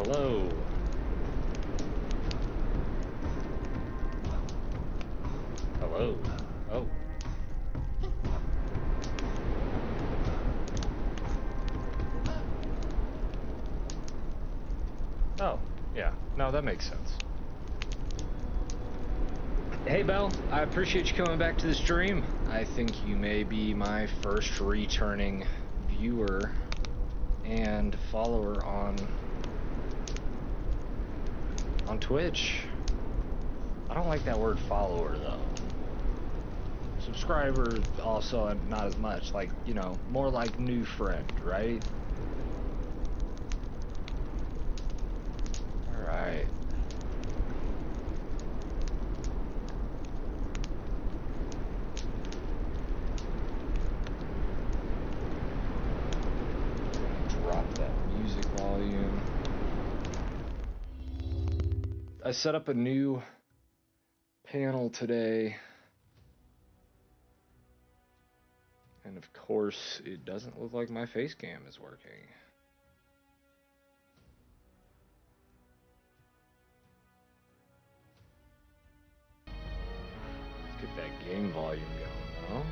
Hello. Hello. Oh. Oh, yeah. No, that makes sense. Hey, Belle. I appreciate you coming back to the stream. I think you may be my first returning viewer and follower on Twitch. I don't like that word follower, though. Subscriber also not as much, like, you know, more like new friend, right? All right. Drop that music volume. I set up a new panel today. And of course, it doesn't look like my face cam is working. Let's get that game volume going, though.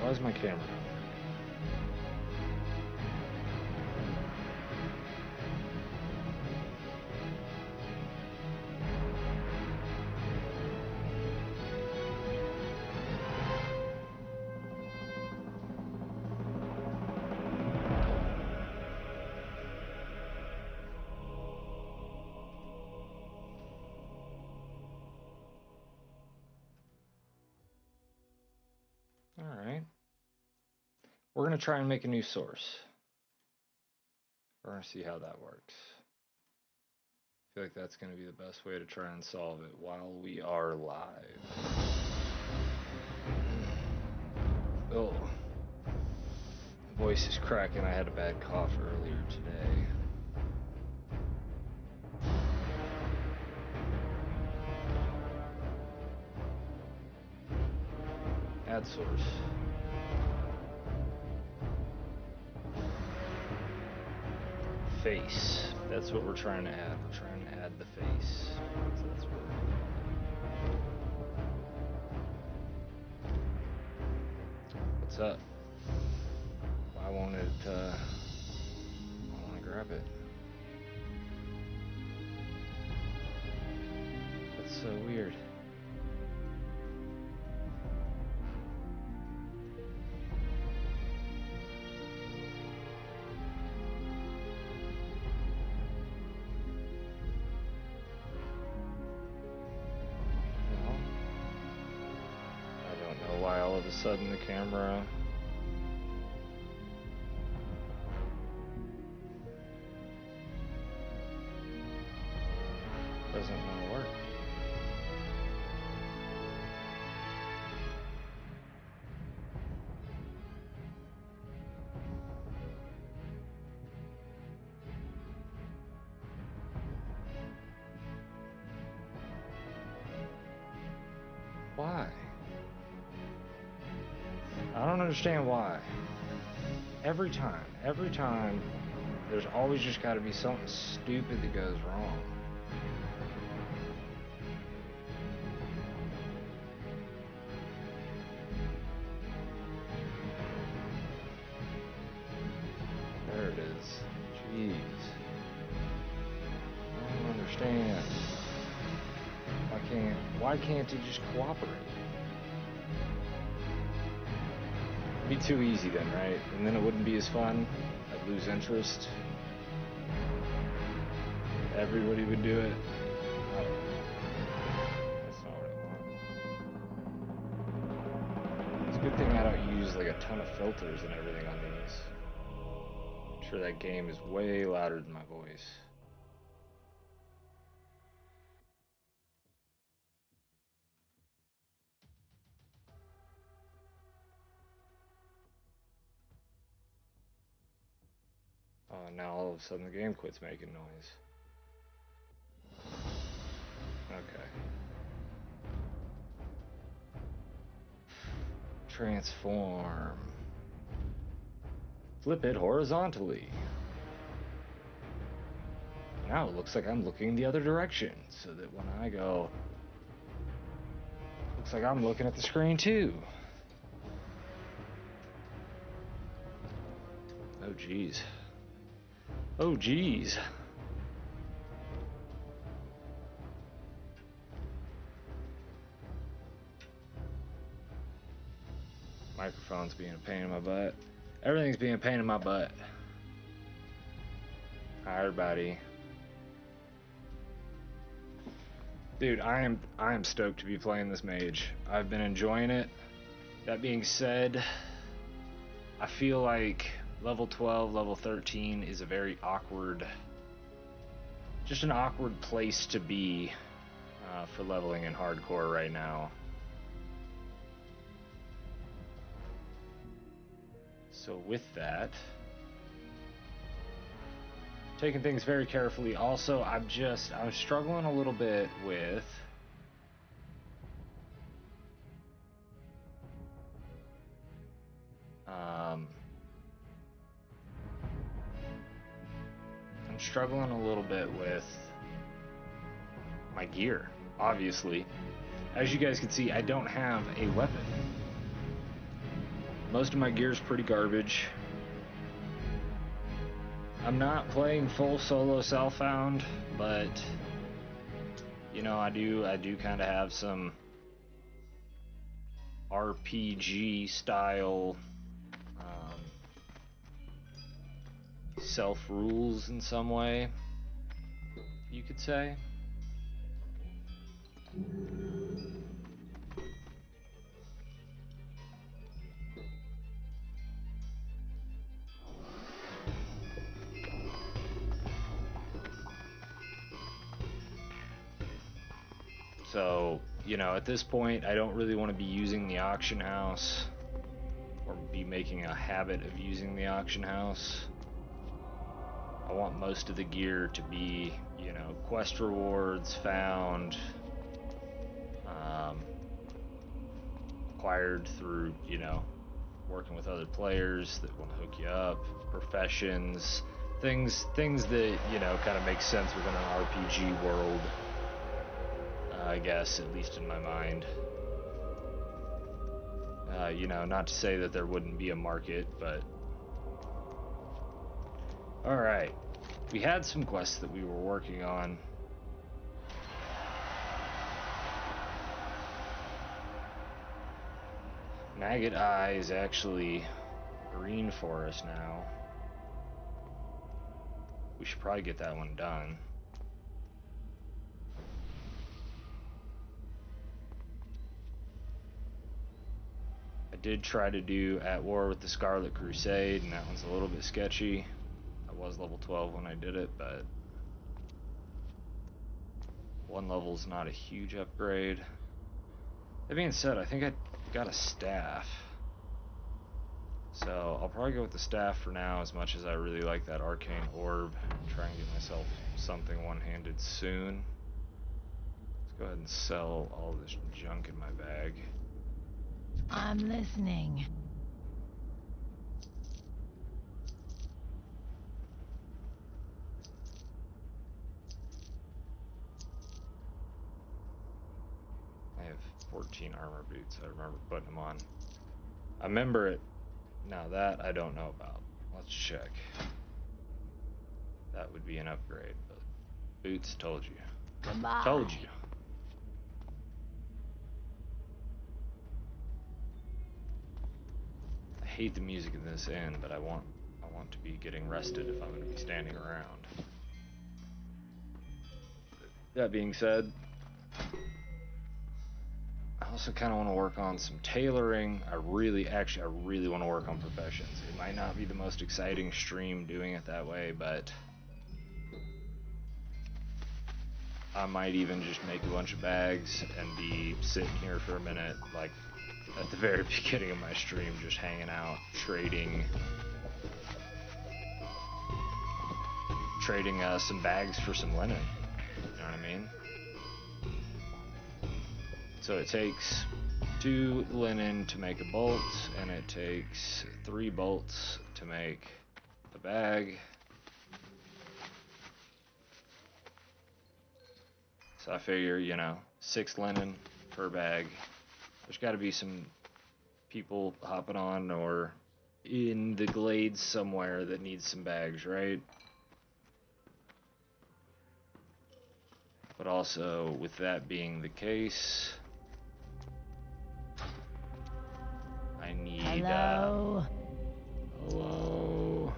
Why is my camera not working? All right. We're going to try and make a new source. We're going to see how that works. I feel like that's going to be the best way to try and solve it while we are live. Oh. My voice is cracking. I had a bad cough earlier today. Add source. Face. That's what we're trying to add. We're trying to add the face. So that's what we're doing. What's up? Why won't it, I want to grab it. That's so weird. All of a sudden the camera doesn't want to work. Why? I don't understand why. Every time, there's always just got to be something stupid that goes wrong. There it is. Jeez. I don't understand. Why can't it just cooperate? It'd be too easy then, right? And then it wouldn't be as fun. I'd lose interest. everybody would do it. That's not what I want. It's a good thing I don't use like a ton of filters and everything on these. I'm sure that game is way louder than my voice. Oh, now all of a sudden the game quits making noise. Okay. Transform. Flip it horizontally. Now it looks like I'm looking the other direction, so that when I go, looks like I'm looking at the screen too. Oh geez. Oh geez. Microphone's being a pain in my butt. Everything's being a pain in my butt. Hi everybody. Dude, I am stoked to be playing this mage. I've been enjoying it. That being said, I feel like level 12, level 13 is a very awkward, just an awkward place to be for leveling in hardcore right now. So with that, taking things very carefully. Also, I'm struggling a little bit with I'm struggling a little bit with my gear, obviously. As you guys can see, I don't have a weapon. Most of my gear is pretty garbage. I'm not playing full solo Self-Found, but you know, I do kind of have some RPG style self rules in some way, you could say. So, you know, at this point, I don't really want to be using the auction house or be making a habit of using the auction house. I want most of the gear to be, you know, quest rewards found, acquired through, you know, working with other players that want to hook you up, professions, things that, you know, kind of make sense within an RPG world. I guess, at least in my mind. You know, not to say that there wouldn't be a market, but... Alright. We had some quests that we were working on. Maggot Eye is actually green for us now. We should probably get that one done. I did try to do At War with the Scarlet Crusade, and that one's a little bit sketchy. I was level 12 when I did it, but one level's not a huge upgrade. That being said, I think I got a staff. So I'll probably go with the staff for now, as much as I really like that arcane orb. Try and get myself something one-handed soon. Let's go ahead and sell all this junk in my bag. I'm listening. I have 14 armor boots. I remember putting them on. I remember it. Now that I don't know about. Let's check. That would be an upgrade, but boots, told you. Goodbye. Told you. I hate the music in this inn, but I want to be getting rested if I'm going to be standing around. That being said, I also kind of want to work on some tailoring. I really want to work on professions. It might not be the most exciting stream doing it that way, but I might even just make a bunch of bags and be sitting here for a minute, like at the very beginning of my stream, just hanging out, trading some bags for some linen. You know what I mean? So it takes 2 linen to make a bolt, and it takes 3 bolts to make a bag. So I figure, 6 linen per bag. There's got to be some people hopping on or in the glades somewhere that needs some bags, right? But also, with that being the case, I need... Hello? Hello?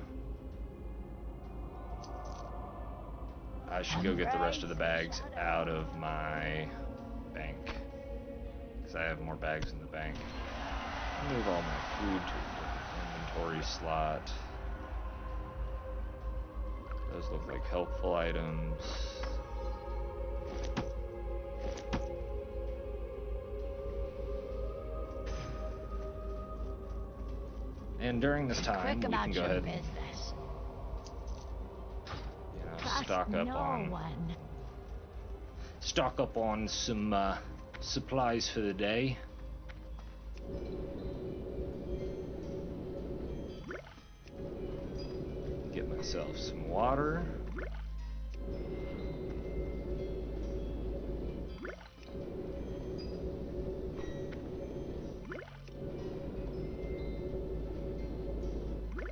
I should go get the rest of the bags out of my bank, because I have more bags in the bank. Move all my food to a different inventory slot. Those look like helpful items. And during this time, we can go ahead and stock up on some supplies for the day. Get myself some water.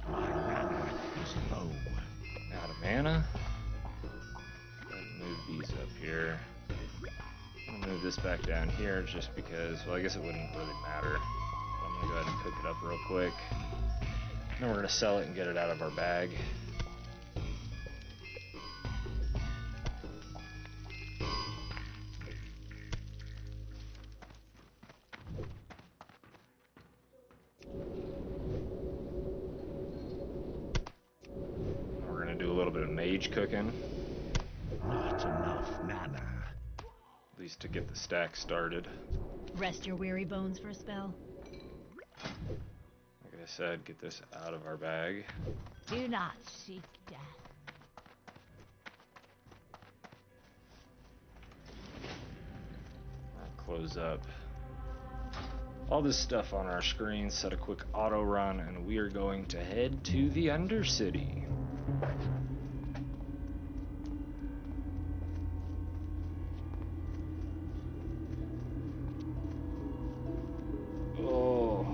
My mana is low. Out of mana. Go ahead and move these up here. I'm gonna move this back down here just because, well, I guess it wouldn't really matter. But I'm gonna go ahead and cook it up real quick. Then we're gonna sell it and get it out of our bag. We're gonna do a little bit of mage cooking. Not enough mana. At least to get the stack started. Rest your weary bones for a spell. Like I said, get this out of our bag. Do not seek death. I'll close up all this stuff on our screen, set a quick auto run, and we are going to head to the Undercity. Oh.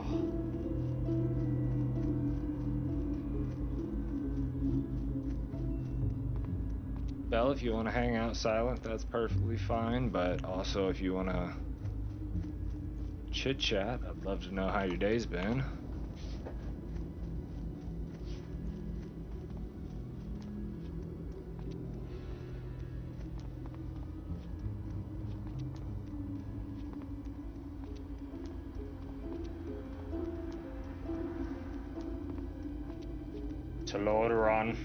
Belle, if you want to hang out silent, that's perfectly fine, but also if you want to chit chat, I'd love to know how your day's been. To Lordaeron.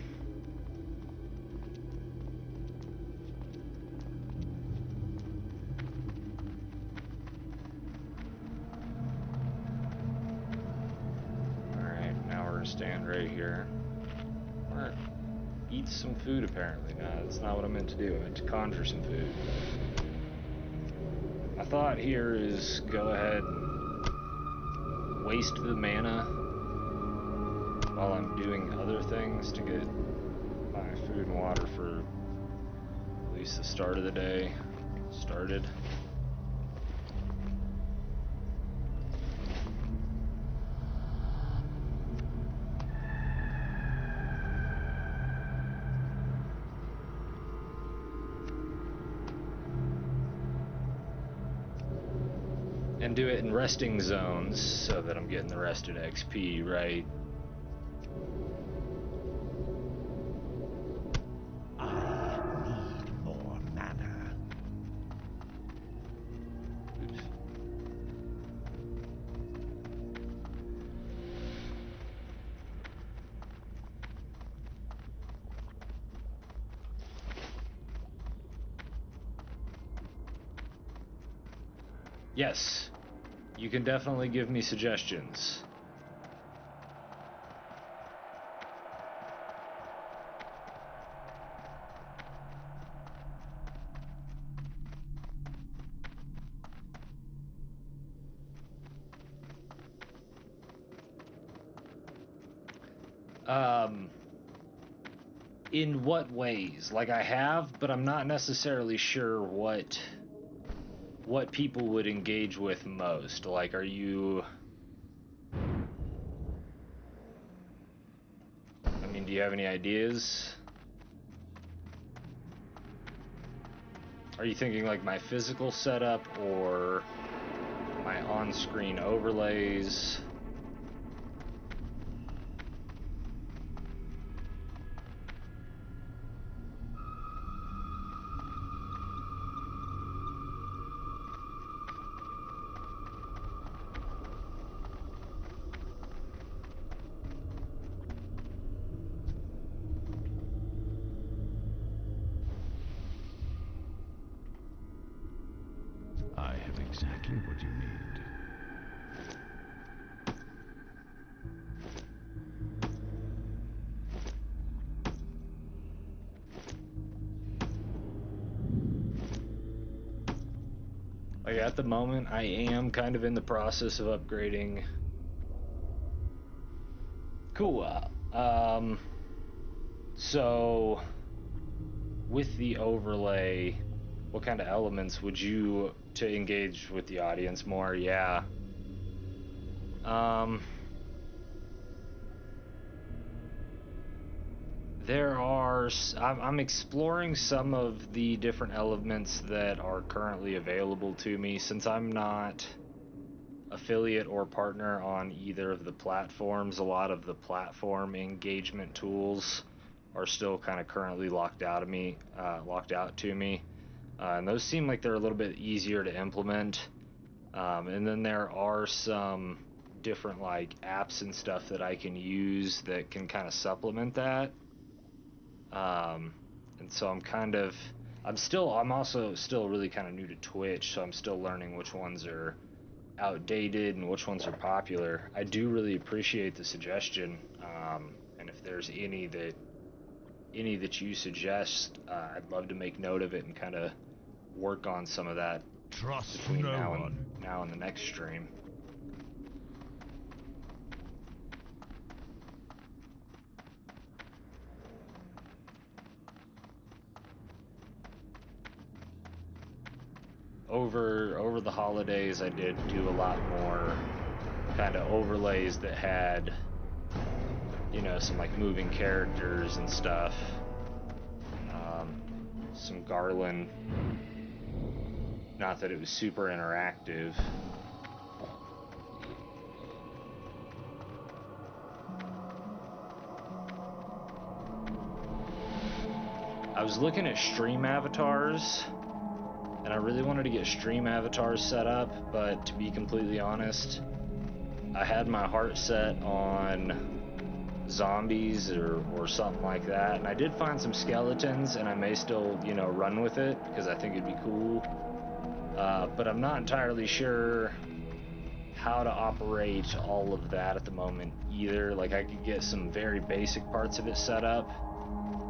Alright, now we're gonna stand right here. Alright. Eat some food apparently. No, that's not what I meant to do. I meant to conjure some food. My thought here is go ahead and waste the mana while I'm doing other things to get my food and water for at least the start of the day started. And do it in resting zones so that I'm getting the rested XP, right? I need more mana. Yes, you can definitely give me suggestions. In what ways? Like, I have, but I'm not necessarily sure what people would engage with most. Like, are you... I mean, do you have any ideas? Are you thinking like my physical setup or my on-screen overlays? I have exactly what you need. Like, at the moment, I am kind of in the process of upgrading. Cool. So with the overlay, what kind of elements would you to engage with the audience more? Yeah. I'm exploring some of the different elements that are currently available to me, since I'm not affiliate or partner on either of the platforms. A lot of the platform engagement tools are still kind of currently locked out to me, and those seem like they're a little bit easier to implement. And then there are some different like apps and stuff that I can use that can kind of supplement that. And so I'm also still really kind of new to Twitch, so I'm still learning which ones are outdated and which ones are popular. I do really appreciate the suggestion, and if there's any that you suggest, I'd love to make note of it and kind of work on some of that Trust between no now one. and the next stream. Over the holidays, I did do a lot more kind of overlays that had, some like moving characters and stuff. Some garland. Not that it was super interactive. I was looking at stream avatars, and I really wanted to get stream avatars set up, but to be completely honest, I had my heart set on zombies or something like that, and I did find some skeletons, and I may still, run with it, because I think it'd be cool. But I'm not entirely sure how to operate all of that at the moment either. Like, I could get some very basic parts of it set up.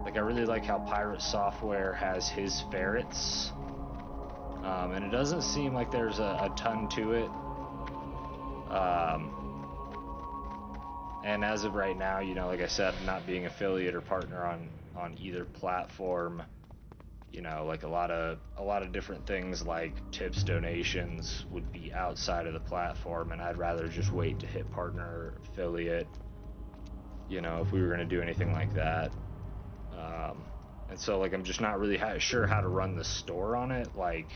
Like, I really like how Pirate Software has his ferrets. And it doesn't seem like there's a ton to it. And as of right now, like I said, not being affiliate or partner on either platform, like a lot of different things like tips, donations would be outside of the platform, and I'd rather just wait to hit partner or affiliate, if we were going to do anything like that. And so, like, I'm just not really sure how to run the store on it. Like,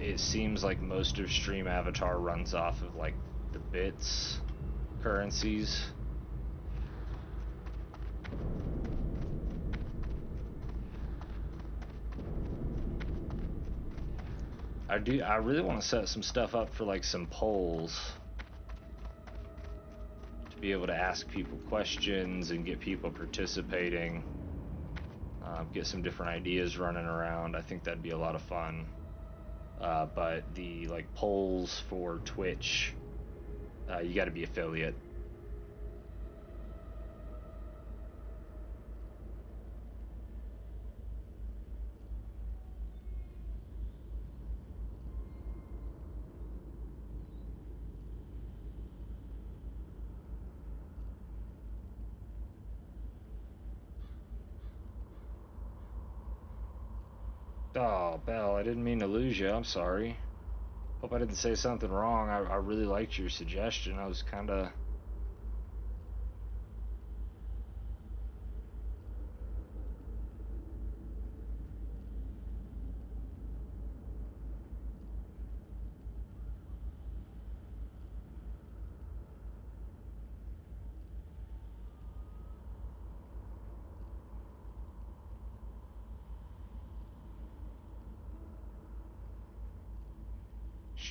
it seems like most of Stream Avatar runs off of like the bits currencies. I really want to set some stuff up for like some polls to be able to ask people questions and get people participating, get some different ideas running around. I think that'd be a lot of fun. but the like polls for Twitch, you got to be affiliate. Oh, Belle, I didn't mean to lose you. I'm sorry. Hope I didn't say something wrong. I really liked your suggestion. I was kind of...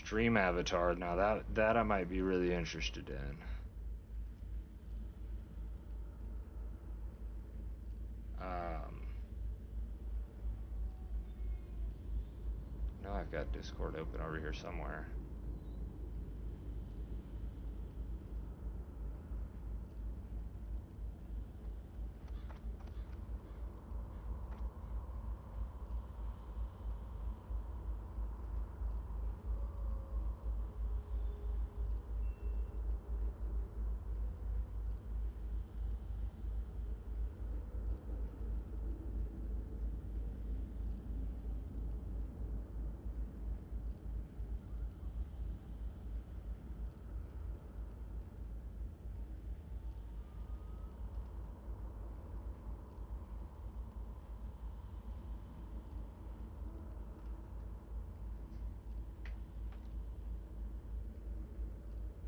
Stream avatar. Now that I might be really interested in. No, I've got Discord open over here somewhere.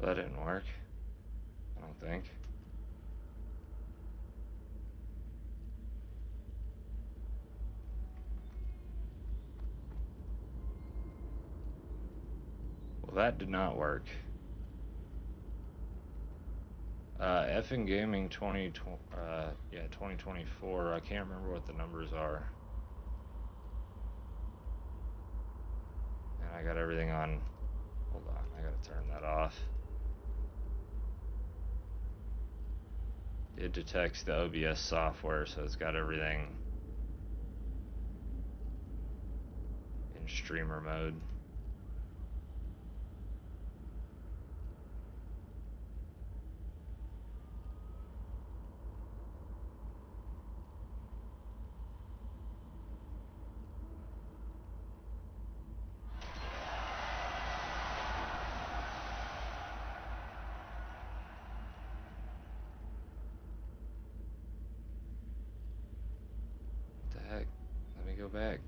That didn't work. I don't think. Well, that did not work. Effing Gaming 2024. I can't remember what the numbers are. And I got everything on. Hold on, I gotta turn that off. It detects the OBS software, so it's got everything in streamer mode. What the heck? Let me go back.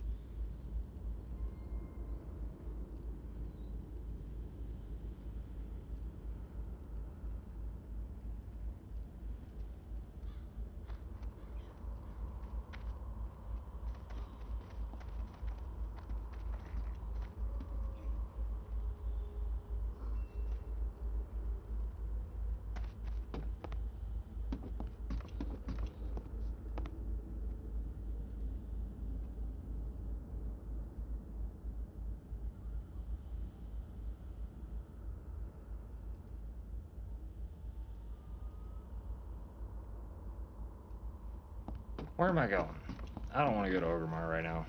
Where am I going? I don't want to go to Orgrimmar right now.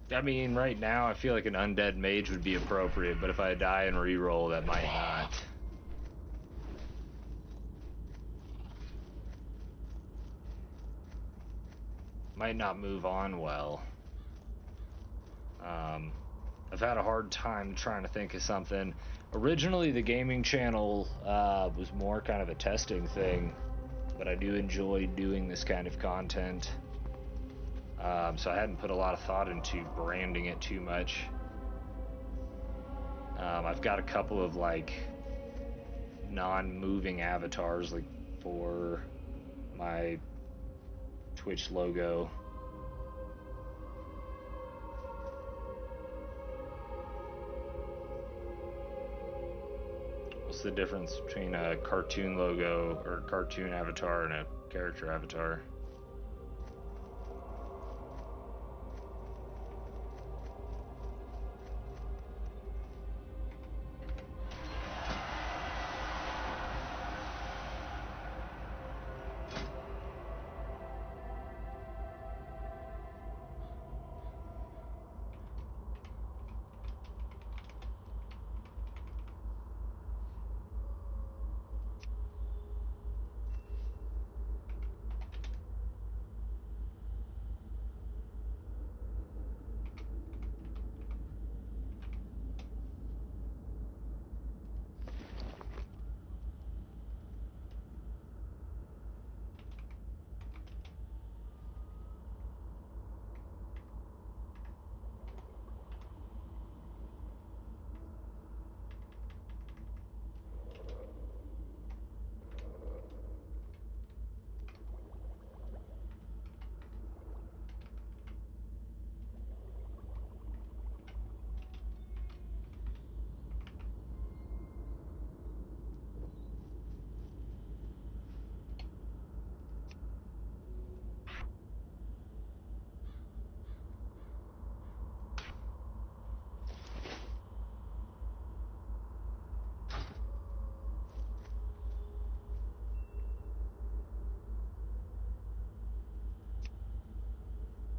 I mean, right now, I feel like an Undead Mage would be appropriate, but if I die and reroll, that might not. Might not move on well. I've had a hard time trying to think of something. Originally, the gaming channel was more kind of a testing thing, but I do enjoy doing this kind of content. So I hadn't put a lot of thought into branding it too much. I've got a couple of like non-moving avatars like for my Twitch logo. What's the difference between a cartoon logo or cartoon avatar and a character avatar?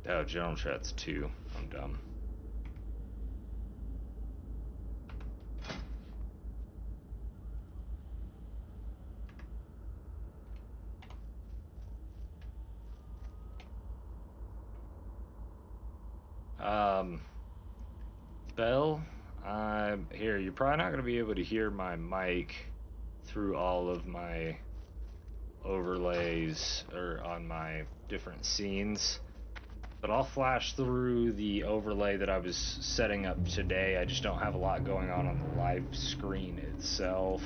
Oh, general chat's 2. I'm dumb. Bell, I'm here. You're probably not going to be able to hear my mic through all of my overlays or on my different scenes, but I'll flash through the overlay that I was setting up today. I just don't have a lot going on the live screen itself.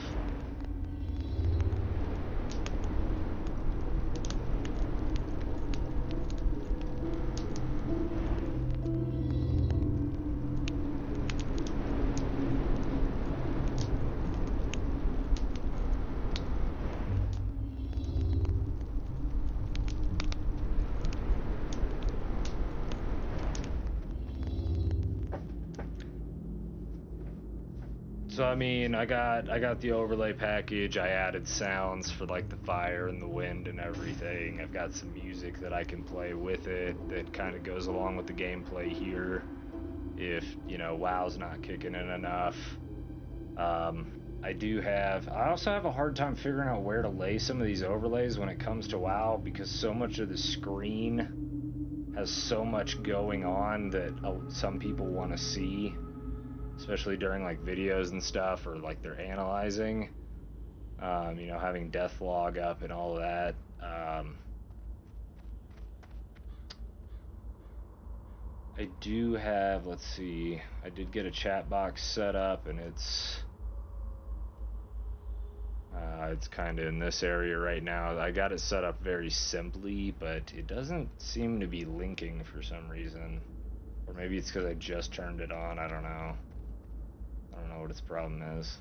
So I mean, I got the overlay package. I added sounds for like the fire and the wind and everything. I've got some music that I can play with it that kind of goes along with the gameplay here. If, you know, WoW's not kicking in enough. I also have a hard time figuring out where to lay some of these overlays when it comes to WoW, because so much of the screen has so much going on that some people want to see, especially during like videos and stuff, or like they're analyzing, you know, having death log up and all of that. I do have, let's see, I did get a chat box set up, and it's kind of in this area right now. I got it set up very simply, but it doesn't seem to be linking for some reason. Or maybe it's because I just turned it on. I don't know. I don't know what its problem is.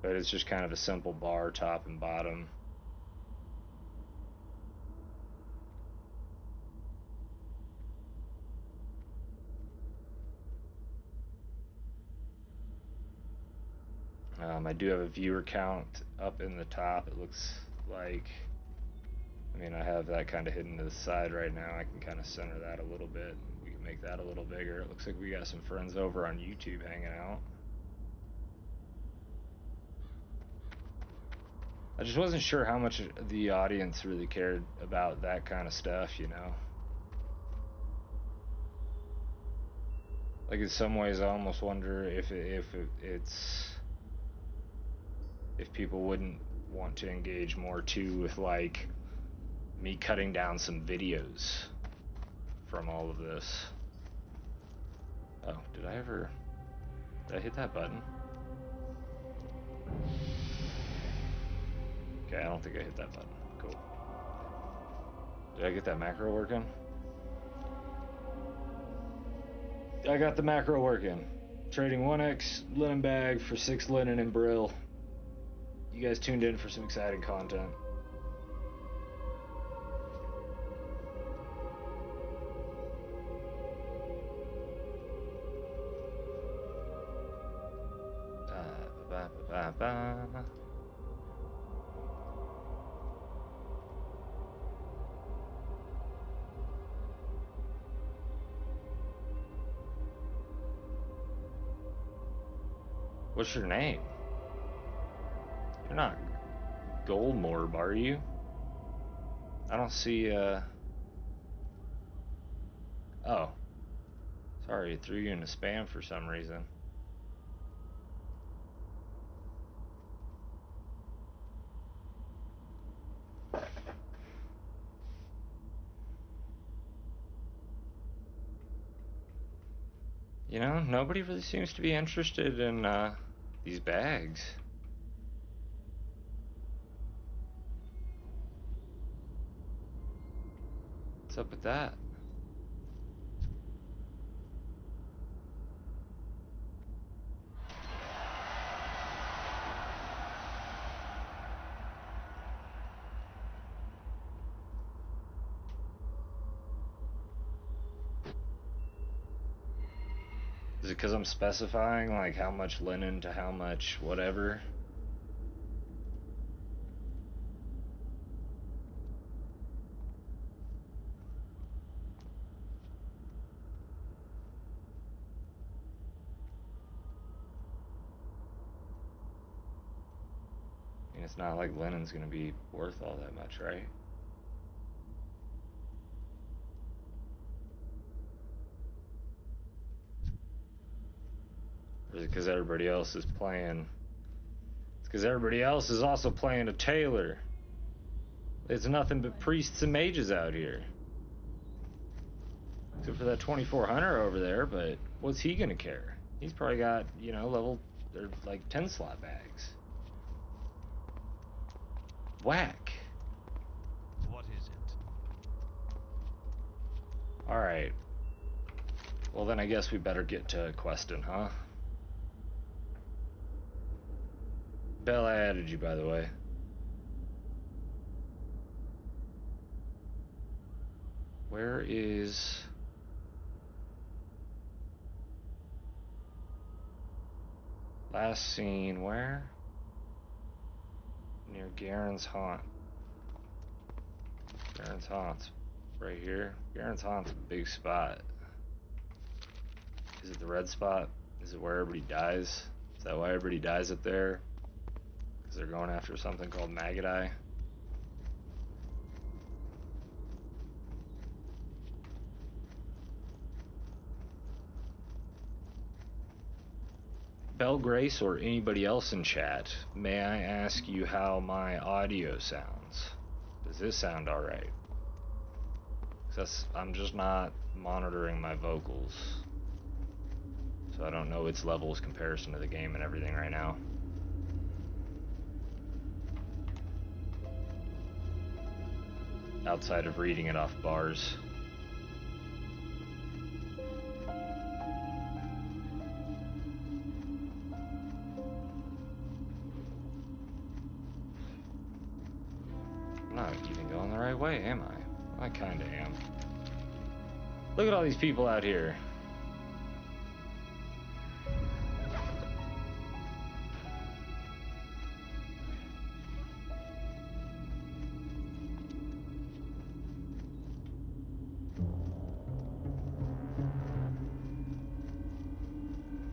But it's just kind of a simple bar, top and bottom. I do have a viewer count up in the top. It looks like, I mean, I have that kind of hidden to the side right now. I can kind of center that a little bit. We can make that a little bigger. It looks like we got some friends over on YouTube hanging out. I just wasn't sure how much the audience really cared about that kind of stuff, you know? Like, in some ways, I almost wonder if people wouldn't want to engage more too with like me cutting down some videos from all of this. Oh, did I hit that button? Okay, I don't think I hit that button. Cool. Did I get that macro working? I got the macro working. Trading 1x linen bag for 6 linen and brill. You guys tuned in for some exciting content. What's your name? You're not Goldmorb, are you? I don't see, Oh. Sorry, it threw you into spam for some reason. You know, nobody really seems to be interested in, these bags. What's up with that? Is it because I'm specifying, like, how much linen to how much whatever? I mean, it's not like linen's gonna be worth all that much, right? Or is it because everybody else is playing? It's because everybody else is also playing a tailor. It's nothing but priests and mages out here. Except for that 2400 over there, but what's he gonna care? He's probably got, you know, level, or like 10 slot bags. Whack. What is it? Alright. Well, then I guess we better get to questing, huh? Bell, I added you, by the way. Where is... Last seen where? Near Garen's Haunt. Garen's Haunt's right here. Garen's Haunt's a big spot. Is it the red spot? Is it where everybody dies? Is that why everybody dies up there? Because they're going after something called Maggot. Bell Grace or anybody else in chat, may I ask you how my audio sounds? Does this sound alright? I'm just not monitoring my vocals, so I don't know its levels comparison to the game and everything right now. Outside of reading it off bars. I'm not even going the right way, am I? I kinda am. Look at all these people out here.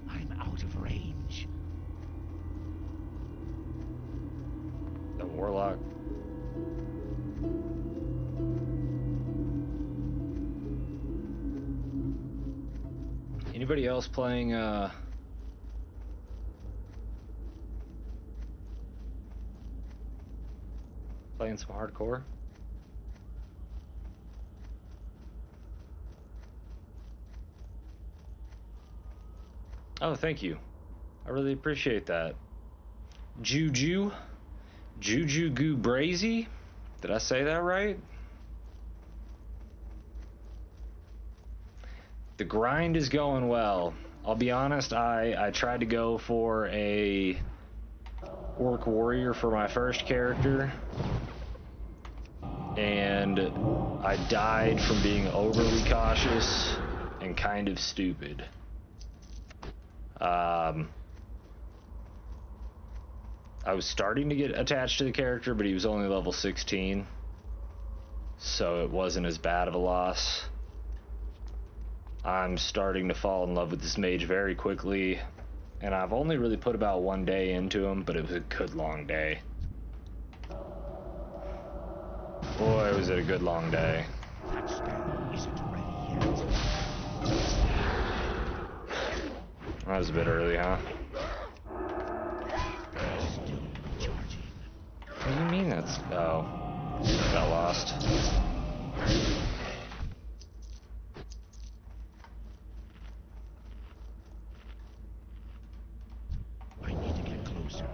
I'm out of range. The Warlock. Anybody else playing playing some hardcore? Oh, thank you. I really appreciate that. Juju Goo Brazy? Did I say that right? The grind is going well. I'll be honest, I tried to go for a Orc Warrior for my first character, and I died from being overly cautious and kind of stupid. I was starting to get attached to the character, but he was only level 16, so it wasn't as bad of a loss. I'm starting to fall in love with this mage very quickly, and I've only really put about 1 day into him, but it was a good long day. Boy, was it a good long day. That spell isn't ready yet. That was a bit early, huh? Still charging. What do you mean that's... Oh. Got lost. I need to get closer.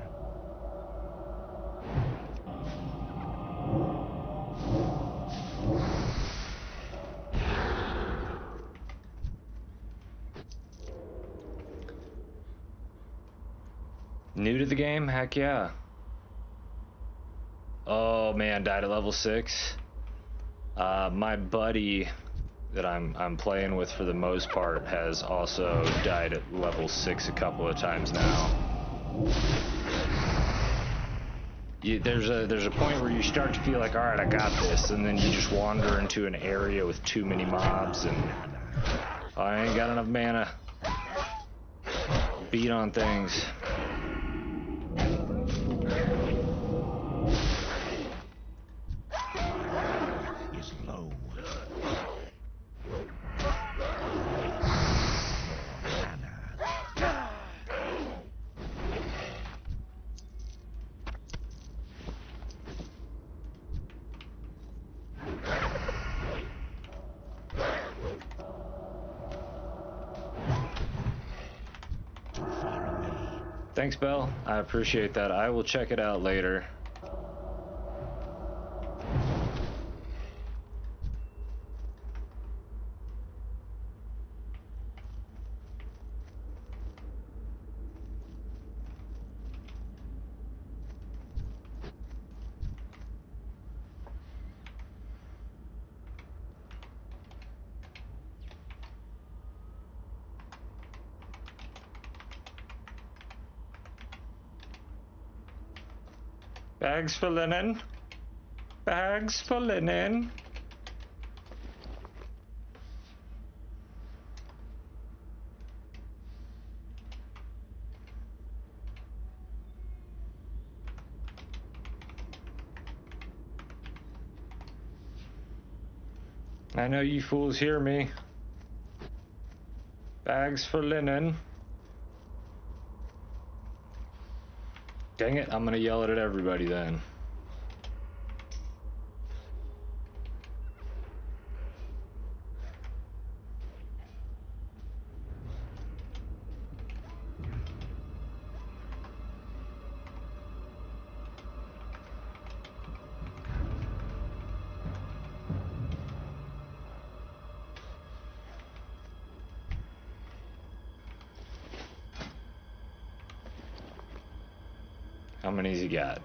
New to the game? Heck yeah. Oh man, died at level 6. My buddy that I'm playing with for the most part has also died at level 6 a couple of times now. There's a point where you start to feel like, all right, I got this, and then you just wander into an area with too many mobs, and I ain't got enough mana. Beat on things. Is low. Too far away. Thanks, Belle. I appreciate that. I will check it out later. Bags for linen. Bags for linen. I know you fools hear me. Bags for linen. Dang it, I'm gonna yell it at everybody then. How many's he got?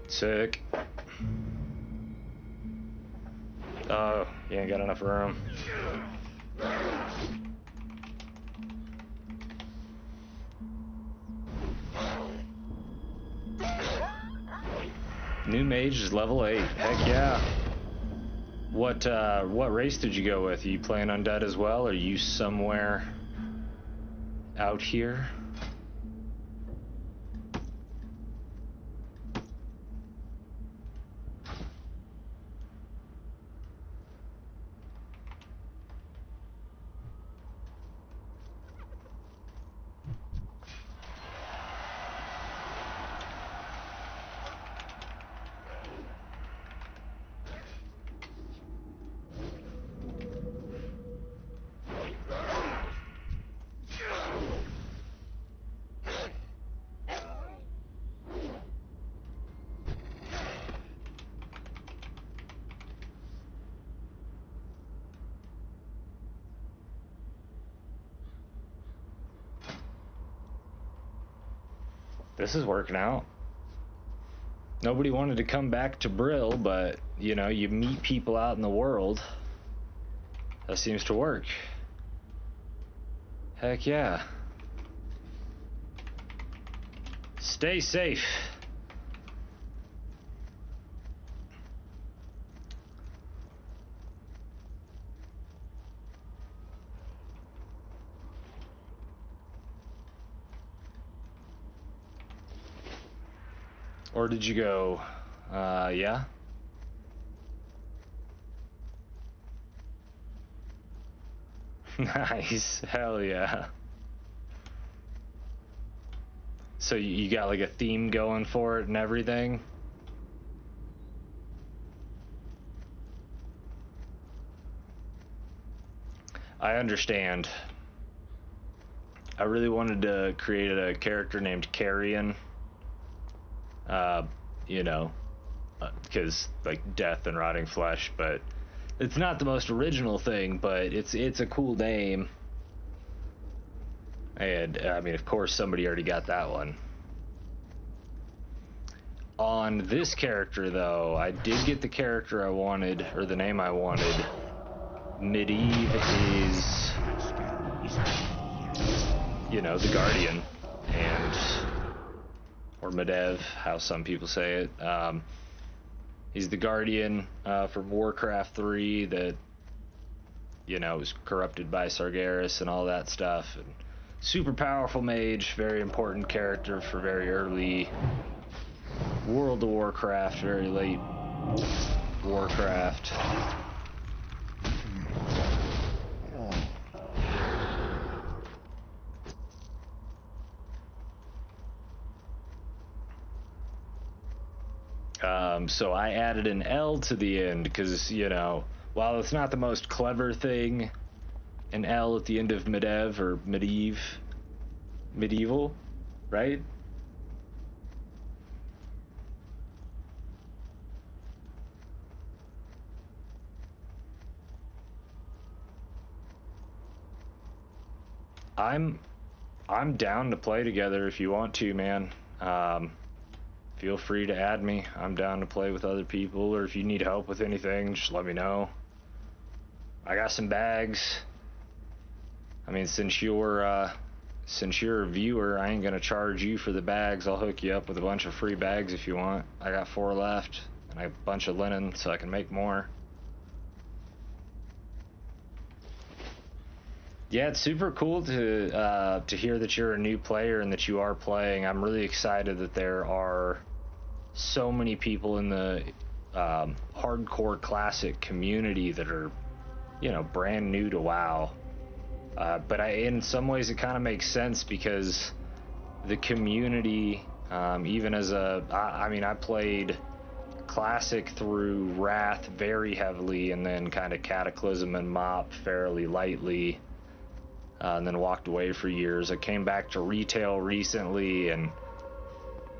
Sick. Oh, you ain't got enough room. New mage is level 8. Heck yeah. What race did you go with? Are you playing Undead as well? Are you somewhere out here? This is working out. Nobody wanted to come back to Brill, but, you know, you meet people out in the world. That seems to work. Heck yeah. Stay safe. Or did you go, yeah? Nice, hell yeah. So you got like a theme going for it and everything? I understand. I really wanted to create a character named Carrion. You know, because like death and rotting flesh, but it's not the most original thing, but it's a cool name. And I mean, of course, somebody already got that one. On this character, though, I did get the character I wanted, or the name I wanted. Medivhl is, you know, the Guardian, and or Medivh, how some people say it. He's the Guardian from Warcraft 3 that, you know, was corrupted by Sargeras and all that stuff. And super powerful mage, very important character for very early World of Warcraft, very late Warcraft. So I added an L to the end because, you know, while it's not the most clever thing, an L at the end of Medivh or Medivhl, right? I'm down to play together if you want to, man. Feel free to add me. I'm down to play with other people, or if you need help with anything, just let me know. I got some bags. I mean, since you're a viewer, I ain't gonna charge you for the bags. I'll hook you up with a bunch of free bags if you want. I got 4 left, and I have a bunch of linen, so I can make more. Yeah, it's super cool to hear that you're a new player and that you are playing. I'm really excited that there are so many people in the hardcore classic community that are, you know, brand new to WoW. But in some ways it kind of makes sense because the community, even as I mean, I played Classic through Wrath very heavily and then kind of Cataclysm and Mop fairly lightly, and then walked away for years. I came back to retail recently, and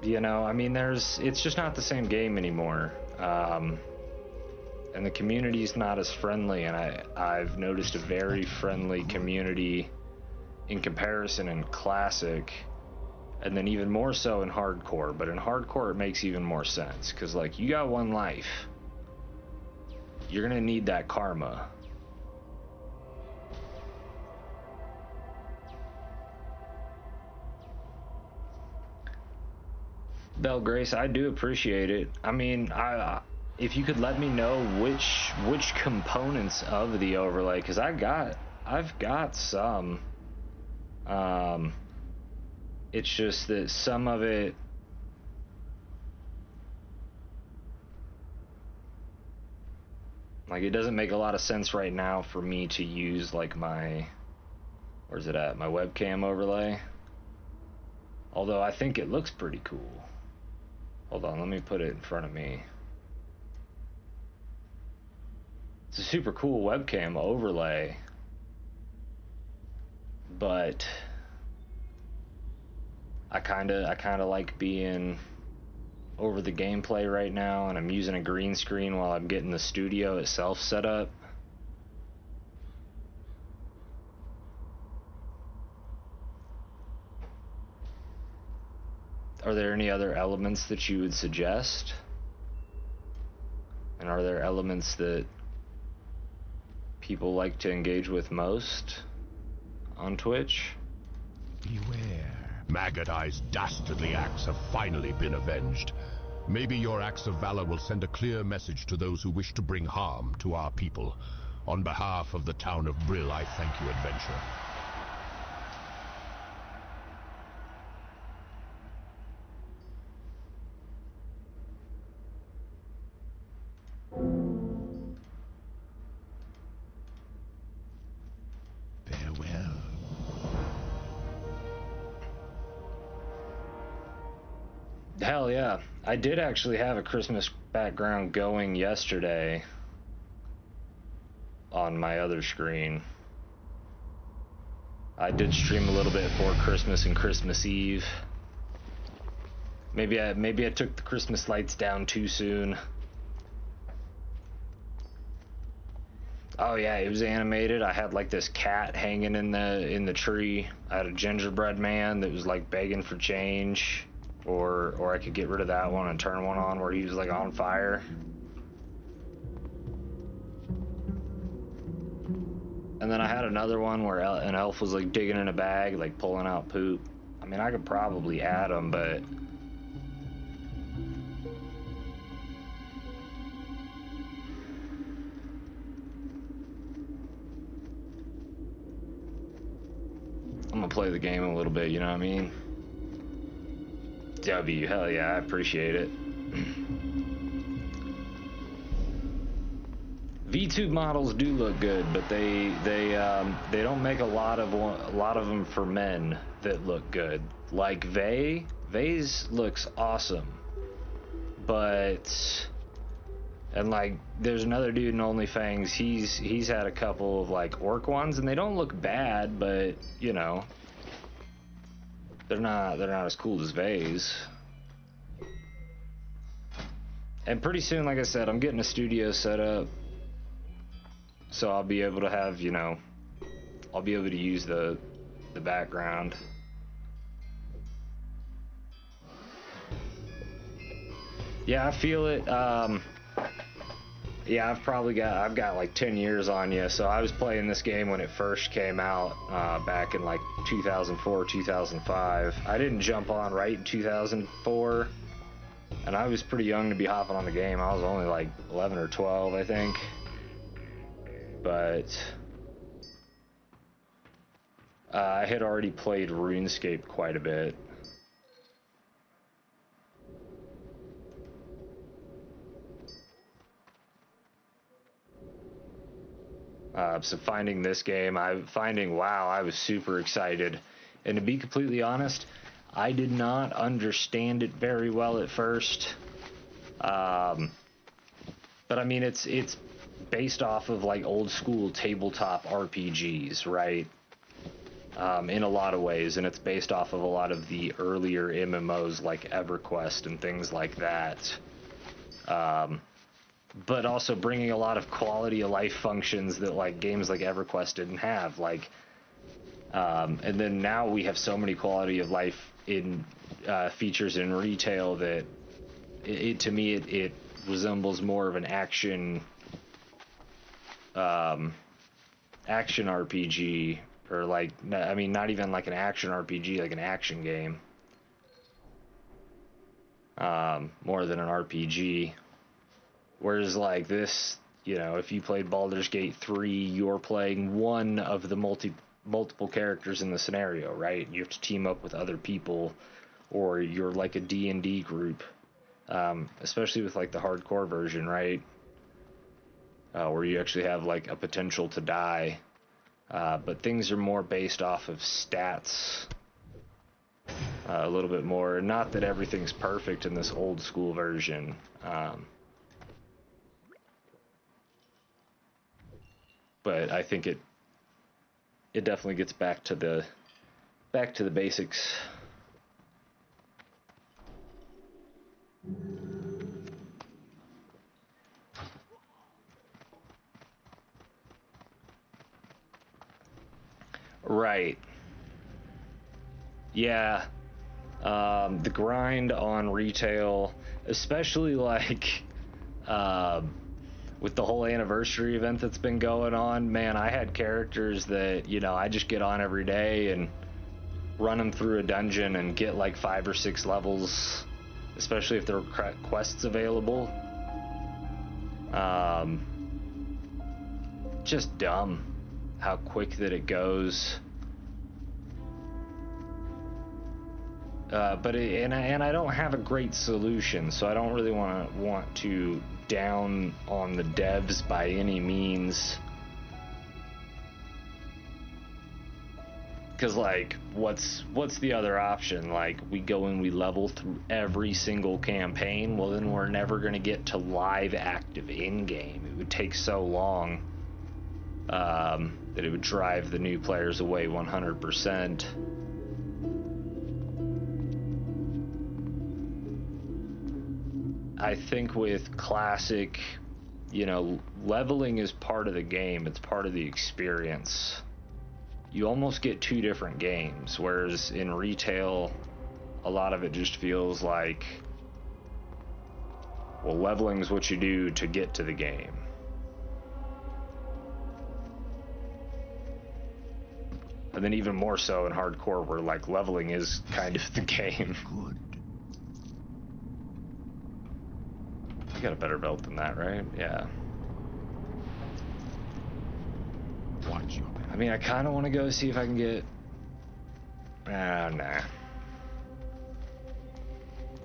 you know, I mean, it's just not the same game anymore. And the community's not as friendly, and I've noticed a very friendly community in comparison in Classic, and then even more so in Hardcore. But in Hardcore, it makes even more sense, because, like, you got one life. You're gonna need that karma. Bell Grace, I do appreciate it. I mean, if you could let me know which components of the overlay, because I've got some. It's just that some of it, like, it doesn't make a lot of sense right now for me to use like where's it at? My webcam overlay. Although I think it looks pretty cool. Hold on, let me put it in front of me. It's a super cool webcam overlay, but I kind of like being over the gameplay right now, and I'm using a green screen while I'm getting the studio itself set up. Are there any other elements that you would suggest? And are there elements that people like to engage with most on Twitch? Beware. Maggot Eye's dastardly acts have finally been avenged. Maybe your acts of valor will send a clear message to those who wish to bring harm to our people. On behalf of the town of Brill, I thank you, adventurer. Farewell. Hell yeah. I did actually have a Christmas background going yesterday on my other screen. I did stream a little bit for Christmas and Christmas Eve. Maybe I took the Christmas lights down too soon. Oh yeah, it was animated. I had like this cat hanging in the tree. I had a gingerbread man that was like begging for change, or I could get rid of that one and turn one on where he was like on fire. And then I had another one where an elf was like digging in a bag, like pulling out poop. I mean, I could probably add them, but I'm gonna play the game a little bit, you know what I mean? W, hell yeah, I appreciate it. VTube models do look good, but they don't make a lot of them for men that look good. Like Vay's looks awesome, but and like there's another dude in OnlyFans. He's had a couple of like orc ones, and they don't look bad, but you know they're not as cool as Vay's. And pretty soon, like I said, I'm getting a studio set up. So I'll be able to have, you know, I'll be able to use the background. Yeah, I feel it. Yeah, I've got like 10 years on you. So I was playing this game when it first came out, back in like 2004, 2005. I didn't jump on right in 2004, and I was pretty young to be hopping on the game. I was only like 11 or 12, I think. But I had already played RuneScape quite a bit. So finding this game, WoW, I was super excited. And to be completely honest, I did not understand it very well at first. But I mean, it's based off of like old school tabletop RPGs, right? In a lot of ways, and it's based off of a lot of the earlier MMOs like EverQuest and things like that. But also bringing a lot of quality of life functions that like games like EverQuest didn't have, like, and then now we have so many quality of life in features in retail that to me it resembles more of an action RPG, or like, I mean, not even like an action RPG, like an action game, more than an RPG. Whereas like this, you know, if you played Baldur's Gate 3, you're playing one of the multiple characters in the scenario, right? You have to team up with other people, or you're like a D&D group, especially with like the hardcore version, right? Where you actually have like a potential to die. But things are more based off of stats, a little bit more. Not that everything's perfect in this old school version. But I think it definitely gets back to the basics. Right. Yeah. The grind on retail, especially like with the whole anniversary event that's been going on, man, I had characters that, you know, I just get on every day and run them through a dungeon and get like 5 or 6 levels, especially if there are quests available. Just dumb how quick that it goes. And I don't have a great solution, so I don't really want to down on the devs by any means. Because, like, what's the other option? Like, we go and we level through every single campaign. Well, then we're never going to get to live active in-game. It would take so long that it would drive the new players away 100%. I think with classic, you know, leveling is part of the game. It's part of the experience. You almost get 2 different games, whereas in retail, a lot of it just feels like, well, leveling is what you do to get to the game. And then even more so in hardcore, where like leveling is kind of the game. Good. You got a better belt than that, right? Yeah. Watch your back. I mean, I kind of want to go see if I can get... nah.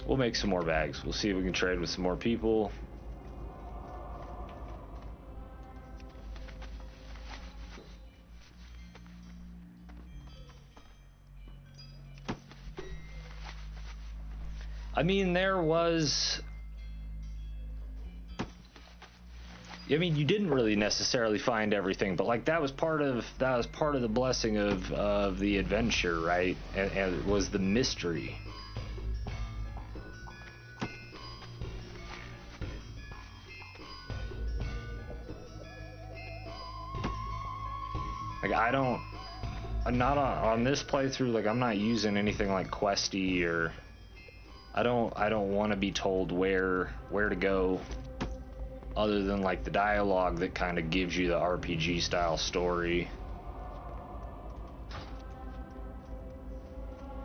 We'll make some more bags. We'll see if we can trade with some more people. I mean, there was... I mean, you didn't really necessarily find everything, but like that was part of the blessing of the adventure, right? And it was the mystery. Like I'm not on this playthrough. Like I'm not using anything like questy, or I don't want to be told where to go. Other than like the dialogue that kind of gives you the RPG style story.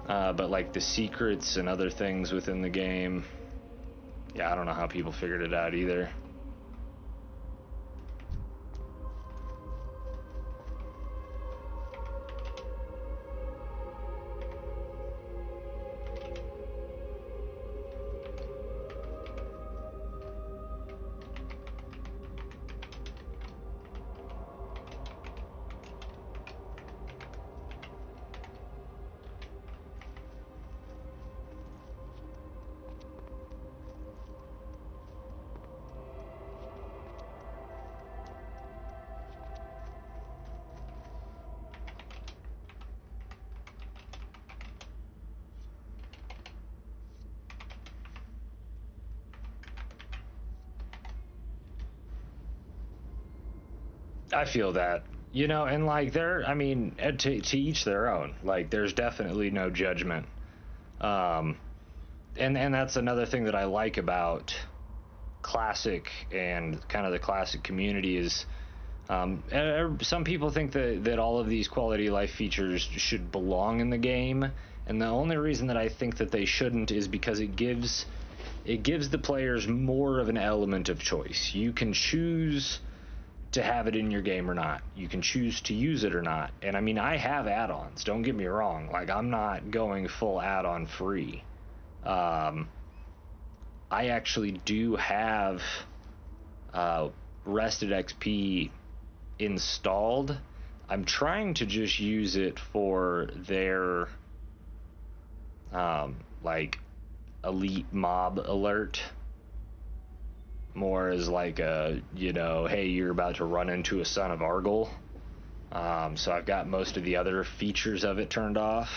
But like the secrets and other things within the game, yeah, I don't know how people figured it out either. I feel that, you know, and like I mean, to each their own. Like, there's definitely no judgment. And that's another thing that I like about classic and kind of the classic community is, some people think that all of these quality of life features should belong in the game, and the only reason that I think that they shouldn't is because it gives the players more of an element of choice. You can choose to have it in your game or not. You can choose to use it or not. And I mean, I have add-ons, don't get me wrong. Like, I'm not going full add-on free. I actually do have Rested XP installed. I'm trying to just use it for their like elite mob alert, more as like a, you know, hey, you're about to run into a son of Argol. So I've got most of the other features of it turned off.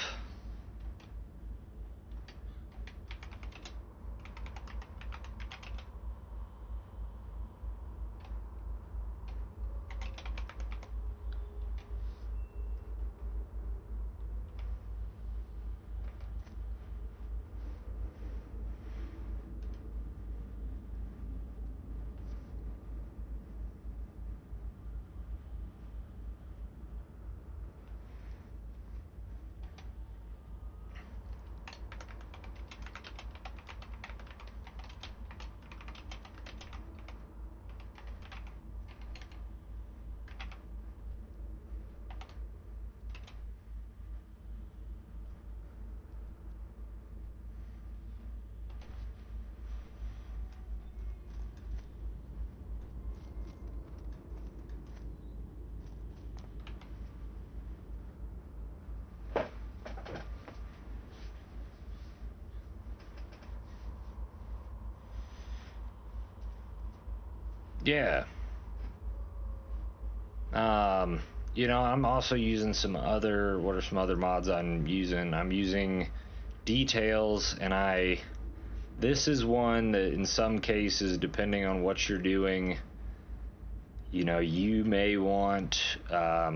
Yeah. You know, I'm also using some other, what are some other mods I'm using? I'm using Details, and this is one that in some cases, depending on what you're doing, you know, you may want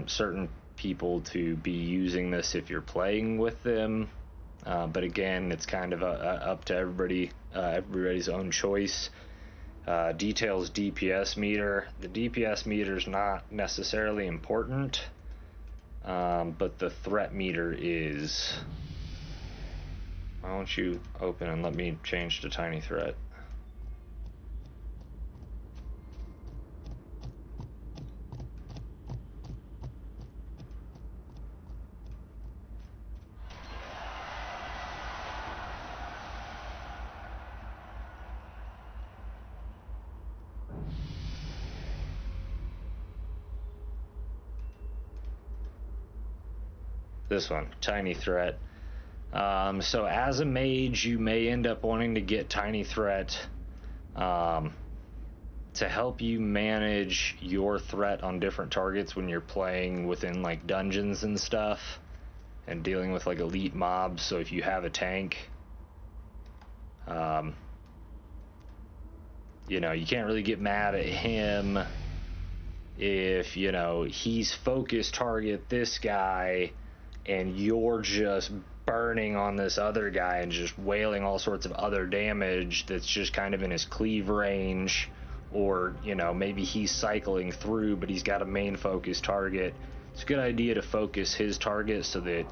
certain people to be using this if you're playing with them. But again, it's kind of up to everybody's own choice. Details DPS meter. The DPS meter is not necessarily important, but the threat meter is. Why don't you open and let me change to tiny threat? This one, tiny threat. So as a mage, you may end up wanting to get tiny threat to help you manage your threat on different targets when you're playing within like dungeons and stuff and dealing with like elite mobs. So if you have a tank, you know, you can't really get mad at him if, you know, he's focused target this guy and you're just burning on this other guy and just wailing all sorts of other damage that's just kind of in his cleave range, or, you know, maybe he's cycling through but he's got a main focus target. It's a good idea to focus his target so that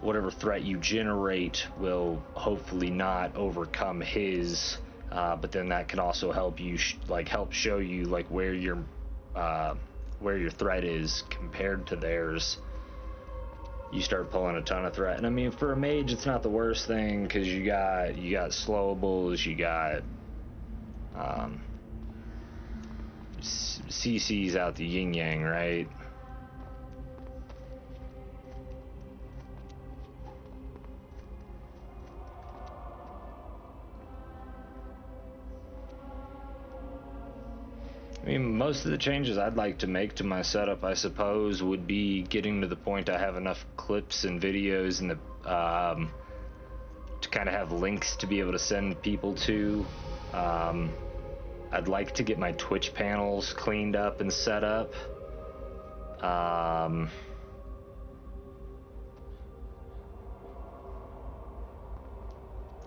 whatever threat you generate will hopefully not overcome his, but then that can also help you help show you like where your threat is compared to theirs. You start pulling a ton of threat, and I mean, for a mage it's not the worst thing because you got slowables, you got CC's out the yin yang, right? I mean, most of the changes I'd like to make to my setup, I suppose, would be getting to the point I have enough clips and videos and to kind of have links to be able to send people to. I'd like to get my Twitch panels cleaned up and set up.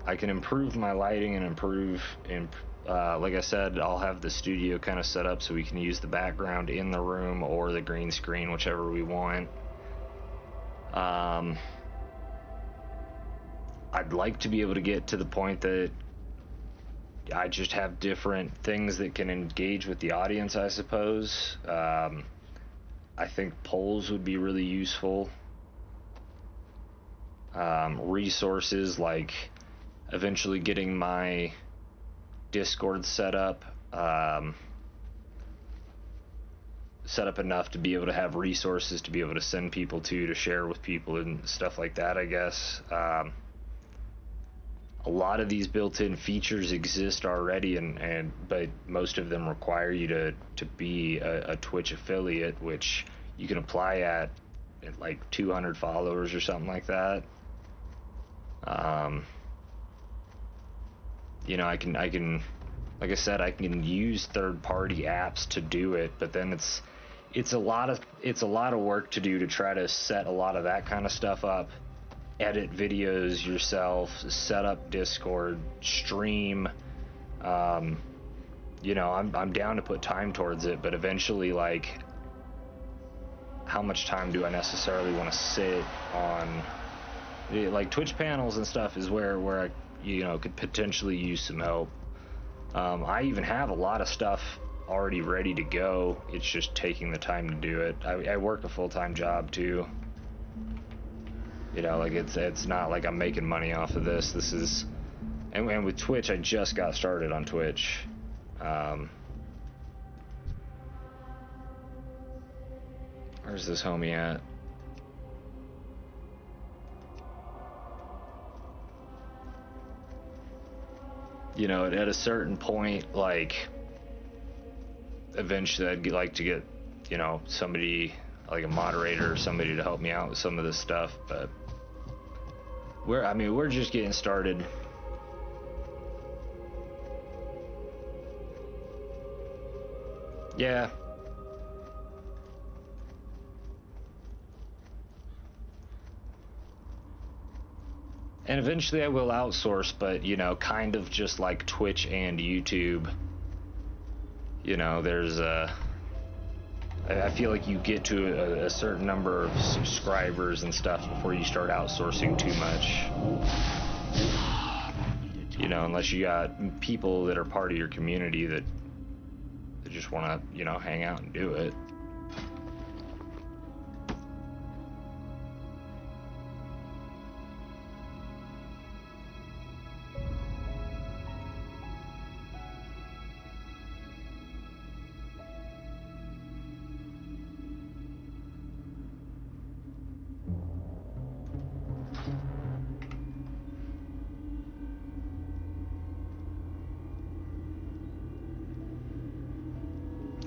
I can improve my lighting and like I said, I'll have the studio kind of set up so we can use the background in the room or the green screen, whichever we want. I'd like to be able to get to the point that I just have different things that can engage with the audience, I suppose. I think polls would be really useful. Resources like eventually getting my Discord set up enough to be able to have resources to be able to send people to share with people and stuff like that, I guess. A lot of these built-in features exist already, but most of them require you to be a Twitch affiliate, which you can apply at like 200 followers or something like that. You know, I can, like I said, I can use third-party apps to do it, but then it's a lot of work to do to try to set a lot of that kind of stuff up. Edit videos yourself, set up Discord, stream. You know, I'm down to put time towards it, but eventually, like, how much time do I necessarily want to sit on? Like, Twitch panels and stuff is where I, you know, could potentially use some help. I even have a lot of stuff already ready to go. It's just taking the time to do it. I work a full-time job too. You know, like it's not like I'm making money off of this. This is, and with Twitch, I just got started on Twitch. Where's this homie at? You know, at a certain point, like, eventually I'd like to get, you know, somebody like a moderator or somebody to help me out with some of this stuff, but we're just getting started. Yeah. And eventually I will outsource, but, you know, kind of just like Twitch and YouTube. You know, there's I feel like you get to a certain number of subscribers and stuff before you start outsourcing too much. You know, unless you got people that are part of your community that just want to, you know, hang out and do it.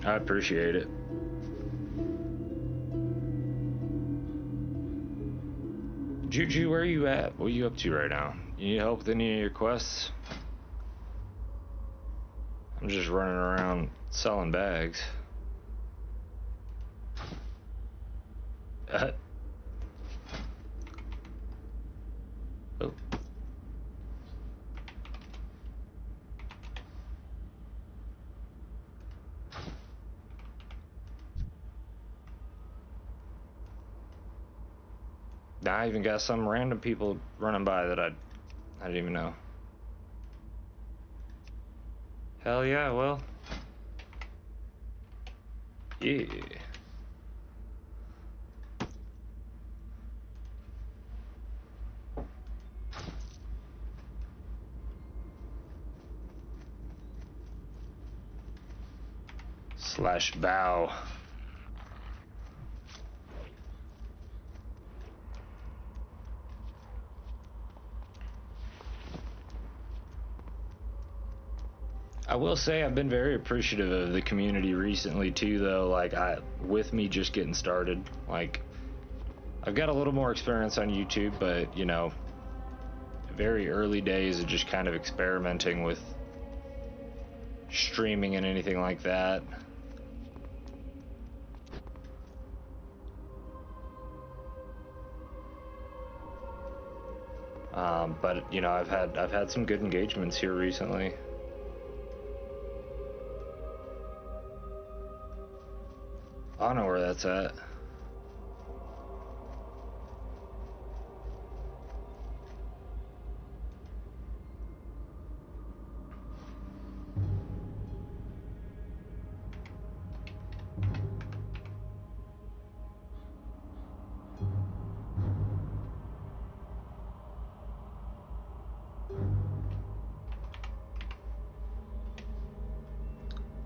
I appreciate it. Juju, where are you at? What are you up to right now? You need help with any of your quests? I'm just running around selling bags. Oh. Now I even got some random people running by that I didn't even know. Hell yeah, well. Yeah. Slash bow. I will say I've been very appreciative of the community recently too, though. Like, with me just getting started, like, I've got a little more experience on YouTube, but, you know, very early days of just kind of experimenting with streaming and anything like that. But you know, I've had some good engagements here recently. I don't know where that's at.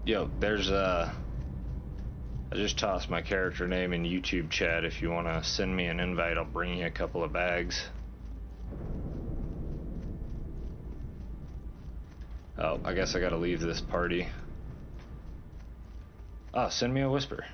Yo, there's I just tossed my character name in YouTube chat. If you want to send me an invite, I'll bring you a couple of bags. Oh, I guess I gotta leave this party. Oh, send me a whisper.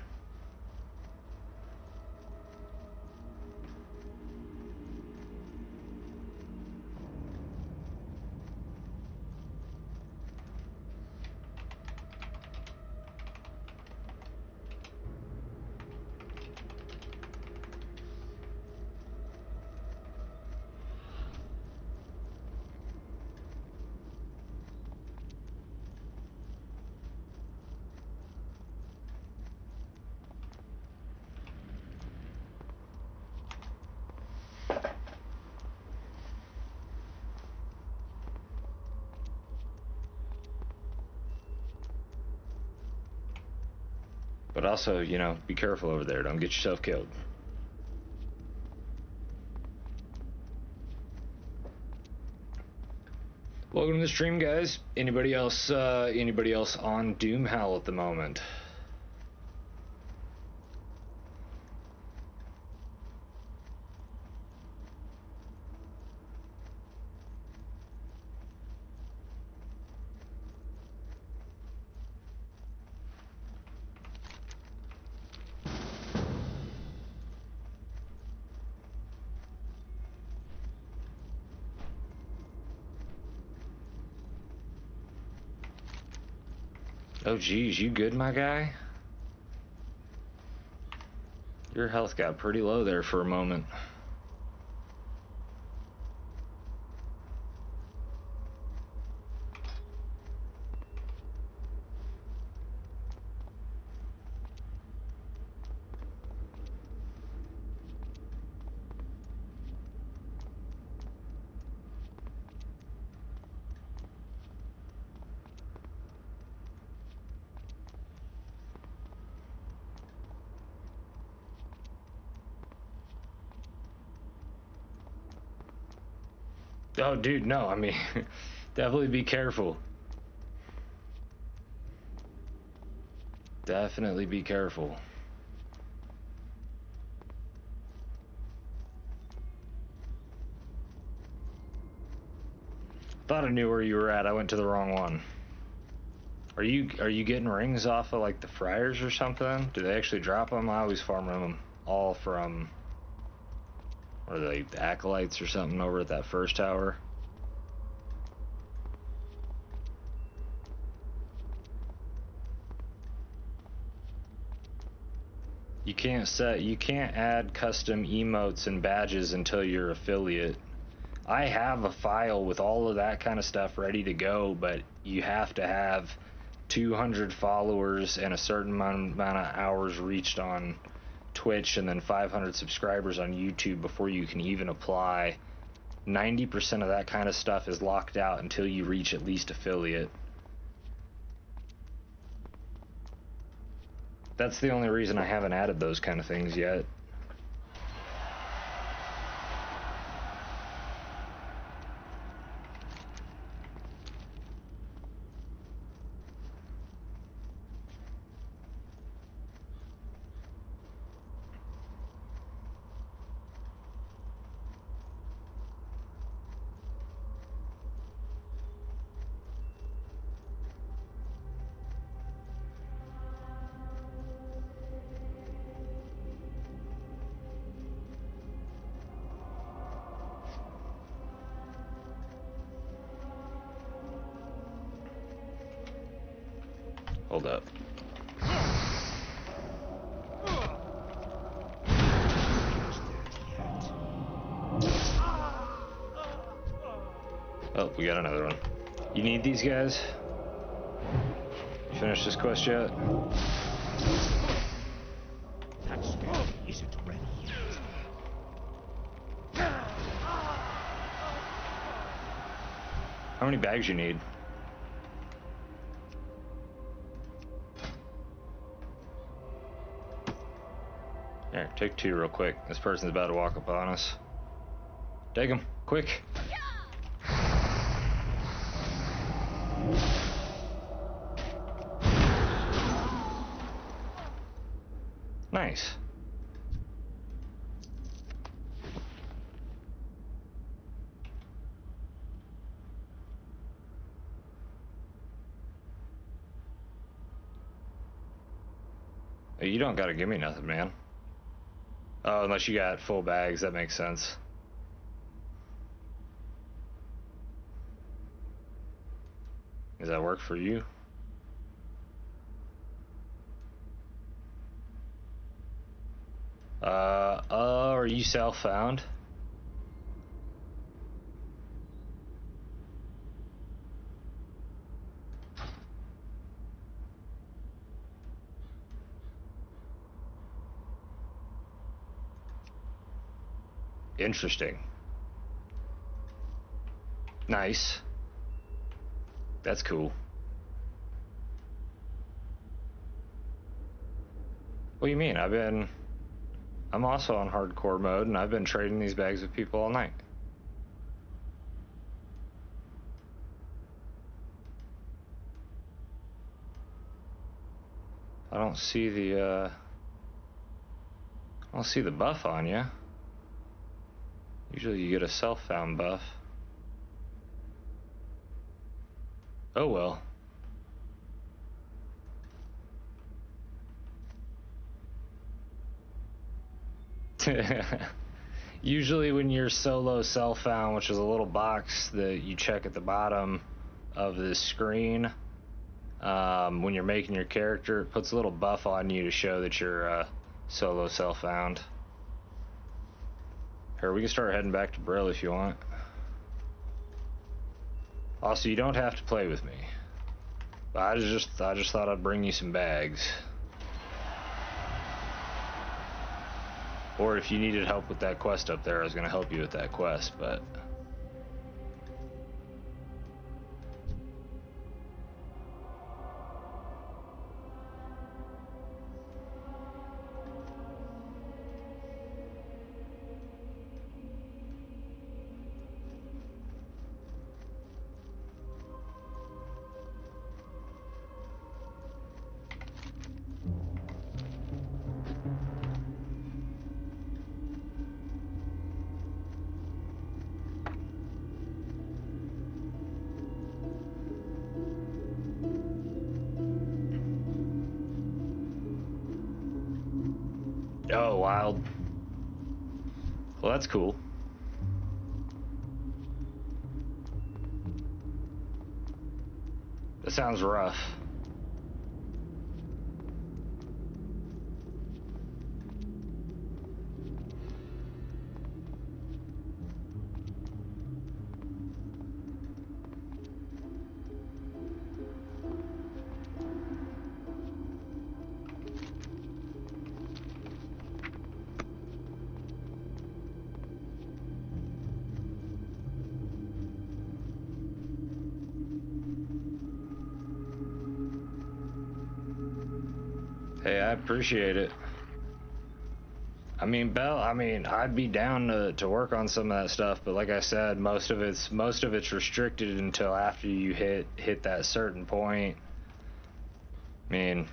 But also, you know, be careful over there. Don't get yourself killed. Welcome to the stream, guys. Anybody else on Doomhowl at the moment? Oh, geez, you good, my guy? Your health got pretty low there for a moment. Oh, dude, no, I mean, definitely be careful. Definitely be careful. Thought I knew where you were at. I went to the wrong one. Are you getting rings off of like the friars or something? Do they actually drop them? I always farm them all from, what are they, the acolytes or something over at that first tower? You can't add custom emotes and badges until you're affiliate. I have a file with all of that kind of stuff ready to go, but you have to have 200 followers and a certain amount of hours reached on Twitch and then 500 subscribers on YouTube before you can even apply. 90% of that kind of stuff is locked out until you reach at least affiliate. That's the only reason I haven't added those kind of things yet. Hold up. Oh, we got another one. You need these guys? You finished this quest yet? That scale isn't ready yet. How many bags you need? Here, take 2 real quick. This person's about to walk up on us. Take them, quick. Nice. Hey, you don't gotta give me nothing, man. Oh, unless you got full bags, that makes sense. Does that work for you? Are you self-found? Interesting. Nice. That's cool. What do you mean? I'm also on hardcore mode, and I've been trading these bags with people all night. I don't see the buff on you. Usually you get a self-found buff. Oh well. Usually when you're solo self-found, which is a little box that you check at the bottom of the screen, when you're making your character, it puts a little buff on you to show that you're solo self-found. Here, we can start heading back to Brill if you want. Also, you don't have to play with me. But I just thought I'd bring you some bags. Or if you needed help with that quest up there, I was going to help you with that quest, but... Oh, wild. Well, that's cool. That sounds rough. Hey, I appreciate it. I mean, Bell, I'd be down to work on some of that stuff, but like I said, most of it's restricted until after you hit that certain point. I mean,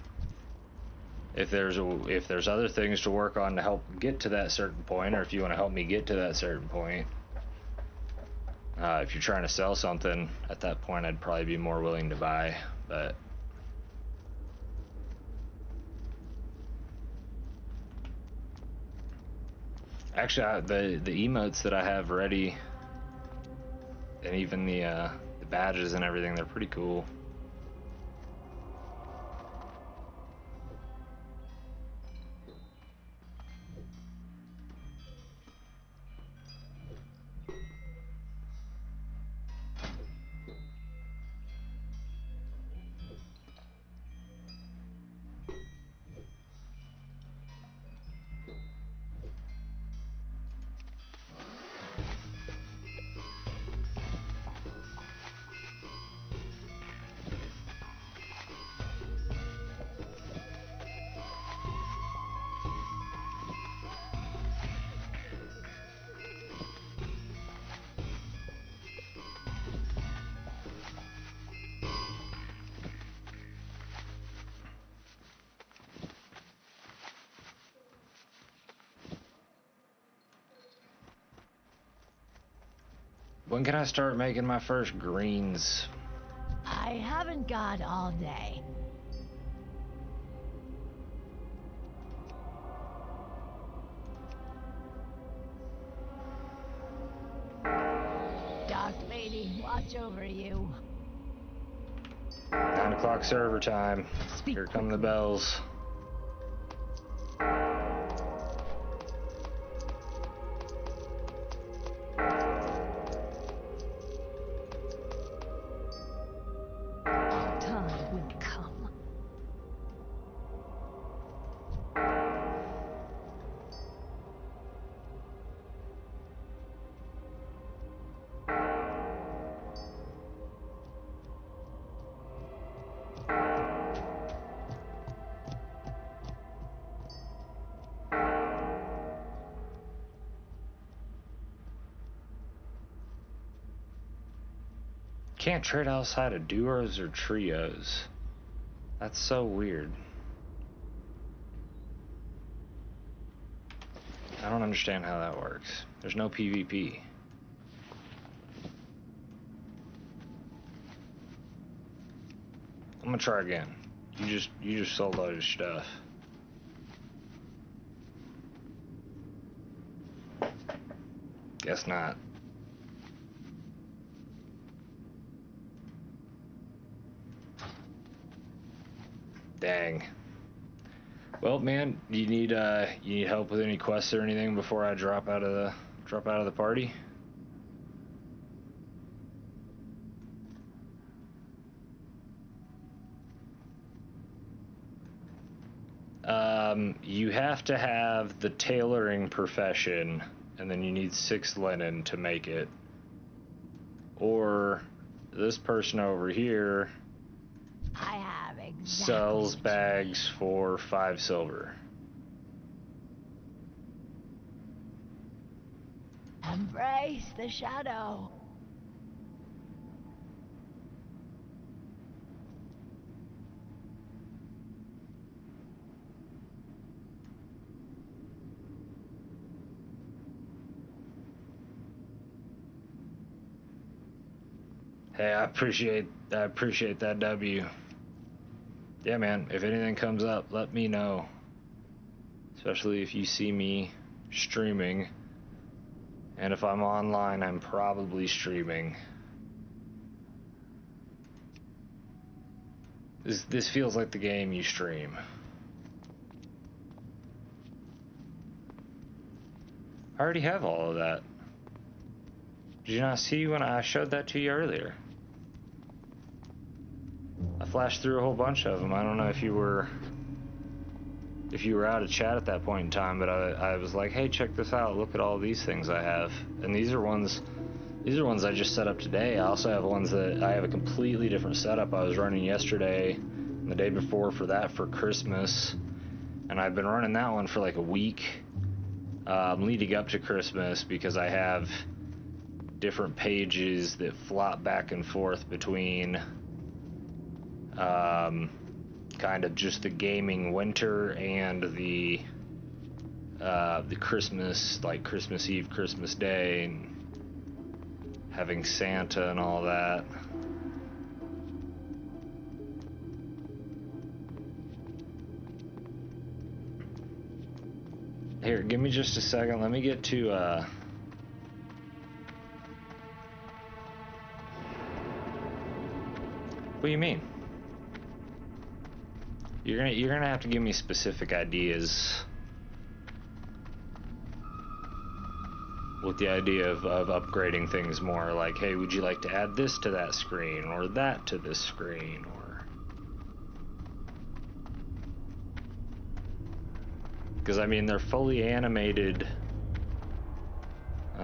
if there's other things to work on to help get to that certain point, or if you want to help me get to that certain point, if you're trying to sell something, at that point I'd probably be more willing to buy, but... Actually, the emotes that I have ready, and even the badges and everything, they're pretty cool. When can I start making my first greens? I haven't got all day. Dark Lady, watch over you. 9 o'clock server time. Speak Here come the quickly. bells. Our time will come. Can't trade outside of duos or trios. That's so weird. I don't understand how that works. There's no PvP. I'm gonna try again. You just sold all your stuff. Guess not. Dang. Well, man, you need help with any quests or anything before I drop out of the party? You have to have the tailoring profession, and then you need 6 linen to make it. Or this person over here I have exactly sells what you bags for 5 silver. need. Embrace the shadow. Hey, I appreciate that W. Yeah, man, if anything comes up, let me know. Especially if you see me streaming. And if I'm online, I'm probably streaming. This feels like the game you stream. I already have all of that. Did you not see when I showed that to you earlier? I flashed through a whole bunch of them. I don't know if you were out of chat at that point in time, but I was like, hey, check this out. Look at all these things I have. And these are ones I just set up today. I also have ones that I have a completely different setup I was running yesterday and the day before for Christmas. And I've been running that one for like a week leading up to Christmas because I have different pages that flop back and forth between kind of just the gaming winter and the Christmas, like Christmas Eve, Christmas Day, and having Santa and all that. Here, give me just a second. Let me get to what do you mean? You're gonna have to give me specific ideas with the idea of upgrading things more. Like, hey, would you like to add this to that screen or that to this screen? Or because I mean they're fully animated.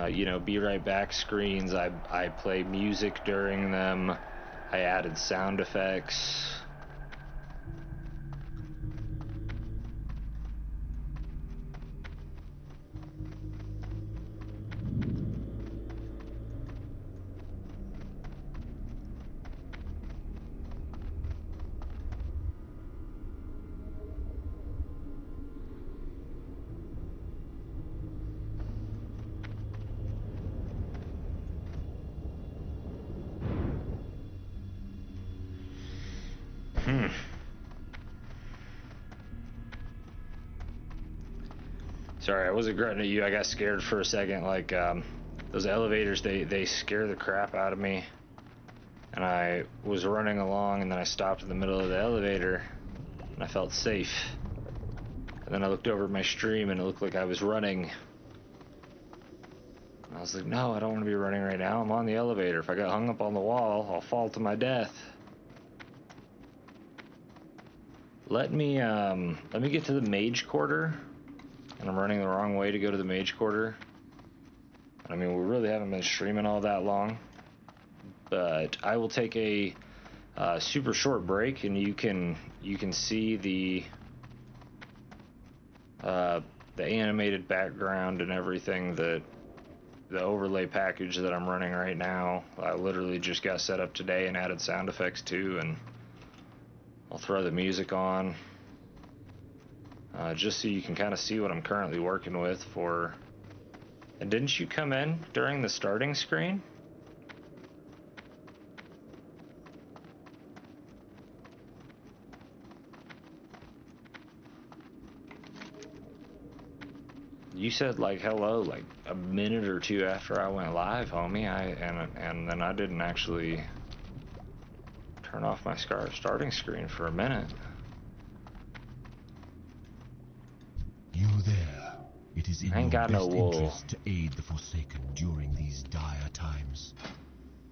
You know, be right back screens. I play music during them. I added sound effects. Sorry, I wasn't grunting at you. I got scared for a second. Like, those elevators, they scare the crap out of me. And I was running along, and then I stopped in the middle of the elevator, and I felt safe. And then I looked over at my stream, and it looked like I was running. And I was like, no, I don't want to be running right now. I'm on the elevator. If I got hung up on the wall, I'll fall to my death. Let me get to the Mage Quarter. And I'm running the wrong way to go to the Mage Quarter. I mean, we really haven't been streaming all that long. But I will take a super short break, and you can see the animated background and everything, the overlay package that I'm running right now. I literally just got set up today and added sound effects too, and I'll throw the music on. Just so you can kind of see what I'm currently working with for... And didn't you come in during the starting screen? You said like hello like a minute or two after I went live, homie. And then I didn't actually turn off my starting screen for a minute. It is in I ain't your got no best wool. interest to aid the Forsaken during these dire times.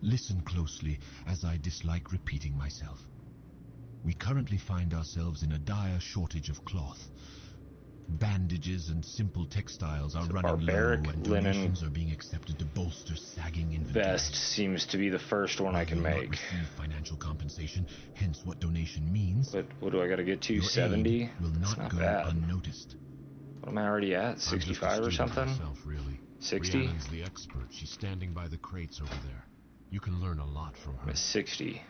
Listen closely, as I dislike repeating myself. We currently find ourselves in a dire shortage of cloth. Bandages and simple textiles are running low, barbaric and linen donations are being accepted to bolster sagging inventories. Vest seems to be the first one I can Will not make. receive financial compensation, hence what donation means. But what do I gotta get to? Your 70? aid will That's not not go bad. unnoticed. What am I already at? I'm just a 65 or student something? myself, really. 60? Rhiannon's the expert. She's standing by the crates over there. You can learn a lot from I'm her. at 60.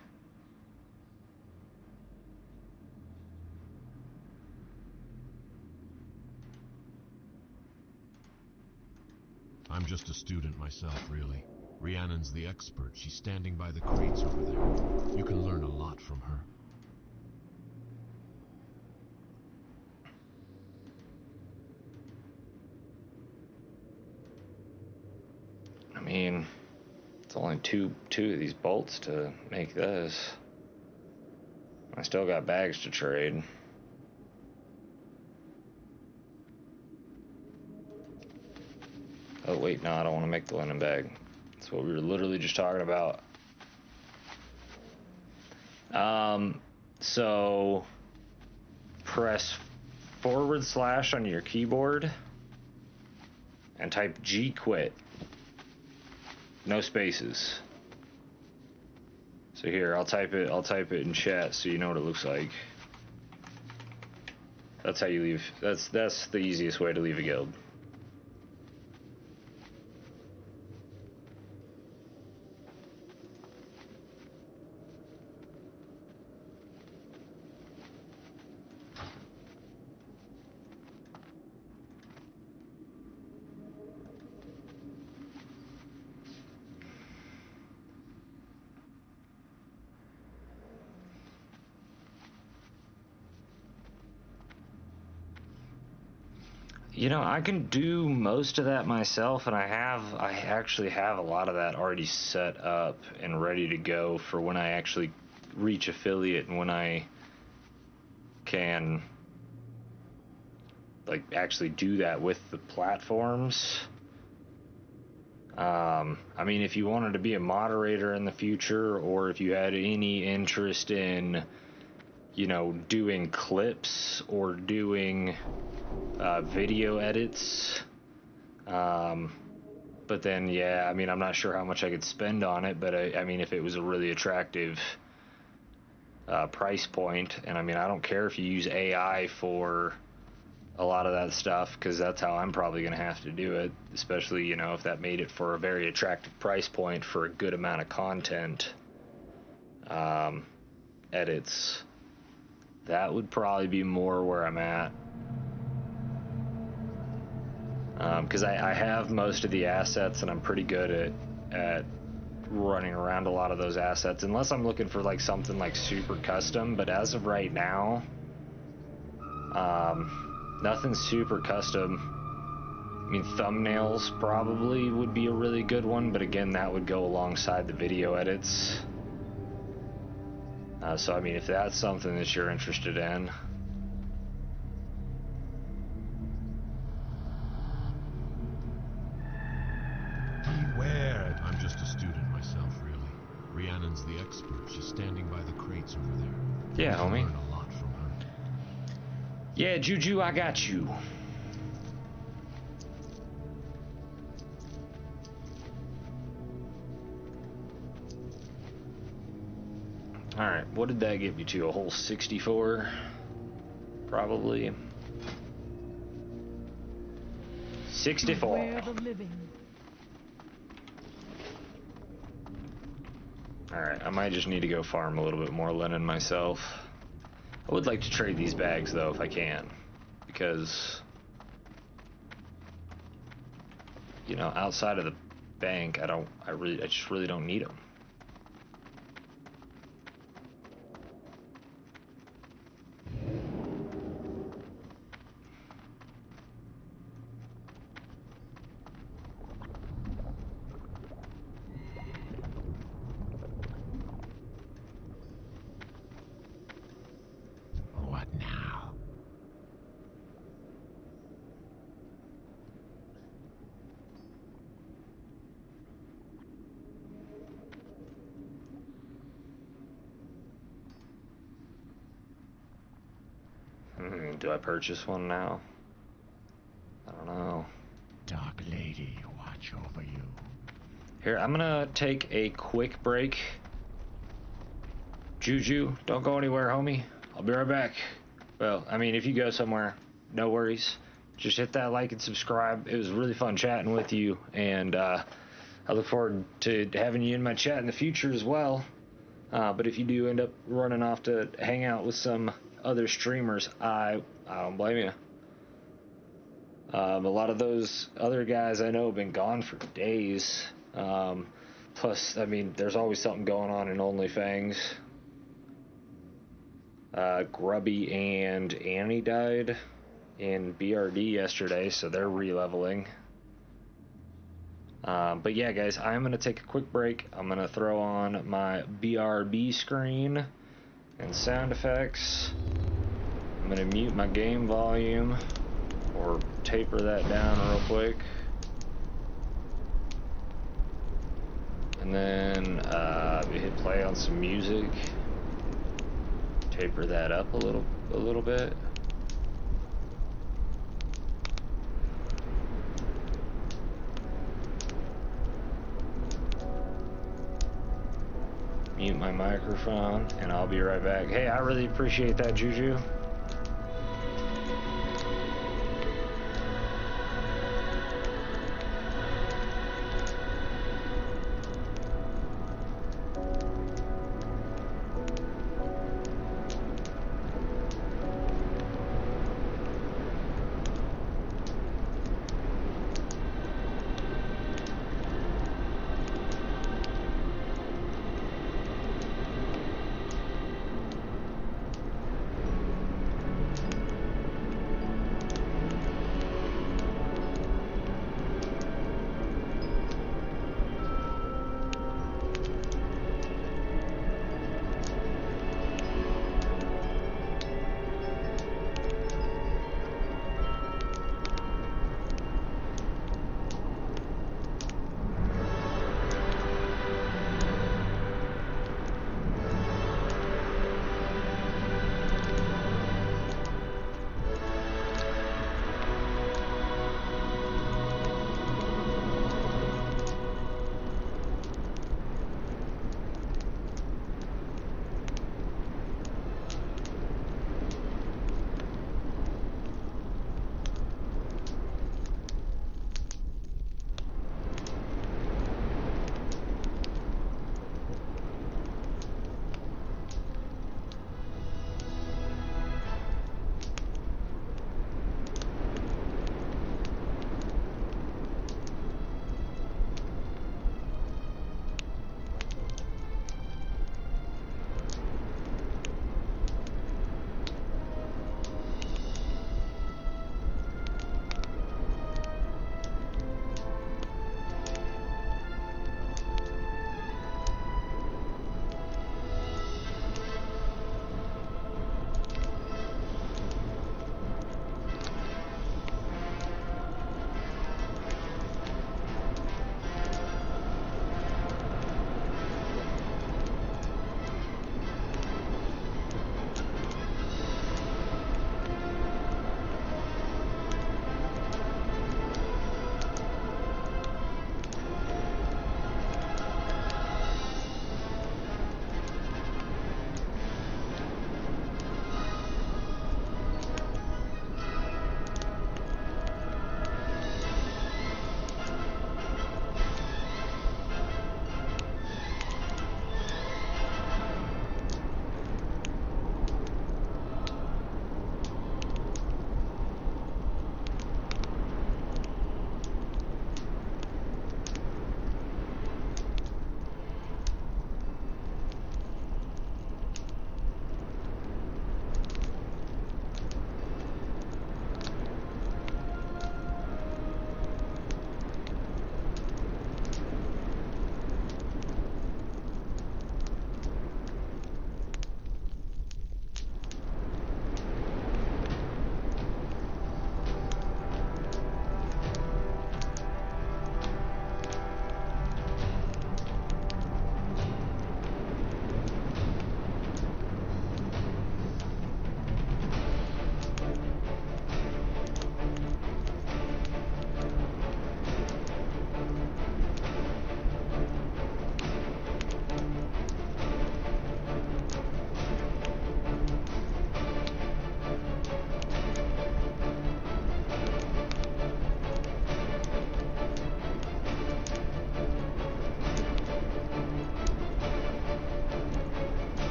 I'm just a student myself, really. Rhiannon's the expert. She's standing by the crates over there. You can learn a lot from her. I mean, it's only two of these bolts to make this. I still got bags to trade. Oh wait, no, I don't want to make the linen bag. That's what we were literally just talking about. So press / on your keyboard and type G quit. No spaces. So here, I'll type it in chat so you know what it looks like. That's how you leave. That's the easiest way to leave a guild. You know, I can do most of that myself, and I actually have a lot of that already set up and ready to go for when I actually reach affiliate and when I can like actually do that with the platforms. I mean, if you wanted to be a moderator in the future, or if you had any interest in, you know, doing clips or doing video edits, but then yeah, I mean, I'm not sure how much I could spend on it, but I mean, if it was a really attractive price point, and I mean, I don't care if you use AI for a lot of that stuff, because that's how I'm probably going to have to do it, especially, you know, if that made it for a very attractive price point for a good amount of content edits. That would probably be more where I'm at. Because I have most of the assets, and I'm pretty good at running around a lot of those assets, unless I'm looking for like something like super custom. But as of right now, nothing super custom. I mean, thumbnails probably would be a really good one, but again, that would go alongside the video edits. So I mean, if that's something that you're interested in. Beware! I'm just a student myself, really. Rhiannon's the expert. She's standing by the crates over there. Yeah, you can homie. learn a lot from her. Yeah, Juju, I got you. Alright, what did that get me to? A whole 64? Probably. 64. Beware the living. Alright, I might just need to go farm a little bit more linen myself. I would like to trade these bags, though, if I can. Because, you know, outside of the bank, I just really don't need them. What now? Do I purchase one now? I don't know. Dark Lady, watch over you. Here, I'm gonna take a quick break. Juju, don't go anywhere, homie. I'll be right back. Well, I mean, if you go somewhere, no worries. Just hit that like and subscribe. It was really fun chatting with you, and I look forward to having you in my chat in the future as well. But if you do end up running off to hang out with some other streamers, I don't blame you. A lot of those other guys I know have been gone for days. Plus, I mean, there's always something going on in OnlyFangs. Grubby and Annie died in BRD yesterday, so they're re-leveling. But yeah, guys, I'm going to take a quick break. I'm going to throw on my BRB screen and sound effects. I'm going to mute my game volume or taper that down real quick. And then we hit play on some music. Taper that up a little bit. Mute my microphone, and I'll be right back. Hey, I really appreciate that, Juju.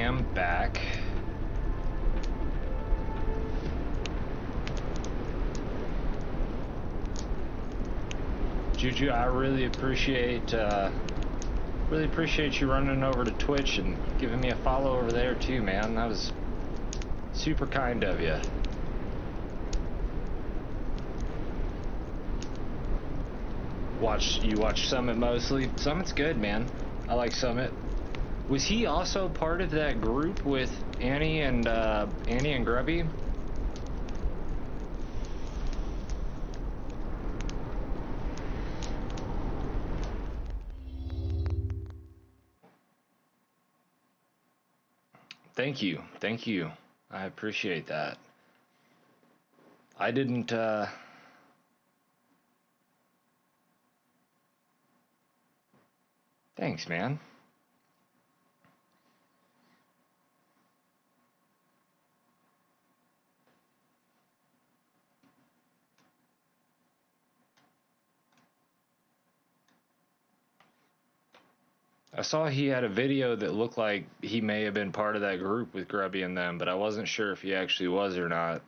am back. Juju, I really appreciate you running over to Twitch and giving me a follow over there too, man. That was super kind of you. You watch Summit mostly? Summit's good, man. I like Summit. Was he also part of that group with Annie and Grubby? Thank you. Thank you. I appreciate that. I didn't, Thanks, man. I saw he had a video that looked like he may have been part of that group with Grubby and them, but I wasn't sure if he actually was or not.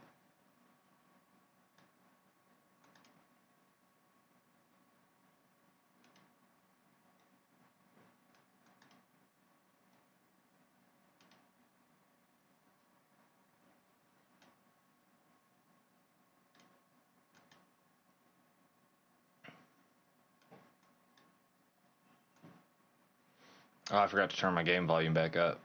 Oh, I forgot to turn my game volume back up.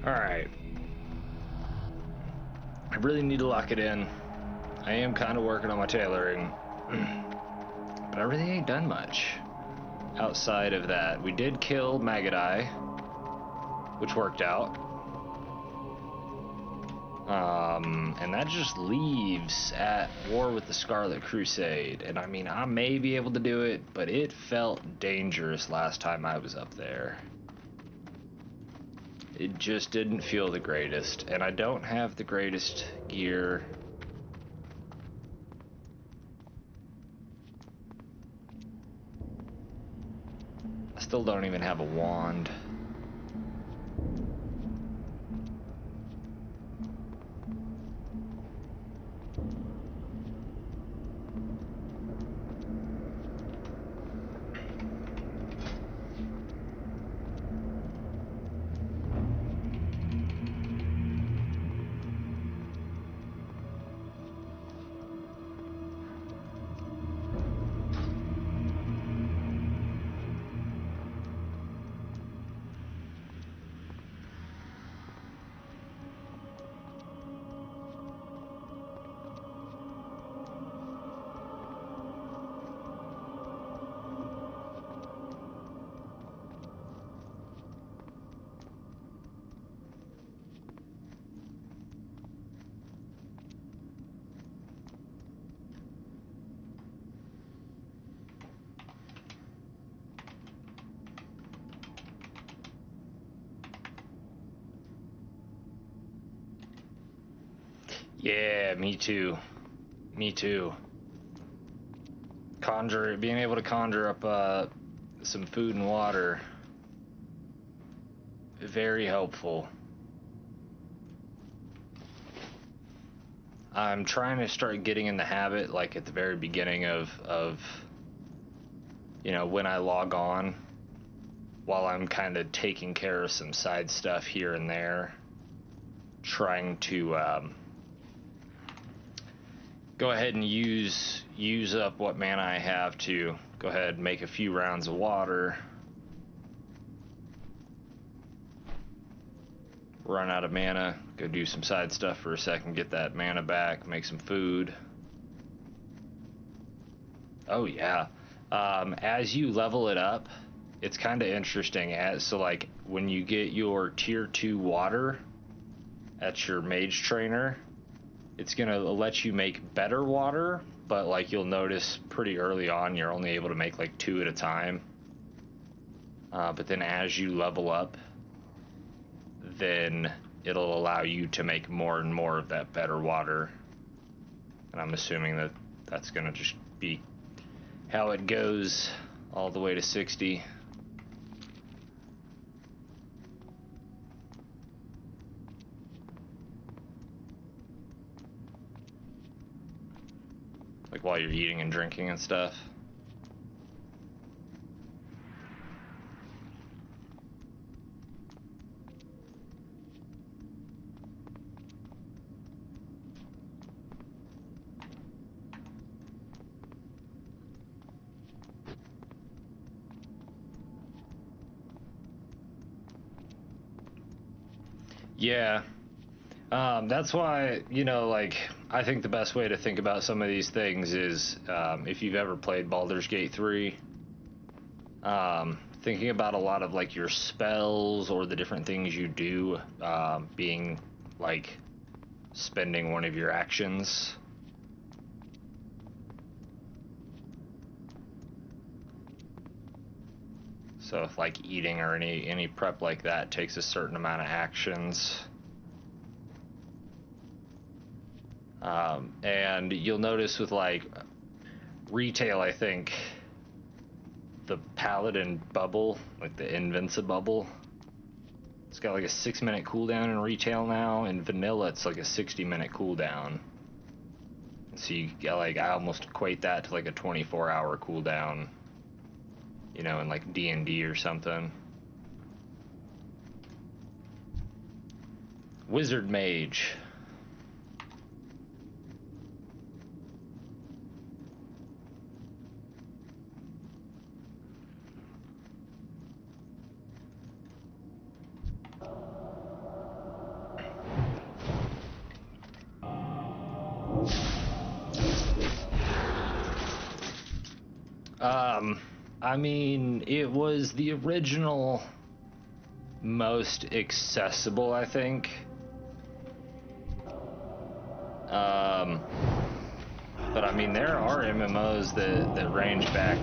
Alright. I really need to lock it in. I am kind of working on my tailoring. But I really ain't done much outside of that. We did kill Magadai, which worked out. And that just leaves at war with the Scarlet Crusade. And I mean, I may be able to do it, but it felt dangerous last time I was up there. It just didn't feel the greatest, and I don't have the greatest gear. I still don't even have a wand. Yeah, me too. Me too. Being able to conjure up some food and water, very helpful. I'm trying to start getting in the habit, like at the very beginning of you know, when I log on, while I'm kind of taking care of some side stuff here and there, trying to go ahead and use up what mana I have to go ahead and make a few rounds of water. Run out of mana, go do some side stuff for a second, get that mana back, make some food. Oh yeah. As you level it up, it's kind of interesting. So like when you get your tier 2 water at your mage trainer, it's gonna let you make better water, but like you'll notice pretty early on you're only able to make like 2 at a time. But then as you level up, then it'll allow you to make more and more of that better water. And I'm assuming that that's gonna just be how it goes all the way to 60. Like while you're eating and drinking and stuff. Yeah. That's why, you know, like, I think the best way to think about some of these things is, if you've ever played Baldur's Gate 3, thinking about a lot of, like, your spells or the different things you do, being, like, spending one of your actions. So if, like, eating or any prep like that takes a certain amount of actions. And you'll notice with, like, retail, I think, the Paladin bubble, like the Invincibubble, it's got like a 6-minute cooldown in retail now. In vanilla, it's like a 60-minute cooldown. So you get, like, I almost equate that to like a 24-hour cooldown, you know, in like D&D or something. Wizard Mage. I mean, it was the original most accessible, I think. But I mean, there are MMOs that range back,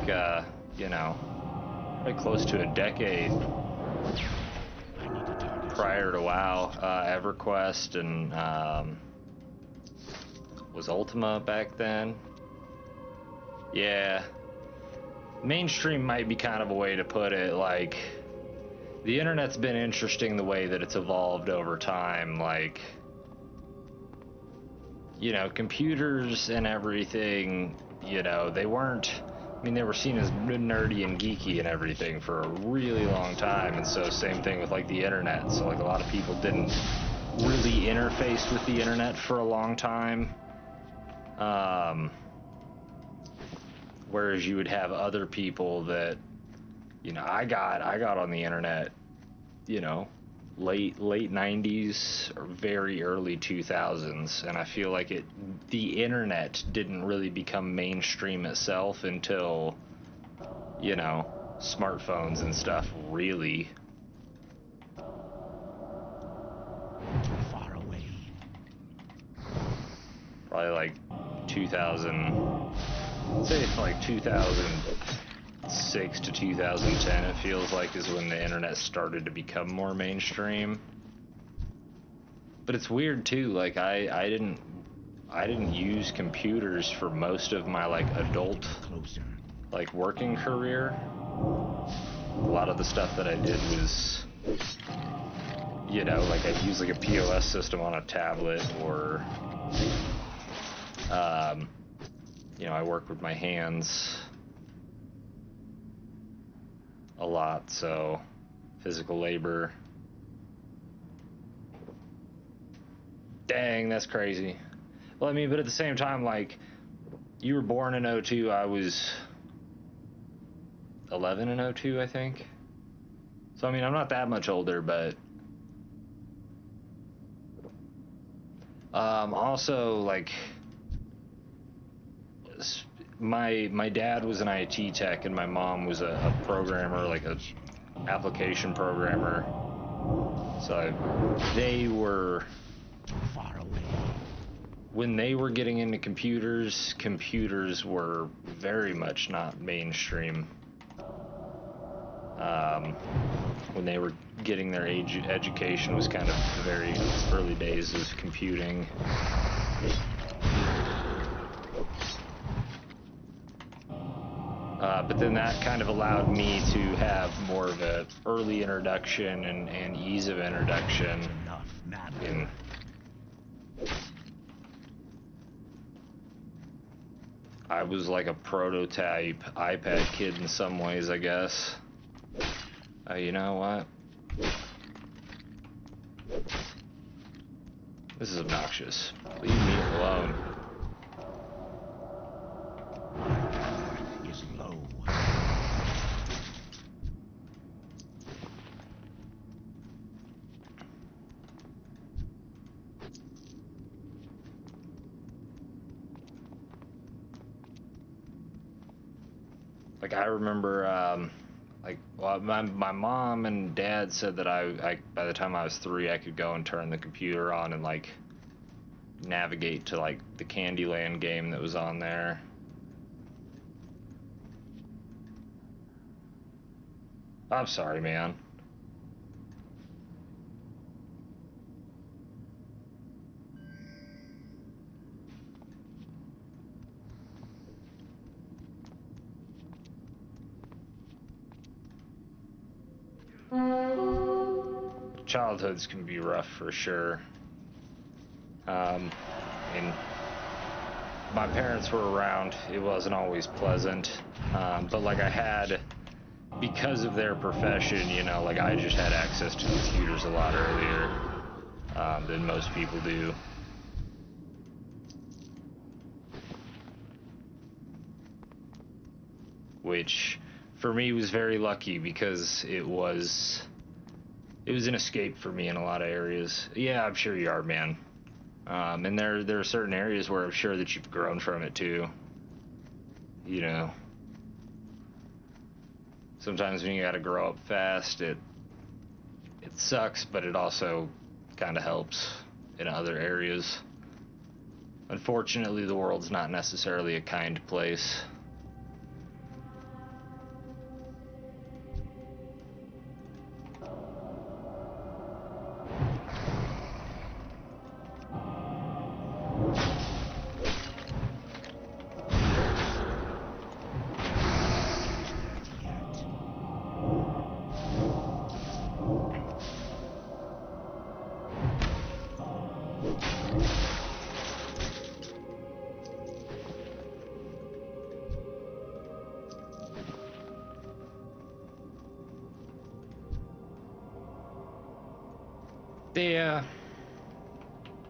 you know, probably close to a decade prior to WoW. EverQuest and was Ultima back then. Yeah. Mainstream might be kind of a way to put it. Like, the internet's been interesting the way that it's evolved over time. Like, you know, computers and everything, you know, they weren't, I mean, they were seen as nerdy and geeky and everything for a really long time. And so same thing with, like, the internet. So, like, a lot of people didn't really interface with the internet for a long time. Whereas you would have other people that, you know, I got on the internet, you know, late 90s or very early 2000s, and I feel like the internet didn't really become mainstream itself until, you know, smartphones and stuff really. Too far away. Probably like 2000, say it's like 2006 to 2010, it feels like, is when the internet started to become more mainstream. But it's weird too, like I didn't use computers for most of my, like, adult, like, working career. A lot of the stuff that I did was, you know, like, I'd use like a POS system on a tablet, or you know, I work with my hands a lot, so physical labor. Dang, that's crazy. Well, I mean, but at the same time, like, you were born in 02, I was 11 in 02, I think. So, I mean, I'm not that much older, but also, like, my dad was an IT tech and my mom was a programmer, like a application programmer. So they were Too far away. when they were getting into computers, computers were very much not mainstream. When they were getting their education was kind of the very early days of computing. But then that kind of allowed me to have more of a early introduction and ease of introduction. Enough matter. I was like a prototype iPad kid in some ways, I guess. You know what? This is obnoxious. Leave me alone. Is low. Like I remember, well, my mom and dad said that I by the time I was 3, I could go and turn the computer on and like navigate to like the Candyland game that was on there. I'm sorry, man. Childhoods can be rough for sure. And my parents were around. It wasn't always pleasant. But like I had, because of their profession, you know, like I just had access to computers a lot earlier than most people do. Which for me was very lucky because it was an escape for me in a lot of areas. Yeah, I'm sure you are, man. And there are certain areas where I'm sure that you've grown from it too. You know, sometimes when you gotta grow up fast, it sucks, but it also kind of helps in other areas. Unfortunately, the world's not necessarily a kind place.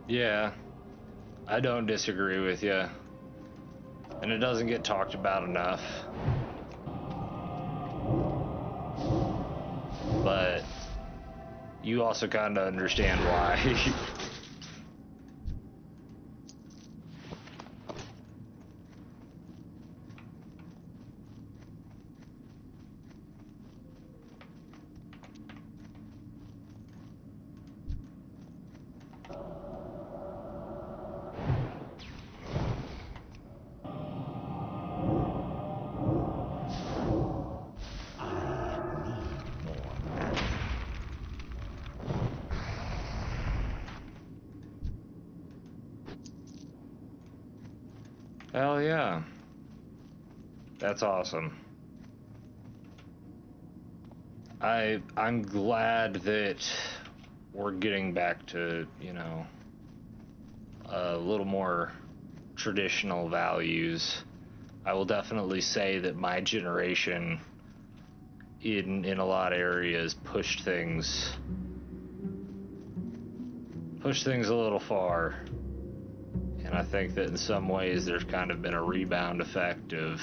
Yeah, I don't disagree with you. And it doesn't get talked about enough. But you also kind of understand why. Hell yeah. That's awesome. I'm glad that we're getting back to, you know, a little more traditional values. I will definitely say that my generation in a lot of areas pushed things a little far. And I think that in some ways there's kind of been a rebound effect of,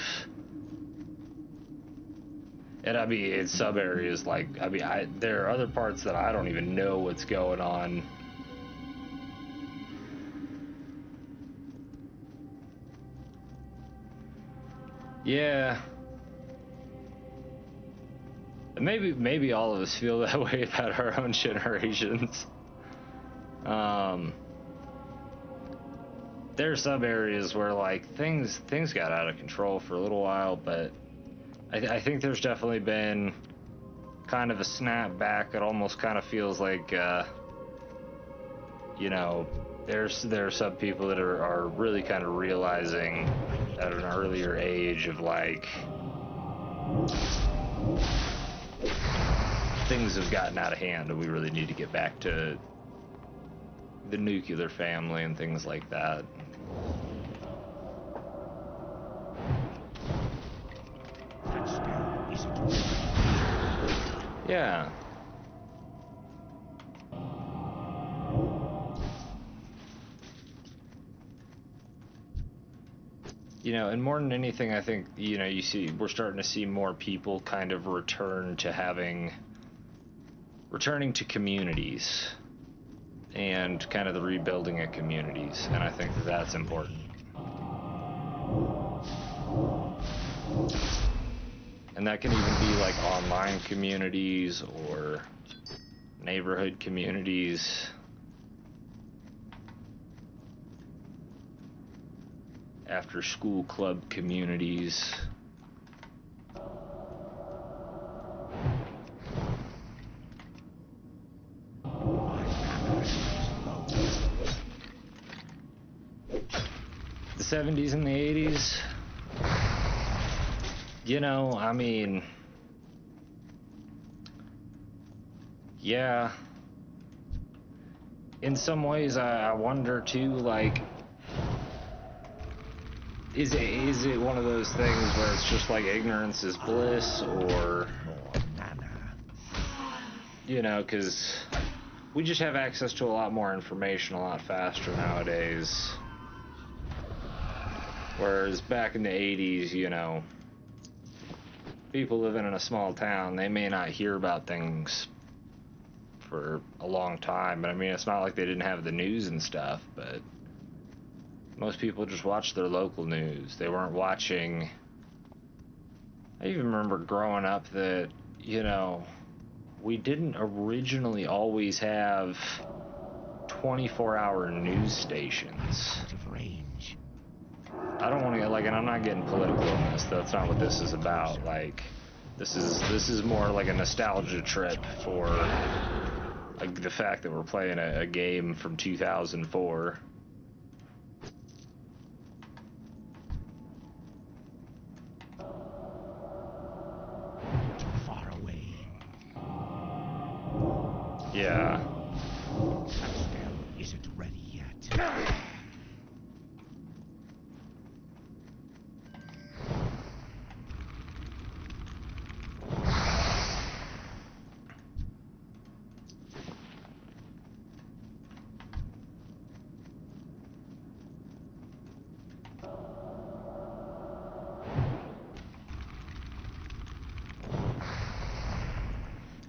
and I mean, in some areas, like, I mean, there are other parts that I don't even know what's going on. Yeah. Maybe all of us feel that way about our own generations. There are some areas where like things got out of control for a little while, but I think there's definitely been kind of a snap back. It almost kind of feels like you know, there are some people that are really kind of realizing at an earlier age of like things have gotten out of hand and we really need to get back to the nuclear family and things like that. That spell isn't ready. Yeah. You know, and more than anything, I think, you know, we're starting to see more people kind of returning to communities and kind of the rebuilding of communities, and I think that that's important. And that can even be like online communities or neighborhood communities. After school club communities. The 70s and the 80s. You know, I mean, yeah. In some ways, I wonder too, like, is it one of those things where it's just like ignorance is bliss, or, you know, because we just have access to a lot more information a lot faster nowadays. Whereas back in the 80s, you know, people living in a small town, they may not hear about things for a long time. But I mean, it's not like they didn't have the news and stuff, but most people just watched their local news. They weren't watching. I even remember growing up that, you know, we didn't originally always have 24-hour news stations. Out of range. I don't want to get like, and I'm not getting political in this. That's not what this is about. Like, this is more like a nostalgia trip for like the fact that we're playing a game from 2004. Too far away. Yeah. That spell isn't ready yet.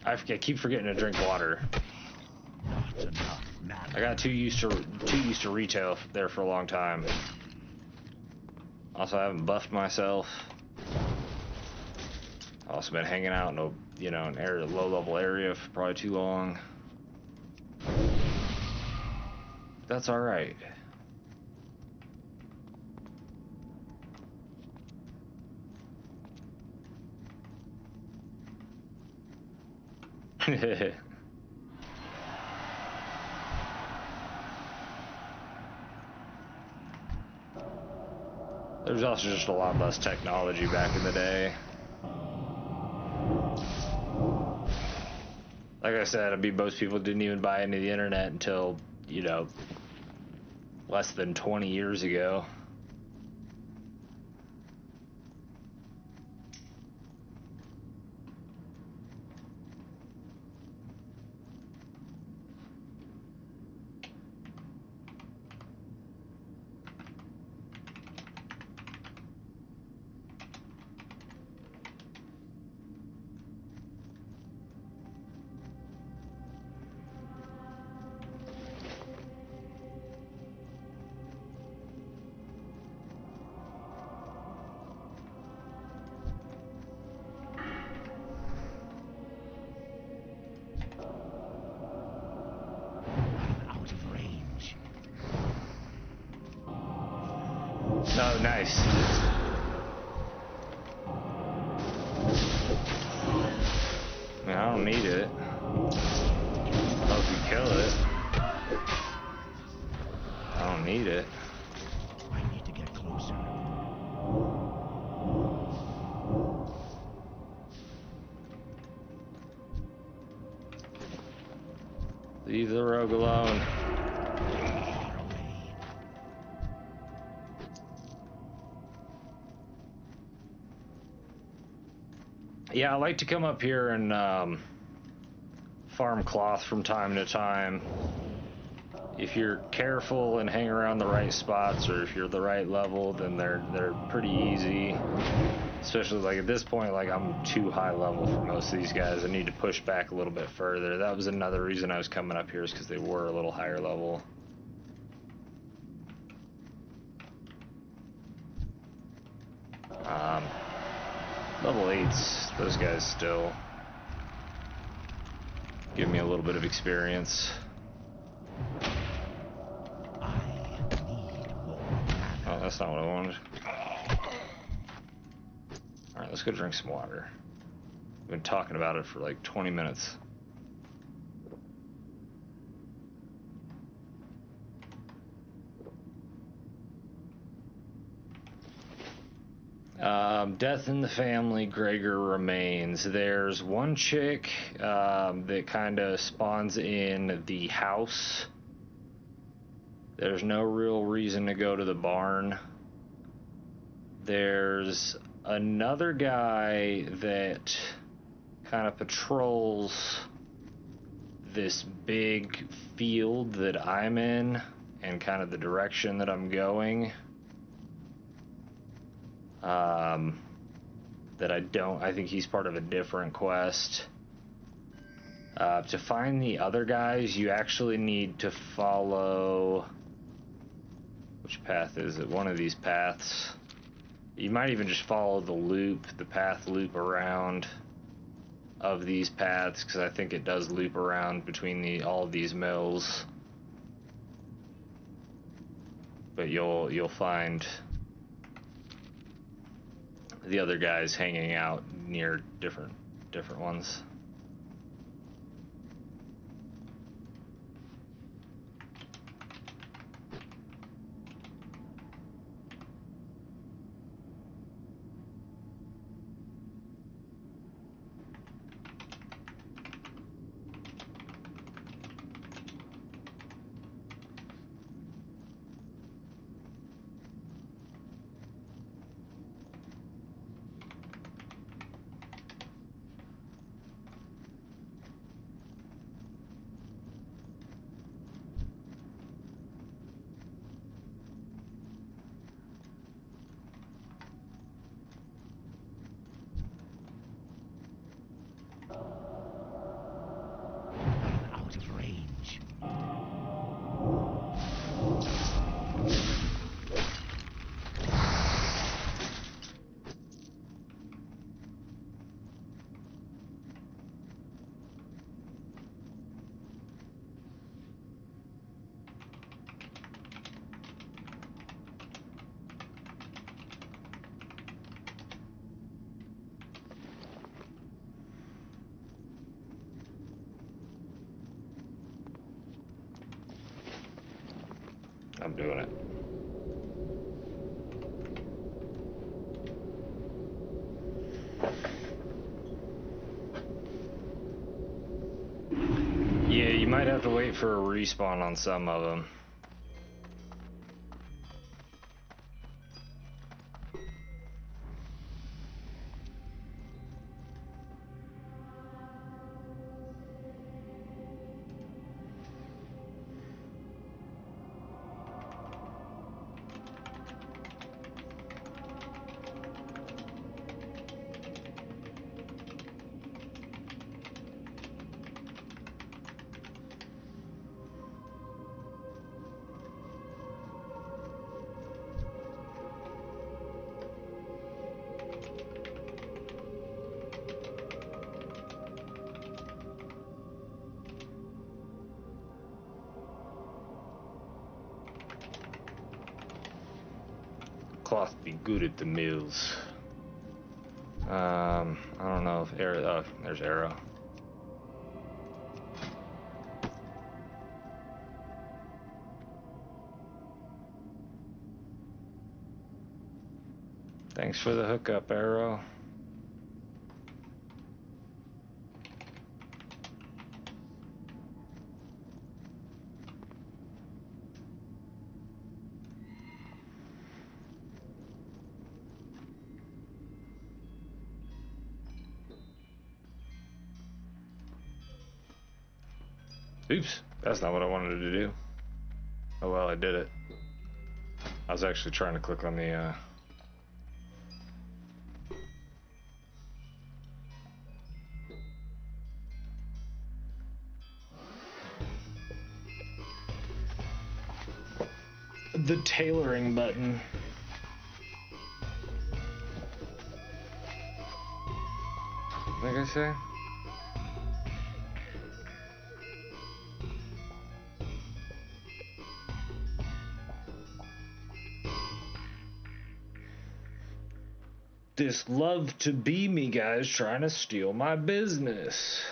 I keep forgetting to drink water. Not enough mana. I got too used to retail there for a long time. Also, I haven't buffed myself. I've also been hanging out in a, you know, an area, low-level area for probably too long. That's all right. There's also just a lot less technology back in the day. Like I said, I mean, most people didn't even buy into the internet until, you know, less than 20 years ago. Oh, nice. I mean, I don't need it. Hope you kill it. I don't need it. I need to get closer. Leave the rogue alone. Far away. Yeah, I like to come up here and farm cloth from time to time. If you're careful and hang around the right spots, or if you're the right level, then they're pretty easy. Especially like at this point, like I'm too high level for most of these guys. I need to push back a little bit further. That was another reason I was coming up here, is because they were a little higher level. Level 8s, those guys still give me a little bit of experience. I need more mana. Oh, that's not what I wanted. Alright, let's go drink some water. I've been talking about it for like 20 minutes. Death in the family, Gregor remains. There's one chick that kind of spawns in the house. There's no real reason to go to the barn. There's another guy that kind of patrols this big field that I'm in and kind of the direction that I'm going. That I think he's part of a different quest. To find the other guys, you actually need to follow, which path is it? One of these paths. You might even just follow the path loop around of these paths, because I think it does loop around between all of these mills. But you'll find the other guys hanging out near different ones. I'm out of range. I'm doing it. Yeah, you might have to wait for a respawn on some of them. cloth be good at the mills. I don't know if Arrow. Oh, there's Arrow. Thanks for the hookup, Arrow. Oops, that's not what I wanted to do. Oh well, I did it. I was actually trying to click on the tailoring button. Like I say. This love to be me guy's trying to steal my business.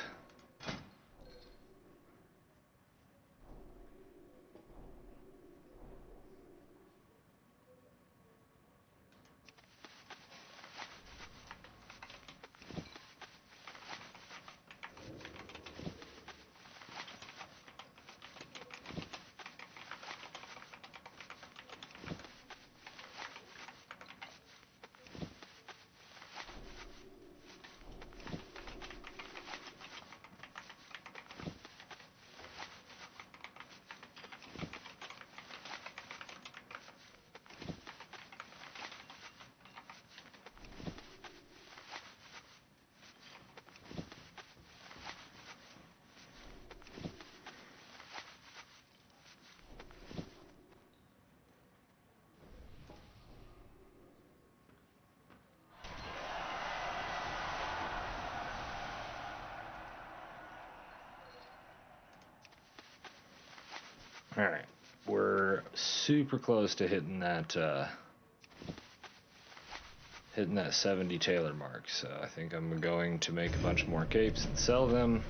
Alright, we're super close to hitting that 70 tailor mark, so I think I'm going to make a bunch more capes and sell them.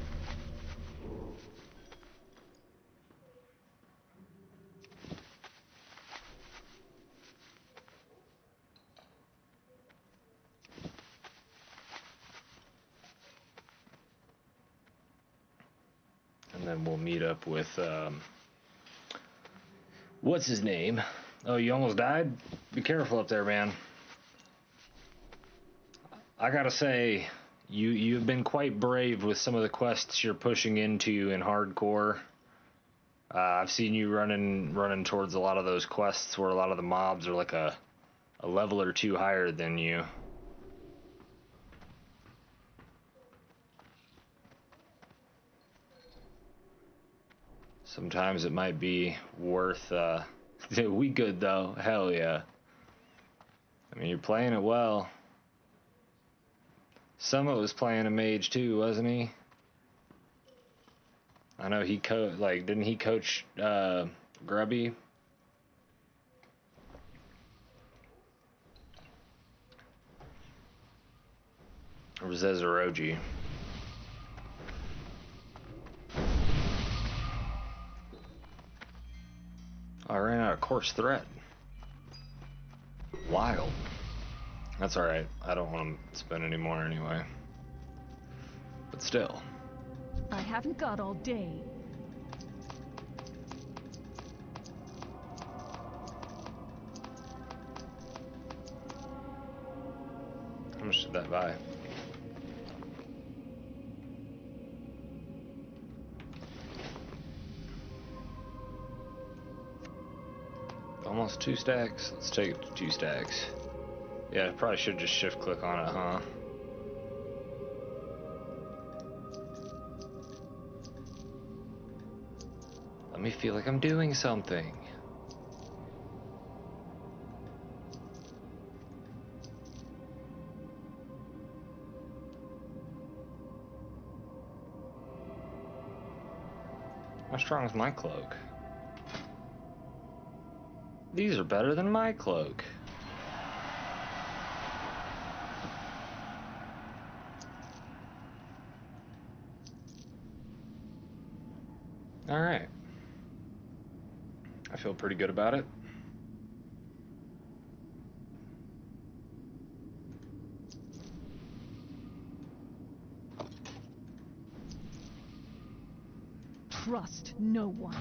And then we'll meet up with what's his name? Oh, you almost died? Be careful up there, man. I gotta say, you've been quite brave with some of the quests you're pushing into in hardcore. I've seen you running towards a lot of those quests where a lot of the mobs are like a level or two higher than you. Sometimes it might be worth we good though. Hell yeah. I mean, you're playing it well. Summit was playing a mage too, wasn't he? I know he didn't he coach Grubby? Or was that Zeroji? I ran out of course threat. Wild. That's alright. I don't want to spend any more anyway. But still. I haven't got all day. How much did that buy? Almost 2 stacks. Let's take it to 2 stacks. Yeah, I probably should just shift click on it, huh? Let me feel like I'm doing something. How strong is my cloak? These are better than my cloak. Alright. I feel pretty good about it. Trust no one.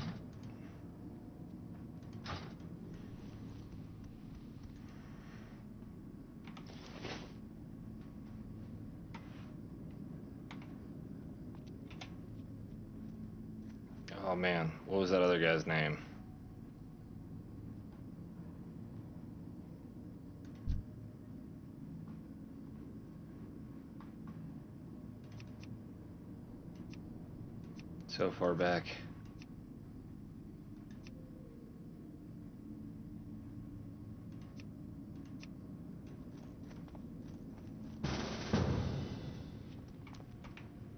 Oh man, what was that other guy's name? So far back.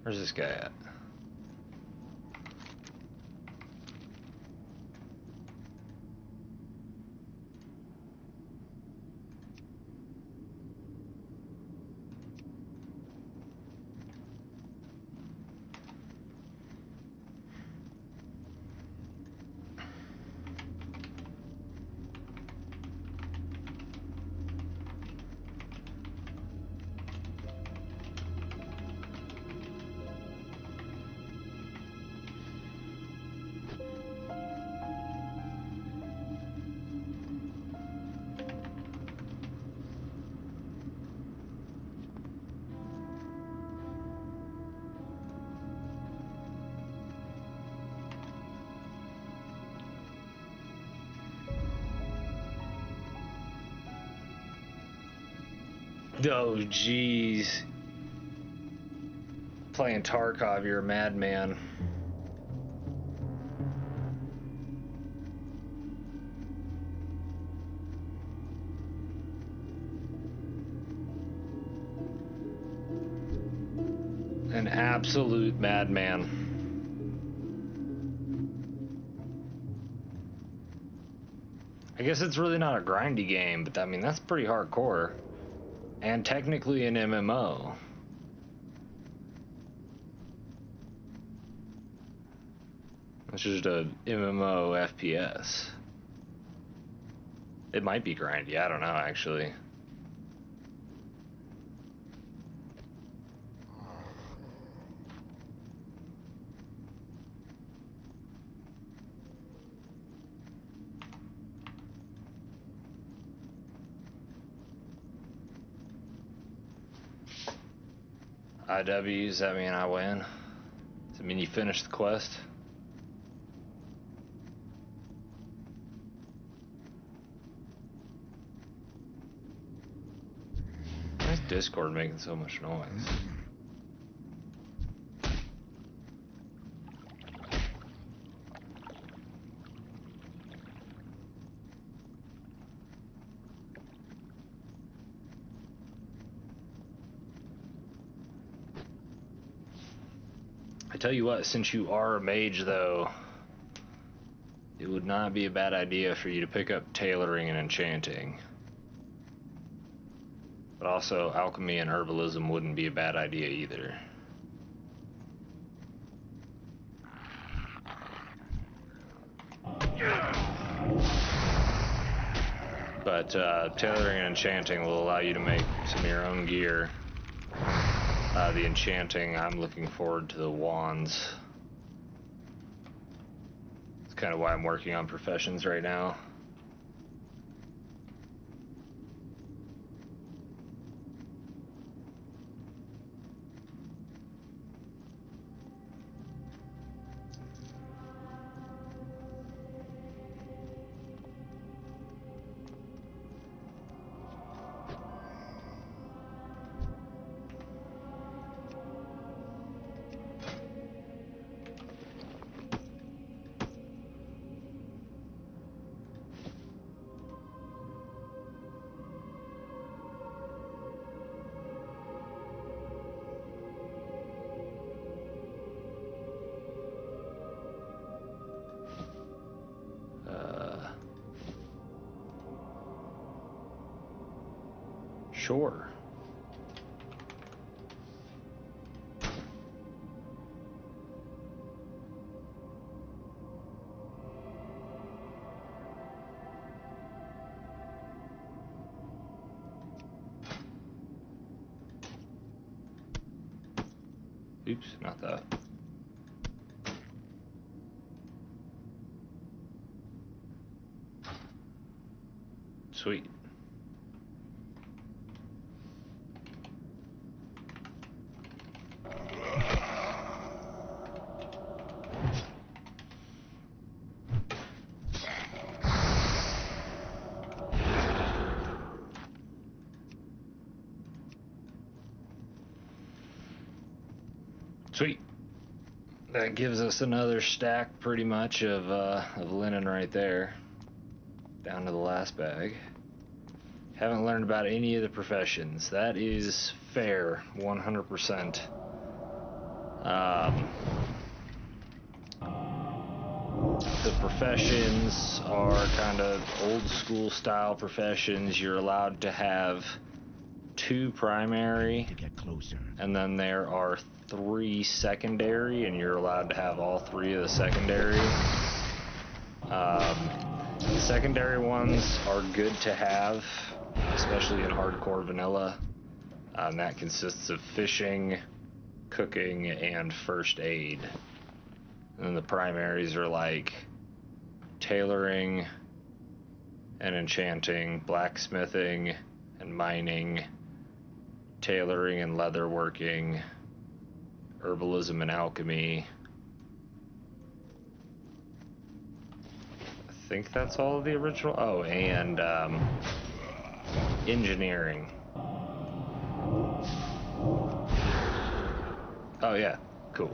Where's this guy at? Oh, jeez. Playing Tarkov, you're a madman. An absolute madman. I guess it's really not a grindy game, but I mean, that's pretty hardcore. And technically an MMO. It's just a MMO FPS. It might be grindy, I don't know actually. IW, does that mean I win? Does it mean you finished the quest? Why is Discord making so much noise? I tell you what, since you are a mage though, it would not be a bad idea for you to pick up tailoring and enchanting. But also, alchemy and herbalism wouldn't be a bad idea either. But tailoring and enchanting will allow you to make some of your own gear. The enchanting, I'm looking forward to the wands. It's kind of why I'm working on professions right now. Sure. Oops, not that. Sweet. Sweet. That gives us another stack pretty much of linen right there. Down to the last bag. Haven't learned about any of the professions. That is fair, 100%. The professions are kind of old school style professions. You're allowed to have 2 primary, To get closer. and then there are 3 secondary, and you're allowed to have all 3 of the secondary. The secondary ones are good to have, especially in hardcore vanilla. And that consists of fishing, cooking, and first aid. And then the primaries are like tailoring and enchanting, blacksmithing and mining, tailoring and leatherworking, herbalism and alchemy. I think that's all of the original. Oh, and engineering. Oh yeah, cool.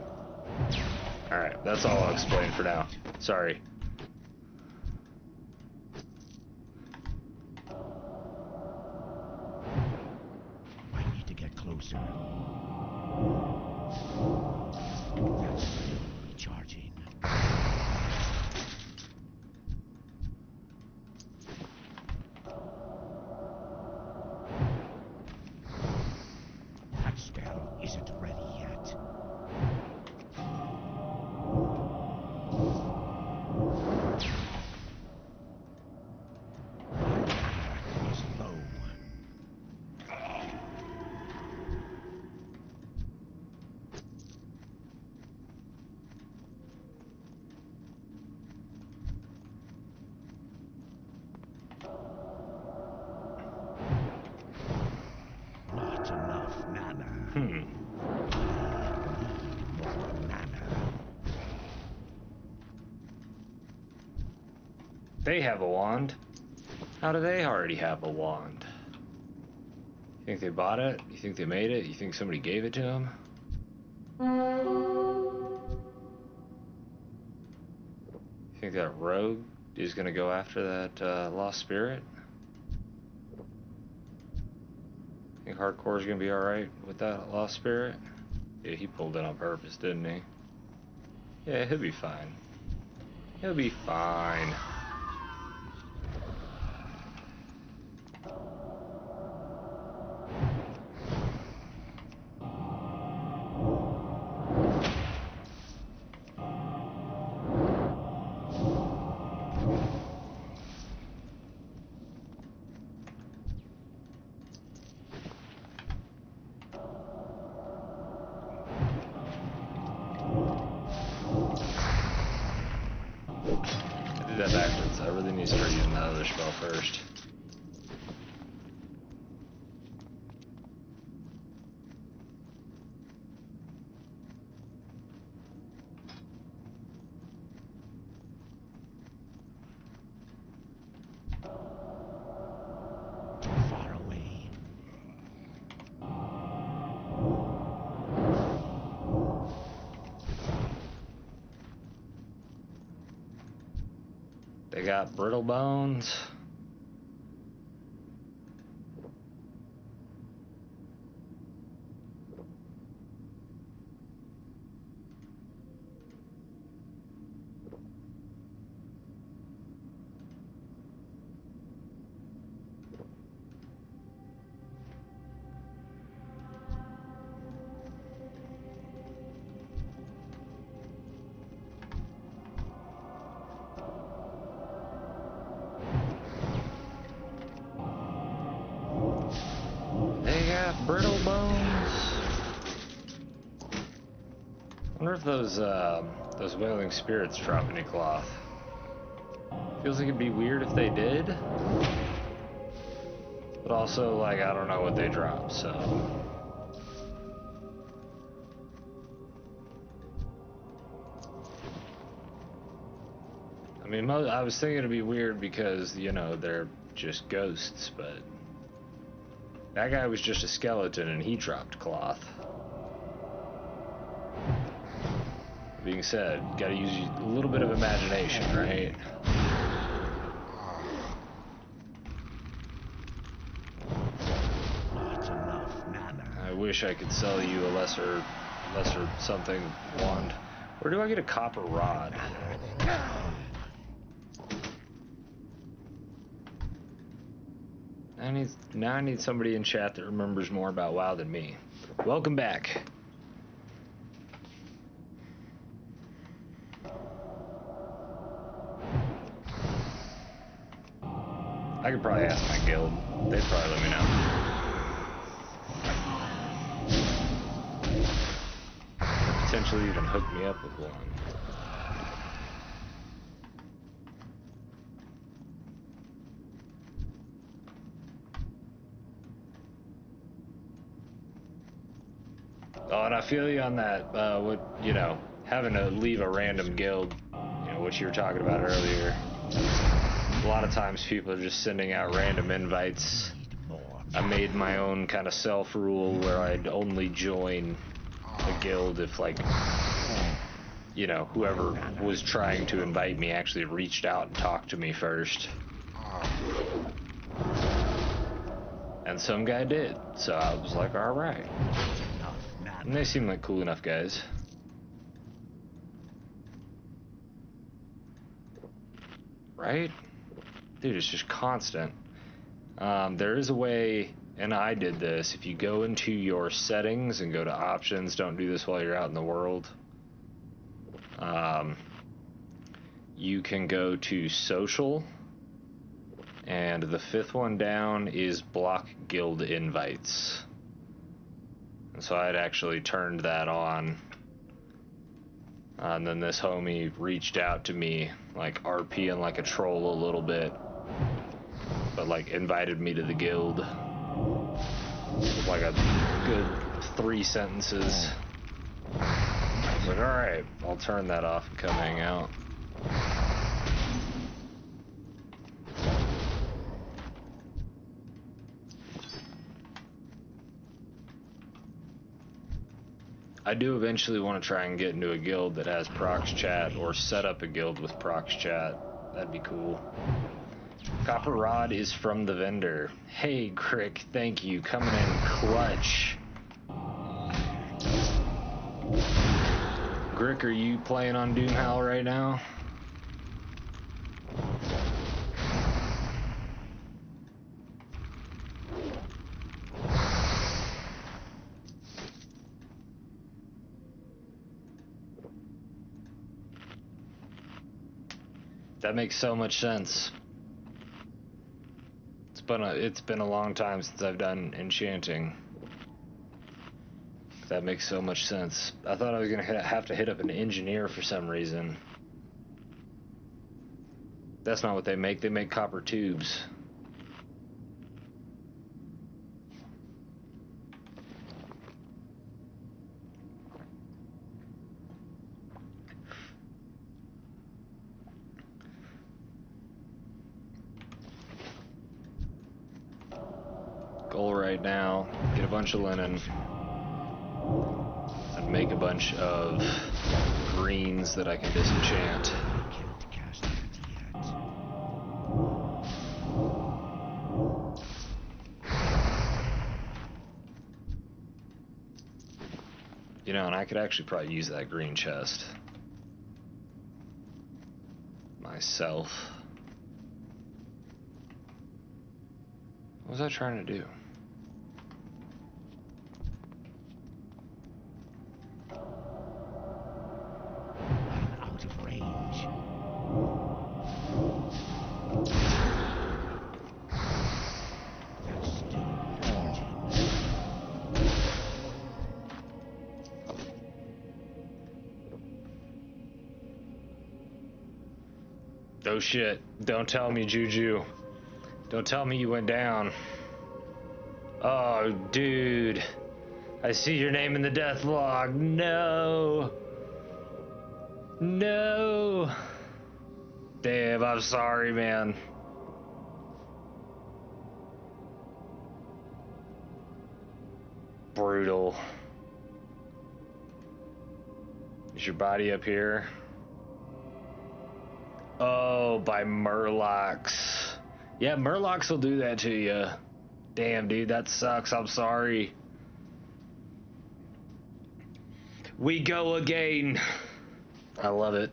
Alright, that's all I'll explain for now. Sorry. I need to get closer. That's still recharging. That spell isn't ready yet. Is low. Not enough mana. I need more mana. They have a wand. How do they already have a wand? You think they bought it? You think they made it? You think somebody gave it to them? You think that rogue is gonna go after that lost spirit? Think hardcore's gonna be alright with that lost spirit? Yeah, he pulled it on purpose, didn't he? Yeah, he'll be fine. He'll be fine. I did that backwards. I really need to start using that other spell first. Too far away. They got brittle bones. They got brittle bones. Wonder if those wailing spirits drop any cloth. Feels like it'd be weird if they did. But also, like, I don't know what they drop, so. I mean, I was thinking it'd be weird because, you know, they're just ghosts, but that guy was just a skeleton and he dropped cloth. Being said, gotta use a little bit of imagination, right? Not enough mana. I wish I could sell you a lesser something wand. Where do I get a copper rod? Now I need somebody in chat that remembers more about WoW than me. Welcome back. I could probably ask my guild. They'd probably let me know. Potentially even hook me up with one. Oh, and I feel you on that. You know, having to leave a random guild, you know, what you were talking about earlier. A lot of times people are just sending out random invites. I made my own kind of self-rule where I'd only join a guild if, like, you know, whoever was trying to invite me actually reached out and talked to me first. And some guy did, so I was like, all right. And they seem like cool enough guys. Right? Dude, it's just constant. There is a way, and I did this, if you go into your settings and go to options, don't do this while you're out in the world. You can go to social, and the 5th one down is block guild invites. And so I'd actually turned that on. And then this homie reached out to me, like RPing like a troll a little bit, but like invited me to the guild with like a good 3 sentences. I was like, alright, I'll turn that off and come hang out. I do eventually want to try and get into a guild that has prox chat, or set up a guild with prox chat. That'd be cool. Copper rod is from the vendor. Hey, Crick, thank you. Coming in clutch. Grick, are you playing on Doomhowl right now? That makes so much sense. It's been a long time since I've done enchanting. That makes so much sense. I thought I was gonna have to hit up an engineer for some reason. That's not what they make. They make copper tubes. Goal right now, get a bunch of linen and make a bunch of greens that I can disenchant. Can't cast it yet. You know, and I could actually probably use that green chest myself. What was I trying to do? I'm out of range. That's still forging. Oh shit. Don't tell me, Juju. Don't tell me you went down. Oh, dude. I see your name in the death log. No. No. Damn, I'm sorry, man. Brutal. Is your body up here? Oh, by Murlocs. Yeah, Murlocs will do that to you. Damn, dude, that sucks. I'm sorry. We go again. I love it.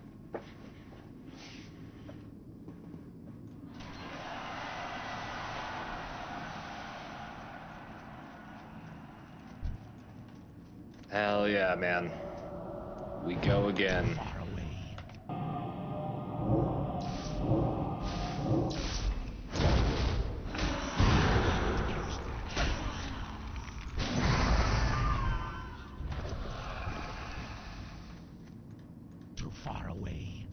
Hell yeah, man. We go again. Far away. Too far away.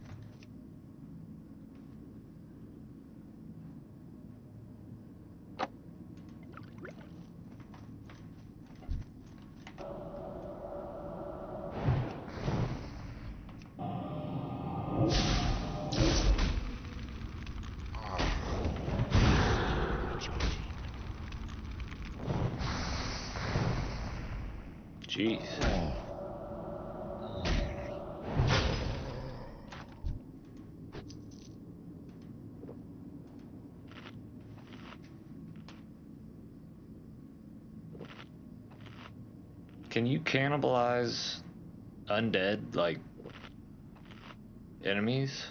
Jeez. Can you cannibalize undead, like, enemies?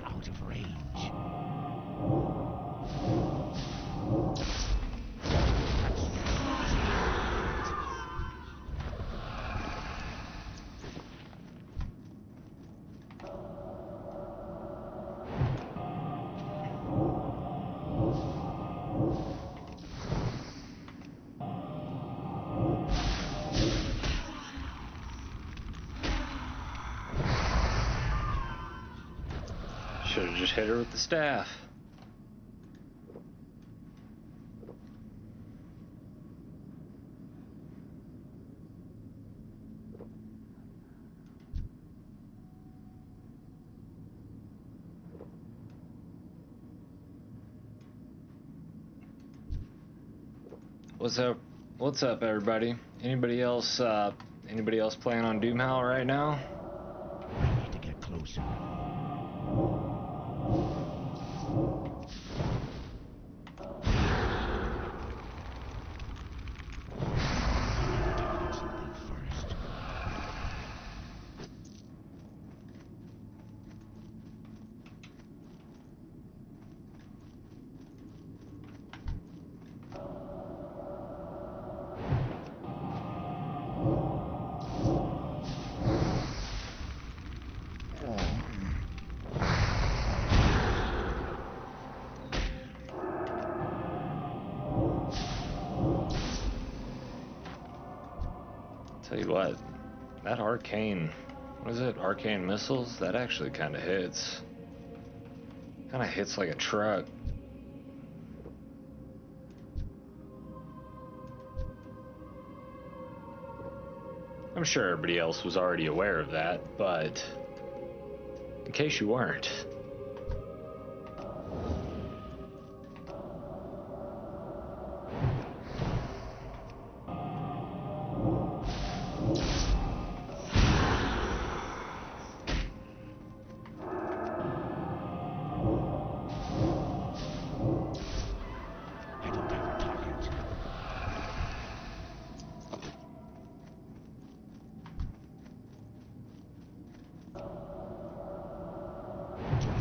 Out of range. Should have just hit her with the staff. What's up? What's up, everybody? Anybody else playing on Doomhowl right now? I need to get closer. Target something first. Tell you what, that arcane, what is it? Arcane missiles? That actually kind of hits. Kind of hits like a truck. I'm sure everybody else was already aware of that, but in case you weren't. I don't have a target. Too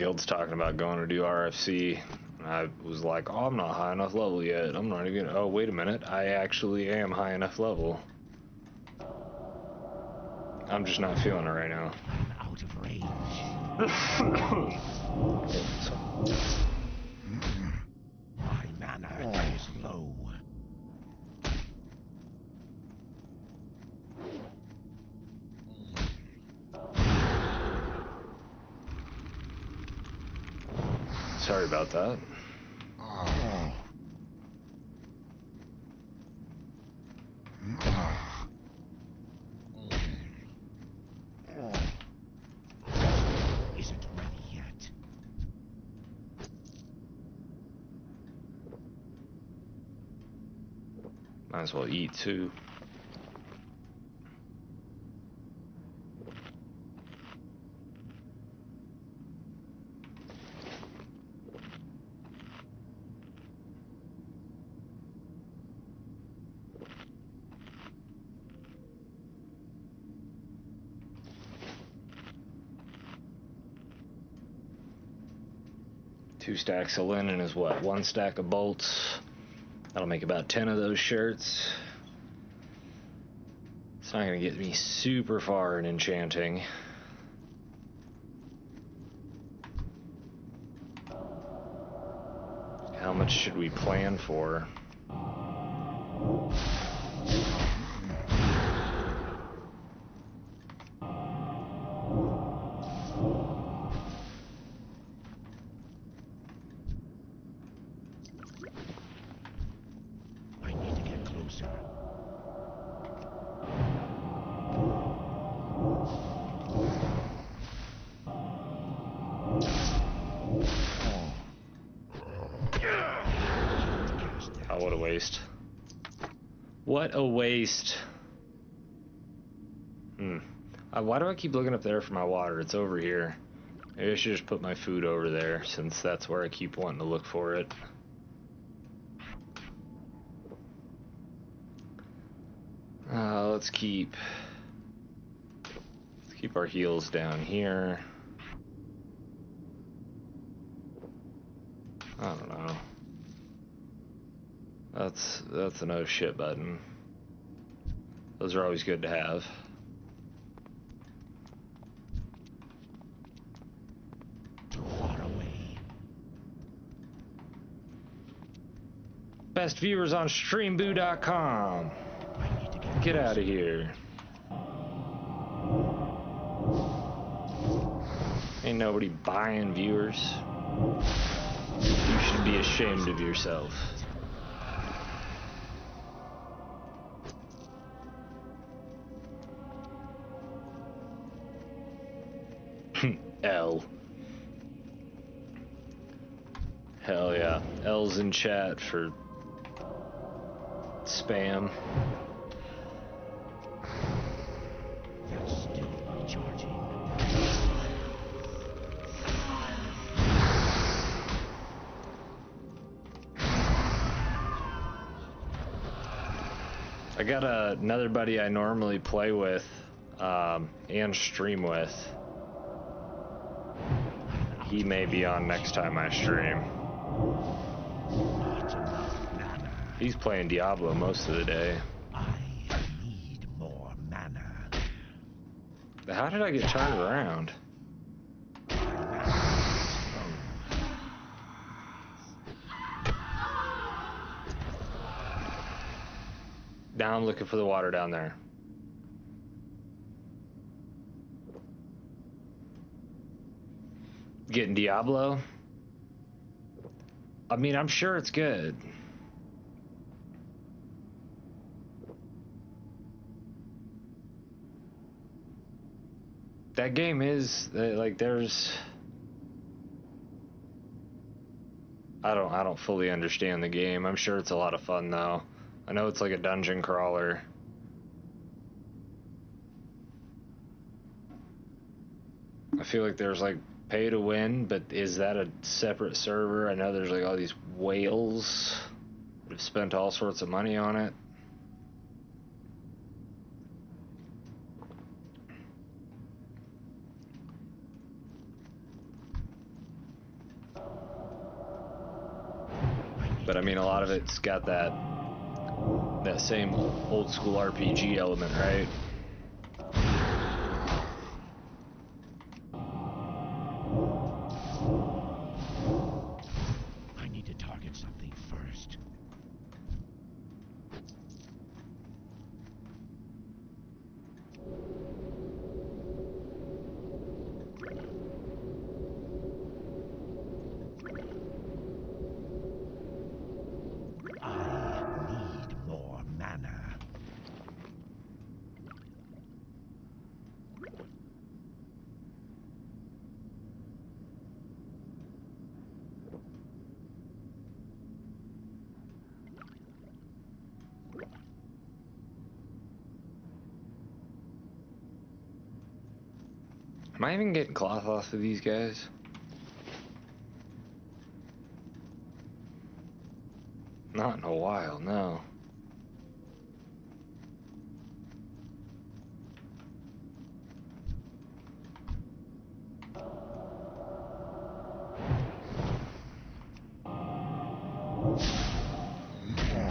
guild's talking about going to do RFC. I was like, oh, I'm not high enough level yet. I'm not even. Oh, wait a minute. I actually am high enough level. I'm just not feeling it right now. I'm out of range. My mana is low. Sorry about that. Isn't ready yet. Might as well eat too. Two stacks of linen is what? One stack of bolts. That'll make about 10 of those shirts. It's not gonna get me super far in enchanting. How much should we plan for? I need to get closer. Oh, what a waste. What a waste. Why do I keep looking up there for my water? It's over here. Maybe I should just put my food over there, since that's where I keep wanting to look for it. Let's keep our heals down here. I don't know. That's an oh shit button. Those are always good to have. Too far away. Best viewers on streamboo.com. I need to Get out of here. Ain't nobody buying viewers. You should be ashamed of yourself. L. Hell yeah. L's in chat for spam. That's still recharging. I got another buddy I normally play with and stream with. He may be on next time I stream. Not enough mana. He's playing Diablo most of the day. I need more mana. How did I get turned around? My mana is low. Now I'm looking for the water down there. Getting Diablo? I mean, I'm sure it's good. That game is like there's I don't fully understand the game. I'm sure it's a lot of fun though. I know it's like a dungeon crawler. I feel like there's like pay to win, but is that a separate server? I know there's like all these whales that have spent all sorts of money on it. I mean, a lot of it's got that same old school RPG element, right? I need to target something first. I need more mana. Am I even getting cloth off of these guys? Not in a while, no.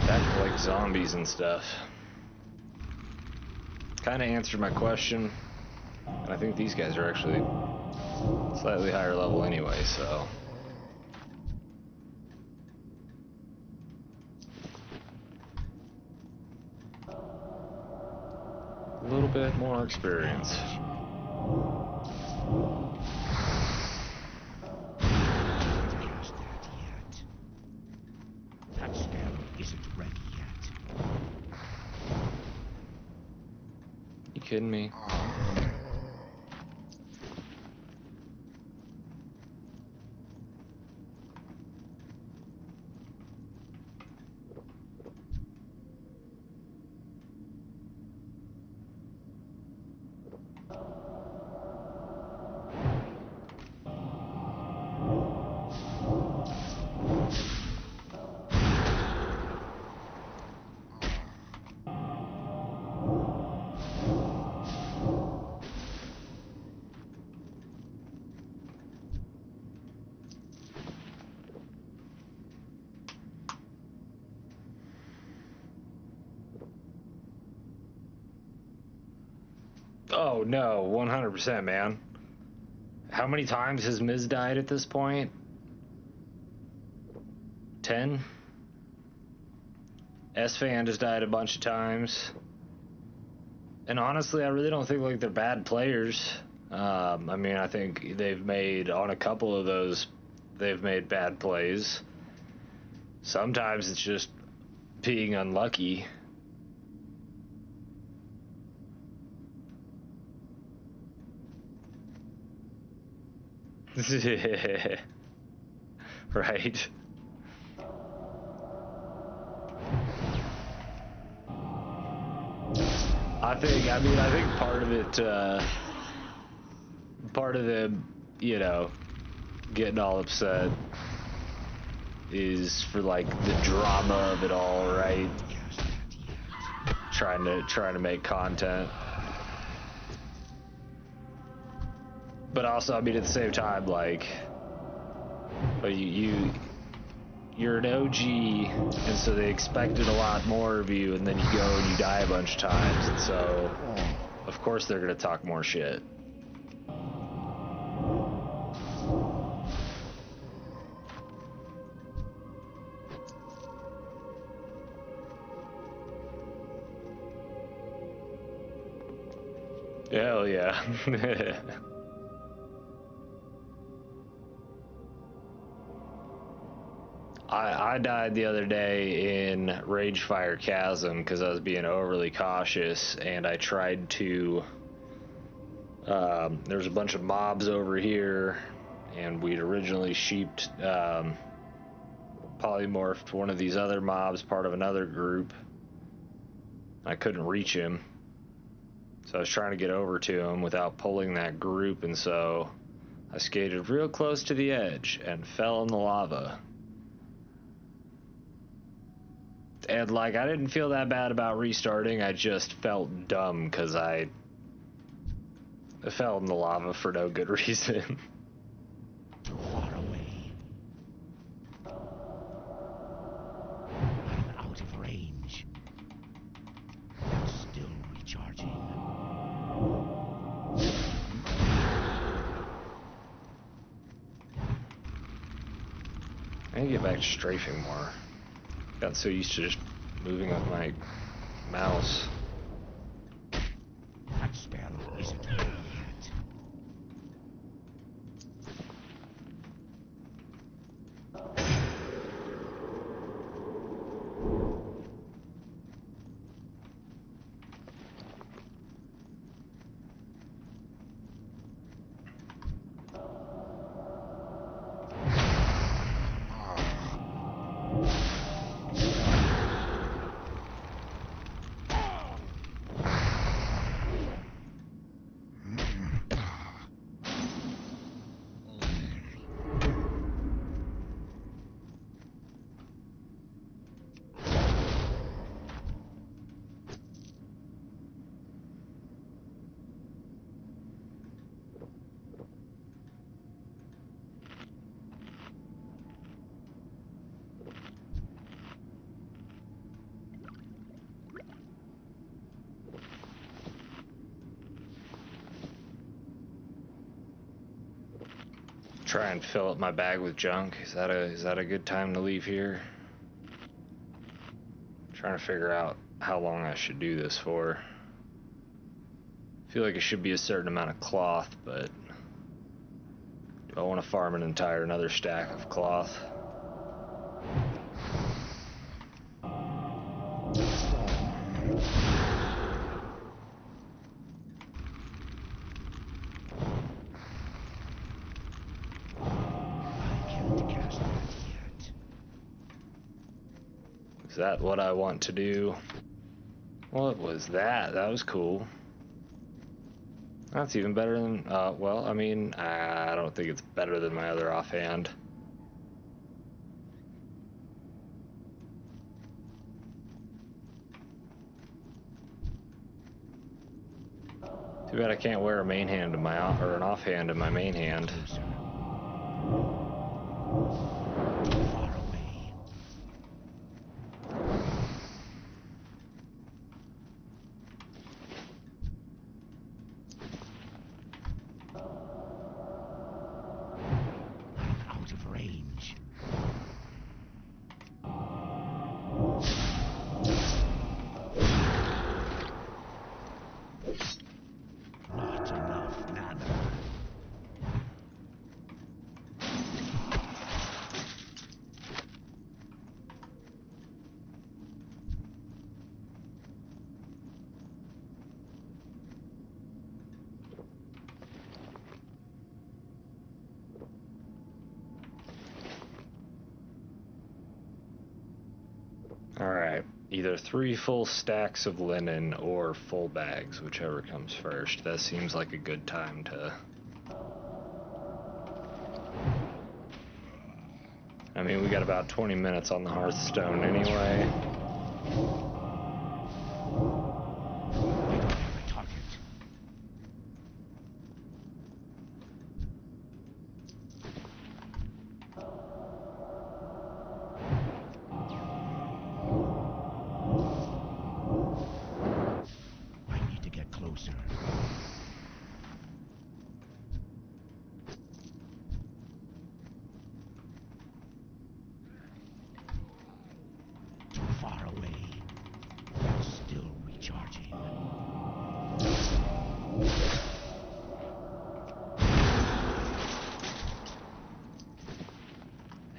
Back to like zombies and stuff. Kind of answered my question. And I think these guys are actually slightly higher level anyway, so. A little bit more experience. Cast that yet. That spell isn't ready yet. You kidding me? Oh no, 100%, man. How many times has Miz died at this point? 10? S-Fan has died a bunch of times. And honestly, I really don't think like they're bad players. I mean, I think they've made, on a couple of those, they've made bad plays. Sometimes it's just being unlucky. Right. I think part of it, part of them, you know, getting all upset is for like the drama of it all, right? Trying to make content. But also, I mean, at the same time, like, you're an OG, and so they expected a lot more of you, and then you go and you die a bunch of times, and so, of course, they're gonna talk more shit. Hell yeah. I died the other day in Ragefire Chasm because I was being overly cautious, and I tried to. There's a bunch of mobs over here, and we'd originally sheeped, polymorphed one of these other mobs, part of another group. I couldn't reach him, so I was trying to get over to him without pulling that group, and so I skated real close to the edge and fell in the lava. And like, I didn't feel that bad about restarting. I just felt dumb because I fell in the lava for no good reason. Too far away. need to get back to strafing more. Got so used to just moving with my mouse. That spell isn't ready yet. Try and fill up my bag with junk. Is that a good time to leave here? Trying to figure out how long I should do this for. I feel like it should be a certain amount of cloth, but do I want to farm another stack of cloth? Is that what I want to do? What was that? That was cool. That's even better than, well, I mean, I don't think it's better than my other offhand. Too bad I can't wear a main hand in my, or an offhand in my main hand. Alright, either 3 full stacks of linen or full bags, whichever comes first. That seems like a good time to... I mean, we got about 20 minutes on the Hearthstone anyway.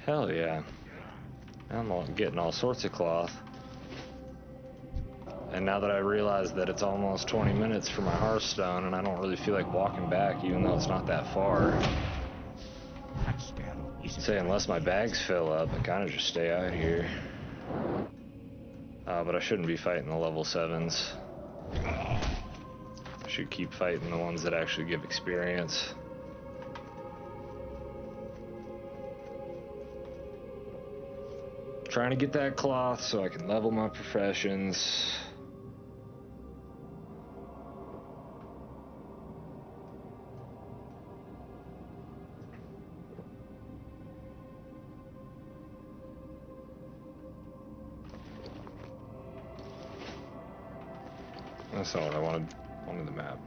Hell yeah. I'm getting all sorts of cloth. And now that I realize that it's almost 20 minutes for my Hearthstone and I don't really feel like walking back even though it's not that far. Say unless my bags fill up, I kind of just stay out here. But I shouldn't be fighting the level 7s. I should keep fighting the ones that actually give experience. Trying to get that cloth so I can level my professions. That's not what I wanted. I wanted the map.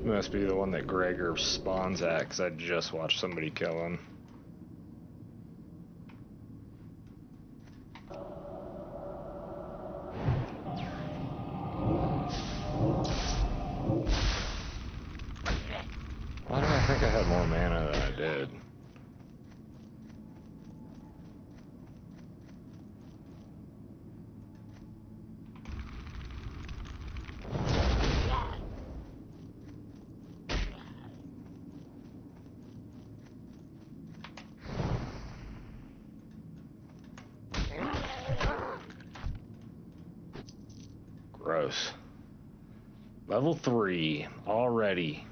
Must be the one that Gregor spawns at, because I just watched somebody kill him. Why did I think I had more mana than I did? Gross. Level 3 already.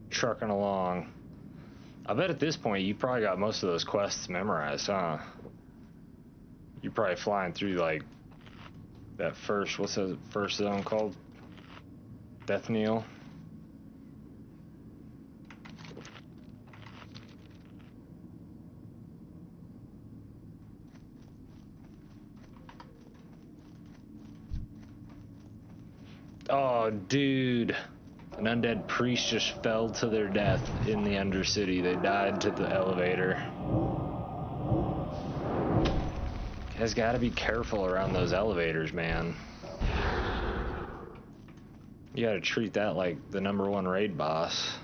Trucking along. I bet at this point you probably got most of those quests memorized, huh? You're probably flying through like that first, what's that first zone called? Medivhl. Oh, dude. An undead priest just fell to their death in the Undercity. They died to the elevator. You guys gotta be careful around those elevators, man. You gotta treat that like the #1 raid boss.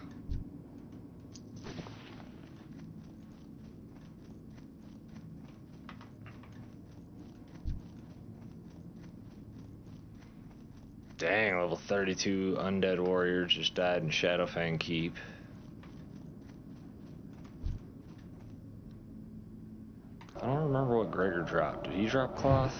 Dang, level 32 undead warrior just died in Shadowfang Keep. I don't remember what Gregor dropped. Did he drop cloth?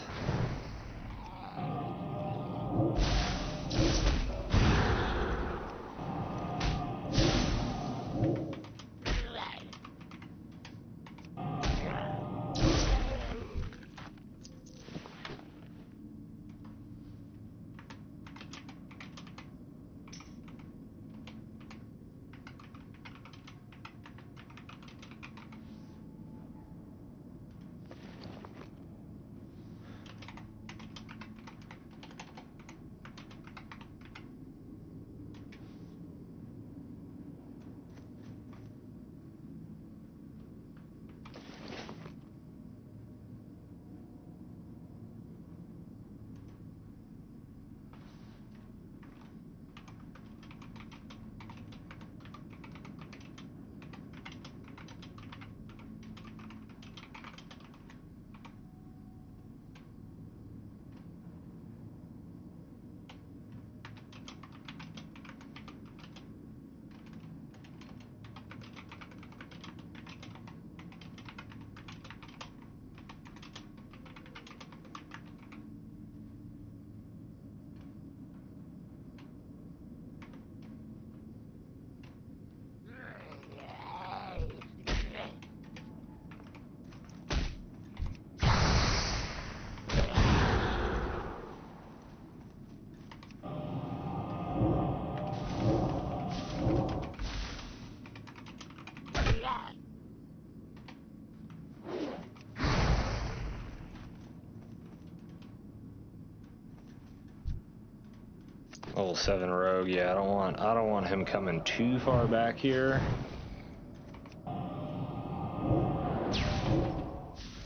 Level 7 rogue, yeah, I don't want him coming too far back here.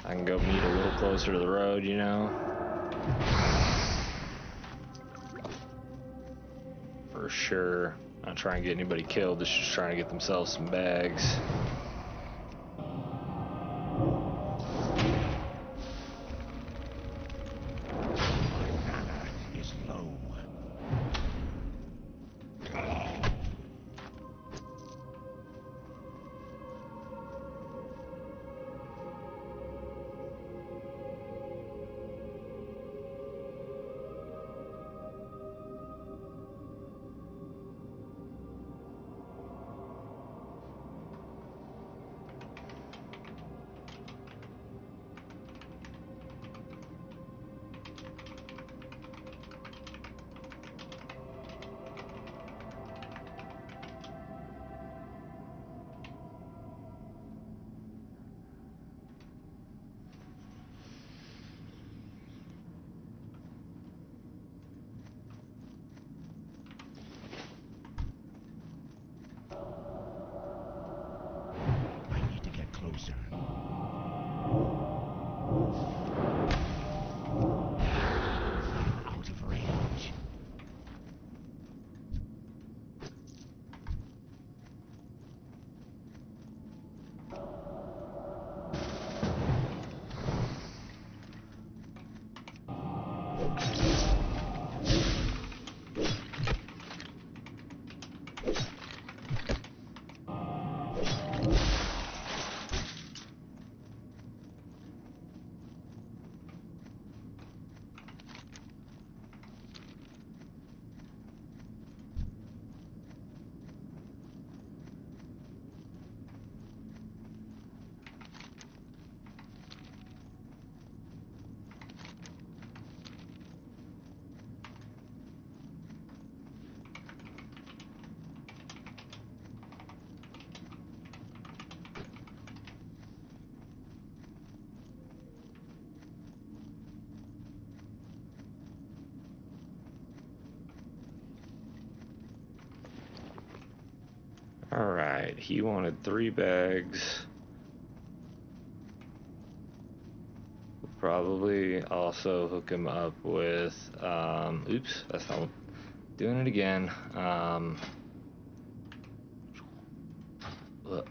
I can go meet a little closer to the road, you know. For sure. Not trying to get anybody killed, just trying to get themselves some bags. Alright, he wanted 3 bags. Probably also hook him up with, oops, that's not doing it again. Let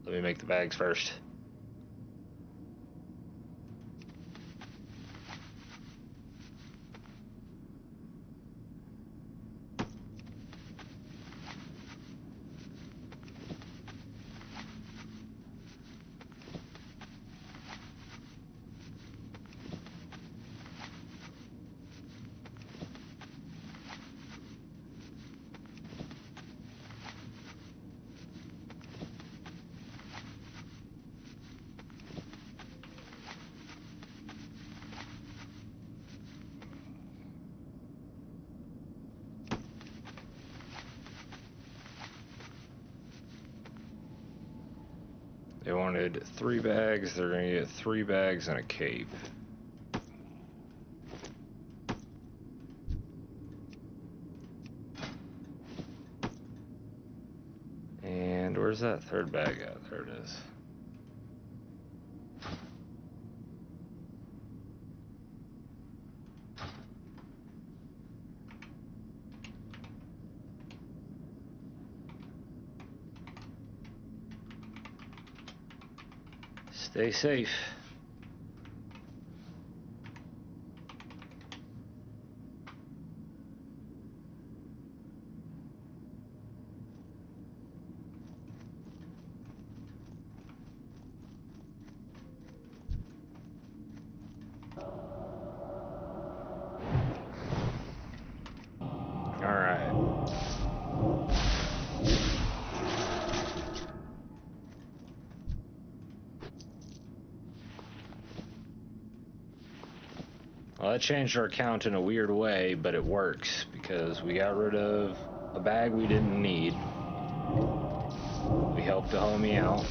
me make the bags first. They wanted 3 bags, they're gonna get 3 bags and a cape. And where's that 3rd bag at? There it is. Stay safe. Well, that changed our count in a weird way, but it works because we got rid of a bag we didn't need. We helped a homie out.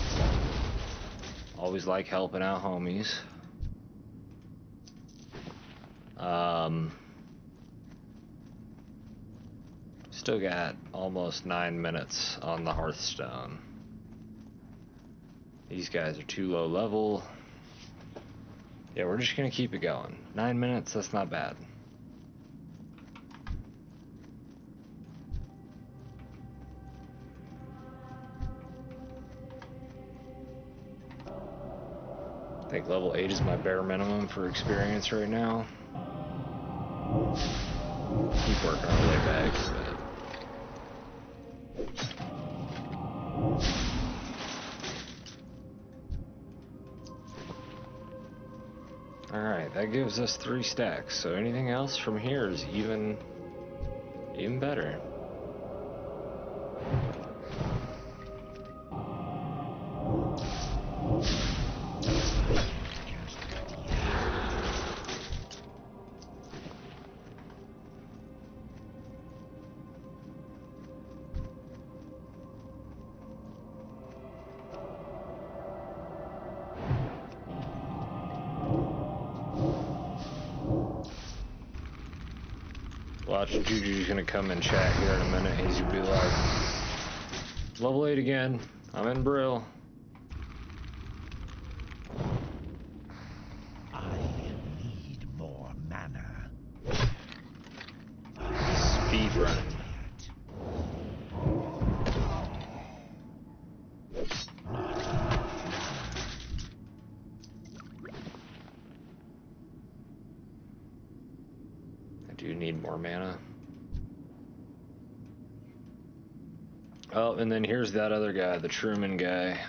Always like helping out homies. Still got almost 9 minutes on the Hearthstone. These guys are too low level. Yeah, we're just gonna keep it going. 9 minutes, that's not bad. I think level 8 is my bare minimum for experience right now. Keep working our way back. Alright, that gives us 3 stacks, so anything else from here is even better. Watch, Juju's gonna come and chat here in a minute. He's gonna be like, level 8 again. I'm in Brill. I need more mana. Speed run. I do need more mana. Oh, and then here's that other guy, the Truman guy.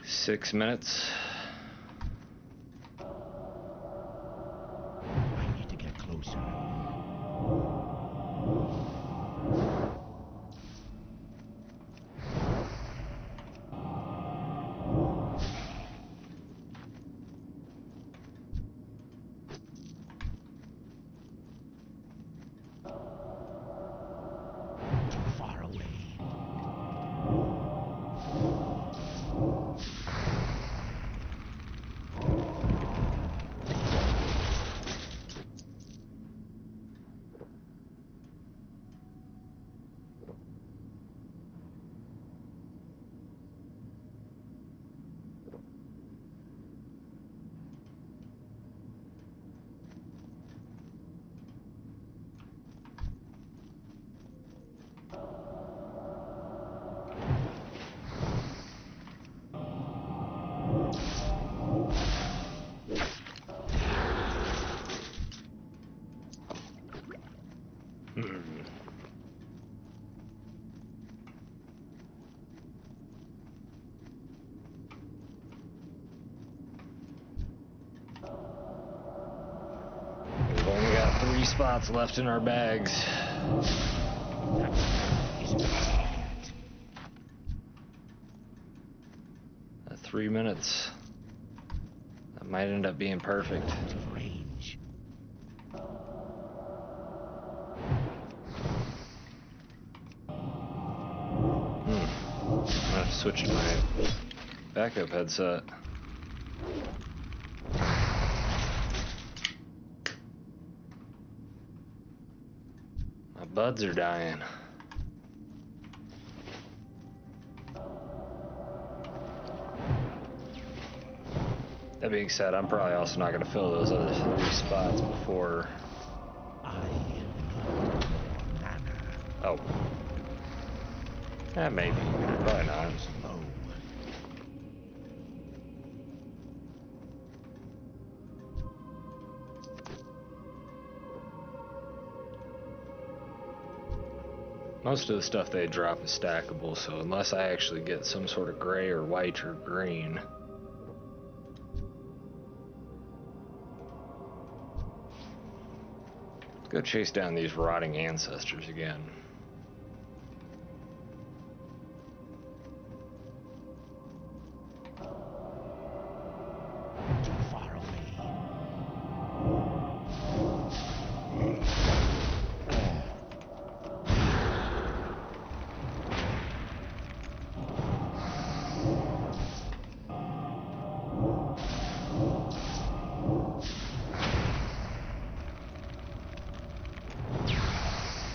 Six minutes. I need to get closer. We've only got 3 spots left in our bags. 3 minutes. That might end up being perfect. Range. I'm gonna have to switch to my backup headset. My buds are dying. That being said, I'm probably also not going to fill those other 3 spots before... Oh. Maybe. Probably not. Most of the stuff they drop is stackable, so unless I actually get some sort of gray or white or green... Go chase down these rotting ancestors again. Too far away.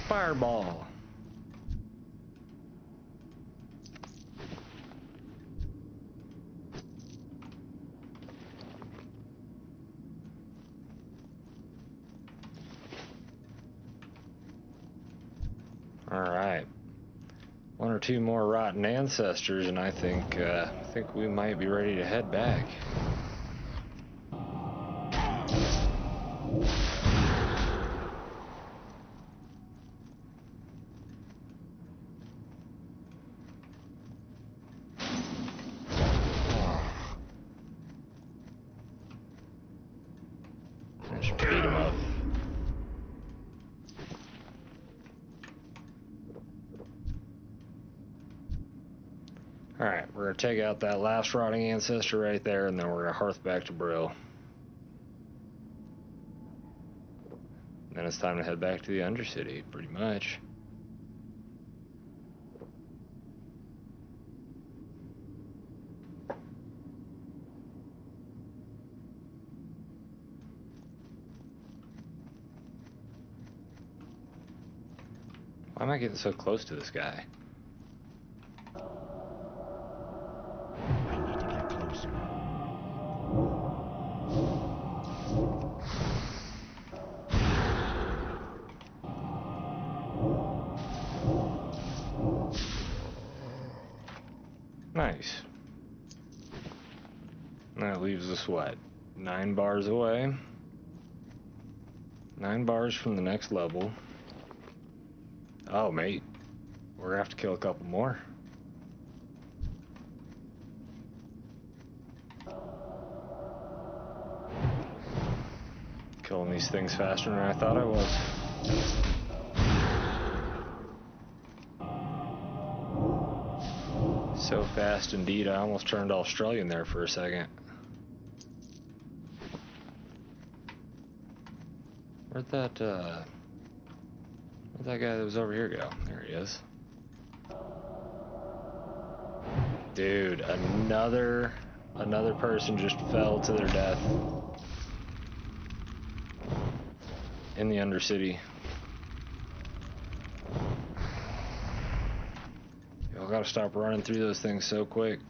Fireball. All right. 1 or 2 more rotten ancestors, and I think we might be ready to head back. Beat him up. Alright, we're going to take out that last rotting ancestor right there, and then we're going to hearth back to Brill. Then it's time to head back to the Undercity, pretty much. Why am I getting so close to this guy? I need to get closer. Nice. That leaves us what? 9 bars away. 9 bars from the next level. Oh, mate. We're gonna have to kill a couple more. Killing these things faster than I thought I was. So fast indeed, I almost turned Australian there for a second. Where'd that guy that was over here go? There he is. Dude, another person just fell to their death in the Undercity. Y'all gotta stop running through those things so quick.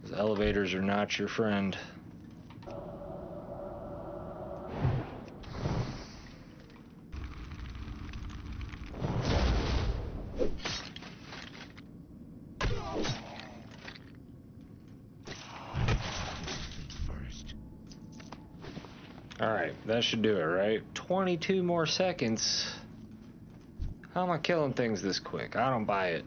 Those elevators are not your friend. Alright, that should do it, right? 22 more seconds. How am I killing things this quick? I don't buy it.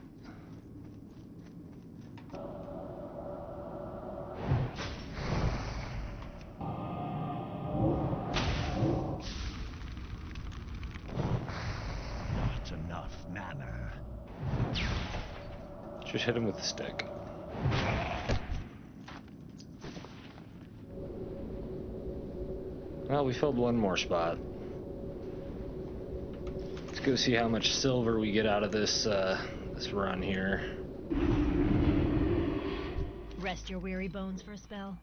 Not enough mana. Just hit him with the stick. Well, we filled one more spot. Let's go see how much silver we get out of this this run here. Rest your weary bones for a spell.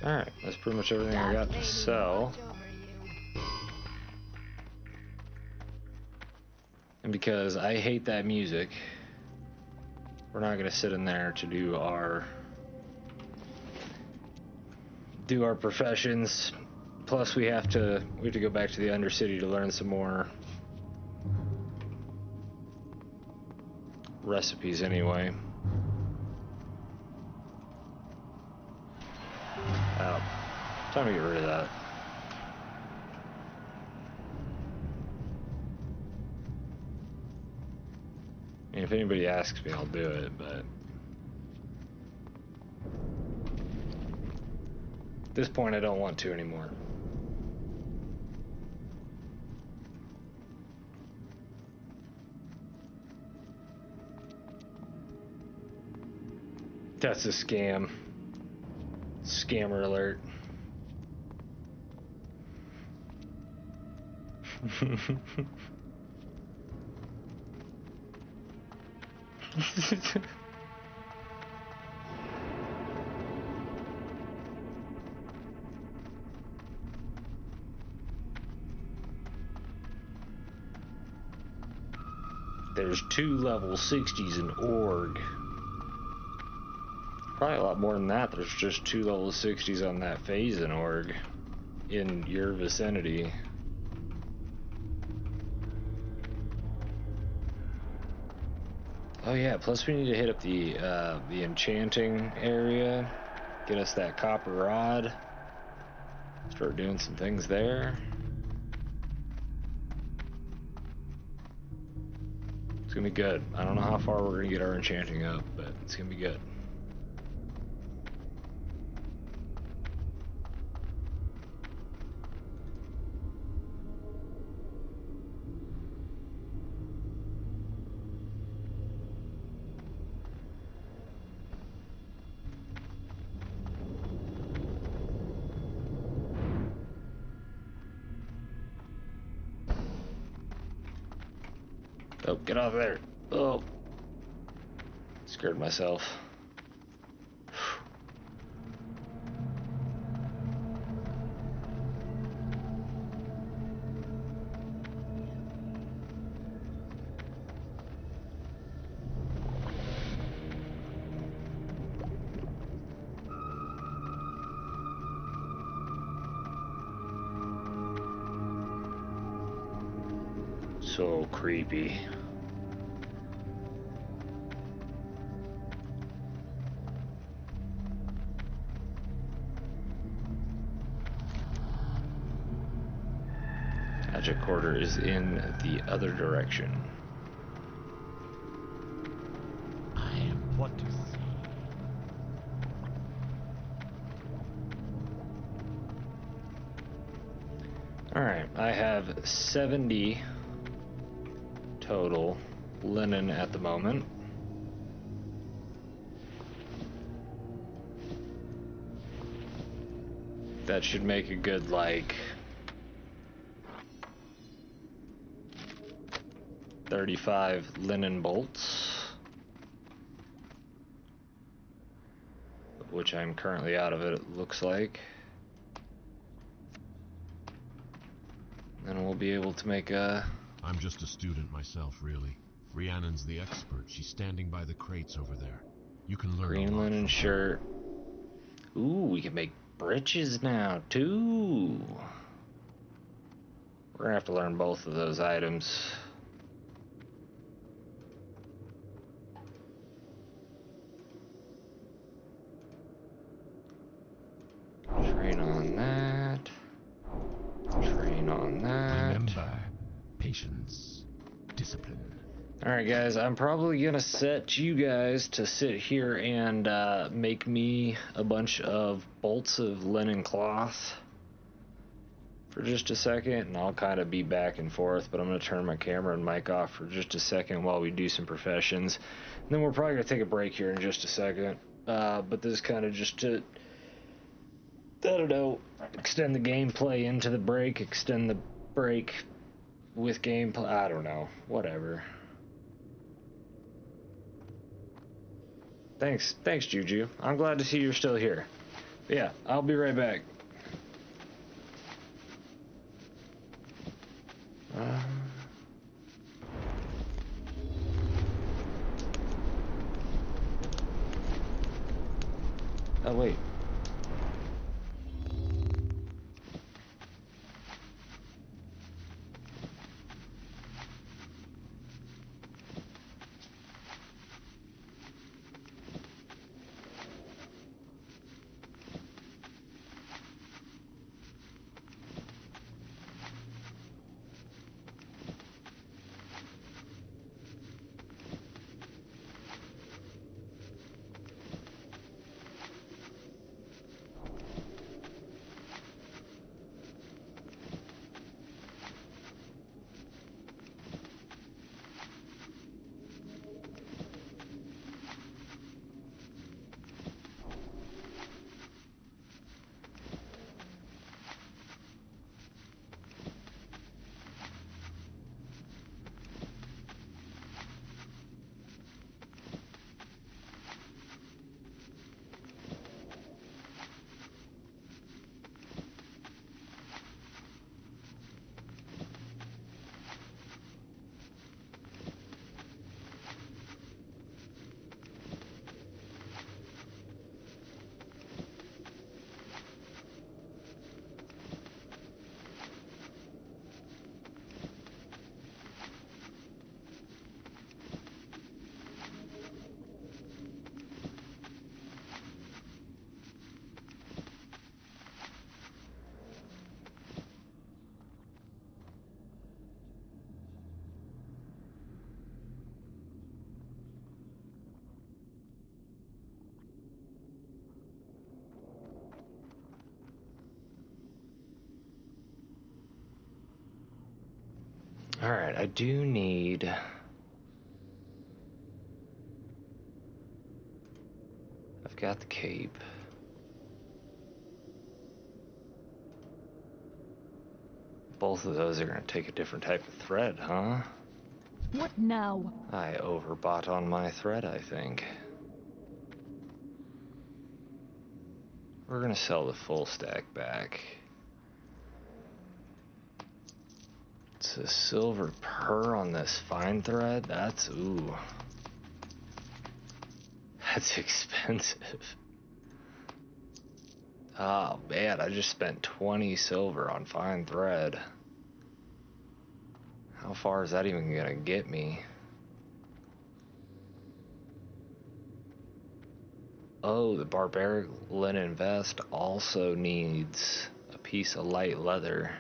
Alright, that's pretty much everything I got to sell. And because I hate that music, we're not going to sit in there to do our professions. Plus we have to go back to the Undercity to learn some more recipes anyway. Oh, time to get rid of that. I mean, if anybody asks me, I'll do it, but at this point I don't want to anymore. That's a scam. Scammer alert. There's 2 level 60s in Org. Probably a lot more than that. There's just 2 level 60s on that phase in Org in your vicinity. Oh yeah, plus we need to hit up the enchanting area, get us that copper rod, start doing some things there. It's gonna be good. I don't know how far we're gonna get our enchanting up, but it's gonna be good. Oh, get off there. Oh. Scared myself. So creepy. Magic quarter is in the other direction. I am what to see. Alright, I have 70 total linen at the moment. That should make a good, like, 35 linen bolts. which I'm currently out of it looks like. Then we'll be able to make a... I'm just a student myself, really. Rhiannon's the expert. She's standing by the crates over there. You can learn a green lot linen from her. shirt. Ooh, we can make breeches now, too. We're gonna have to learn both of those items. Train on that. Train on that. Remember, patience, discipline. Alright guys, I'm probably gonna set you guys to sit here and make me a bunch of bolts of linen cloth for just a second, and I'll kind of be back and forth, but I'm gonna turn my camera and mic off for just a second while we do some professions. And then we're probably gonna take a break here in just a second. But this is kind of just to, I don't know, extend the gameplay into the break, extend the break with gameplay, I don't know, whatever. Thanks, Juju. I'm glad to see you're still here. Yeah, I'll be right back. Oh, wait. Alright, I do need... I've got the cape. Both of those are going to take a different type of thread, huh? What now? I overbought on my thread, I think. We're going to sell the full stack back. It's a silver per on this fine thread. That's, ooh. That's expensive. Oh man, I just spent 20 silver on fine thread. How far is that even gonna get me? Oh, the barbaric linen vest also needs a piece of light leather.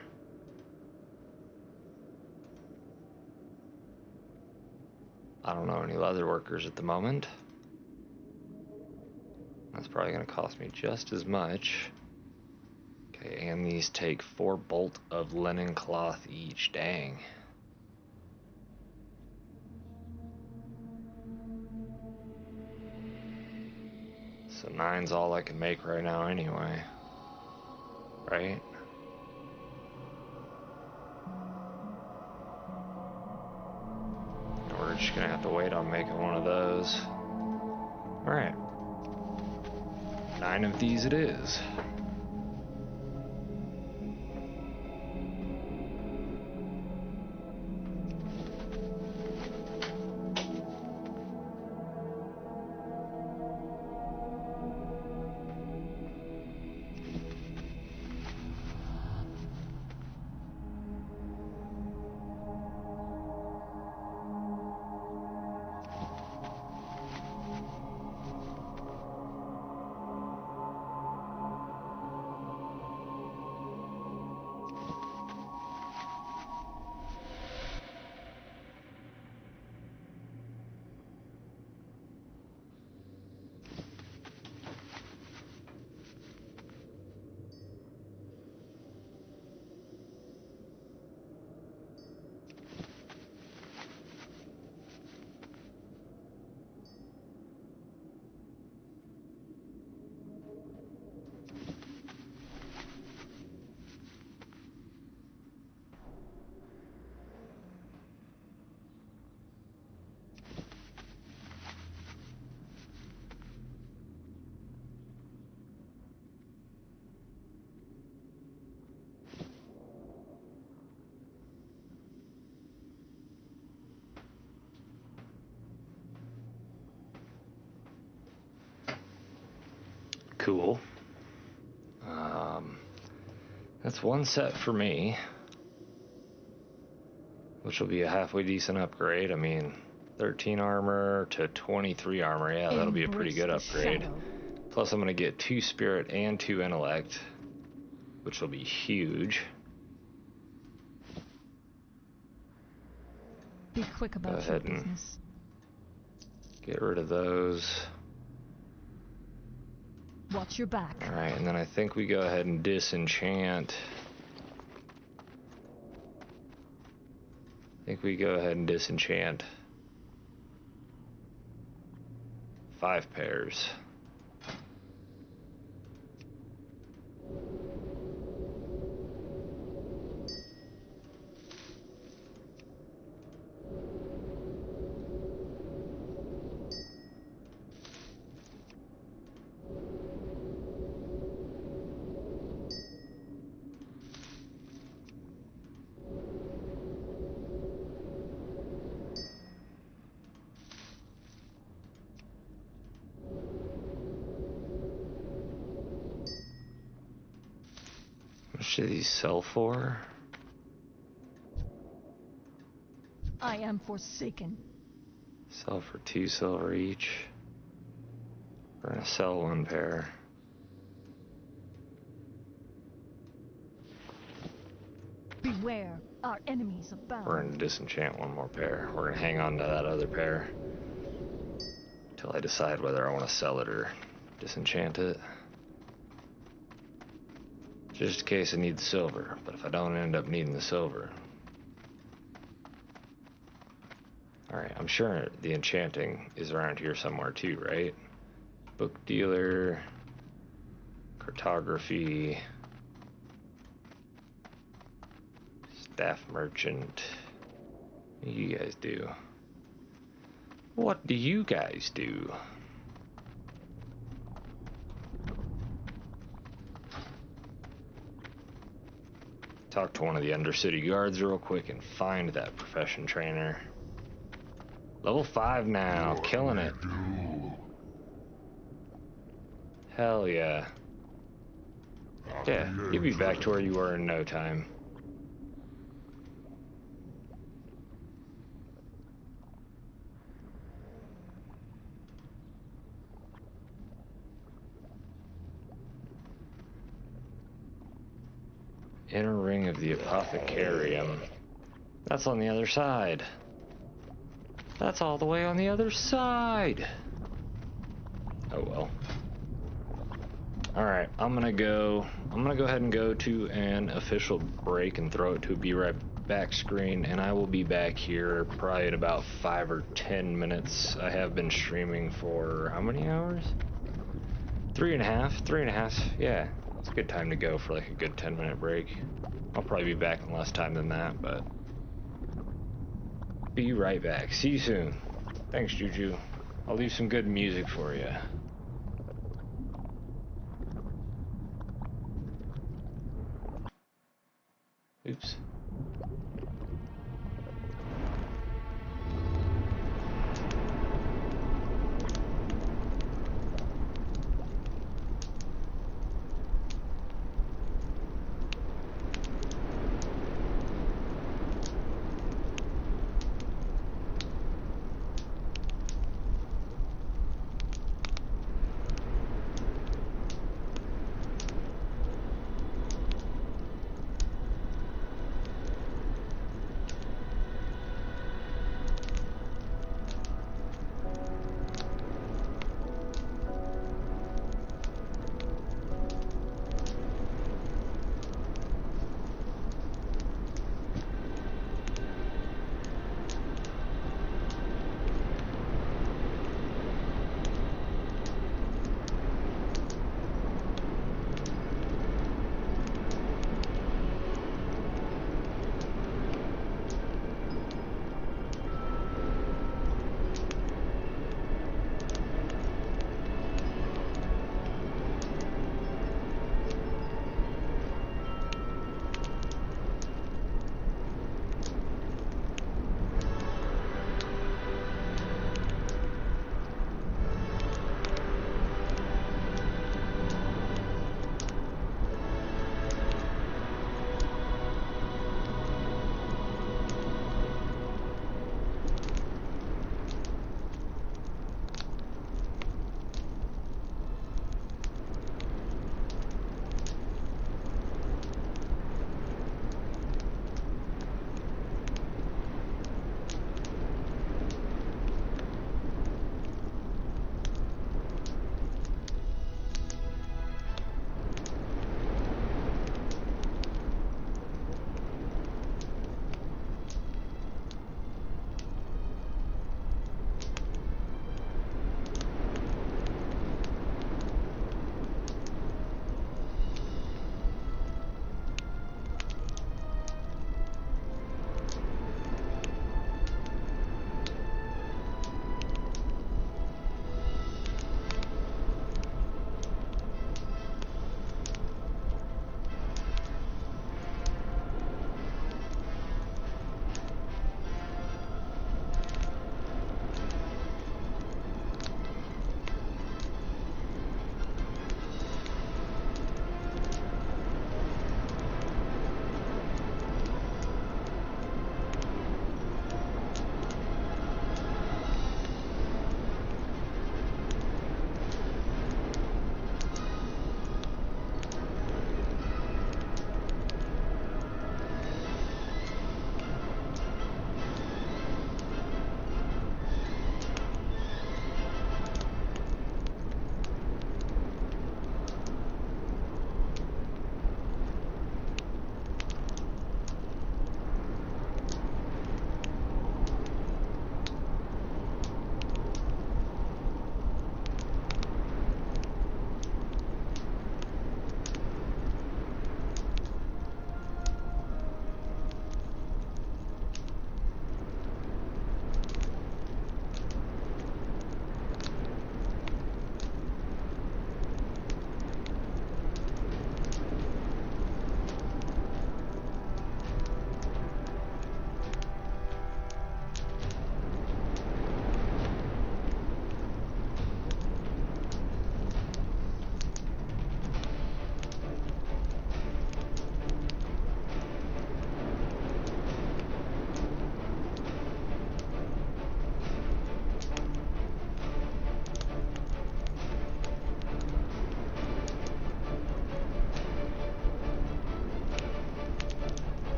I don't know any leather workers at the moment. That's probably going to cost me just as much. Okay, and these take 4 bolt of linen cloth each. Dang. So 9's all I can make right now anyway. Right? We're just going to have to wait on making one of those. Alright. 9 of these it is. Cool. That's one set for me, which will be a halfway decent upgrade. I mean, 13 armor to 23 armor. Yeah, that'll be a pretty good upgrade. Plus, I'm going to get 2 spirit and 2 intellect, which will be huge. Be quick about your business. Get rid of those. Watch your back. Alright, and then I think we go ahead and disenchant. I think we go ahead and disenchant 5 pairs. How much do these sell for? I am forsaken. Sell for 2 silver each. We're gonna sell 1 pair. Beware, our enemies abound. We're gonna disenchant 1 more pair. We're gonna hang on to that other pair till I decide whether I want to sell it or disenchant it. Just in case I need the silver, but if I don't end up needing the silver. Alright, I'm sure the enchanting is around here somewhere too, right? Book dealer, cartography, staff merchant. What do you guys do? What do you guys do? Talk to one of the Undercity guards real quick and find that profession trainer. Level 5 now, killing it. Hell yeah. Yeah, you'll be back to where you were in no time. Inner ring of the Apothecarium. That's on the other side. That's all the way on the other side. Oh well. Alright, I'm gonna go ahead and go to an official break and throw it to a be right back screen, and I will be back here probably in about 5 or 10 minutes. I have been streaming for how many hours? 3.5, yeah. It's a good time to go for like a good 10-minute break. I'll probably be back in less time than that, but be right back. See you soon. Thanks, Juju. I'll leave some good music for you. Oops.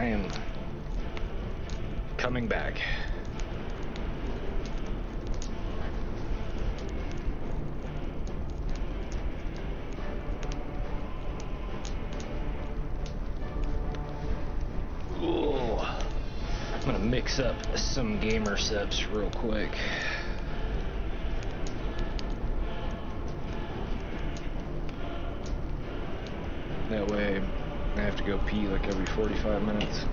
I am coming back. Ooh. I'm gonna mix up some gamer subs real quick. That way I have to go pee like every 45 minutes.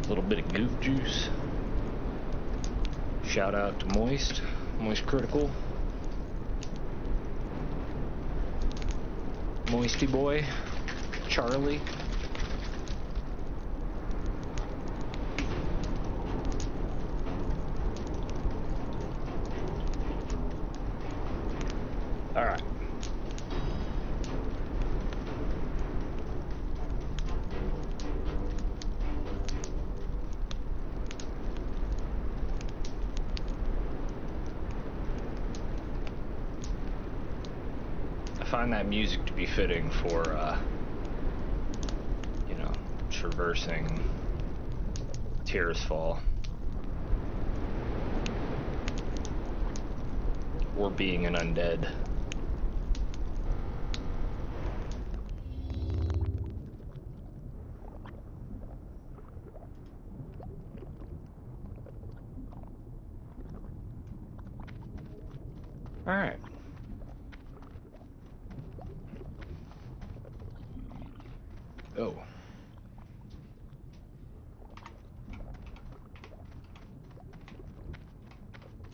A little bit of goof juice. Shout out to Moist Critical. Moisty Boy, Charlie. All right. I find that music to be fitting for, you know, traversing Fall. Or being an undead. All right. Oh.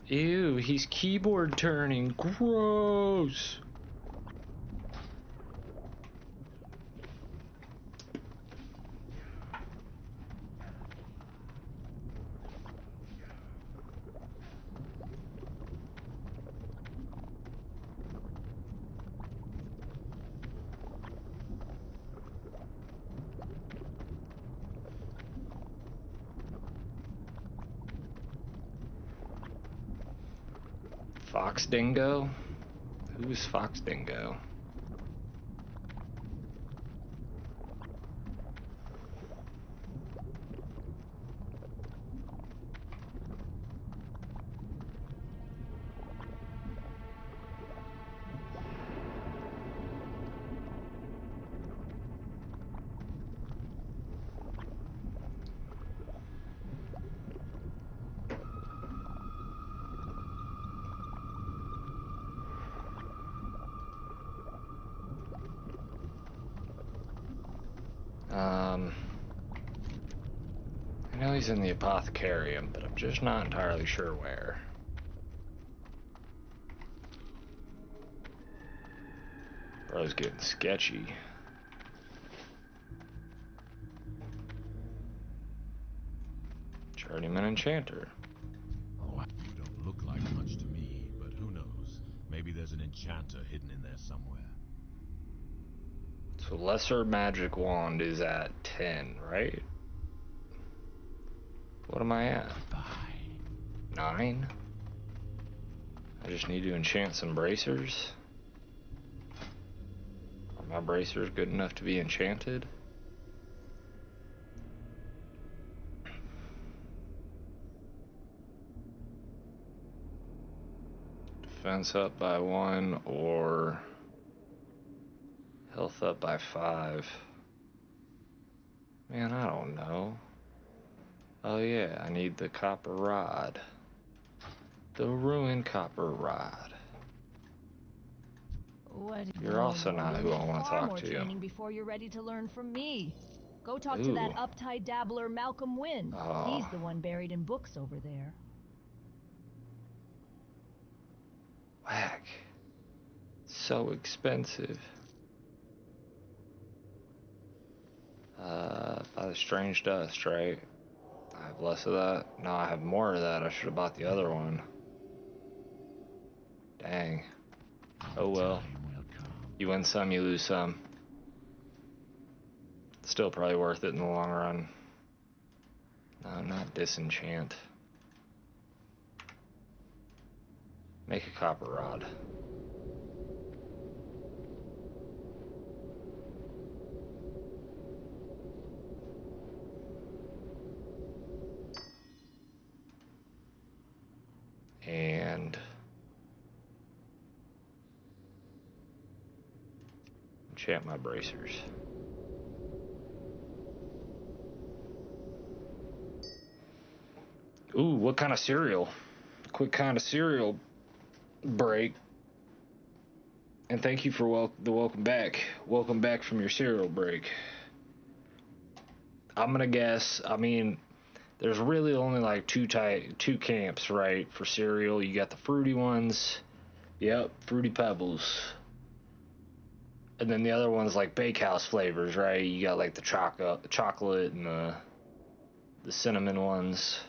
Ew, he's keyboard turning. Gross. Fox Dingo? Who's Fox Dingo? I know he's in the Apothecarium, but I'm just not entirely sure where. Bro's getting sketchy. Journeyman Enchanter. Oh, you don't look like much to me, but who knows? Maybe there's an enchanter hidden in there somewhere. So Lesser Magic Wand is at 10, right? What am I at? Bye. 9? I just need to enchant some bracers. Are my bracers good enough to be enchanted? Defense up by 1 or health up by 5. Man, I don't know. Oh yeah, I need the copper rod. The ruined copper rod. You're also not who I want to talk to. Training before you're ready to learn from me. Go talk to Ooh. that uptight dabbler Malcolm Wynn. Oh. He's the one buried in books over there. Whack. So expensive. By the strange dust, right? I have less of that. No, I have more of that. I should have bought the other one. Dang. Oh well. You win some, you lose some. Still probably worth it in the long run. No, not disenchant. Make a copper rod. And enchant my bracers. Ooh, what kind of cereal? Quick kind of cereal break. And thank you for the welcome back. Welcome back from your cereal break. I'm gonna guess, I mean, there's really only like two camps, right, for cereal. You got the fruity ones. Yep, Fruity Pebbles. And then the other one's like bakehouse flavors, right? You got like the chocolate and the cinnamon ones.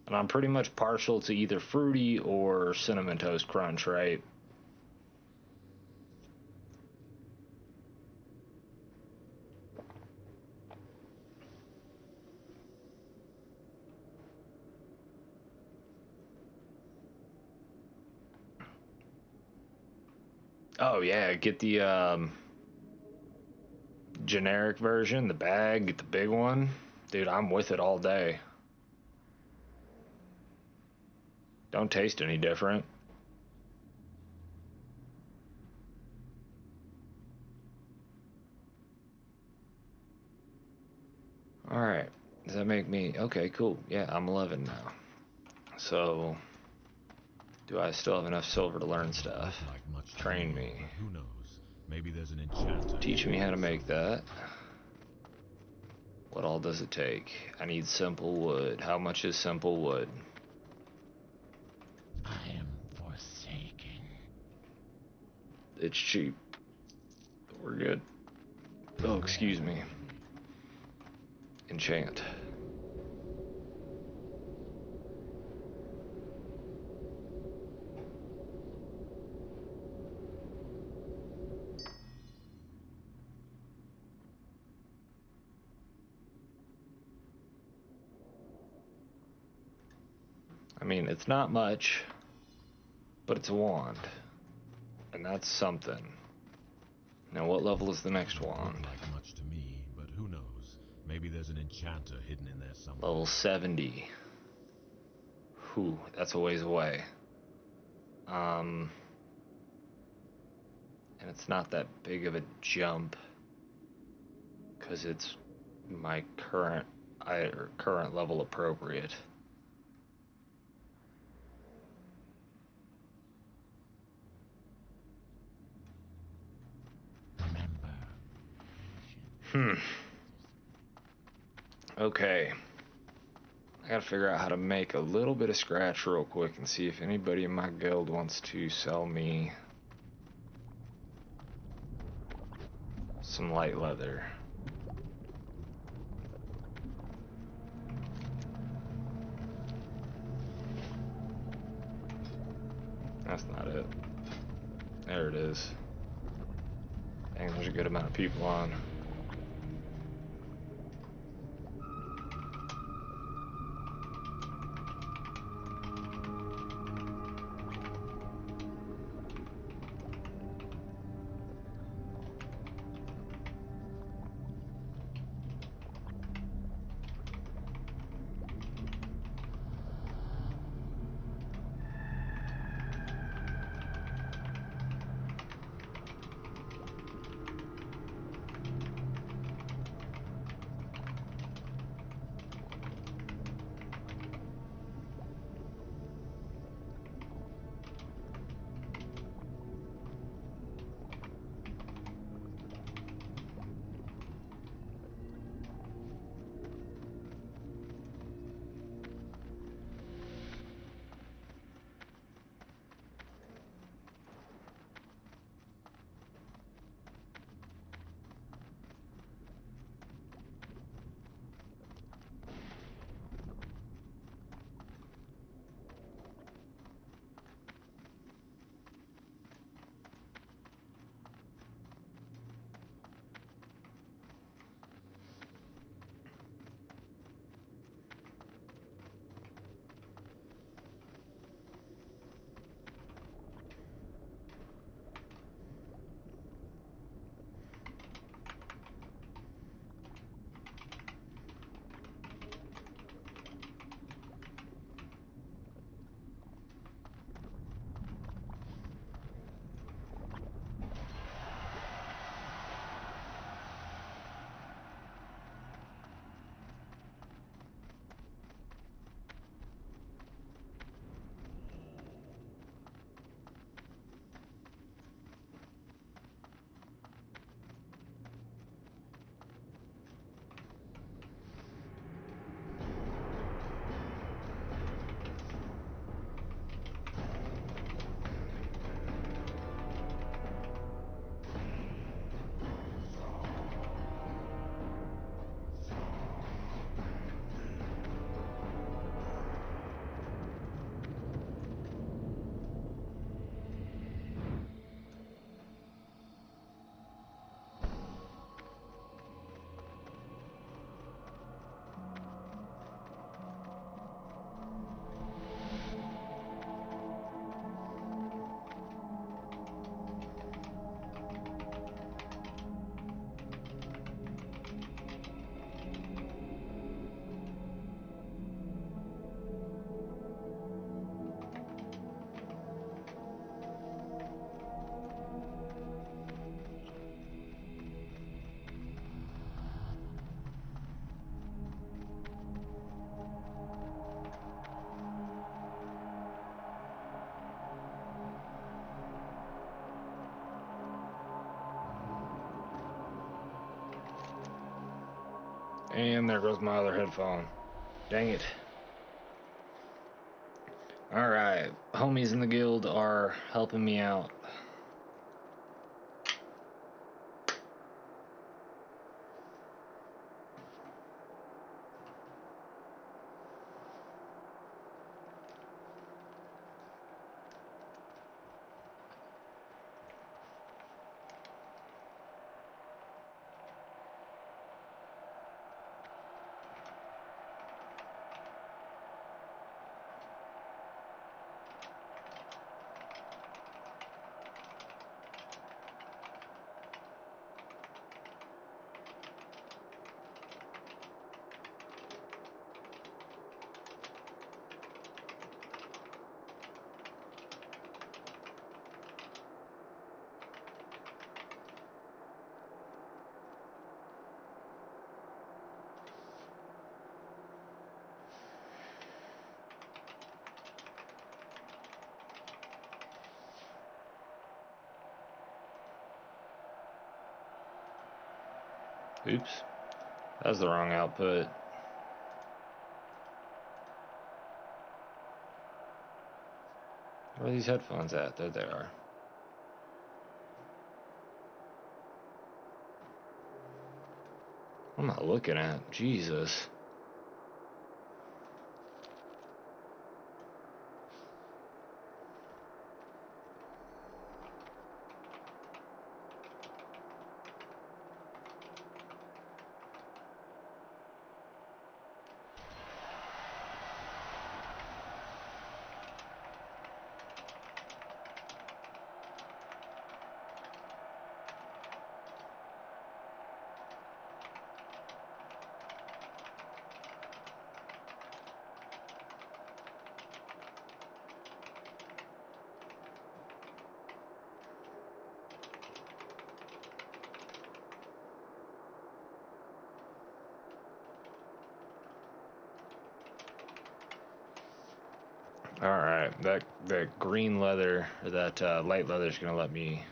And I'm pretty much partial to either fruity or cinnamon toast crunch, right? Oh yeah, get the generic version, the bag, get the big one. Dude, I'm with it all day. Don't taste any different. Alright, does that make me... Okay, cool. Yeah, I'm 11 now. So, do I still have enough silver to learn stuff? Train me. Who knows? Maybe there's an enchanter. Teach me how to make that. What all does it take? I need simple wood. How much is simple wood? I am forsaken. It's cheap. We're good. Oh, excuse me. Enchant. I mean, it's not much, but it's a wand. And that's something. Now, what level is the next wand? Not like much to me, but who knows? Maybe there's an enchanter hidden in there somewhere. Level 70. Whew, that's a ways away. And it's not that big of a jump, because it's my current level appropriate. Remember. Okay. I gotta figure out how to make a little bit of scratch real quick and see if anybody in my guild wants to sell me some light leather. That's not it. There it is. Dang, there's a good amount of people on. And there goes my other headphone. Dang it. Alright, homies in the guild are helping me out. Oops, that was the wrong output. Where are these headphones at? There they are. What am I looking at? Jesus. Alright, that green leather, or that light leather is going to let me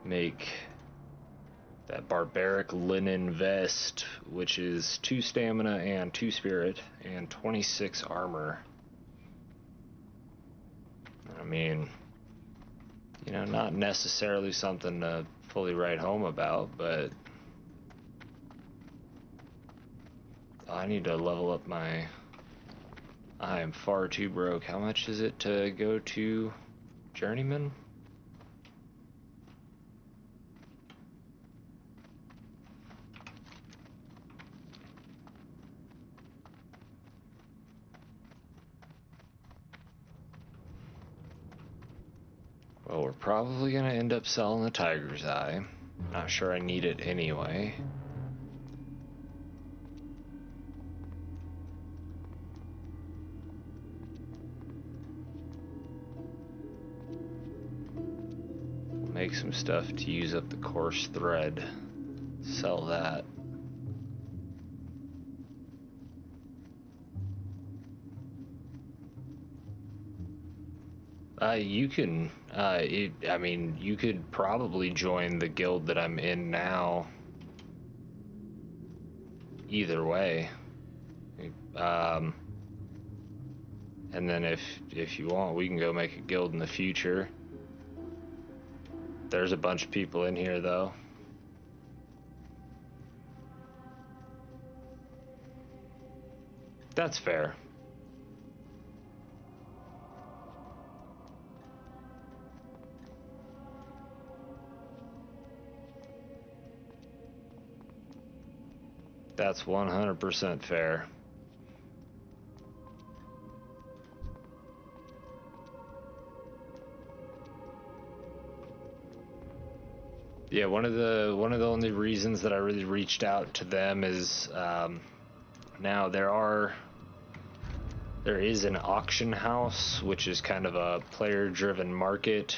make that barbaric linen vest, which is 2 stamina and 2 spirit and 26 armor. I mean, you know, not necessarily something to fully write home about, but I need to level up my... I am far too broke. How much is it to go to Journeyman? Well, we're probably gonna end up selling the Tiger's Eye. Not sure I need it anyway. Make some stuff to use up the coarse thread. Sell that. You can, I mean, you could probably join the guild that I'm in now. Either way. And then if you want, we can go make a guild in the future. There's a bunch of people in here, though. That's fair. That's 100% fair. Yeah, one of the only reasons that I really reached out to them is now there is an auction house, which is kind of a player-driven market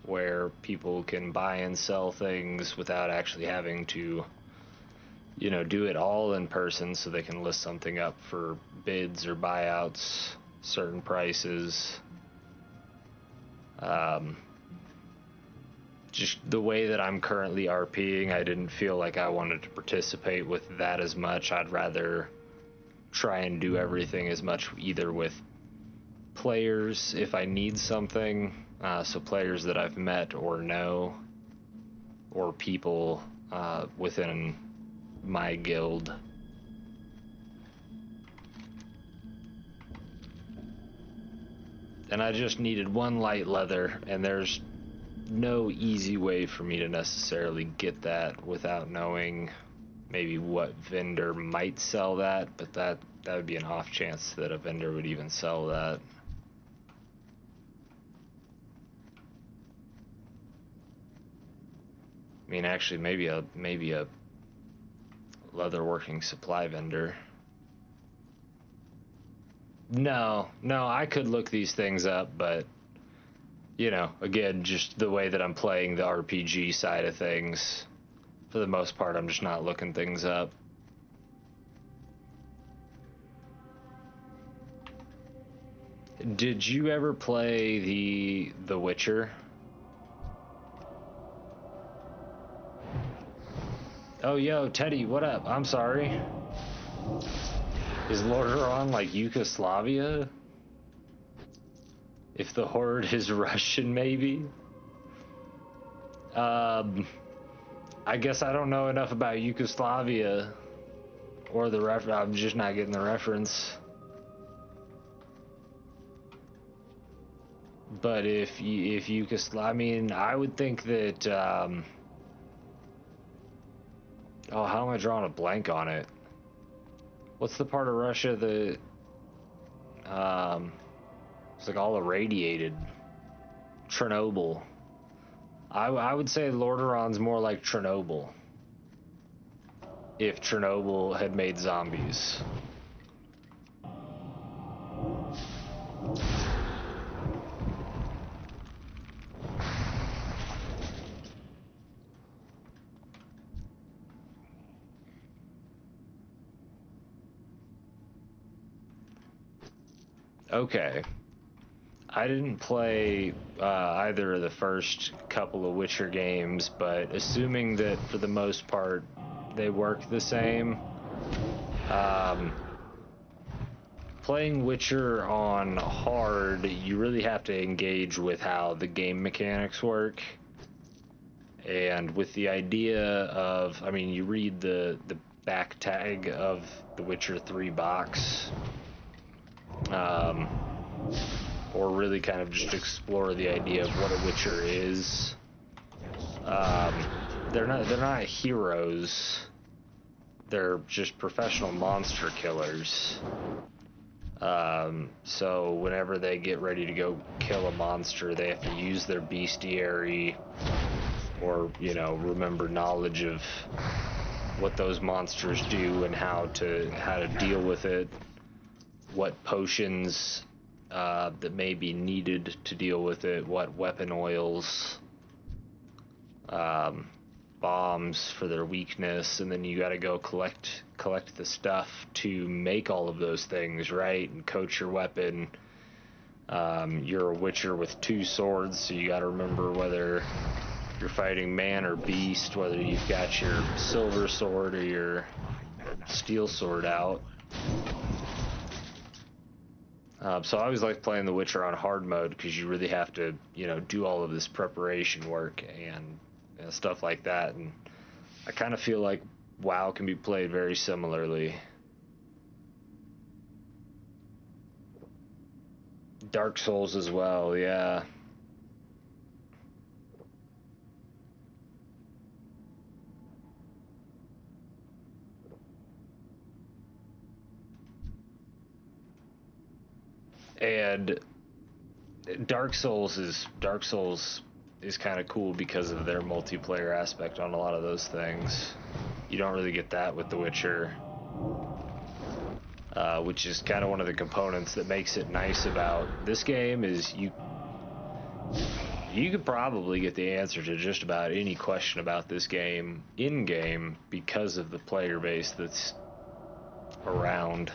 where people can buy and sell things without actually having to, you know, do it all in person, so they can list something up for bids or buyouts, certain prices. just the way that I'm currently RPing, I didn't feel like I wanted to participate with that as much. I'd rather try and do everything as much either with players if I need something, so players that I've met or know, or people within my guild. And I just needed one light leather, and there's no easy way for me to necessarily get that without knowing maybe what vendor might sell that, but that would be an off chance that a vendor would even sell that. I mean, actually, maybe a leatherworking supply vendor. No, I could look these things up, but you know, again, just the way that I'm playing the RPG side of things, for the most part, I'm just not looking things up. Did you ever play The Witcher? Oh, yo, Teddy, what up? I'm sorry. Is Lordaeron like Yugoslavia? If the Horde is Russian, maybe? I guess I don't know enough about Yugoslavia or the I'm just not getting the reference. But if Yugoslavia, I mean, I would think that, oh, how am I drawing a blank on it? What's the part of Russia that, it's like all irradiated? Chernobyl. I would say Lordaeron's more like Chernobyl. If Chernobyl had made zombies. Okay. I didn't play either of the first couple of Witcher games, but assuming that for the most part they work the same, playing Witcher on hard, you really have to engage with how the game mechanics work. And with the idea of, I mean, you read the back tag of the Witcher 3 box, or really kind of just explore the idea of what a Witcher is. They're not heroes. They're just professional monster killers. So whenever they get ready to go kill a monster, they have to use their bestiary, or, you know, remember knowledge of what those monsters do and how to deal with it, what potions that may be needed to deal with it, what weapon oils, bombs for their weakness, and then you got to go collect the stuff to make all of those things, right? And coach your weapon. You're a Witcher with 2 swords, so you got to remember whether you're fighting man or beast, whether you've got your silver sword or your steel sword out. So I always like playing The Witcher on hard mode, because you really have to, you know, do all of this preparation work and stuff like that. And I kind of feel like WoW can be played very similarly. Dark Souls as well, yeah. And Dark Souls is kind of cool because of their multiplayer aspect on a lot of those things. You don't really get that with The Witcher, which is kind of one of the components that makes it nice about this game. Is you could probably get the answer to just about any question about this game in game because of the player base that's around.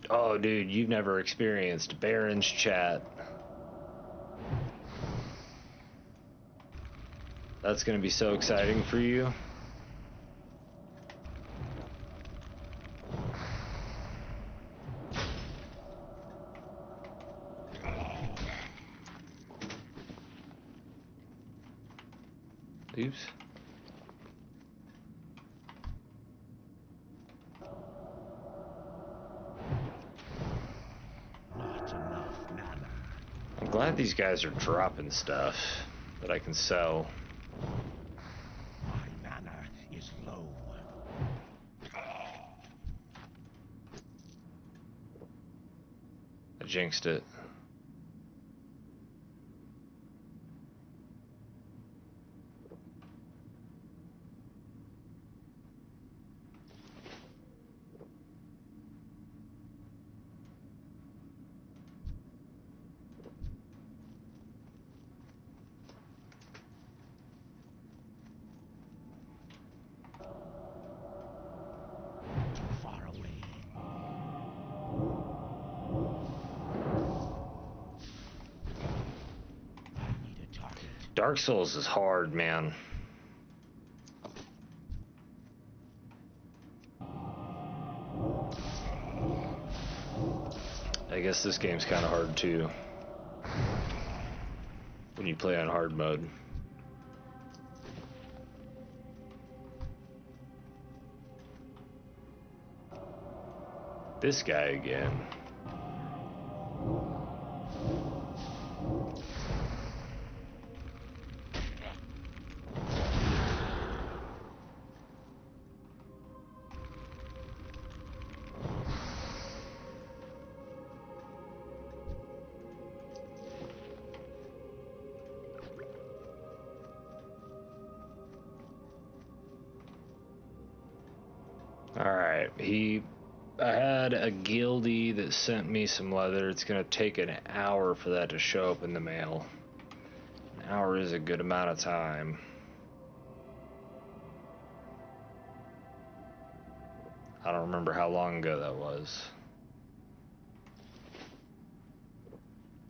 Oh, dude, you've never experienced Baron's chat. That's gonna be so exciting for you. Oops. Not enough mana. I'm glad these guys are dropping stuff that I can sell. My mana is low. I jinxed it. Too far away. I need a target. Dark Souls is hard, man. I guess this game's kind of hard too when you play on hard mode. This guy again. Alright, I had a guildie that sent me some leather. It's gonna take an hour for that to show up in the mail. An hour is a good amount of time. I don't remember how long ago that was.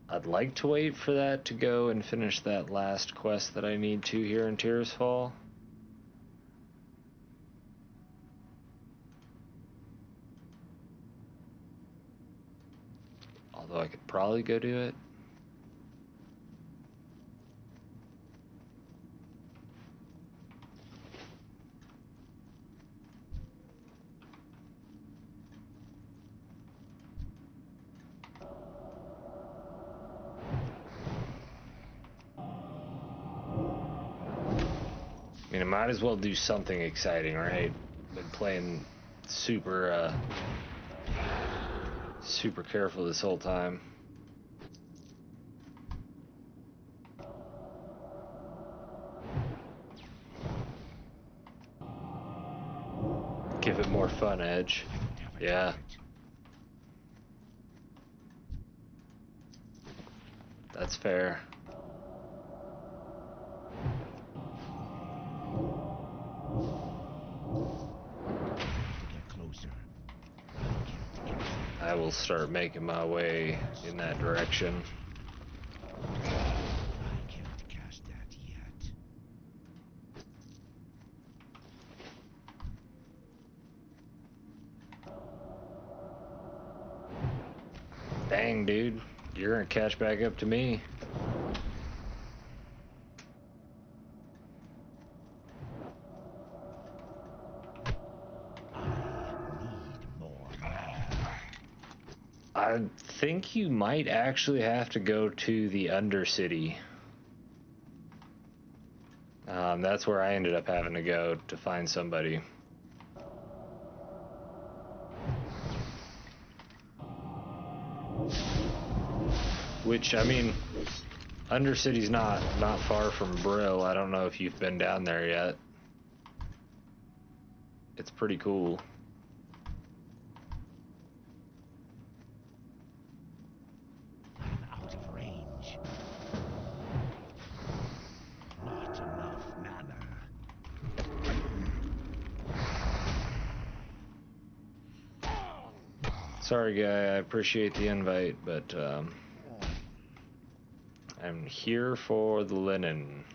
I'd like to wait for that to go and finish that last quest that I need to here in Tears Fall. Although I could probably go do it. I mean, I might as well do something exciting, right? Been playing super careful this whole time. Give it more fun, Edge. I don't have a Yeah. target. That's fair. To get closer. I can't cast that. I will start making my way in that direction. I can't cast that yet. Dang, dude. You're gonna catch back up to me. I need more mana. I think you might actually have to go to the Undercity. That's where I ended up having to go to find somebody. Which, I mean, Undercity's not far from Brill. I don't know if you've been down there yet. It's pretty cool. I'm out of range. Not enough mana. Sorry, guy, I appreciate the invite, but I'm here for the linen.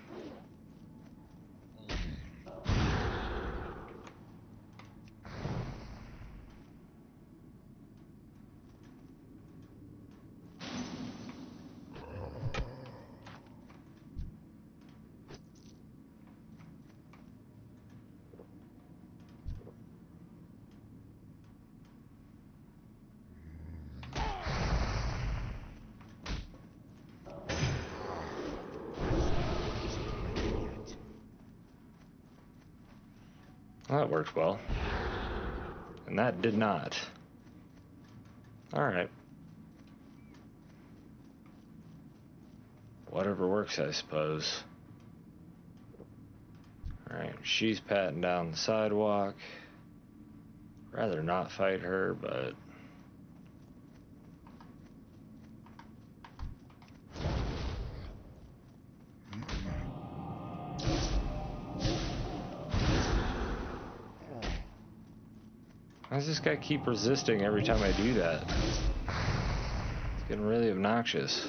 Well, that worked well. And that did not. Alright. Whatever works, I suppose. Alright, she's patting down the sidewalk. Rather not fight her, but... Why does this guy keep resisting every time I do that? It's getting really obnoxious.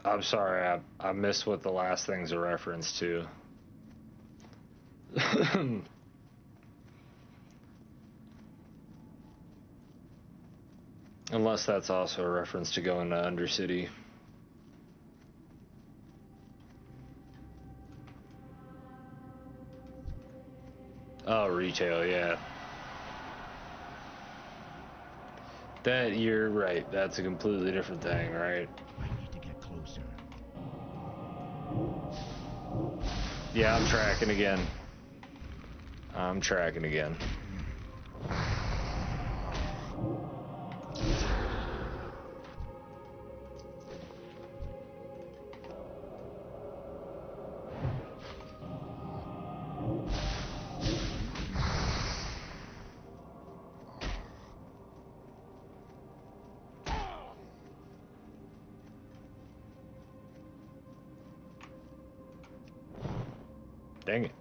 I'm sorry, I missed what the last thing's a reference to. Unless that's also a reference to going to Undercity. Oh, retail, yeah. That, you're right, that's a completely different thing, right? I need to get closer. Yeah, I'm tracking again. I'm tracking again. Dang it.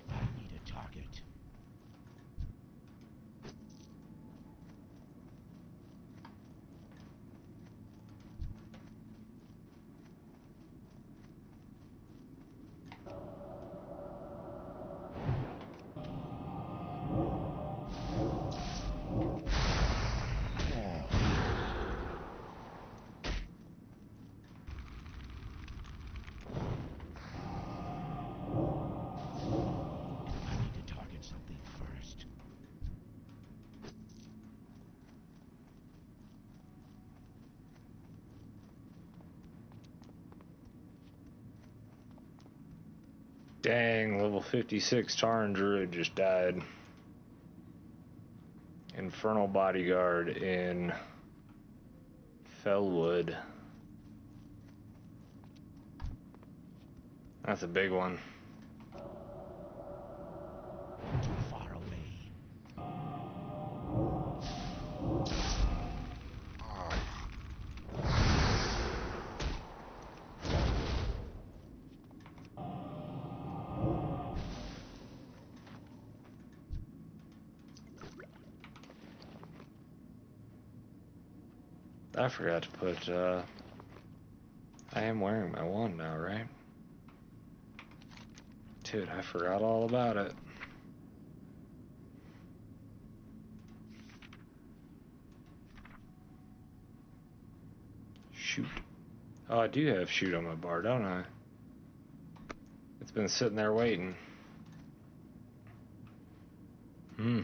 I need a target. I need to target something first. Dang, level 56 Tarn Druid just died. Infernal Bodyguard in Fellwood. That's a big one. Too far away. I forgot to put, I am wearing my wand now, right? Dude, I forgot all about it. Shoot. Oh, I do have shoot on my bar, don't I? It's been sitting there waiting. Hmm.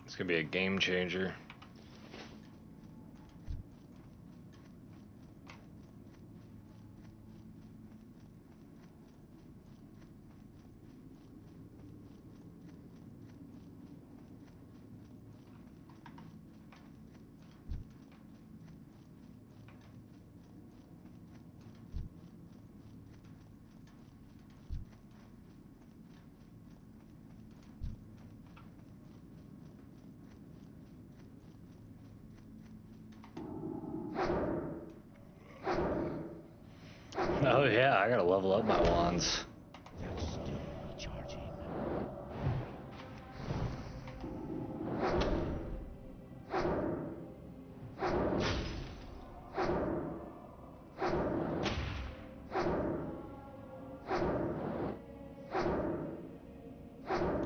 It's gonna be a game changer. Oh yeah, I gotta level up my wands. That's still recharging.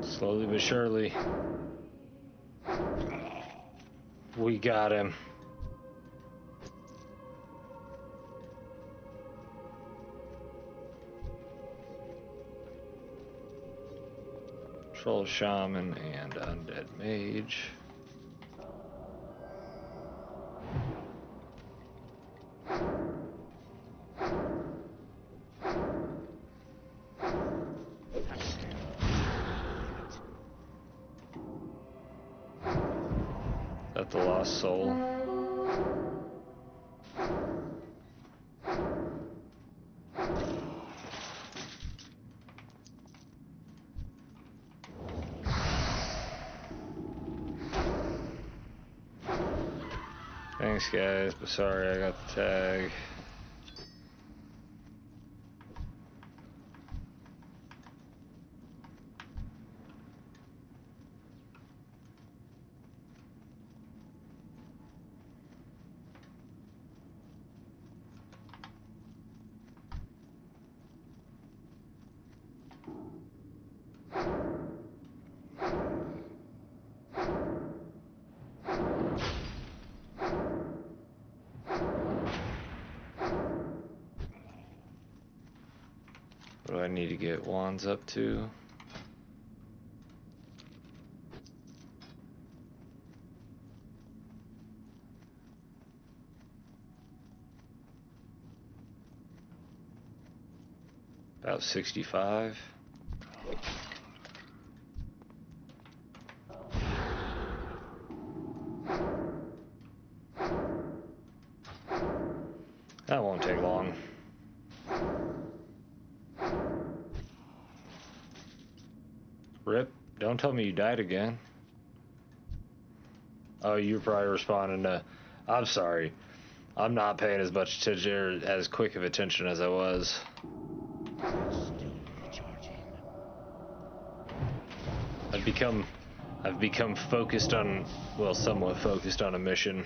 Slowly but surely. We got him. Troll Shaman and Undead Mage. Is that the lost soul? Thanks guys, but sorry I got the tag. What do I need to get wands up to? About 65. That won't take long. Rip, don't tell me you died again. Oh, you're probably responding to, I'm sorry. I'm not paying as much attention or as quick of attention as I was. That's still recharging. I've become focused on, well, somewhat focused on a mission.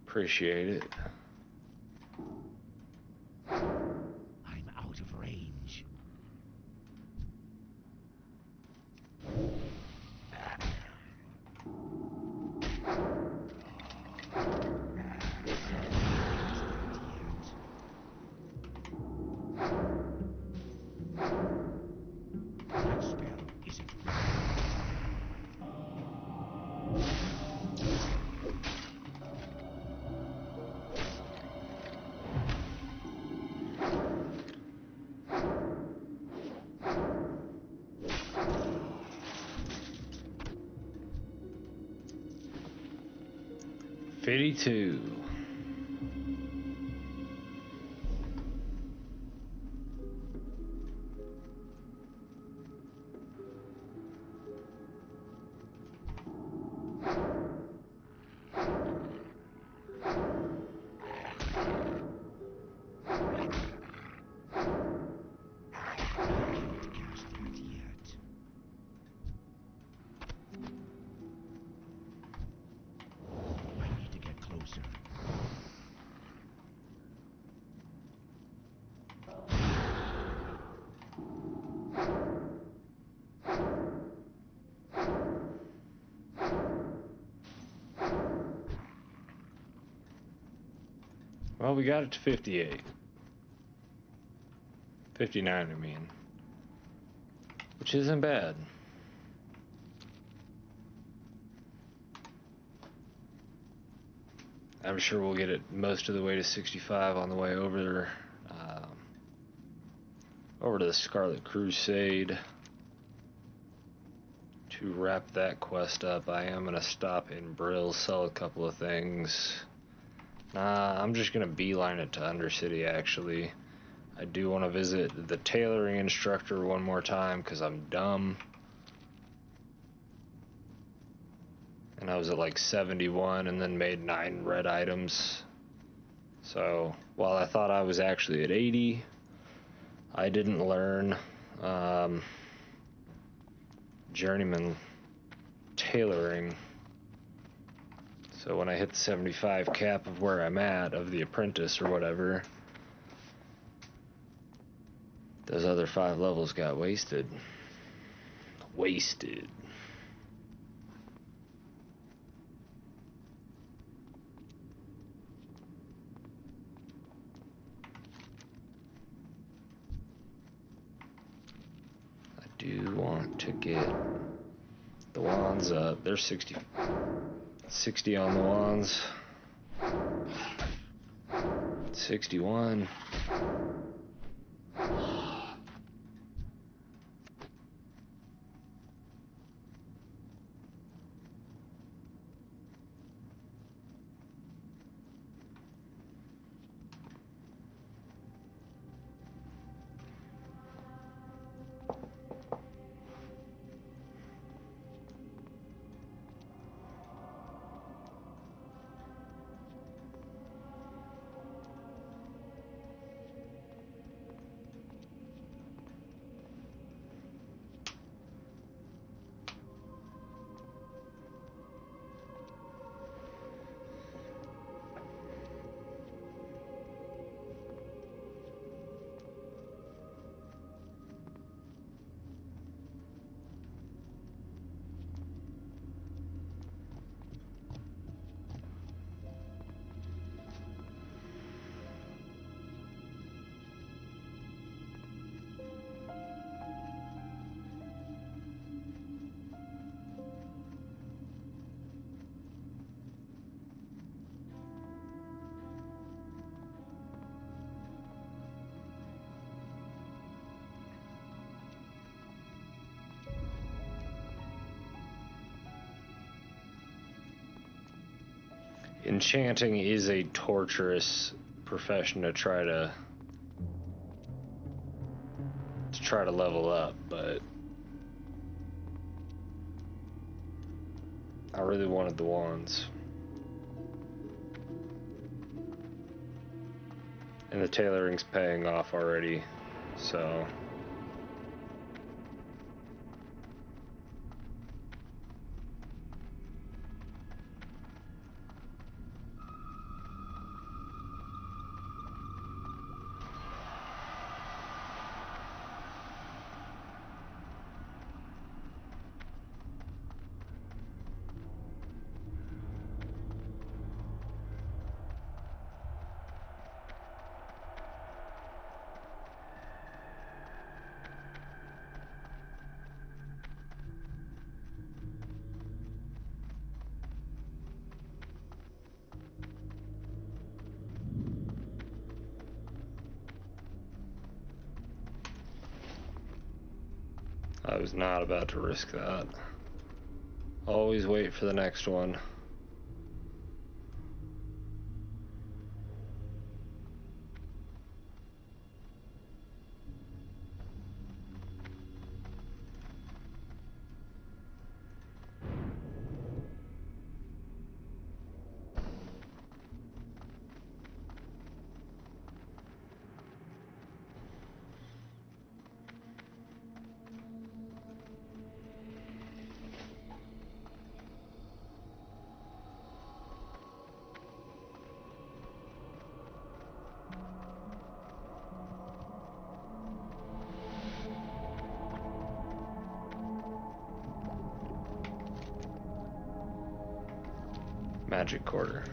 Appreciate it. I'm out of range. That spell isn't ready. 52. Well, we got it to 58. 59, I mean. Which isn't bad. I'm sure we'll get it most of the way to 65 on the way over over to the Scarlet Crusade. To wrap that quest up, I am going to stop in Brill, sell a couple of things. Nah, I'm just going to beeline it to Undercity, actually. I do want to visit the tailoring instructor one more time, because I'm dumb. And I was at like 71, and then made 9 red items. So, while I thought I was actually at 80, I didn't learn journeyman tailoring. So when I hit the 75 cap of where I'm at, of the apprentice or whatever, those other 5 levels got wasted. Wasted. I do want to get the wands up. They're 60 on the wands. 61. Enchanting is a torturous profession to try to level up, but I really wanted the wands. And the tailoring's paying off already, so I was not about to risk that. Always wait for the next one. magic quarter.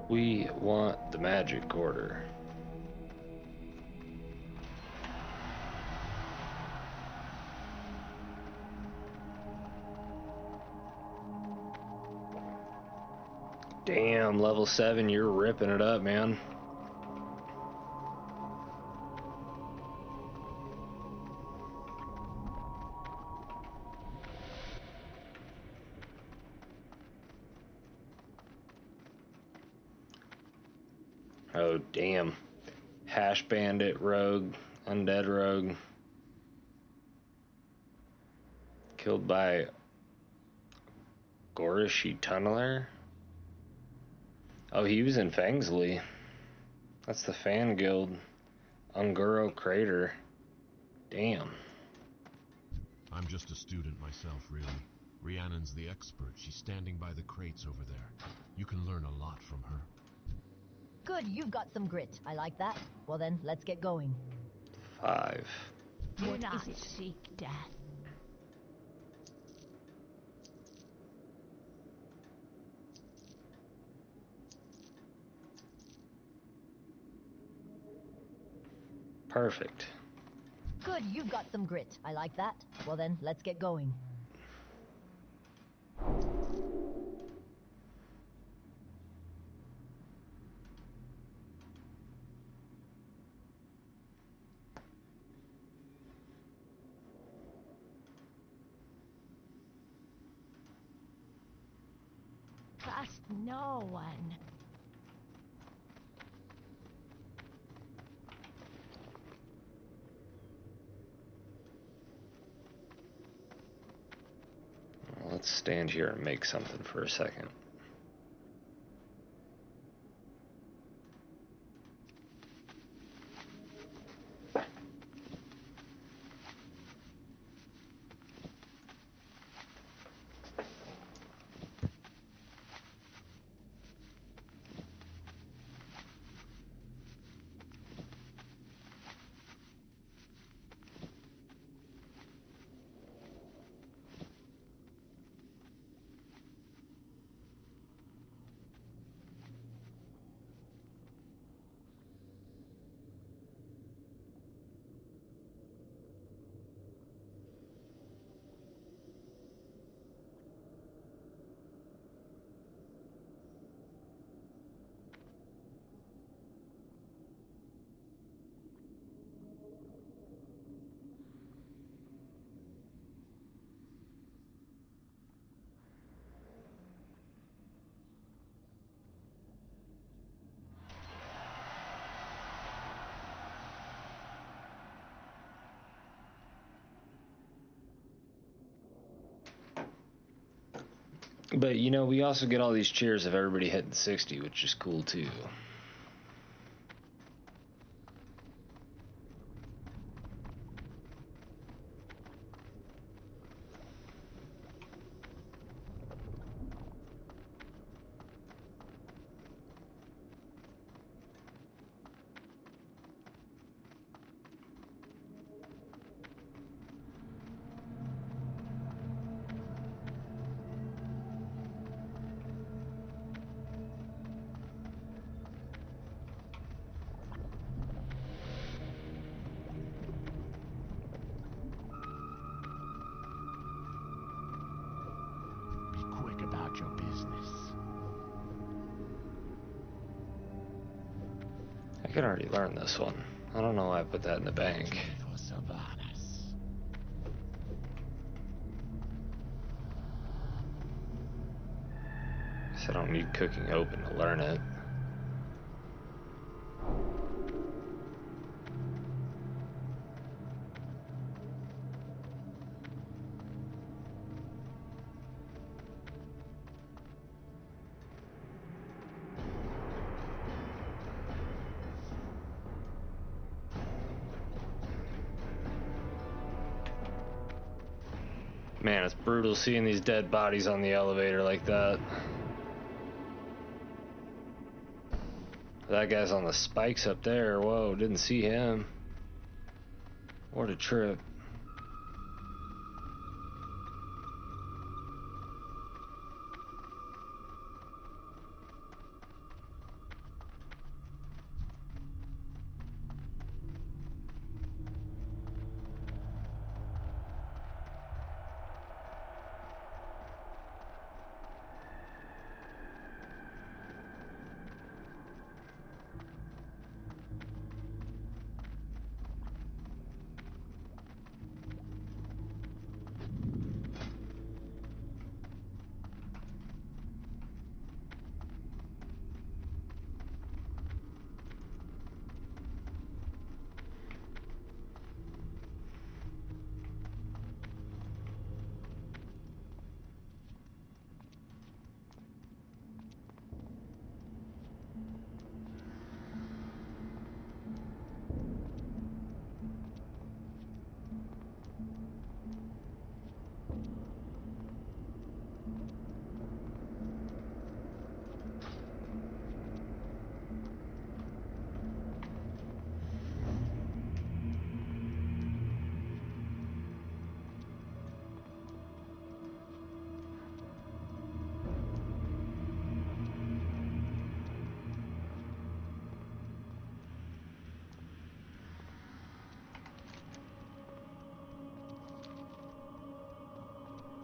We want the magic quarter. Damn, level 7, you're ripping it up, man. Oh, damn. Hash Bandit Rogue, Undead Rogue. Killed by Gorishi Tunneler? Oh, he was in Fangsley. That's the fan guild. Unguro Crater. Damn. I'm just a student myself, really. Rhiannon's the expert. She's standing by the crates over there. You can learn a lot from her. Good, you've got some grit. I like that. Well then, let's get going. 5. Do not seek death. Perfect. Good, you've got some grit. I like that. Well then, let's get going. Trust no one. Let's stand here and make something for a second. But, you know, we also get all these cheers of everybody hitting 60, which is cool, too. About your business. I could already learn this one. I don't know why I put that in the bank. For Sylvanas. Guess I don't need Cooking Open to learn it. Man, it's brutal seeing these dead bodies on the elevator like that. That guy's on the spikes up there. Whoa, didn't see him. What a trip.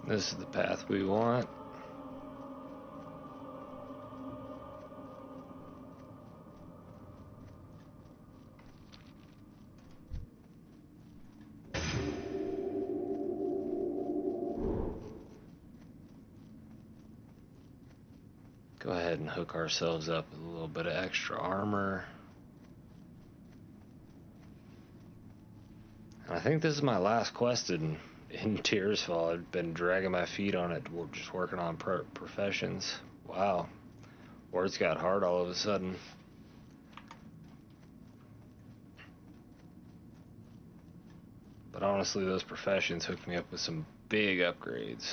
This is the path we want. Go ahead and hook ourselves up with a little bit of extra armor. I think this is my last quest in Tearsfall. I've been dragging my feet on it, just working on professions. Wow. Words got hard all of a sudden. But honestly, those professions hooked me up with some big upgrades.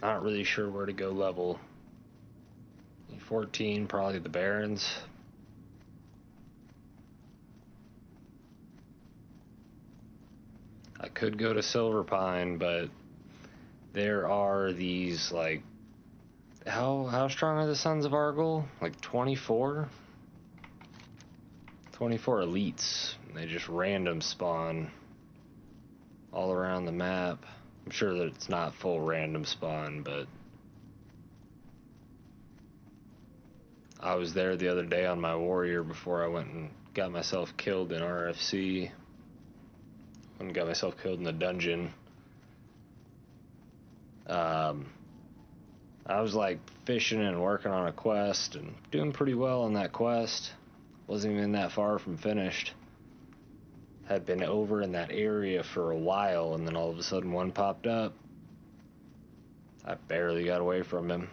Not really sure where to go level. 14, probably the Barrens. I could go to Silver Pine, but there are these, like, how strong are the Sons of Argol? Like 24? 24 elites. And they just random spawn all around the map. I'm sure that it's not full random spawn, but I was there the other day on my warrior before I went and got myself killed in RFC. And got myself killed in the dungeon. I was like fishing and working on a quest and doing pretty well on that quest. Wasn't even that far from finished. Had been over in that area for a while, and then all of a sudden one popped up. I barely got away from him.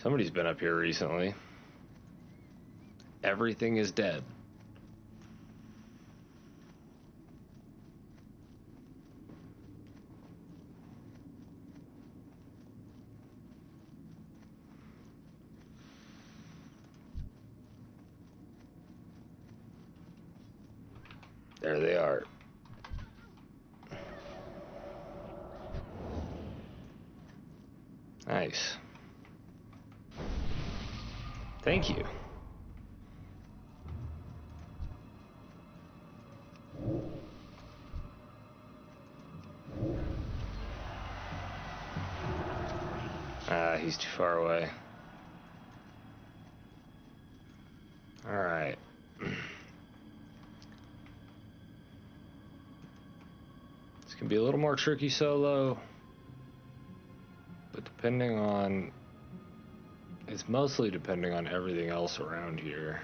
Somebody's been up here recently. Everything is dead. There they are. Nice. Thank you. He's too far away. Alright. This can be a little more tricky solo. But depending on... It's mostly depending on everything else around here.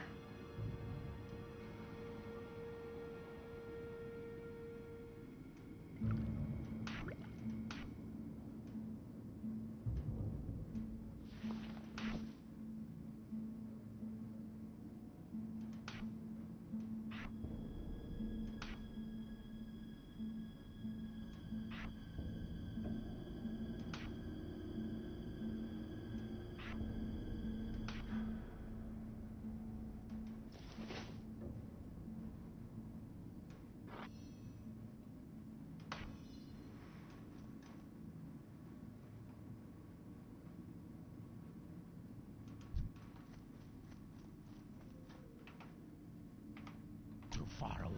Far away.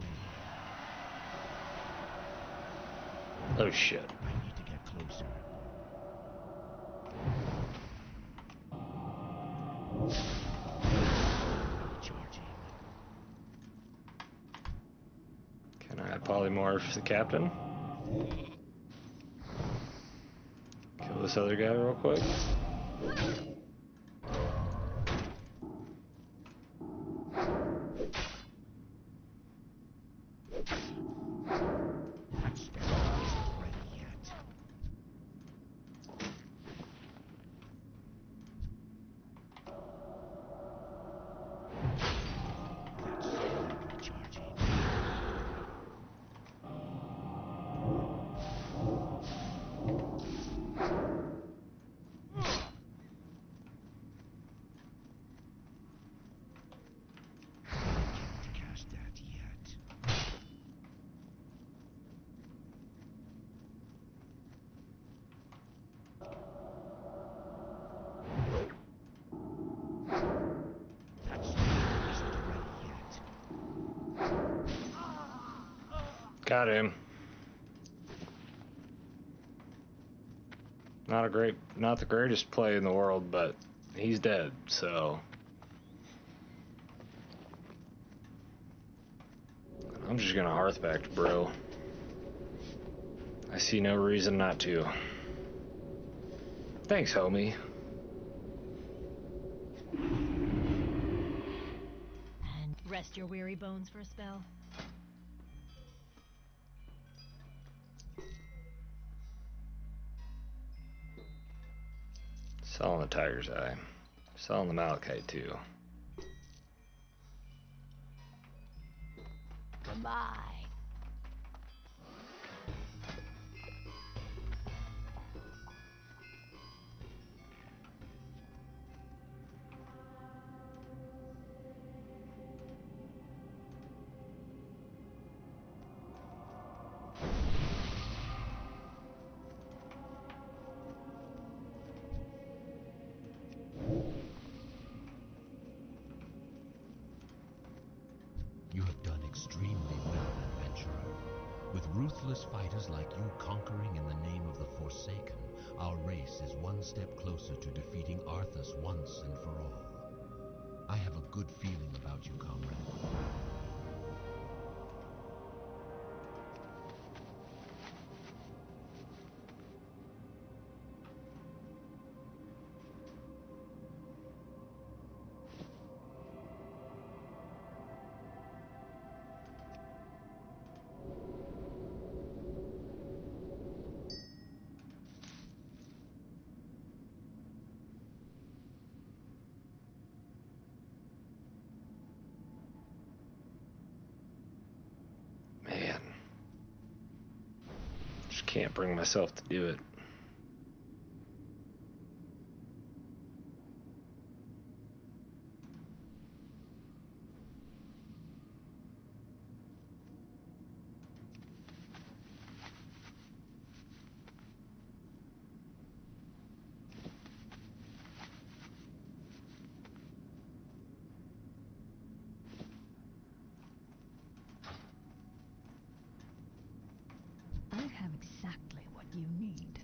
Oh shit. I need to get closer. Charging. Can I polymorph the captain? Kill this other guy real quick. Got him. Not the greatest play in the world, but he's dead, so I'm just gonna hearth back to bro. I see no reason not to. Thanks, homie. And rest your weary bones for a spell. Selling the Tiger's Eye. Selling the Malachite too. Goodbye. You have done extremely well, adventurer. With ruthless fighters like you conquering in the name of the Forsaken, our race is one step closer to defeating Arthas once and for all. I have a good feeling about you, comrade. Man. Just can't bring myself to do it. exactly what you need.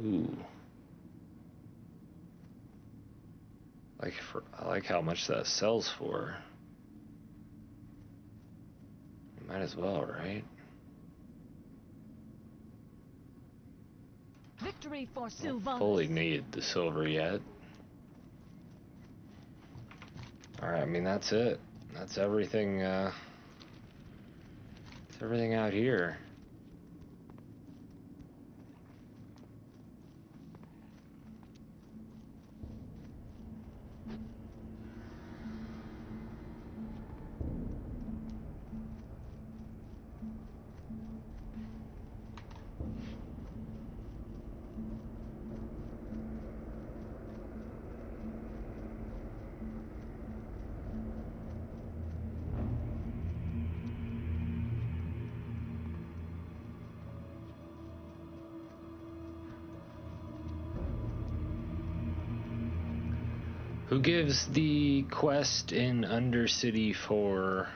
Ooh. I like how much that sells for. Might as well, right? Victory for Don't Sylvanas. fully need the silver yet. Alright, I mean that's it. That's everything that's everything out here. Who gives the quest in Undercity for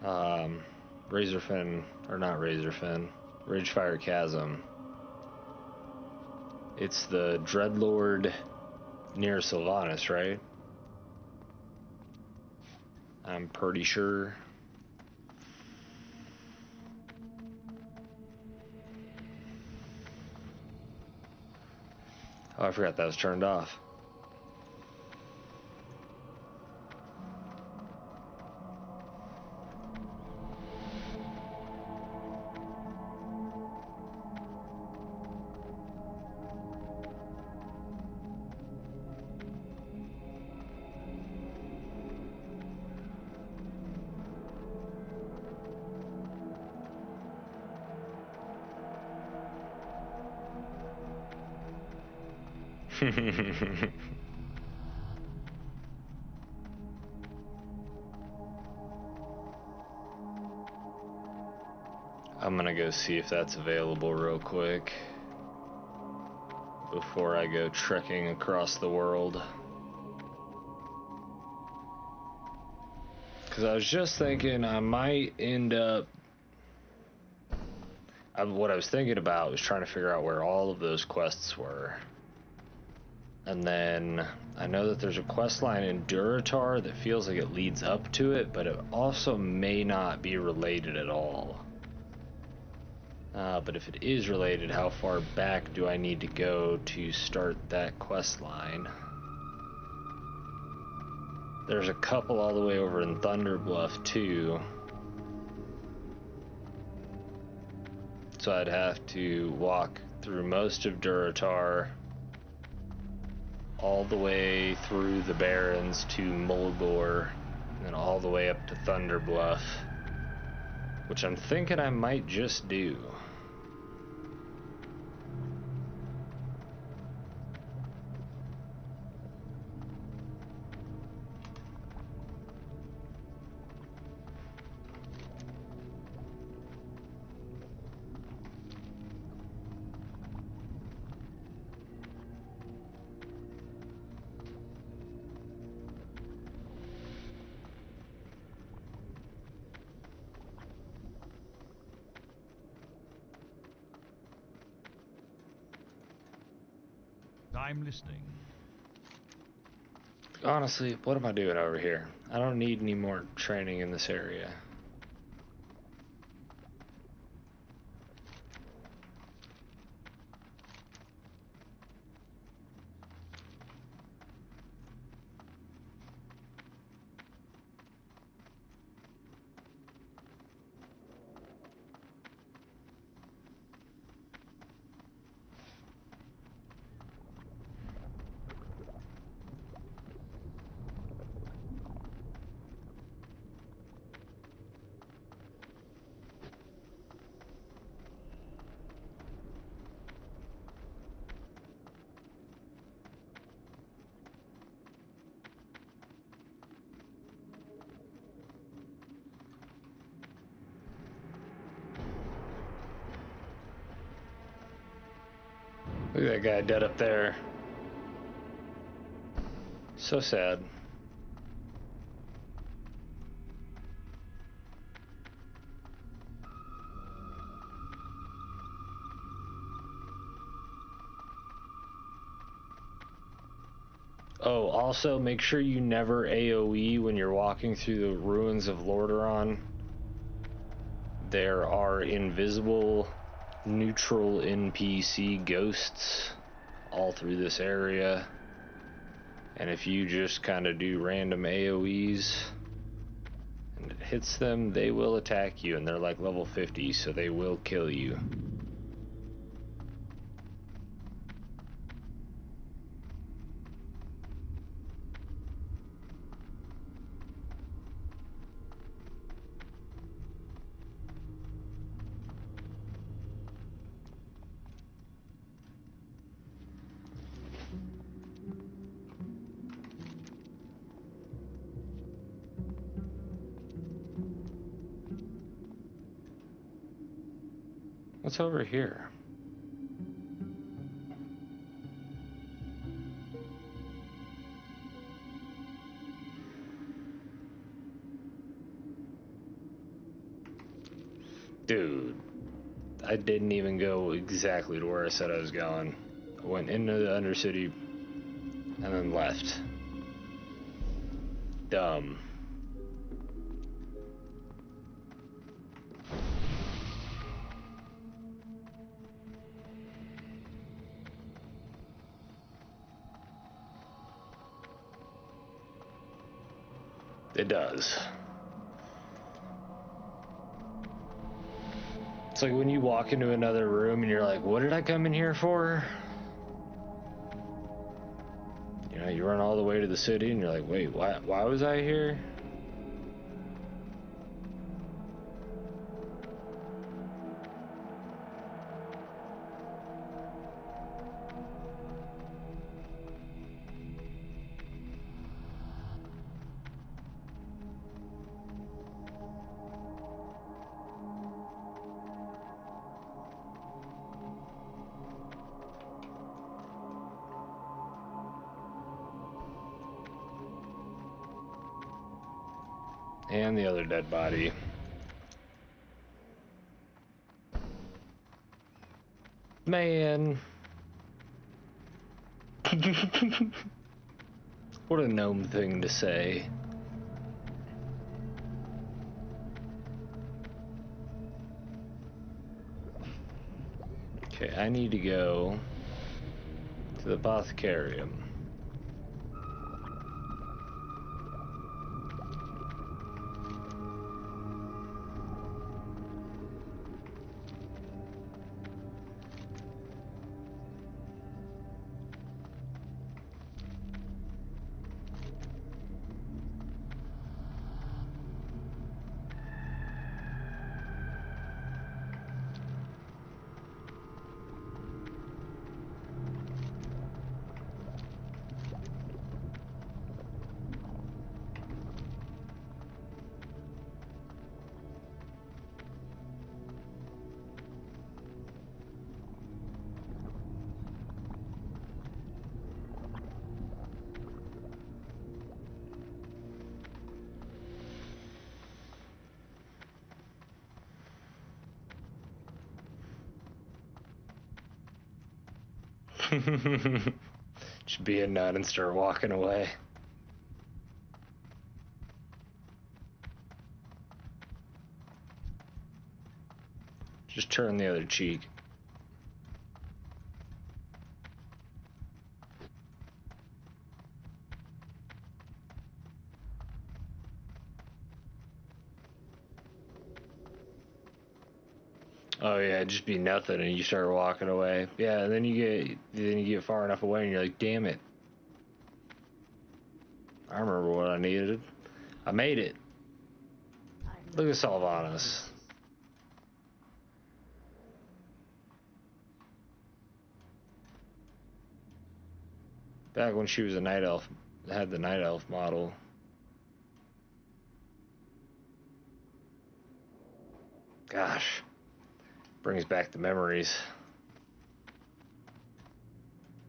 Razorfin, or not Razorfin, Ridgefire Chasm? It's the Dreadlord near Sylvanas, right? I'm pretty sure. Oh, I forgot that was turned off. I'm gonna go see if that's available real quick before I go trekking across the world. Because I was just thinking I might end up... what I was thinking about was trying to figure out where all of those quests were. And then I know that there's a quest line in Durotar that feels like it leads up to it, but it also may not be related at all. But if it is related, how far back do I need to go to start that quest line? There's a couple all the way over in Thunderbluff too. So I'd have to walk through most of Durotar, all the way through the Barrens to Mulgore, and then all the way up to Thunderbluff, which I'm thinking I might just do. I'm listening. Honestly, what am I doing over here? I don't need any more training in this area. Look at that guy dead up there. So sad. Oh, also make sure you never AoE when you're walking through the ruins of Lordaeron. There are invisible neutral NPC ghosts all through this area. And if you just kind of do random AoEs and it hits them, they will attack you, and they're like level 50, so they will kill you. What's over here? Dude, I didn't even go exactly to where I said I was going. I went into the Undercity and then left. Dumb. It does. It's like when you walk into another room and you're like, what did I come in here for? You know, you run all the way to the city and you're like, wait, why was I here? And the other dead body. Man. What a gnome thing to say. Okay, I need to go to the Apothecarium. Just be a nut and start walking away. Just turn the other cheek. Oh yeah, just be nothing and you start walking away. Yeah, and then you get far enough away and you're like, damn it. I remember what I needed. I made it. Look at Sylvanas. Back when she was a night elf, had the night elf model. Gosh, brings back the memories.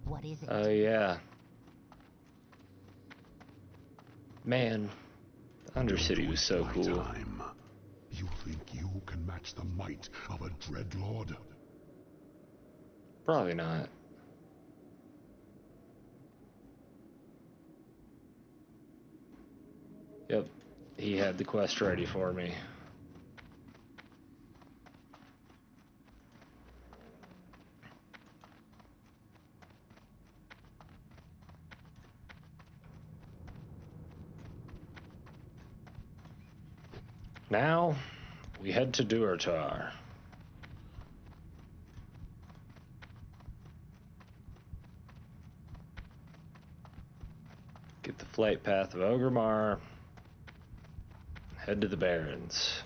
What is it? Oh yeah. Man, Undercity was so My cool. time. You think you can match the might of a dreadlord? Probably not. Yep, he had the quest ready for me. Now, we head to Durotar. Get the flight path of Ogremar. Head to the Barrens.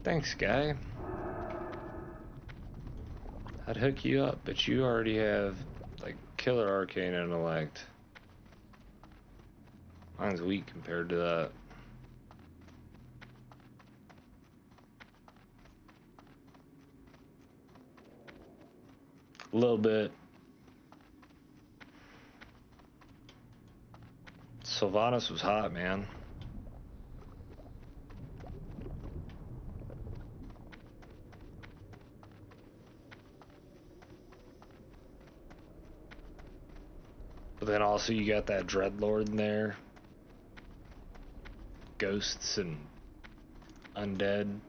Thanks, guy. I'd hook you up, but you already have, like, killer arcane intellect. Mine's weak compared to that. A little bit. Sylvanas was hot, man. But then also you got that Dreadlord in there. Ghosts and Undead.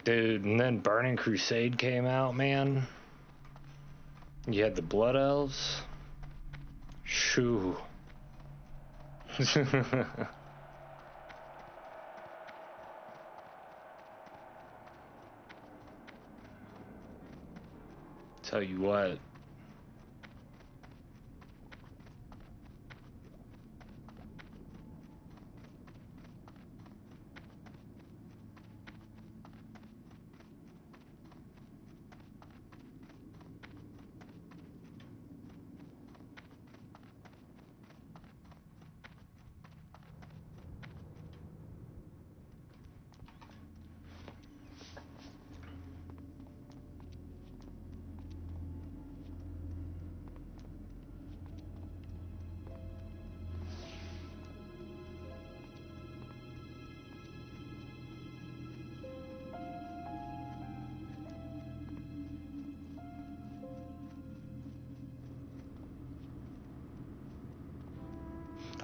Dude, and then Burning Crusade came out, man. You had the Blood Elves. Shoo. Tell you what.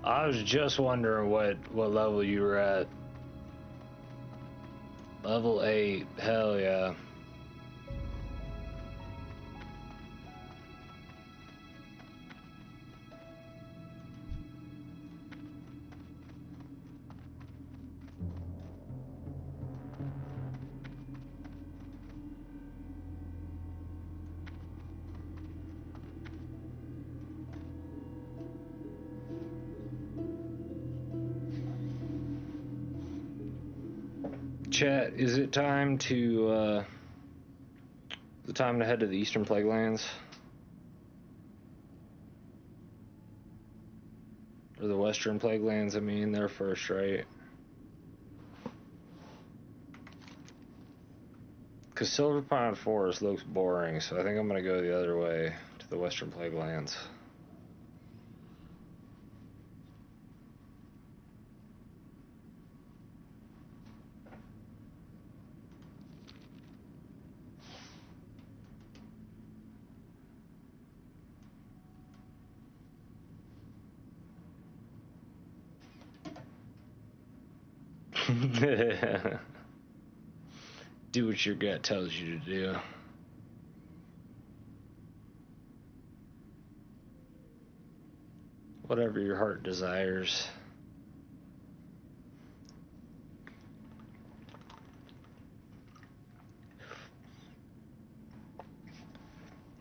I was just wondering what level you were at. Level 8, hell yeah. Chat, is it time to head to the Eastern Plaguelands? Or the Western Plaguelands, I mean, they're first, right? Because Silver Pine Forest looks boring, so I think I'm gonna go the other way to the Western Plaguelands. Do what your gut tells you to do. Whatever your heart desires.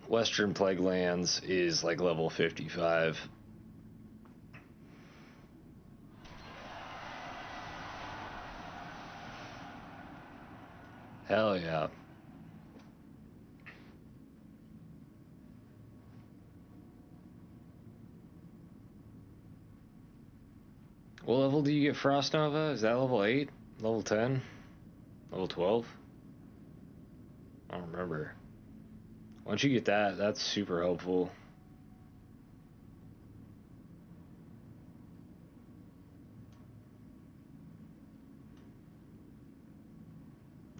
Western Plague Lands is like level 55. Hell yeah. What level do you get Frost Nova? Is that level 8? Level 10? Level 12? I don't remember. Once you get that, that's super helpful.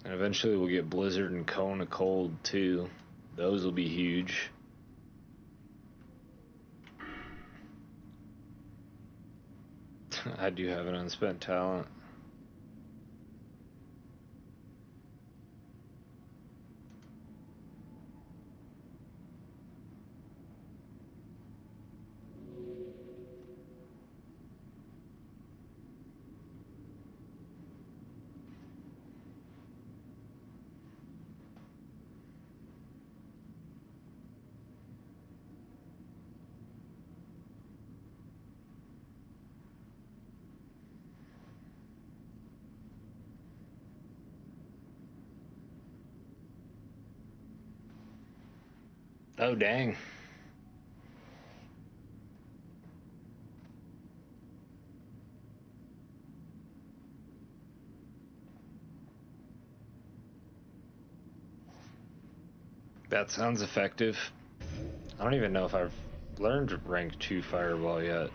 And eventually we'll get Blizzard and Cone of Cold too. Those will be huge. I do have an unspent talent. Oh, dang. That sounds effective. I don't even know if I've learned rank 2 Fireball yet.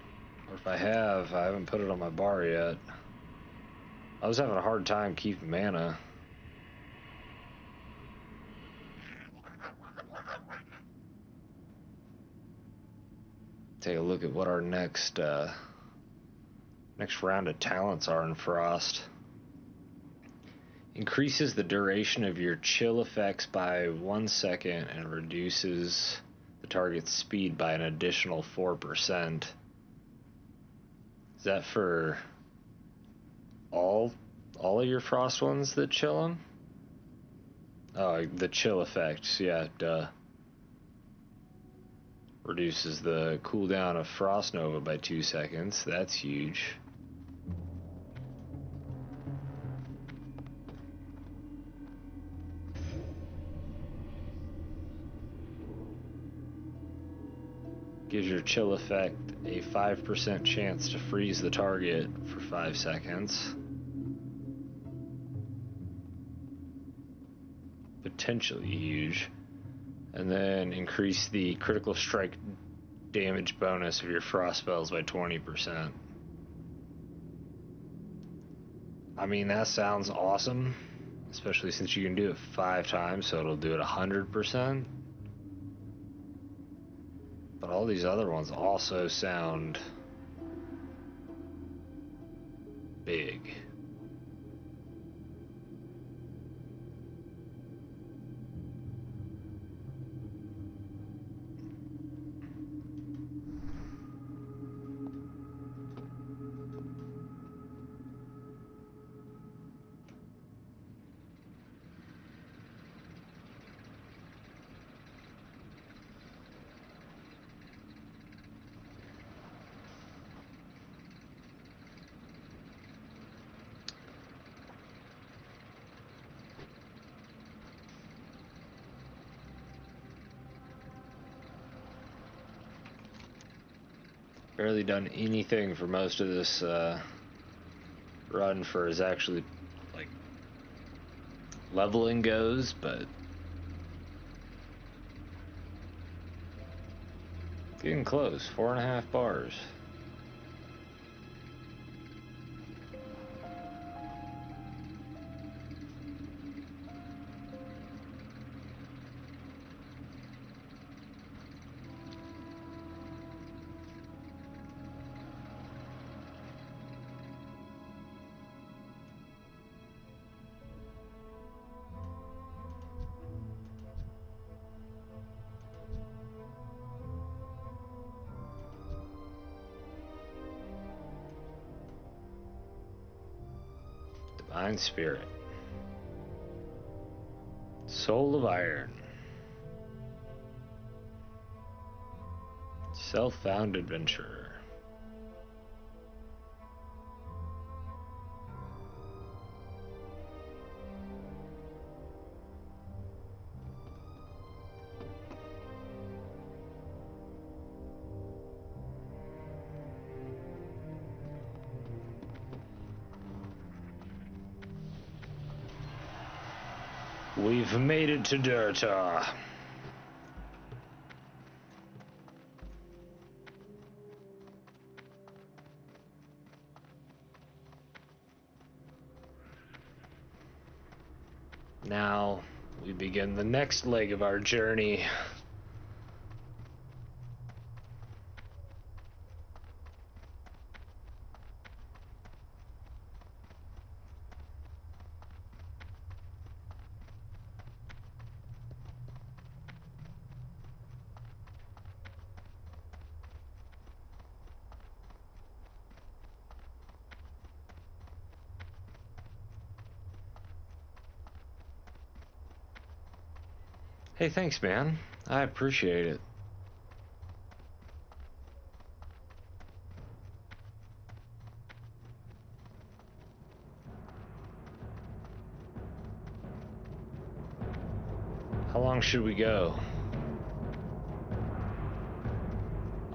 Or if I have, I haven't put it on my bar yet. I was having a hard time keeping mana. Take a look at what our next round of talents are in Frost. Increases the duration of your chill effects by 1 second and reduces the target's speed by an additional 4%. Is that for all of your Frost ones that chill them? Oh, the chill effects, yeah, duh. Reduces the cooldown of Frost Nova by 2 seconds. That's huge. Gives your chill effect a 5% chance to freeze the target for 5 seconds. Potentially huge. And then increase the critical strike damage bonus of your frost spells by 20%. I mean, that sounds awesome, especially since you can do it 5 times, so it'll do it 100%. But all these other ones also sound big. Barely done anything for most of this run for as actually like leveling goes, but getting close. 4.5 bars. Fine spirit. Soul of iron. Self-found adventurer. We've made it to Durtar. Now, we begin the next leg of our journey. Hey, thanks, man. I appreciate it. How long should we go?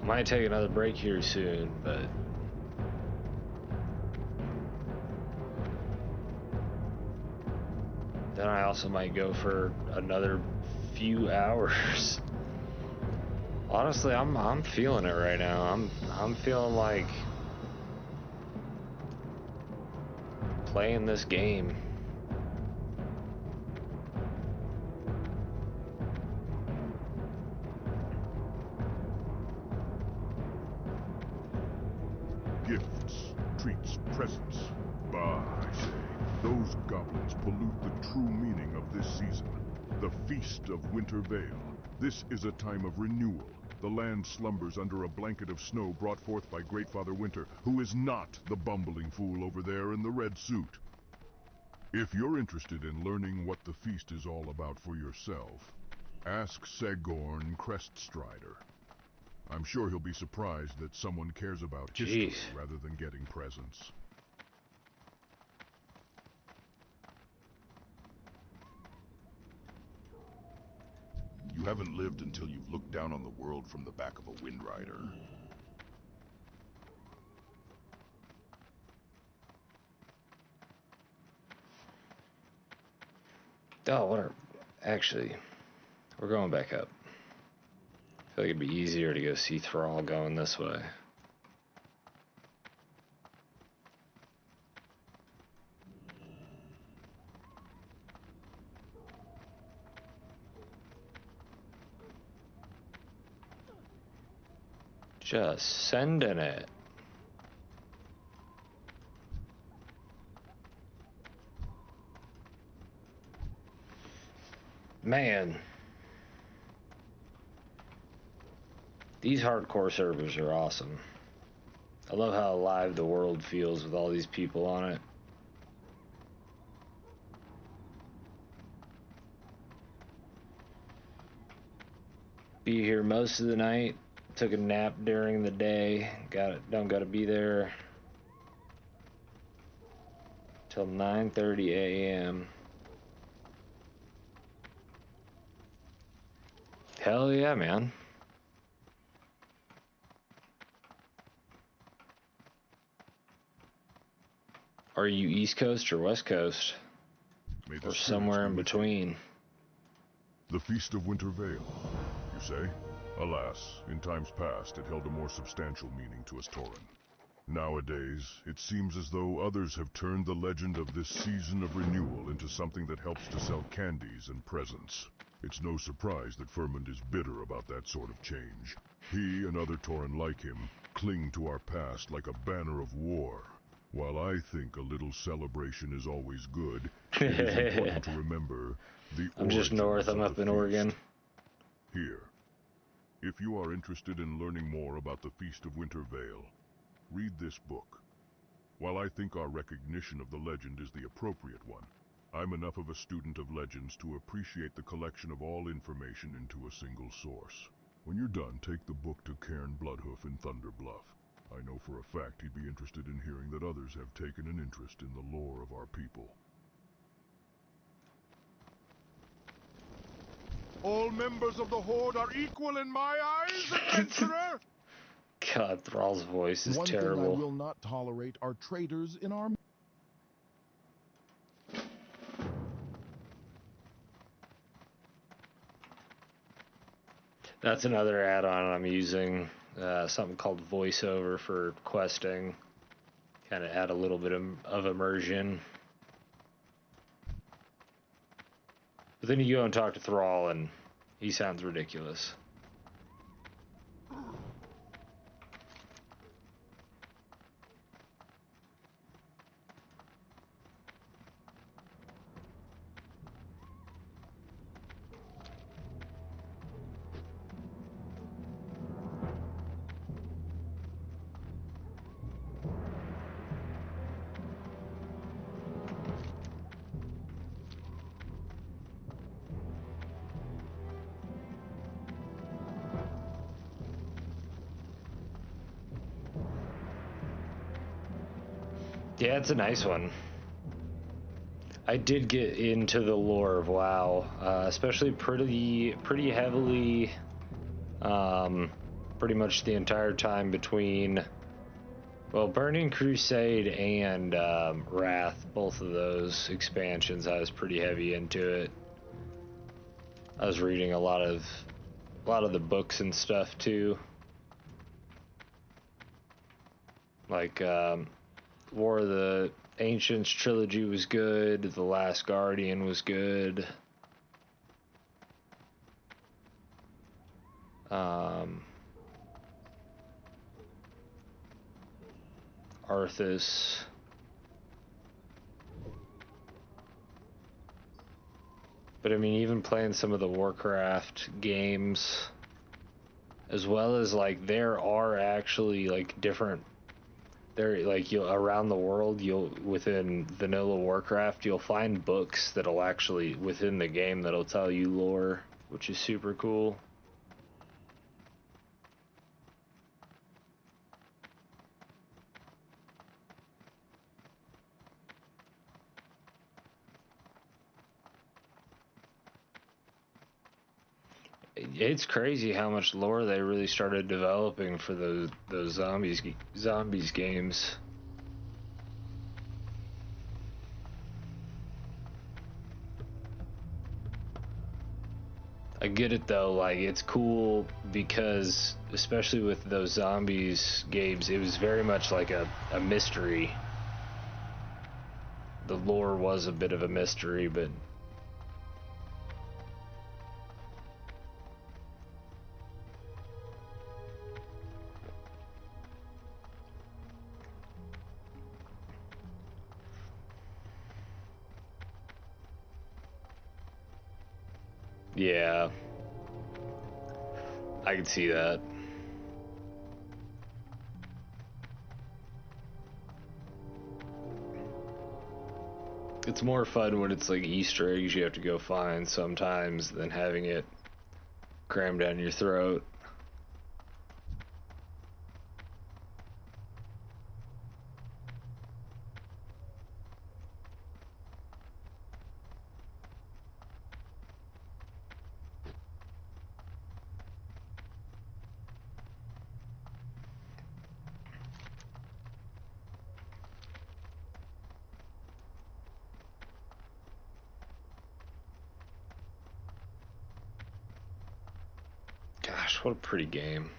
I might take another break here soon, but... then I also might go for another few hours. Honestly, I'm feeling it right now. I'm feeling like playing this game. Gifts, treats, presents. Bah, I say. Those goblins pollute the true meaning of this season. The Feast of Winter Vale. This is a time of renewal. The land slumbers under a blanket of snow brought forth by Great Father Winter, who is not the bumbling fool over there in the red suit. If you're interested in learning what the feast is all about for yourself, ask Segorn Creststrider. I'm sure he'll be surprised that someone cares about history rather than getting presents. You haven't lived until you've looked down on the world from the back of a Wind Rider. Oh, what are... actually, we're going back up. I feel like it'd be easier to go see Thrall going this way. Just sending it. Man. These hardcore servers are awesome. I love how alive the world feels with all these people on it. Be here most of the night. Took a nap during the day. Don't gotta be there till 9:30 a.m. Hell yeah, man. Are you East Coast or West Coast? Or somewhere in between? The Feast of Winter Vale, you say? Alas, in times past it held a more substantial meaning to us Tauren. Nowadays, it seems as though others have turned the legend of this season of renewal into something that helps to sell candies and presents. It's no surprise that Furmund is bitter about that sort of change. He and other Tauren like him cling to our past like a banner of war. While I think a little celebration is always good, it is important to remember the I'm just north, I'm of up the in feast. Oregon. Here, if you are interested in learning more about the Feast of Winter Vale, read this book. While I think our recognition of the legend is the appropriate one, I'm enough of a student of legends to appreciate the collection of all information into a single source. When you're done, take the book to Cairn Bloodhoof in Thunder Bluff. I know for a fact he'd be interested in hearing that others have taken an interest in the lore of our people. All members of the Horde are equal in my eyes, adventurer! God, Thrall's voice is One terrible. thing I will not tolerate are traitors in our... That's another add-on I'm using, something called voiceover for questing. Kind of add a little bit of immersion. But then you go and talk to Thrall and he sounds ridiculous. Yeah, it's a nice one. I did get into the lore of WoW, especially pretty heavily, pretty much the entire time between, well, Burning Crusade and Wrath. Both of those expansions, I was pretty heavy into it. I was reading a lot of the books and stuff too, like War of the Ancients trilogy was good. The Last Guardian was good. Arthas. But I mean, even playing some of the Warcraft games, as well as like there are actually like different. There, like, you'll around the world, you'll within vanilla Warcraft, you'll find books that'll actually within the game that'll tell you lore, which is super cool. It's crazy how much lore they really started developing for those zombies games. I get it though, like it's cool because especially with those zombies games, it was very much like a mystery. The lore was a bit of a mystery, but yeah, I can see that. It's more fun when it's like Easter eggs you have to go find sometimes than having it crammed down your throat. Gosh, what a pretty game.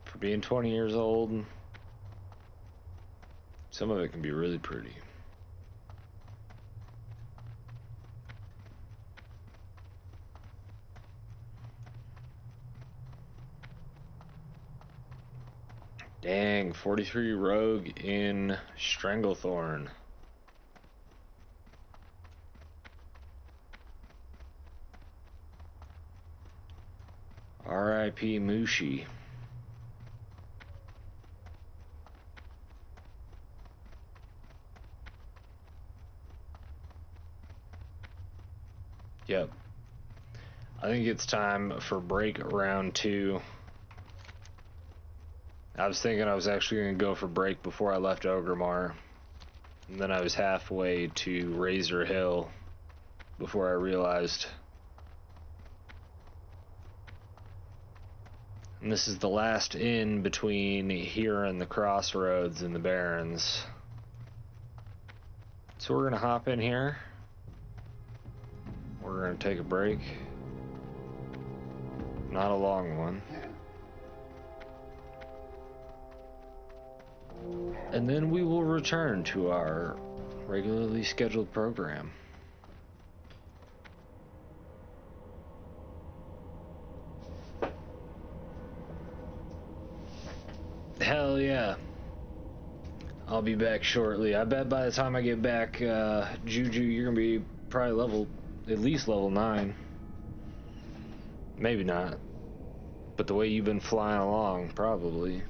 For being 20 years old, some of it can be really pretty. Dang, 43 rogue in Stranglethorn. R.I.P. Mushi. Yep. I think it's time for break round 2. I was thinking I was actually going to go for break before I left Ogremar. And then I was halfway to Razor Hill before I realized. And this is the last inn between here and the Crossroads and the Barrens. So we're going to hop in here. We're going to take a break. Not a long one. And then we will return to our regularly scheduled program. Hell yeah. I'll be back shortly. I bet by the time I get back, Juju, you're gonna be probably at least level 9. Maybe not. But the way you've been flying along, probably.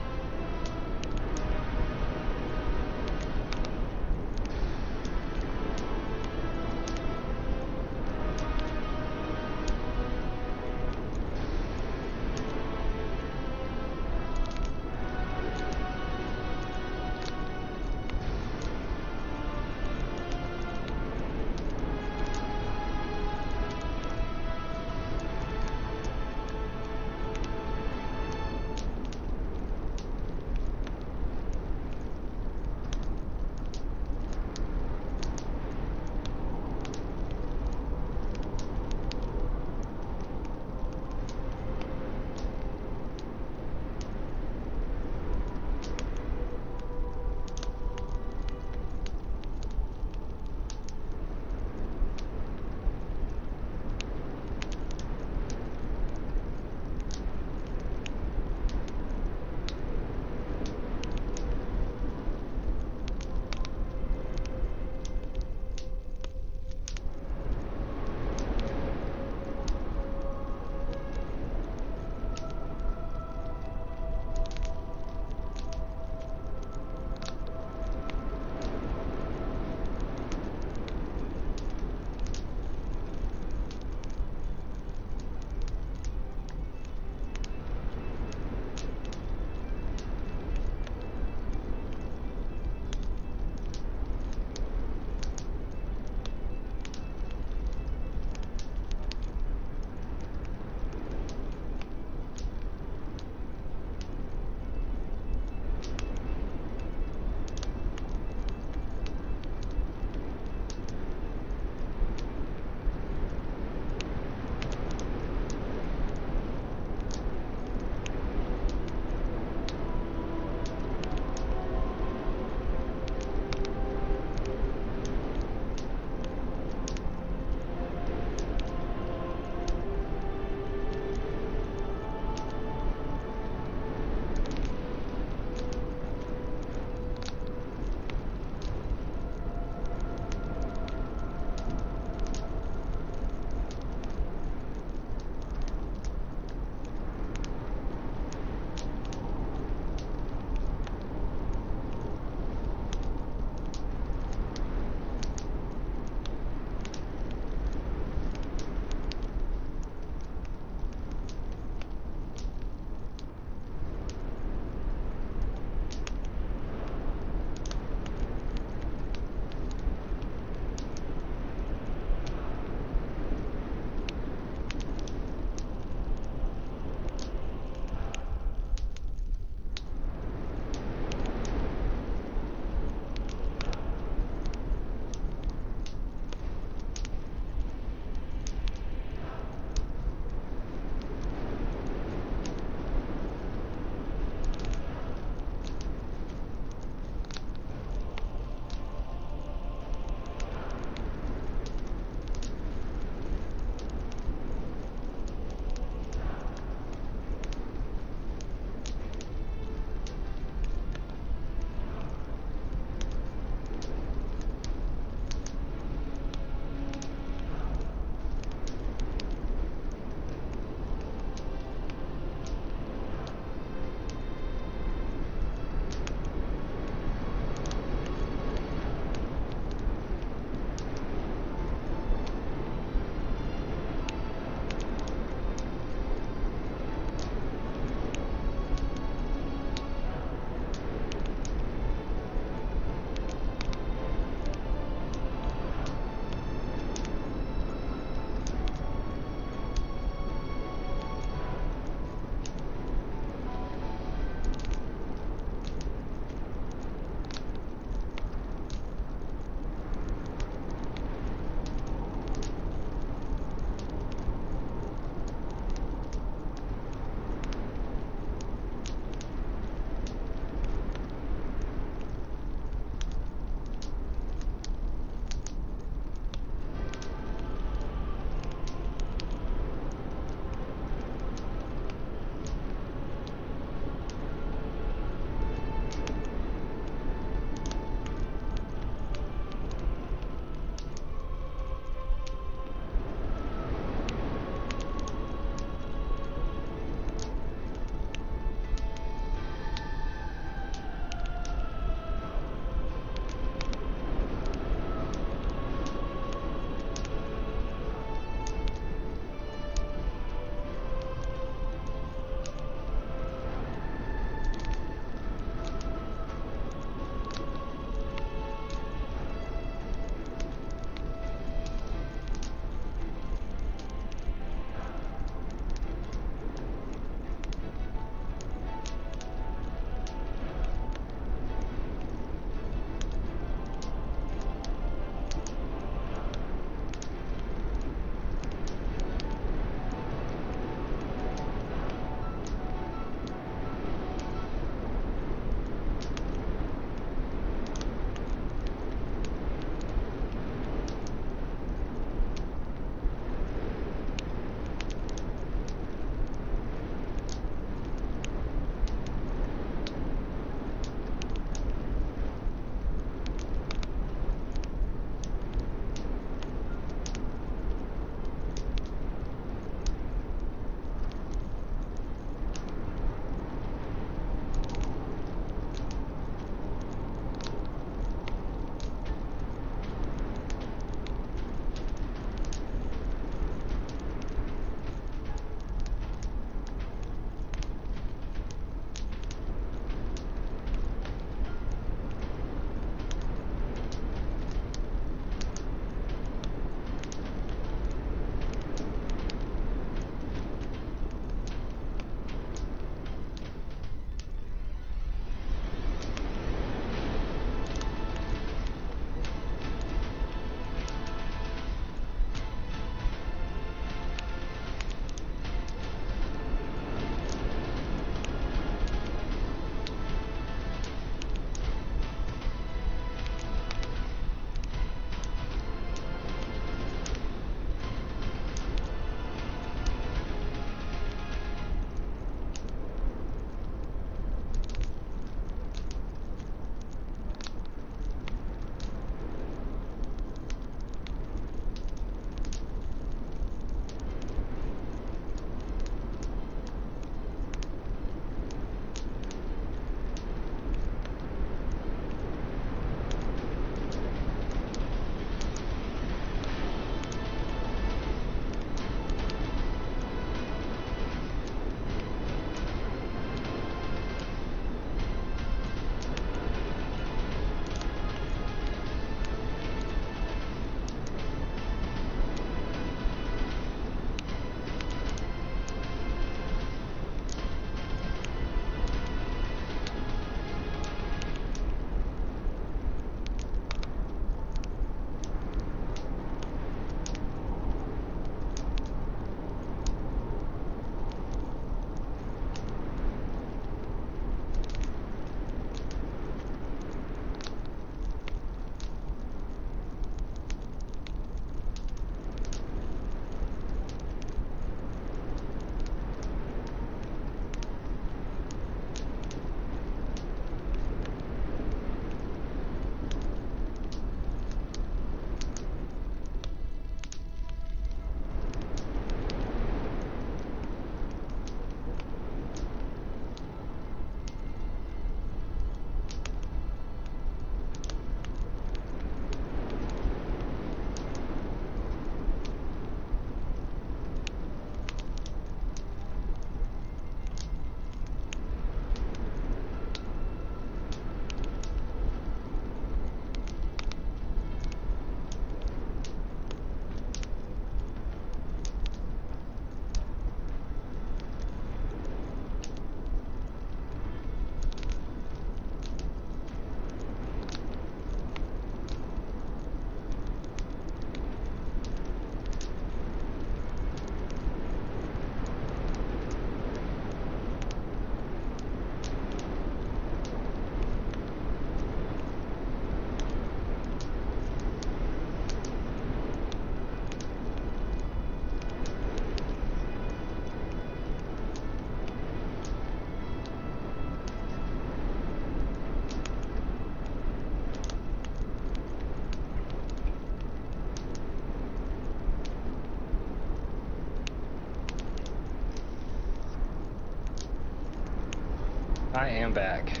I am back.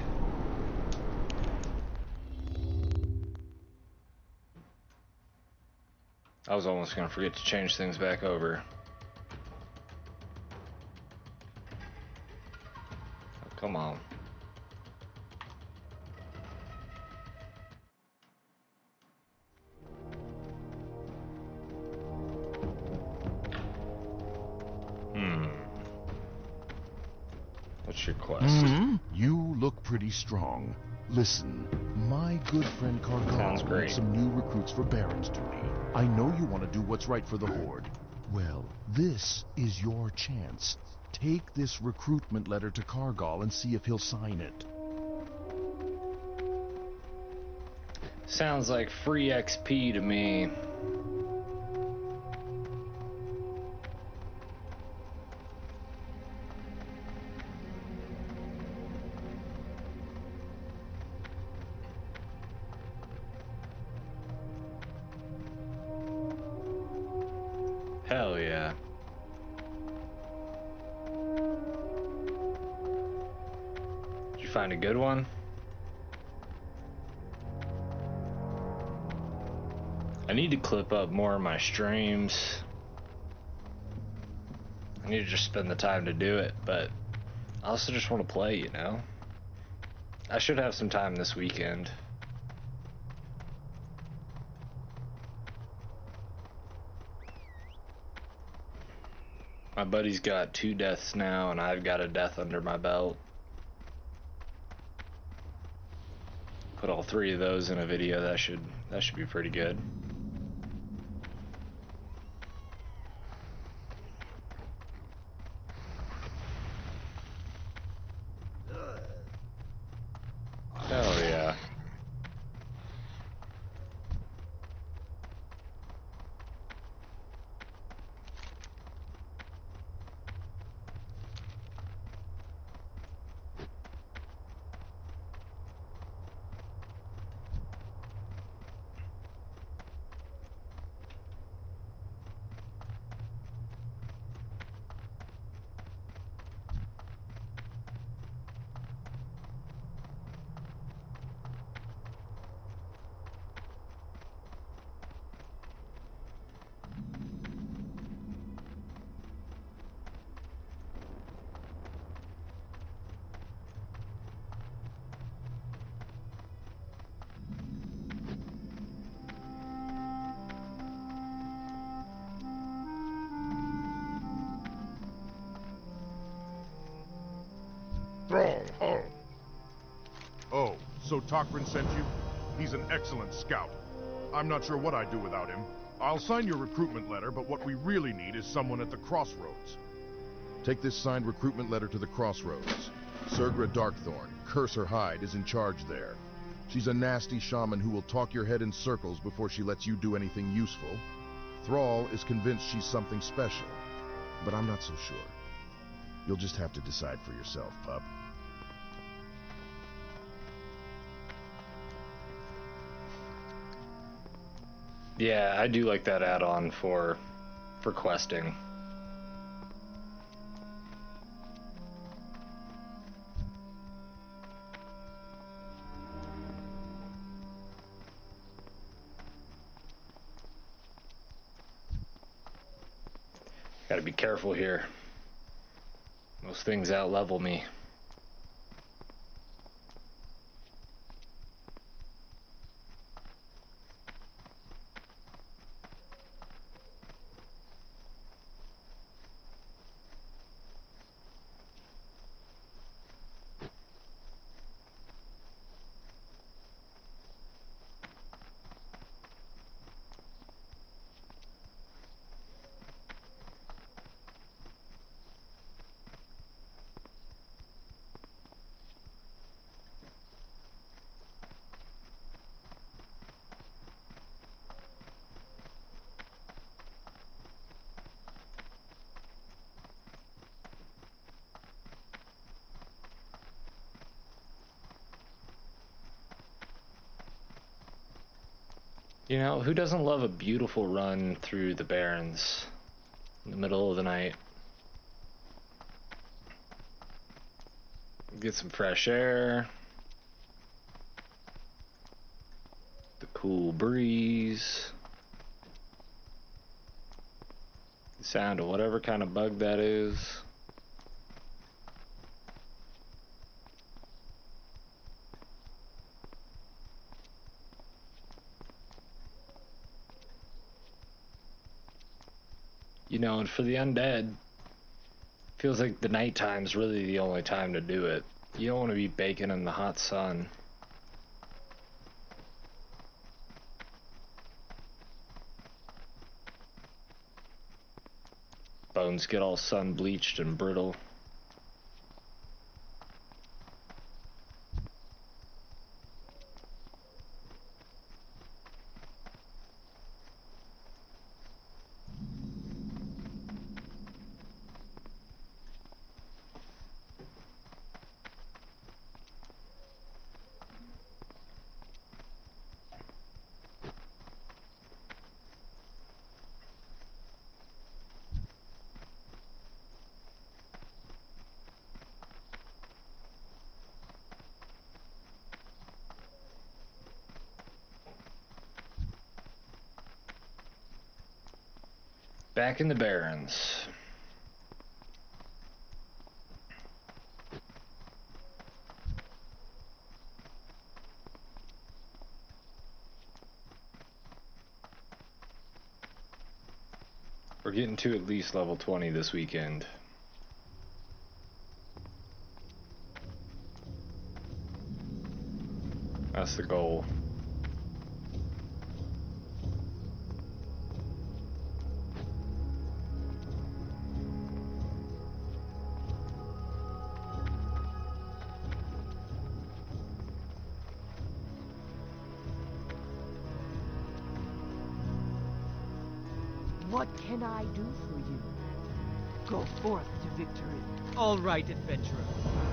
I was almost gonna forget to change things back over. Oh, come on. What's your quest? You look pretty strong. Listen, my good friend Sounds Cargal great. needs some new recruits for Baron's duty. I know you want to do what's right for the Horde. Well, this is your chance. Take this recruitment letter to Cargal and see if he'll sign it. Sounds like free XP to me. Hell yeah. Did you find a good one? I need to clip up more of my streams. I need to just spend the time to do it, but I also just want to play, you know? I should have some time this weekend. My buddy's got 2 deaths now, and I've got a death under my belt. Put all 3 of those in a video. That should be pretty good. Hell yeah. Oh, so Tokrin sent you? He's an excellent scout. I'm not sure what I'd do without him. I'll sign your recruitment letter, but what we really need is someone at the Crossroads. Take this signed recruitment letter to the Crossroads. Sergra Darkthorn, curse her hide, is in charge there. She's a nasty shaman who will talk your head in circles before she lets you do anything useful. Thrall is convinced she's something special, but I'm not so sure. You'll just have to decide for yourself, pup. Yeah, I do like that add-on for questing. Gotta be careful here. Those things out-level me. You know, who doesn't love a beautiful run through the Barrens in the middle of the night? Get some fresh air. The cool breeze. The sound of whatever kind of bug that is. You know, and for the undead, feels like the nighttime's really the only time to do it. You don't want to be baking in the hot sun. Bones get all sun bleached and brittle. Back in the Barrens. We're getting to at least level 20 this weekend. That's the goal. What can I do for you? Go forth to victory. All right, adventurer.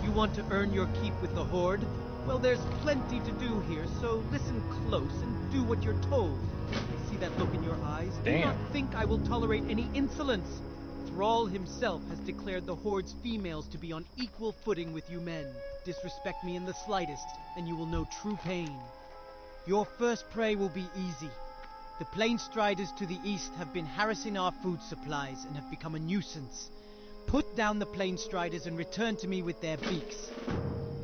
You want to earn your keep with the Horde? Well, there's plenty to do here, so listen close and do what you're told. I see that look in your eyes. Do Damn. not think I will tolerate any insolence. Thrall himself has declared the Horde's females to be on equal footing with you men. Disrespect me in the slightest, and you will know true pain. Your first prey will be easy. The Plainstriders to the east have been harassing our food supplies and have become a nuisance. Put down the Plainstriders and return to me with their beaks.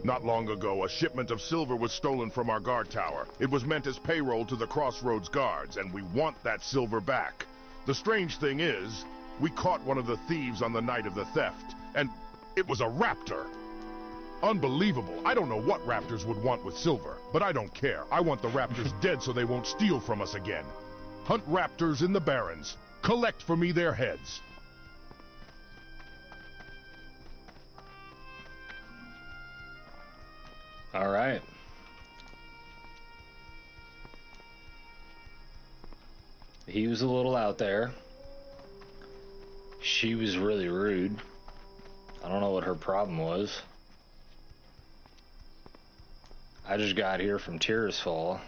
Not long ago, a shipment of silver was stolen from our guard tower. It was meant as payroll to the Crossroads guards, and we want that silver back. The strange thing is, we caught one of the thieves on the night of the theft, and it was a raptor. Unbelievable. I don't know what raptors would want with silver, but I don't care. I want the raptors dead so they won't steal from us again. Hunt raptors in the Barrens. Collect for me their heads. All right. He was a little out there. She was really rude. I don't know what her problem was. I just got here from Tirisfal.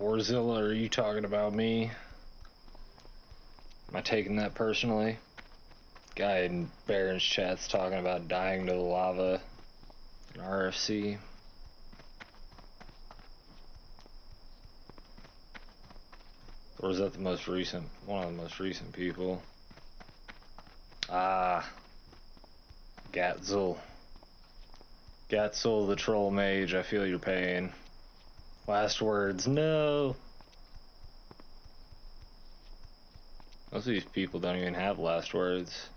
Warzilla, are you talking about me? Am I taking that personally? Guy in Baron's chat's talking about dying to the lava in RFC. Or is that the most recent, one of the most recent people? Ah, Gatzel. Gatzel the troll mage, I feel your pain. Last words, no. Most of these people don't even have last words.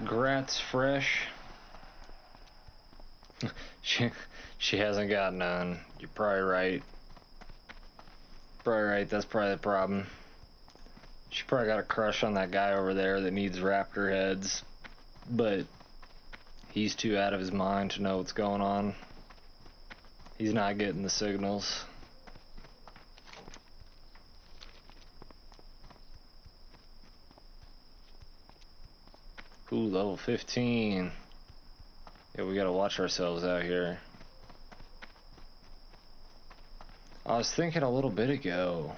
Grats fresh. she hasn't got none. You're probably right. Probably right, that's probably the problem. She probably got a crush on that guy over there that needs raptor heads. But He's too out of his mind to know what's going on. He's not getting the signals. Ooh, level 15. Yeah, we gotta watch ourselves out here. I was thinking a little bit ago.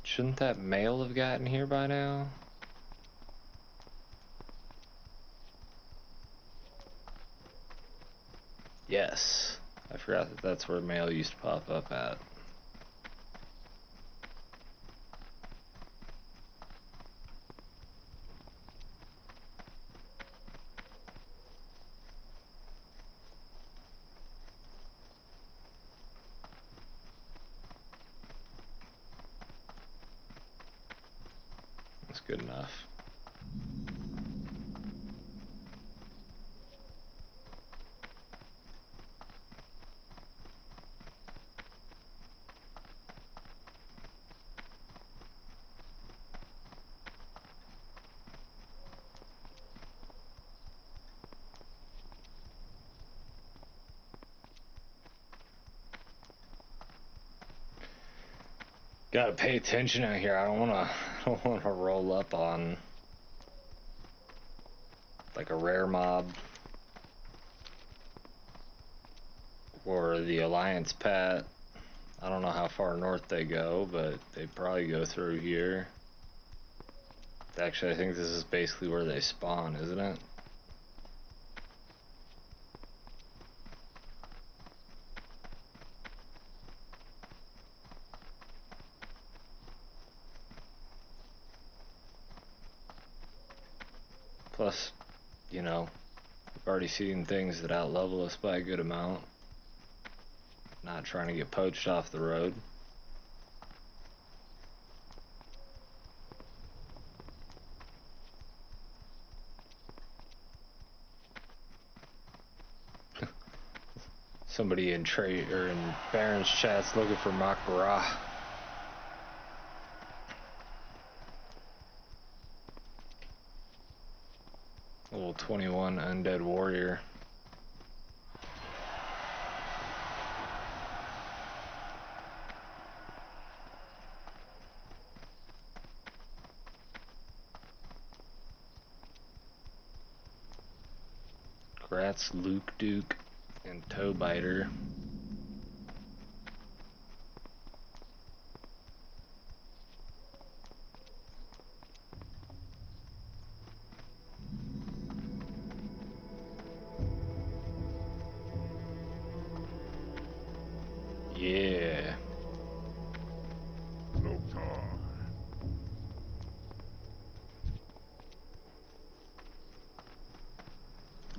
Shouldn't that male have gotten here by now? Yes. I forgot that that's where male used to pop up at. That's good enough. Gotta pay attention out here. I don't wanna roll up on like a rare mob or the Alliance Pat. I don't know how far north they go, but they probably go through here. Actually, I think this is basically where they spawn, isn't it? Plus, you know, we've already seen things that outlevel us by a good amount. Not trying to get poached off the road. Somebody in in Baron's chat's looking for Makara. Level 21 Undead Warrior. Grats, Luke Duke, and Toe Biter. Yeah.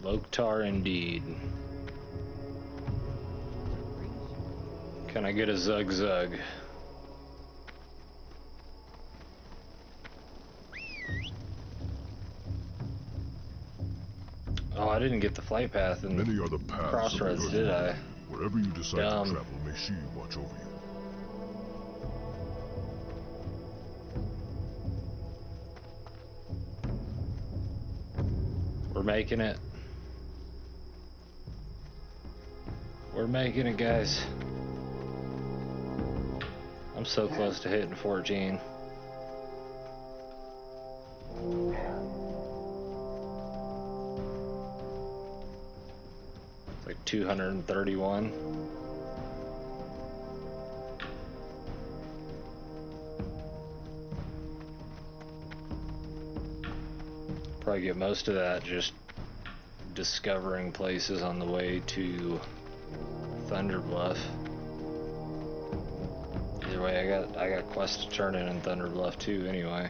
Loktar indeed. Can I get a Zug Zug? Oh, I didn't get the flight path in Many are the paths Crossroads, of did I? Wherever you decide Dumb. to travel, may she watch over you. We're making it. We're making it, guys. I'm so close to hitting 14. It's like 231. Probably get most of that just discovering places on the way to Thunderbluff. Either way, I got quests to turn in Thunderbluff too anyway.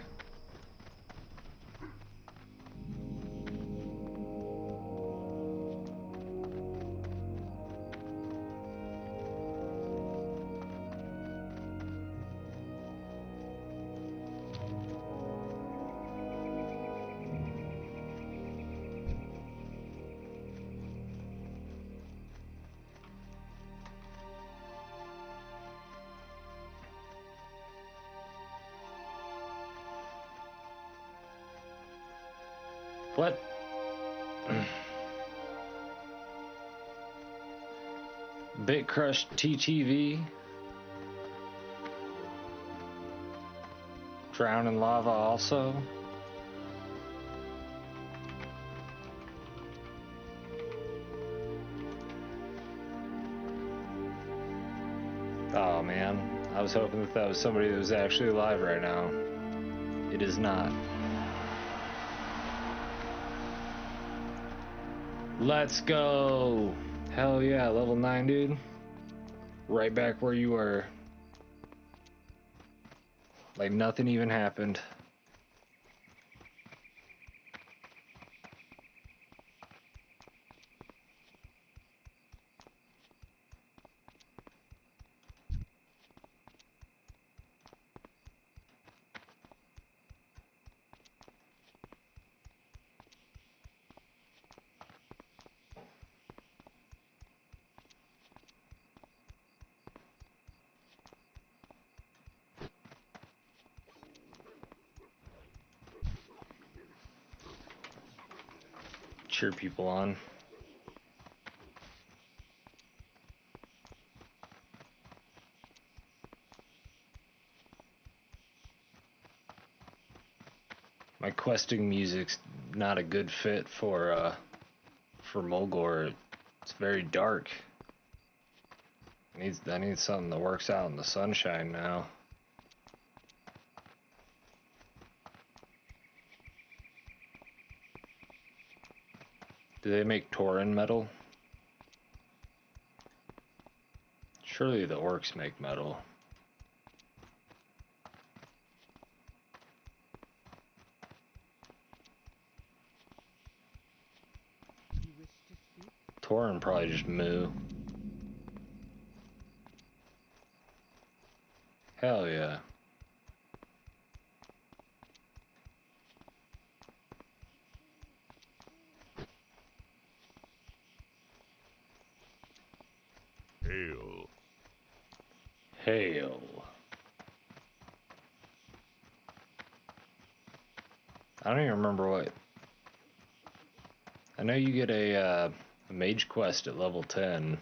What? Bit Crush TTV. Drown in Lava also. Oh man, I was hoping that that was somebody that was actually alive right now. It is not. Let's go! Hell yeah, level 9, dude. Right back where you were. Like nothing even happened. Cheer people on. My questing music's not a good fit for Mulgore. It's very dark. I need something that works out in the sunshine now. Do they make Tauren metal? Surely the orcs make metal. You wish to speak? Tauren probably just moo. Hell yeah. Hail. Hail. I don't even remember what. I know you get a mage quest at level 10.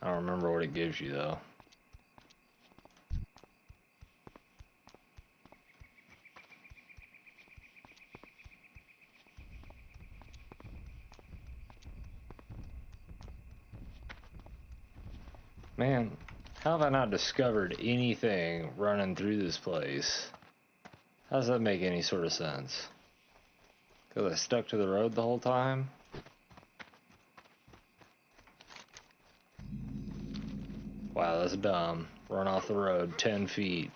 I don't remember what it gives you though. Man, how have I not discovered anything running through this place? How does that make any sort of sense? Because I stuck to the road the whole time? Wow, that's dumb. Run off the road 10 feet.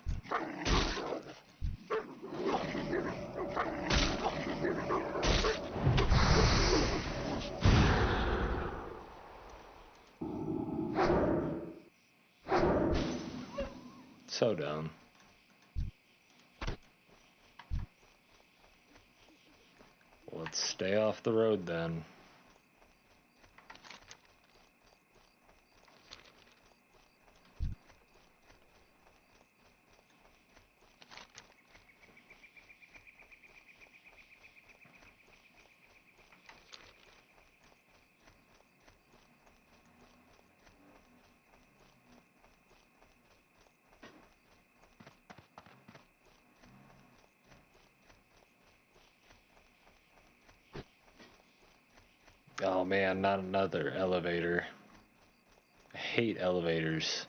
So dumb. Let's stay off the road then. Oh man, not another elevator. I hate elevators.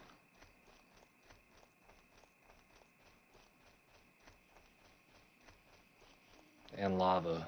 And lava.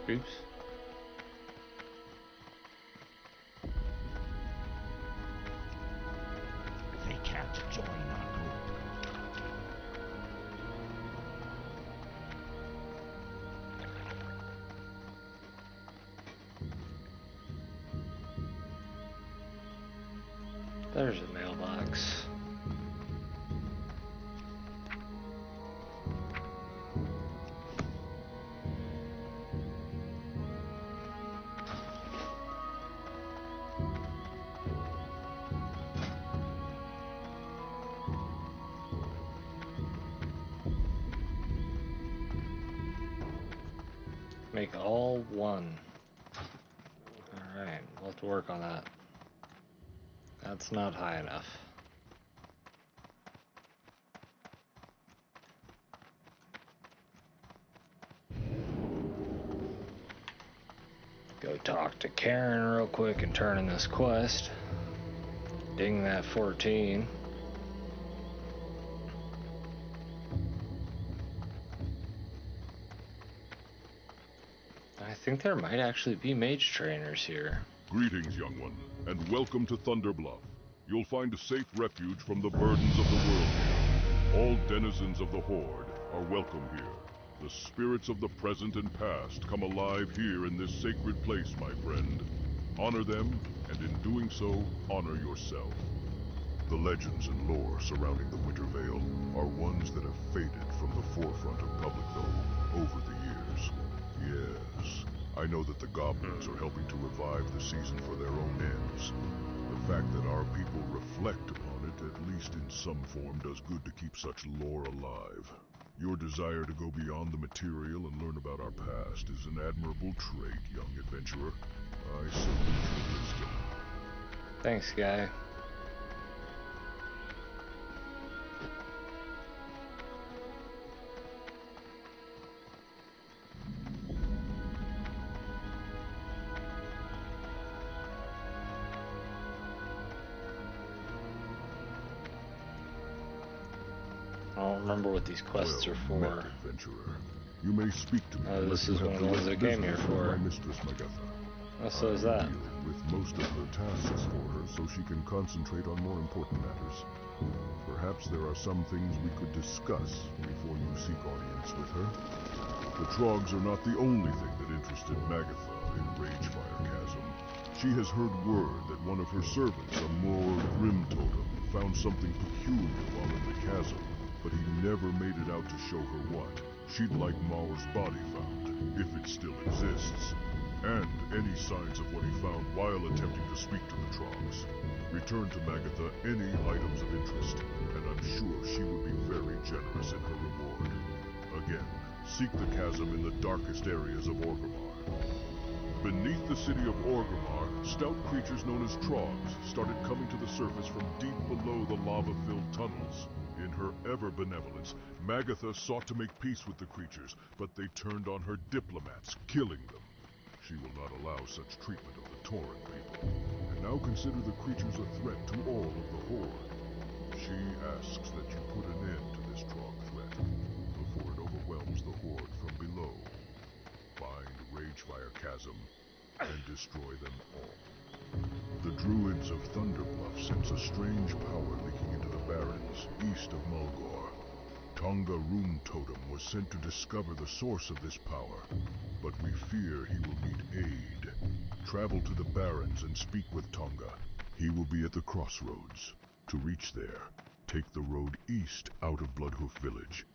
Oops. They can't join our group. There's a mailbox. Make all one. Alright, we'll have to work on that. That's not high enough. Go talk to Karen real quick and turn in this quest. Ding that 14. I think there might actually be mage trainers here. Greetings, young one, and welcome to Thunder Bluff. You'll find a safe refuge from the burdens of the world here. All denizens of the Horde are welcome here. The spirits of the present and past come alive here in this sacred place, my friend. Honor them, and in doing so, honor yourself. The legends and lore surrounding the Winter Veil are ones that have faded from the forefront of public knowledge over the years. Yes, I know that the goblins are helping to revive the season for their own ends. The fact that our people reflect upon it, at least in some form, does good to keep such lore alive. Your desire to go beyond the material and learn about our past is an admirable trait, young adventurer. I salute your wisdom. Thanks, guy. I don't remember what these quests are for. Met adventurer, you may speak to me. Oh, this is one of the ones I came here for. My mistress Medivhl. Oh, so is that. I deal with most of her tasks for her, so she can concentrate on more important matters. Perhaps there are some things we could discuss before you seek audience with her. The Trogs are not the only thing that interested Magatha in Ragefire Chasm. She has heard word that one of her servants, a more Grim Totem, found something peculiar while in the chasm, but he never made it out to show her what. She'd like Maur's body found, if it still exists, and any signs of what he found while attempting to speak to the Trogs. Return to Magatha any items of interest, and I'm sure she would be very generous in her reward. Again, seek the chasm in the darkest areas of Orgrimmar. Beneath the city of Orgrimmar, stout creatures known as Trogs started coming to the surface from deep below the lava-filled tunnels. In her ever-benevolence, Magatha sought to make peace with the creatures, but they turned on her diplomats, killing them. She will not allow such treatment of the Tauren people, and now consider the creatures a threat to all of the Horde. She asks that you put an end to this Trog threat, before it overwhelms the Horde from below. Find Ragefire Chasm, and destroy them all. The Druids of Thunderbluff sense a strange power leaking into the Barrens, east of Mulgore. Tonga Rune Totem was sent to discover the source of this power, but we fear he will need aid. Travel to the Barrens and speak with Tonga. He will be at the crossroads. To reach there, take the road east out of Bloodhoof Village.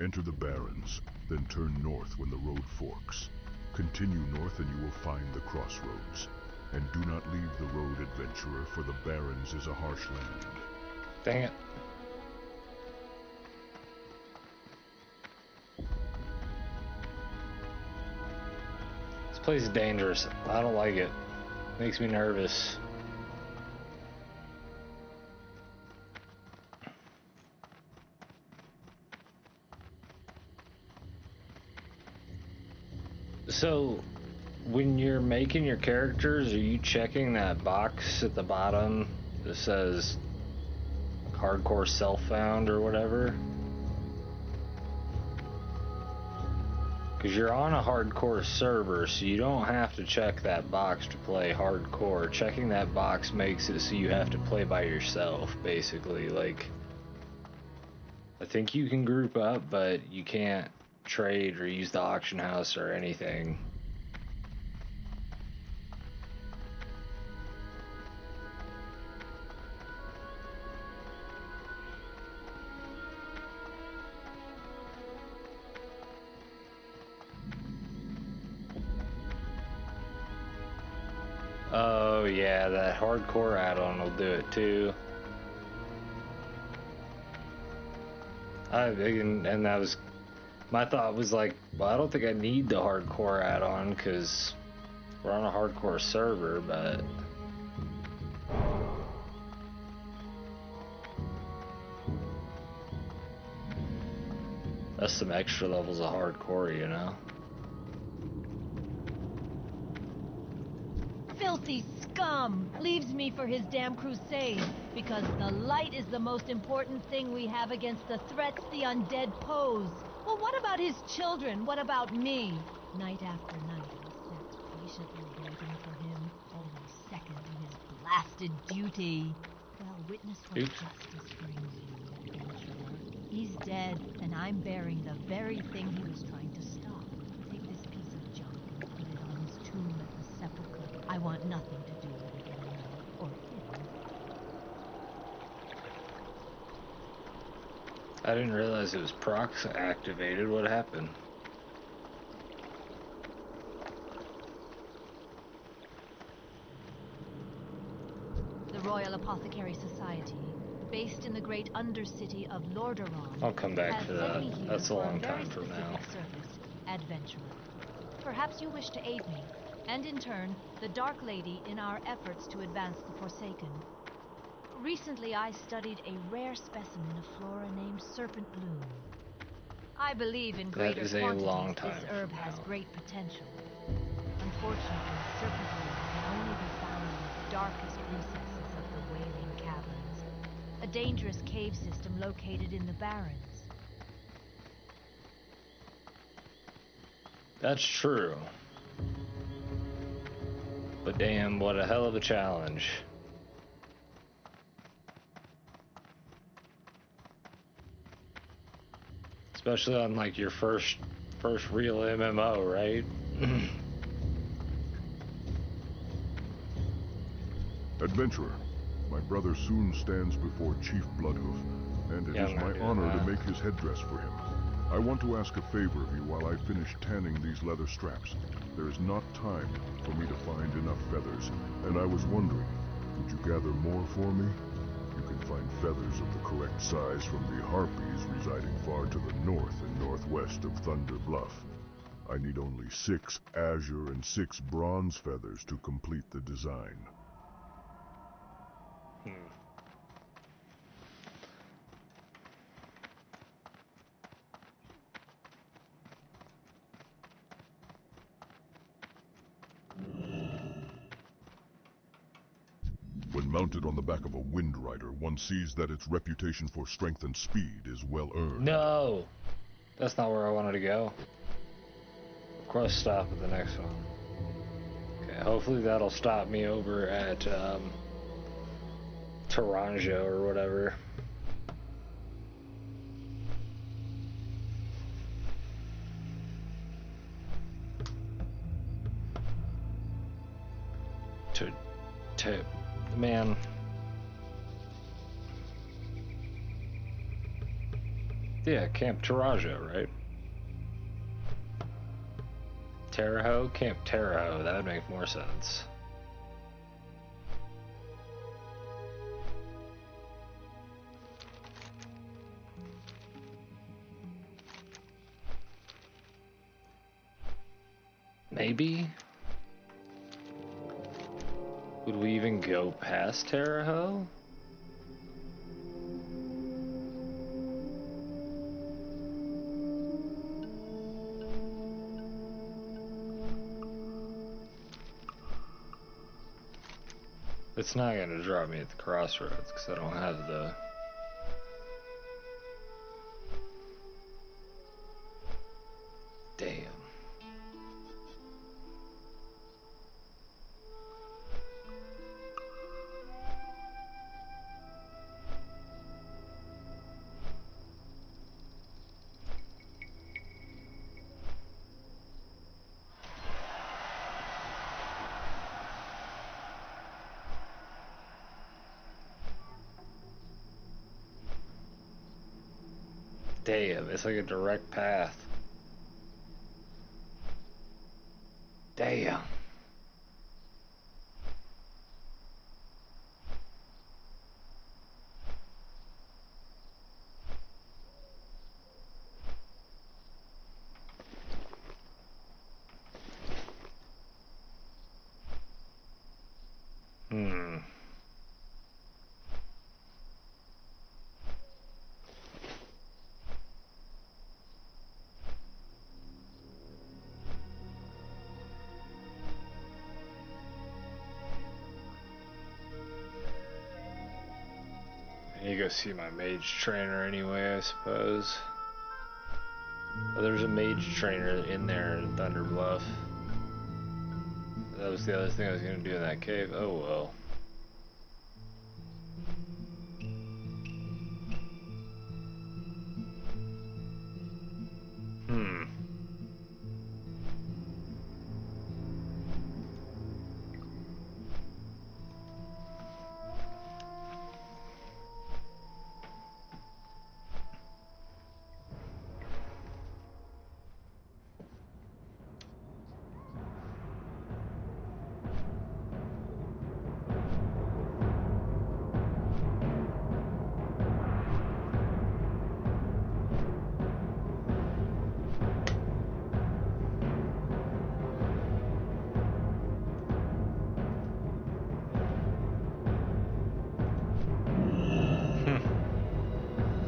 Enter the Barrens, then turn north when the road forks. Continue north and you will find the crossroads. And do not leave the road, adventurer, for the Barrens is a harsh land. Dang it. This place is dangerous. I don't like it. Makes me nervous. So, when you're making your characters, are you checking that box at the bottom that says hardcore self-found or whatever? Because you're on a hardcore server, so you don't have to check that box to play hardcore. Checking that box makes it so you have to play by yourself, basically. Like, I think you can group up, but you can't trade or use the auction house or anything. Oh yeah, that hardcore add-on will do it too. And that was my thought was like, well, I don't think I need the hardcore add-on because we're on a hardcore server, but that's some extra levels of hardcore, you know? Filthy scum! Leaves me for his damn crusade, because the light is the most important thing we have against the threats the undead pose. Well, what about his children? What about me? Night after night, I sat patiently waiting for him, only seconding his blasted duty. Well, witness what justice brings you, adventurer. He's dead, and I'm bearing the very thing he was trying to stop. Take this piece of junk and put it on his tomb at the sepulchre. I want nothing to do with it anymore, or him. I didn't realize it was prox activated. What happened? The Royal Apothecary Society, based in the great undercity of Lordaeron, I'll come back has to sent that. me here That's a for long very time from now. specific service, adventurer. Perhaps you wish to aid me, and in turn, the Dark Lady in our efforts to advance the Forsaken. Recently, I studied a rare specimen of flora named Serpent Bloom. I believe in greater is a quantities long time this herb from has now. great potential. Unfortunately, Serpent Bloom can only be found in the darkest recesses of the Wailing Caverns, a dangerous cave system located in the Barrens. That's true. But damn, what a hell of a challenge. Especially on like your first real MMO, right? Adventurer, my brother soon stands before Chief Bloodhoof, and it Yeah, is I'm not my doing honor that. to make his headdress for him. I want to ask a favor of you while I finish tanning these leather straps. There is not time for me to find enough feathers, and I was wondering, would you gather more for me? You can find feathers of the correct size from the harpies residing far to the north and northwest of Thunder Bluff. I need only 6 azure and 6 bronze feathers to complete the design. When mounted on the back of a Wind Rider, one sees that its reputation for strength and speed is well earned. No! That's not where I wanted to go. Quest stop at the next one. Okay, hopefully that'll stop me over at Taranjo or whatever. Man. Yeah, Camp Tarajo, right? Terre Haute? Camp Terre Haute, that would make more sense. Maybe? Would we even go past Terre Haute? It's not gonna drop me at the crossroads because I don't have the... Damn. Damn, it's like a direct path. Damn. I need to go see my mage trainer anyway, I suppose. Oh, there's a mage trainer in there in Thunderbluff. That was the other thing I was going to do in that cave. Oh well.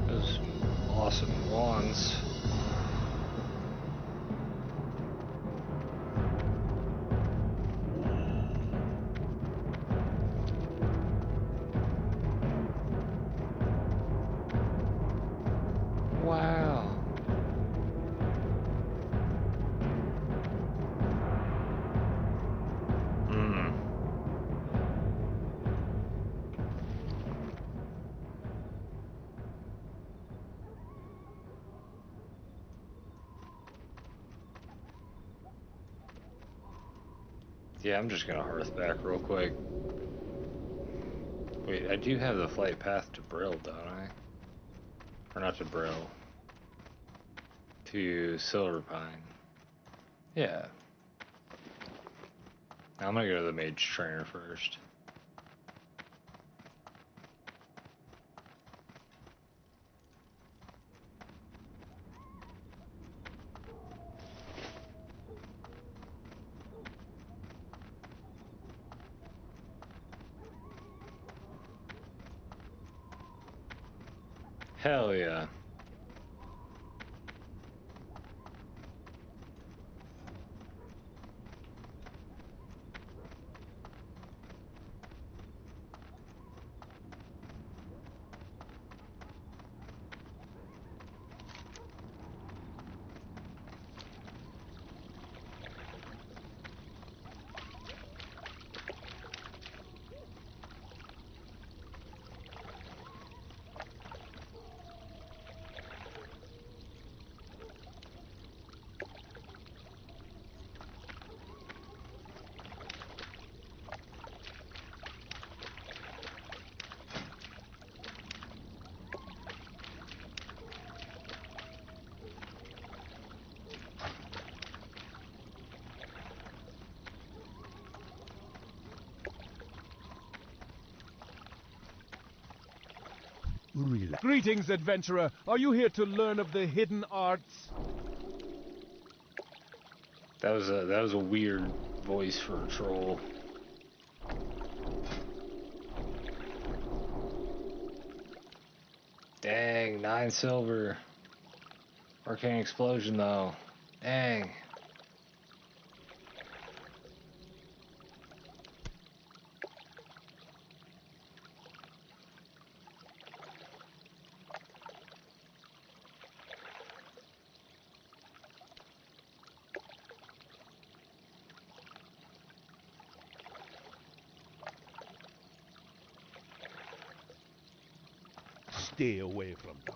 Those awesome wands. Wow. Yeah, I'm just gonna hearth back real quick. Wait, I do have the flight path to Brill, don't I? Or not to Brill. To Silverpine. Yeah. I'm gonna go to the mage trainer first. Hell yeah. Relax. Greetings, adventurer. Are you here to learn of the hidden arts? That was a weird voice for a troll. Dang, 9 silver. Arcane explosion though. Dang. Stay away from the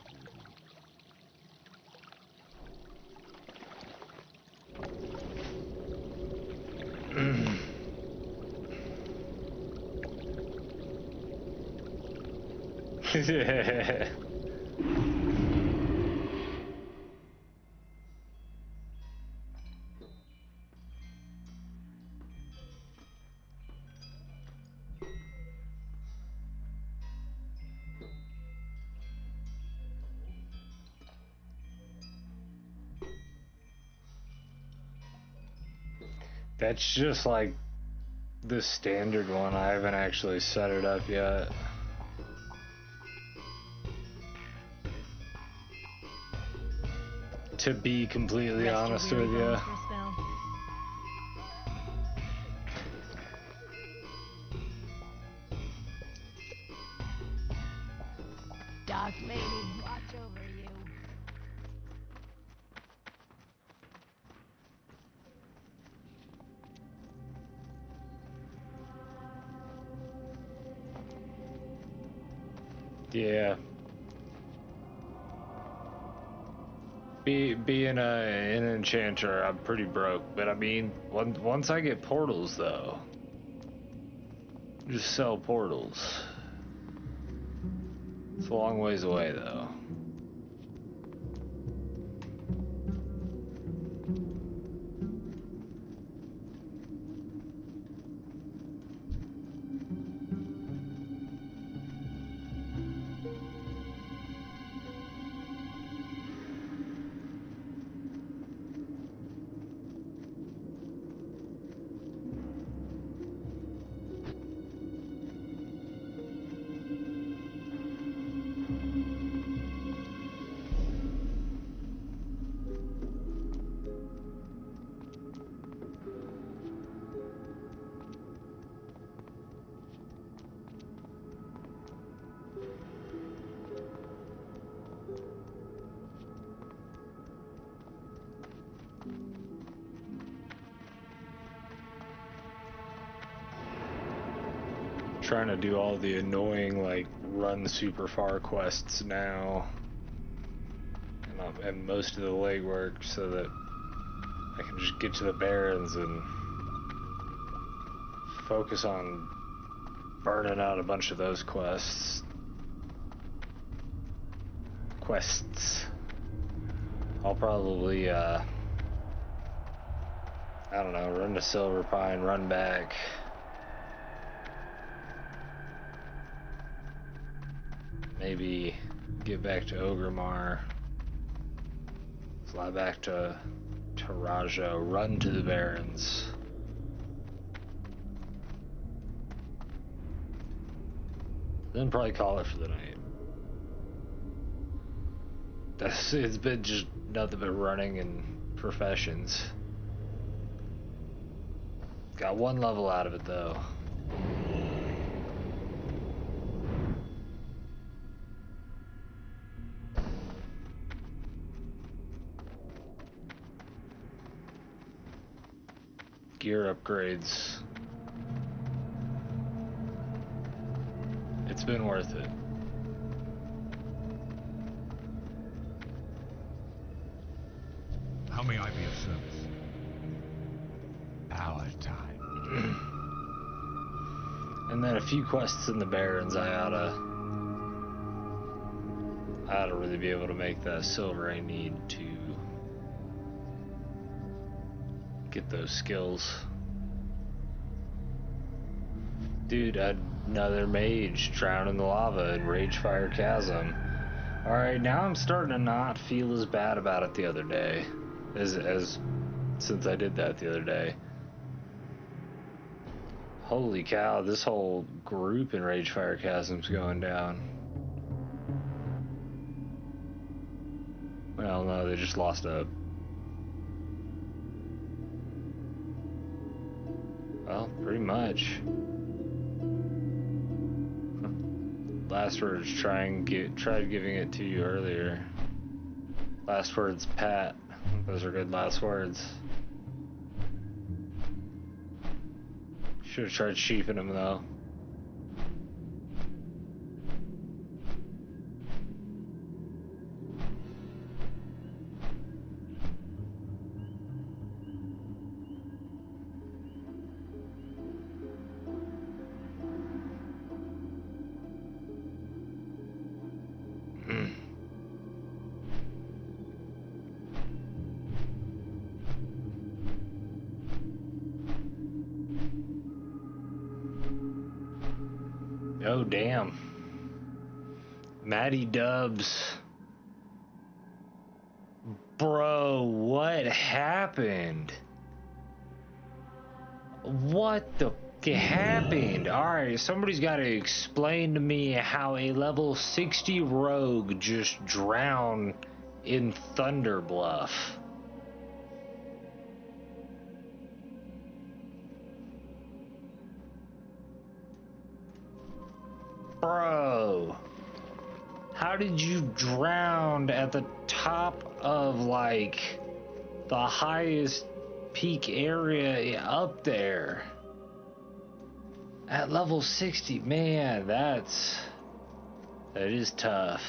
Yeah. That's just like the standard one. I haven't actually set it up yet. To be completely Rest your honest weary with you. bones for a spell. Dark Lady, watch over you. Yeah. Being an enchanter, I'm pretty broke. But I mean, once I get portals, though, just sell portals. It's a long ways away, though. Trying to do all the annoying, like, run super far quests now. And most of the legwork so that I can just get to the Barrens and focus on burning out a bunch of those quests. I'll probably, I don't know, run to Silver Pine, run back. Maybe get back to Ogremar, fly back to Raja, run to the Barrens. Then probably call it for the night. It's been just nothing but running and professions. Got one level out of it though. Gear upgrades. It's been worth it. How may I be of service? Our time. And then a few quests in the Barrens. I oughta really be able to make that silver I need to get those skills. Dude, another mage drowned in the lava in Ragefire Chasm. Alright, now I'm starting to not feel as bad about it the other day. As since I did that the other day. Holy cow, this whole group in Ragefire Chasm's going down. Well, no, they just lost a... Well, pretty much. Last words, tried giving it to you earlier. Last words, Pat. Those are good last words. Should have tried sheeping him though. Oh, damn. Matty Dubs. Bro, what happened? What the f happened? Alright, somebody's got to explain to me how a level 60 rogue just drowned in Thunder Bluff. Bro, how did you drown at the top of, like, the highest peak area up there? At level 60, man, that is tough.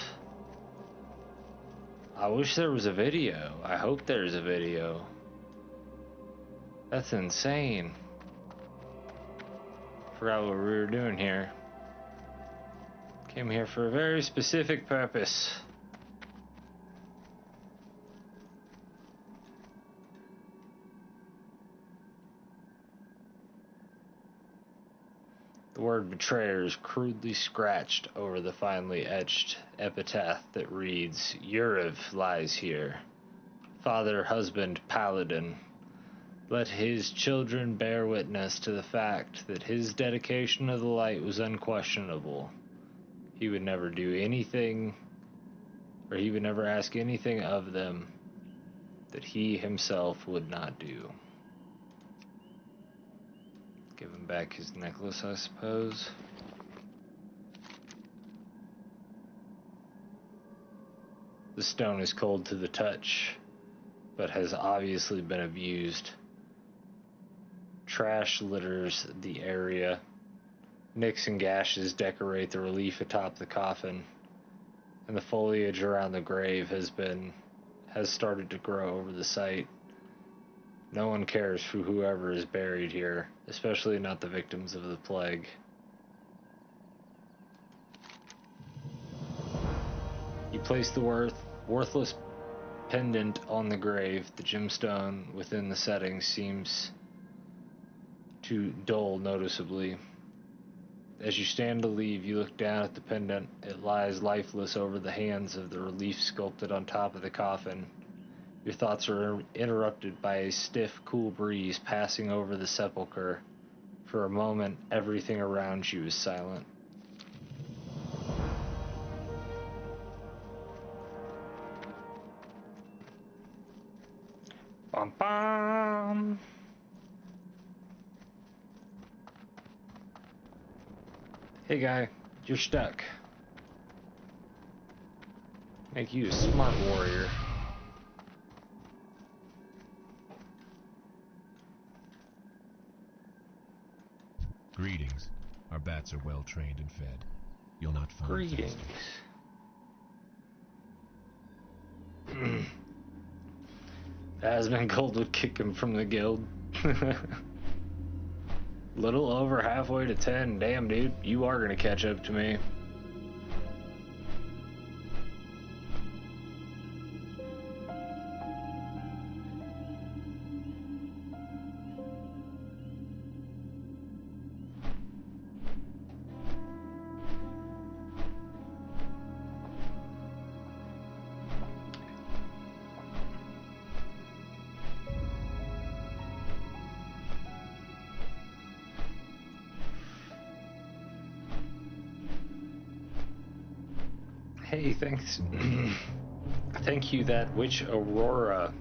I wish there was a video. I hope there's a video. That's insane. Forgot what we were doing here. Came here for a very specific purpose. The word betrayer is crudely scratched over the finely etched epitaph that reads, Uriv lies here. Father, husband, paladin. Let his children bear witness to the fact that his dedication to the light was unquestionable. He would never do anything, or he would never ask anything of them that he himself would not do. Give him back his necklace, I suppose. The stone is cold to the touch, but has obviously been abused. Trash litters the area. Nicks and gashes decorate the relief atop the coffin, and the foliage around the grave has started to grow over the site. No one cares for whoever is buried here, especially not the victims of the plague. You place the worthless pendant on the grave. The gemstone within the setting seems to dull noticeably. As you stand to leave, you look down at the pendant. It lies lifeless over the hands of the relief sculpted on top of the coffin. Your thoughts are interrupted by a stiff, cool breeze passing over the sepulchre. For a moment, everything around you is silent. Bum bum! Hey guy, you're stuck. Make you a smart warrior. Greetings. Our bats are well trained and fed. You'll not find Greetings. Asmund Gold would kick him from the guild. Little over halfway to 10. Damn, dude, you are gonna catch up to me. Hey, thanks. Thank you, that witch Aurora.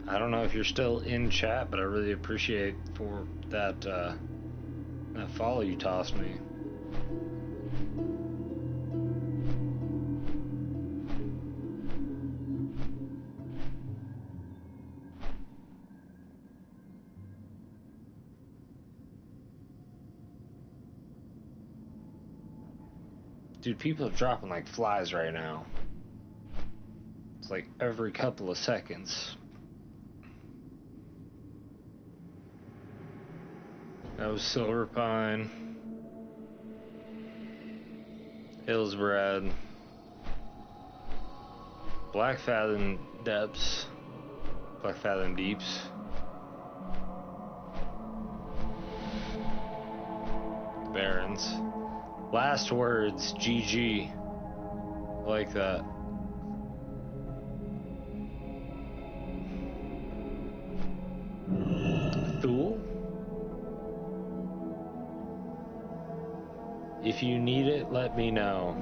I don't know if you're still in chat, but I really appreciate for that that follow you tossed me. Dude, people are dropping like flies right now. It's like every couple of seconds. That was Silver Pine. Hillsbrad. Black Fathom Depths. Black Fathom Deeps. Barrens. Last words, GG. I like that. Thule? If you need it, let me know.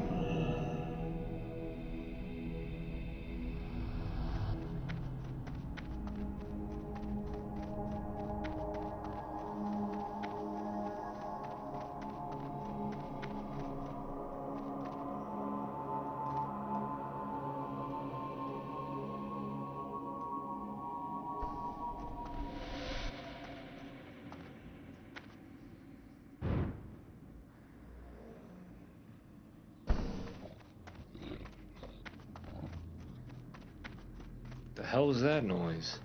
The hell was that noise?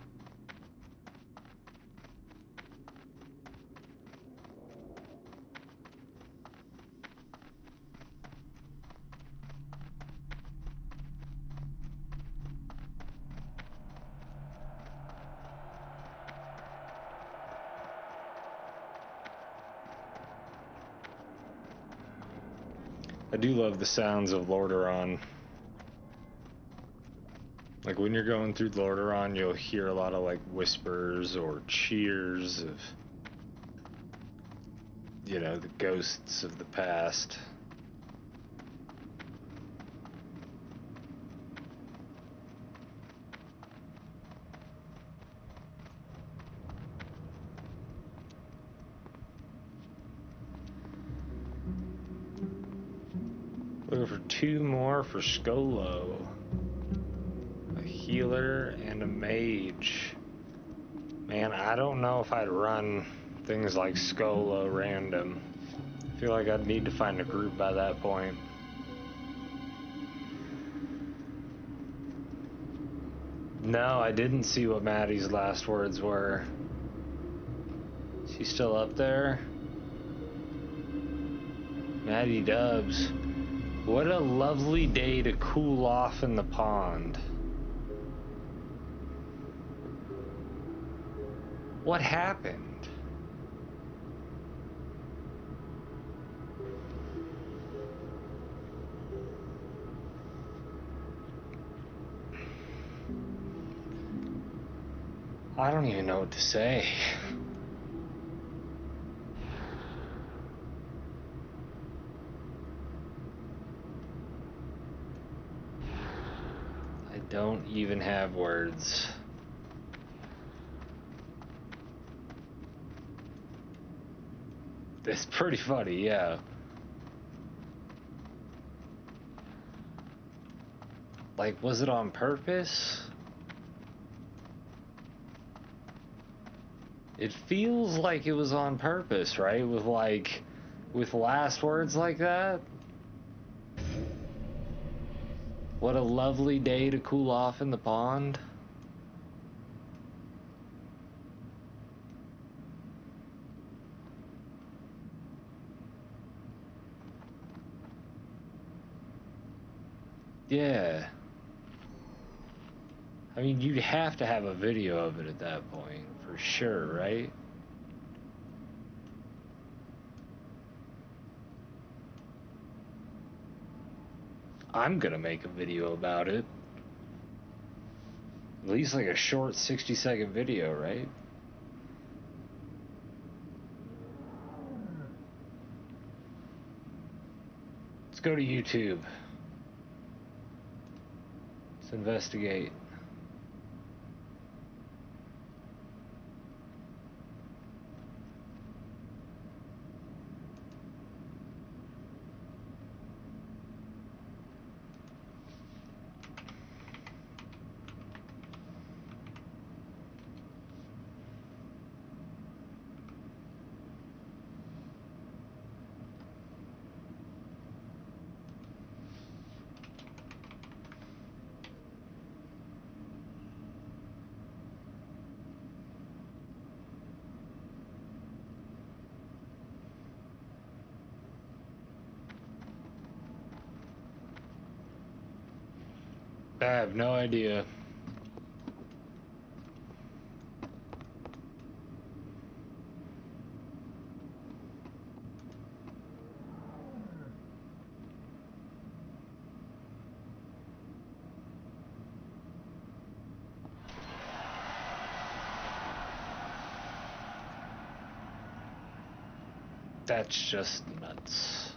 I do love the sounds of Lordaeron. Like when you're going through Lordaeron, you'll hear a lot of like whispers or cheers of, you know, the ghosts of the past. Looking for 2 more for Skolo. A healer and a mage. Man, I don't know if I'd run things like Skolo random. I feel like I'd need to find a group by that point. No, I didn't see what Maddie's last words were. Is he still up there? Maddie Dubs. What a lovely day to cool off in the pond. What happened? I don't even know what to say. I don't even have words. It's pretty funny, yeah. Like, was it on purpose? It feels like it was on purpose, right? With last words like that. What a lovely day to cool off in the pond. Yeah. I mean, you'd have to have a video of it at that point, for sure, right? I'm gonna make a video about it. At least like a short 60-second video, right? Let's go to YouTube. Let's investigate. I have no idea. That's just nuts.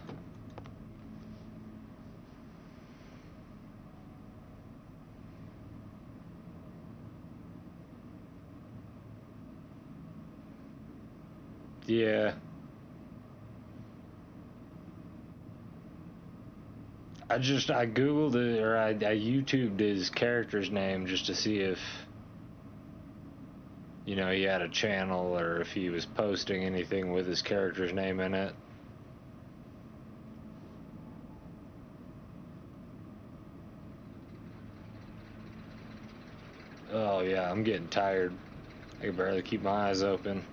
Yeah. I googled it, or I YouTubed his character's name just to see if, you know, he had a channel or if he was posting anything with his character's name in it. Oh yeah, I'm getting tired. I can barely keep my eyes open.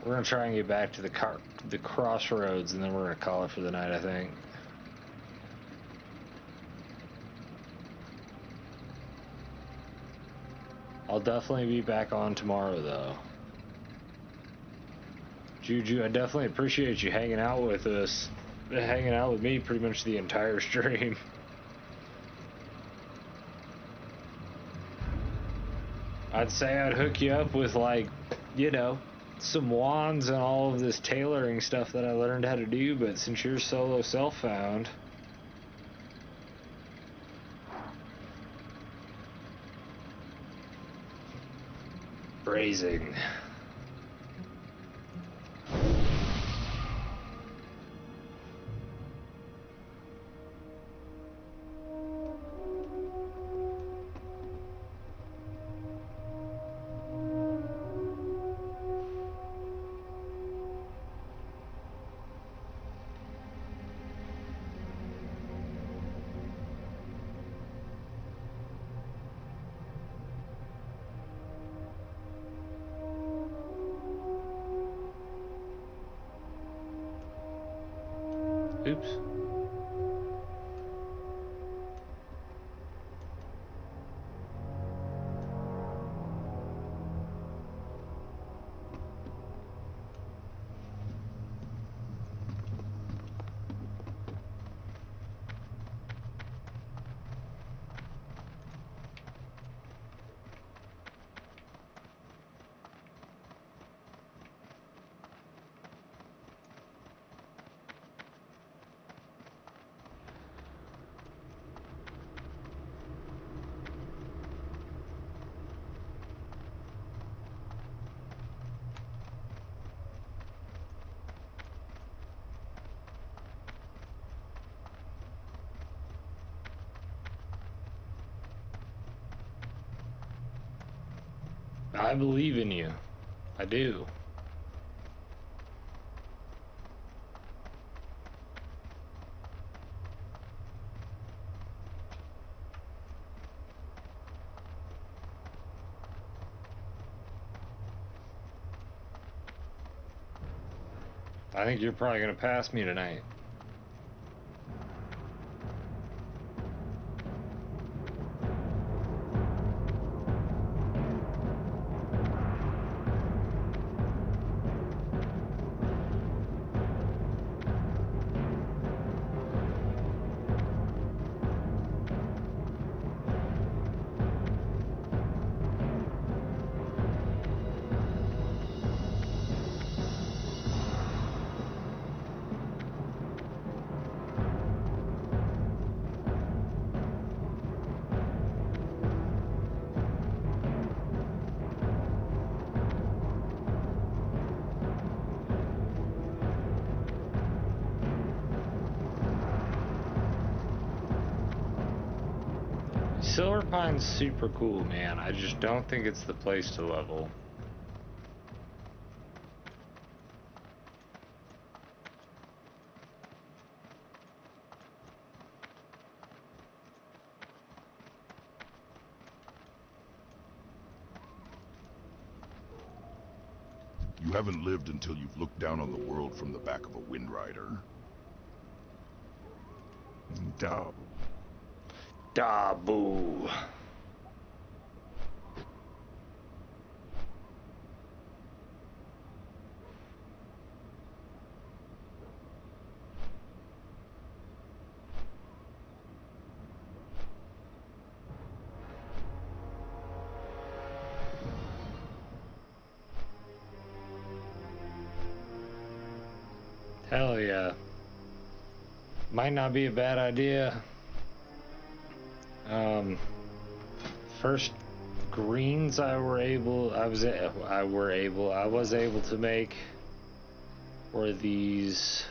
We're gonna try and get back to the crossroads, and then we're gonna call it for the night, I think. I'll definitely be back on tomorrow, though. Juju, I definitely appreciate you hanging out with us. Hanging out with me pretty much the entire stream. I'd say I'd hook you up with, like, you know, some wands and all of this tailoring stuff that I learned how to do, but since you're solo self-found... Phrasing. Oops. I believe in you. I do. I think you're probably gonna pass me tonight. Silver Pine's super cool, man. I just don't think it's the place to level. You haven't lived until you've looked down on the world from the back of a Wind Rider. Dog. Dabu. Hell yeah. Might not be a bad idea. First screens I was able to make were these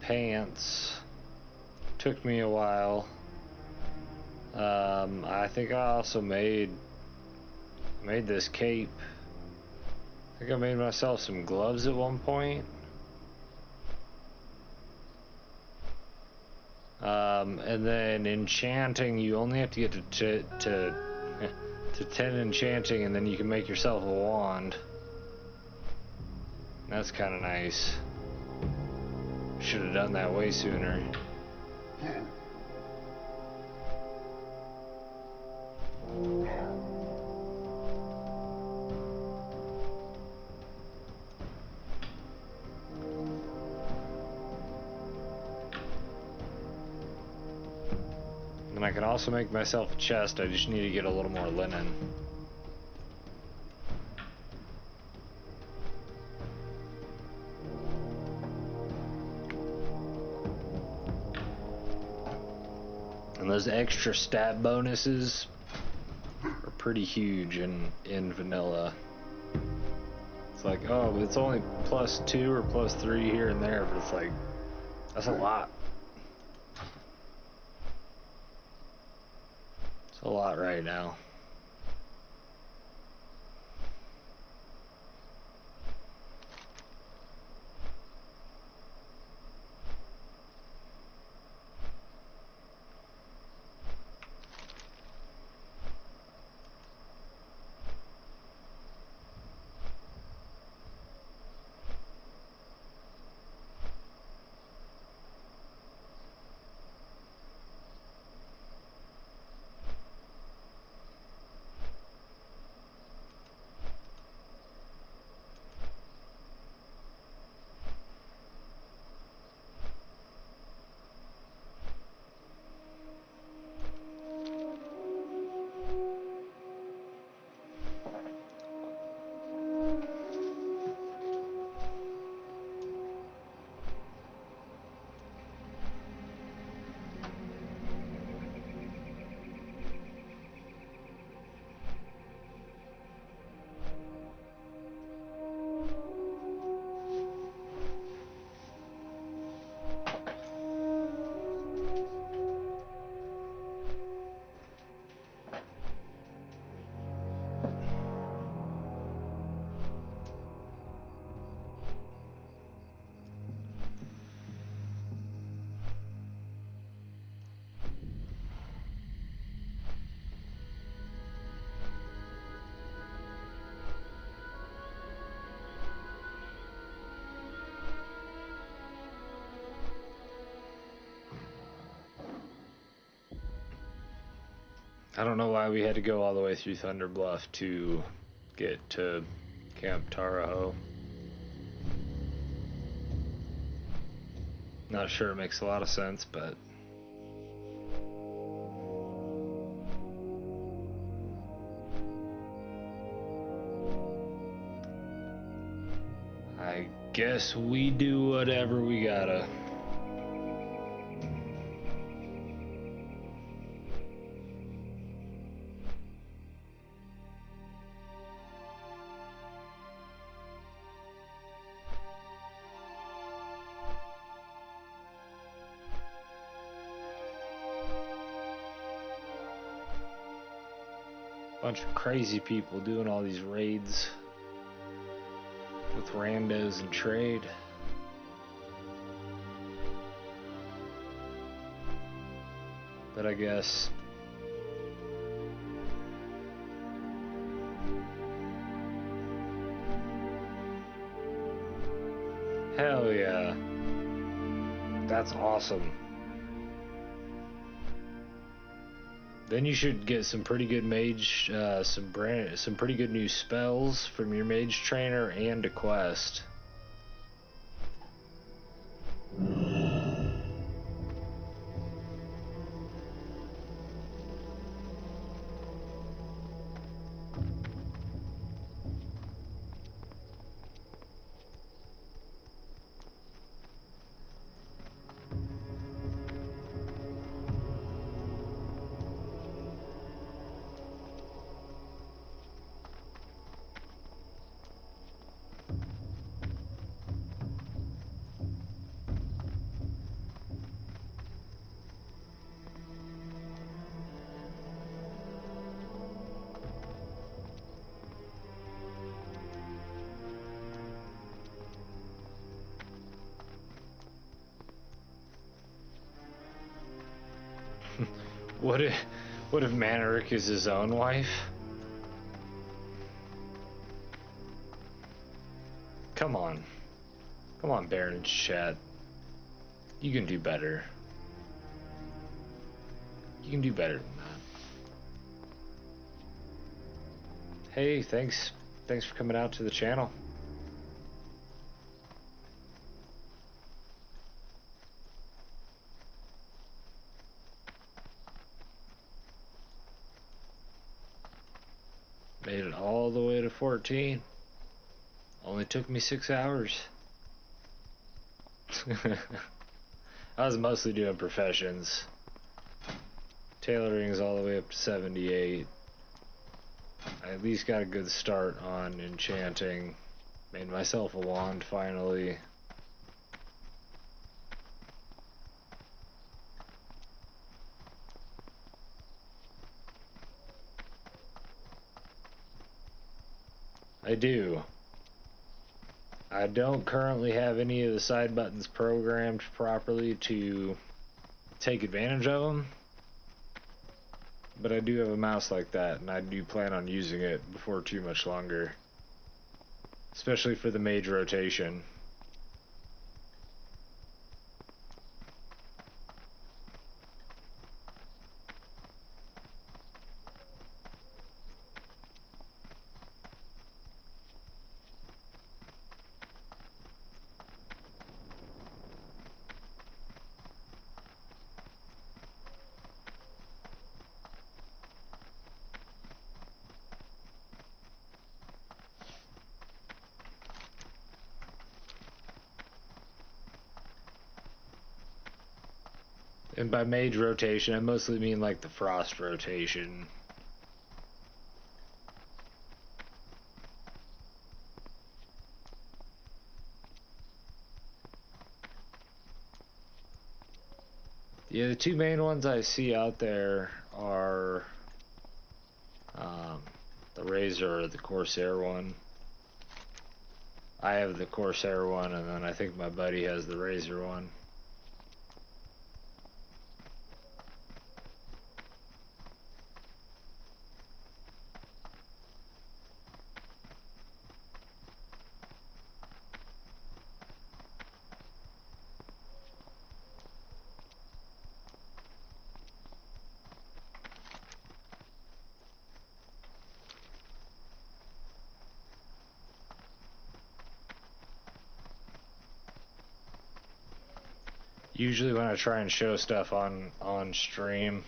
pants. Took me a while. I think I also made this cape. I think I made myself some gloves at one point. And then enchanting, you only have to get to 10 enchanting, and then you can make yourself a wand. That's kind of nice. Should have done that way sooner. And I can also make myself a chest. I just need to get a little more linen. And those extra stat bonuses are pretty huge in vanilla. It's like, oh, but it's only +2 or +3 here and there, but it's like, that's a lot. It's a lot right now. I don't know why we had to go all the way through Thunder Bluff to get to Camp Taraho. Not sure it makes a lot of sense, but I guess we do whatever we gotta. Bunch of crazy people doing all these raids with randos and trade. But I guess hell yeah. That's awesome. Then you should get some pretty good mage, some pretty good new spells from your mage trainer and a quest. What if Manerick is his own wife? Come on. Come on, Baron's chat. You can do better. You can do better than that. Hey, thanks for coming out to the channel. Made it all the way to 14. Only took me 6 hours. I was mostly doing professions. Tailoring is all the way up to 78. I at least got a good start on enchanting. Made myself a wand finally. I do. I don't currently have any of the side buttons programmed properly to take advantage of them, but I do have a mouse like that, and I do plan on using it before too much longer, especially for the mage rotation. And by mage rotation, I mostly mean like the frost rotation. Yeah, the two main ones I see out there are the Razor or the Corsair one. I have the Corsair one, and then I think my buddy has the Razor one. Usually when I try and show stuff on stream,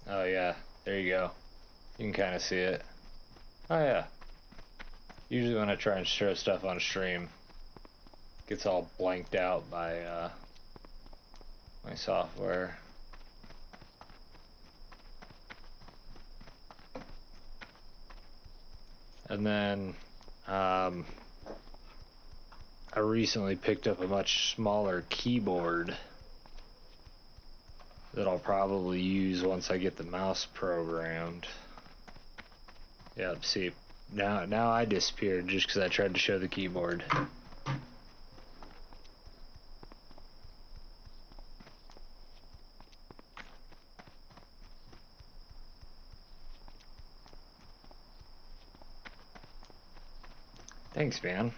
oh yeah, there you go. You can kind of see it. Oh yeah. Usually when I try and show stuff on stream, it gets all blanked out by my software. And then I recently picked up a much smaller keyboard that I'll probably use once I get the mouse programmed. Yep, see, now I disappeared just because I tried to show the keyboard. Thanks, man.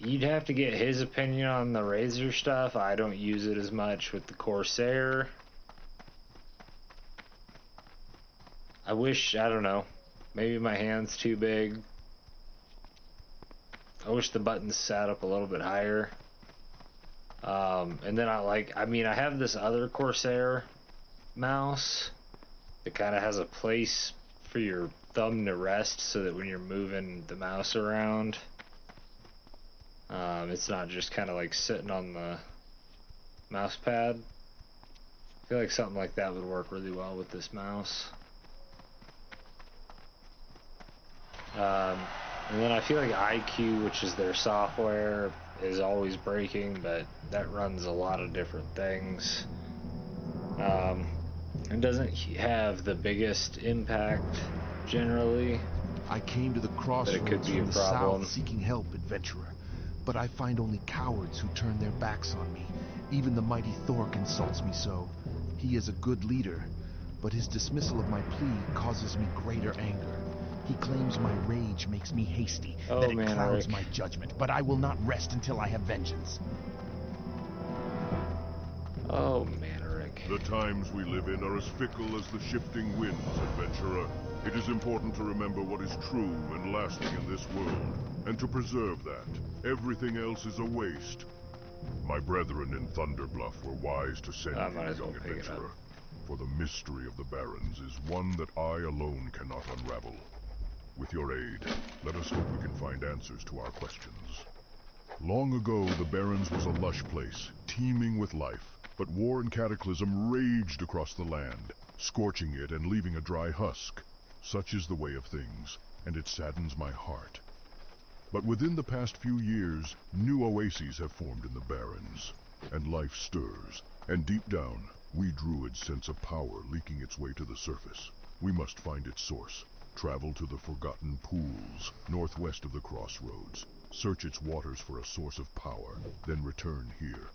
You'd have to get his opinion on the Razor stuff. I don't use it as much with the Corsair. I don't know, maybe my hand's too big. I wish the buttons sat up a little bit higher. And then I have this other Corsair mouse that kind of has a place for your thumb to rest so that when you're moving the mouse around, it's not just kind of like sitting on the mouse pad. I feel like something like that would work really well with this mouse. And then I feel like IQ, which is their software, is always breaking, but that runs a lot of different things. It doesn't have the biggest impact generally. I came to the crossroads But it could be from a the problem. south seeking help, adventurer. But I find only cowards who turn their backs on me. Even the mighty Thor consults me so. He is a good leader, but his dismissal of my plea causes me greater anger. He claims my rage makes me hasty, that it man, clouds Rick. my judgment, but I will not rest until I have vengeance. Oh, Manerick. The times we live in are as fickle as the shifting winds, adventurer. It is important to remember what is true and lasting in this world, and to preserve that. Everything else is a waste. My brethren in Thunderbluff were wise to send I you, might as well young pick it up. adventurer. For the mystery of the Barrens is one that I alone cannot unravel. With your aid, let us hope we can find answers to our questions. Long ago, the Barrens was a lush place, teeming with life. But war and cataclysm raged across the land, scorching it and leaving a dry husk. Such is the way of things, and it saddens my heart. But within the past few years, new oases have formed in the Barrens, and life stirs. And deep down, we druids sense a power leaking its way to the surface. We must find its source, travel to the Forgotten Pools, northwest of the crossroads, search its waters for a source of power, then return here.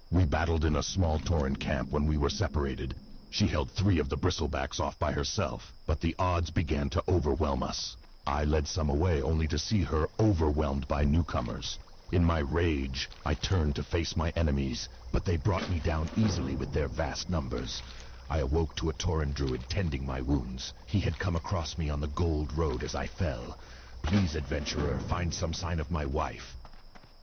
We battled in a small Tauren camp when we were separated. She held 3 of the bristlebacks off by herself, but the odds began to overwhelm us. I led some away only to see her overwhelmed by newcomers. In my rage, I turned to face my enemies, but they brought me down easily with their vast numbers. I awoke to a Tauren druid tending my wounds. He had come across me on the Gold Road as I fell. Please, adventurer, find some sign of my wife.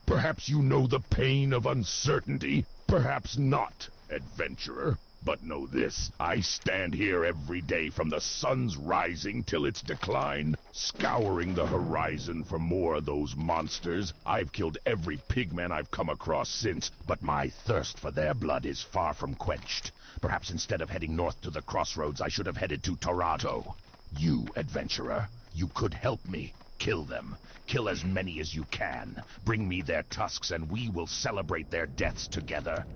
Perhaps you know the pain of uncertainty. Perhaps not, adventurer. But know this, I stand here every day from the sun's rising till its decline, scouring the horizon for more of those monsters. I've killed every pigman I've come across since, but my thirst for their blood is far from quenched. Perhaps instead of heading north to the crossroads, I should have headed to Toronto. You, adventurer, you could help me. Kill them. Kill as many as you can. Bring me their tusks and we will celebrate their deaths together.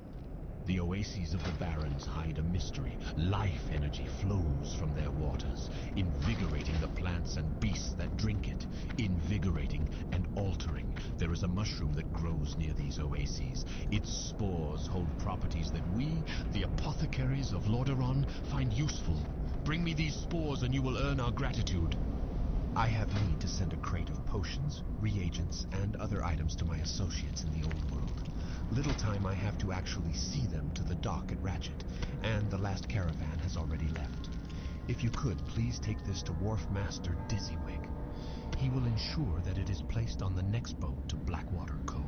The oases of the Barrens hide a mystery. Life energy flows from their waters, invigorating the plants and beasts that drink it. Invigorating and altering. There is a mushroom that grows near these oases. Its spores hold properties that we, the apothecaries of Lordaeron, find useful. Bring me these spores and you will earn our gratitude. I have need to send a crate of potions, reagents, and other items to my associates in the old world. Little time I have to actually see them to the dock at Ratchet, and the last caravan has already left. If you could, please take this to Wharf Master Dizzywig. He will ensure that it is placed on the next boat to Blackwater Cove.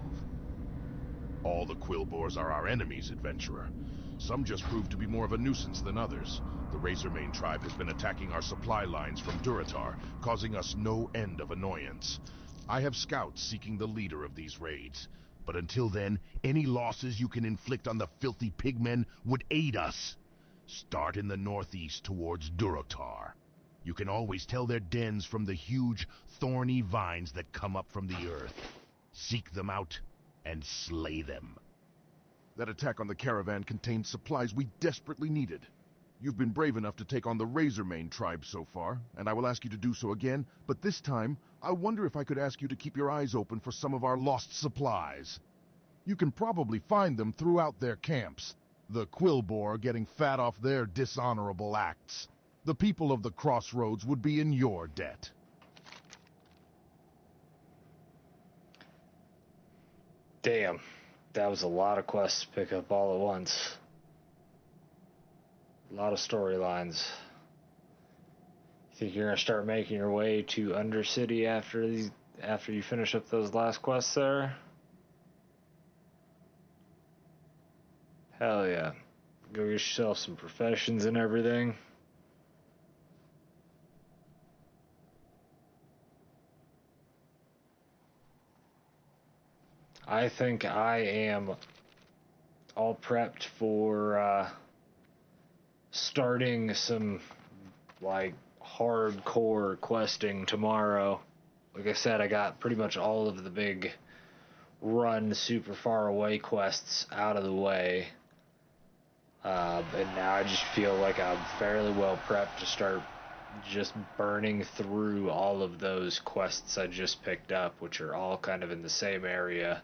All the Quillbores are our enemies, adventurer. Some just prove to be more of a nuisance than others. The Razormane tribe has been attacking our supply lines from Durotar, causing us no end of annoyance. I have scouts seeking the leader of these raids. But until then, any losses you can inflict on the filthy pigmen would aid us. Start in the northeast towards Durotar. You can always tell their dens from the huge, thorny vines that come up from the earth. Seek them out and slay them. That attack on the caravan contained supplies we desperately needed. You've been brave enough to take on the Razormane tribe so far, and I will ask you to do so again, but this time, I wonder if I could ask you to keep your eyes open for some of our lost supplies. You can probably find them throughout their camps. The Quillbore getting fat off their dishonorable acts. The people of the Crossroads would be in your debt. Damn, that was a lot of quests to pick up all at once. A lot of storylines. You think you're gonna start making your way to Undercity after you finish up those last quests there? Hell yeah. Go get yourself some professions and everything. I think I am all prepped for starting some like hardcore questing tomorrow. Like I said, I got pretty much all of the big run super far away quests out of the way. And now I just feel like I'm fairly well prepped to start just burning through all of those quests I just picked up, which are all kind of in the same area.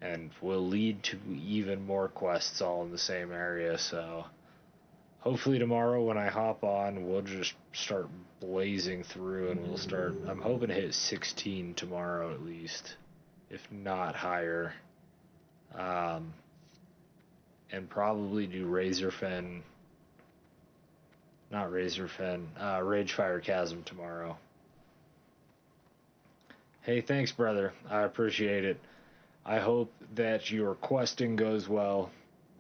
and will lead to even more quests all in the same area. So hopefully tomorrow when I hop on, we'll just start blazing through, and we'll start, I'm hoping to hit 16 tomorrow at least, if not higher. And probably do Razorfen, not Razorfen, Ragefire Chasm tomorrow. Hey, thanks, brother. I appreciate it. I hope that your questing goes well.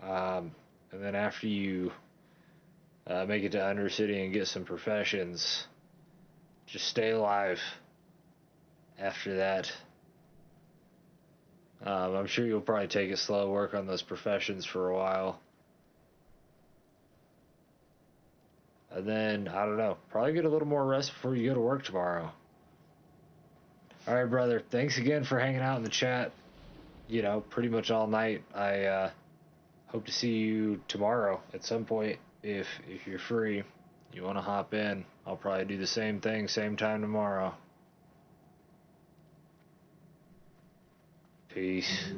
And then after you make it to Undercity and get some professions, just stay alive after that. I'm sure you'll probably take it slow, work on those professions for a while. And then, I don't know, probably get a little more rest before you go to work tomorrow. Alright, brother. Thanks again for hanging out in the chat, you know, pretty much all night. I hope to see you tomorrow at some point if you're free. You want to hop in. I'll probably do the same thing, same time tomorrow. Peace.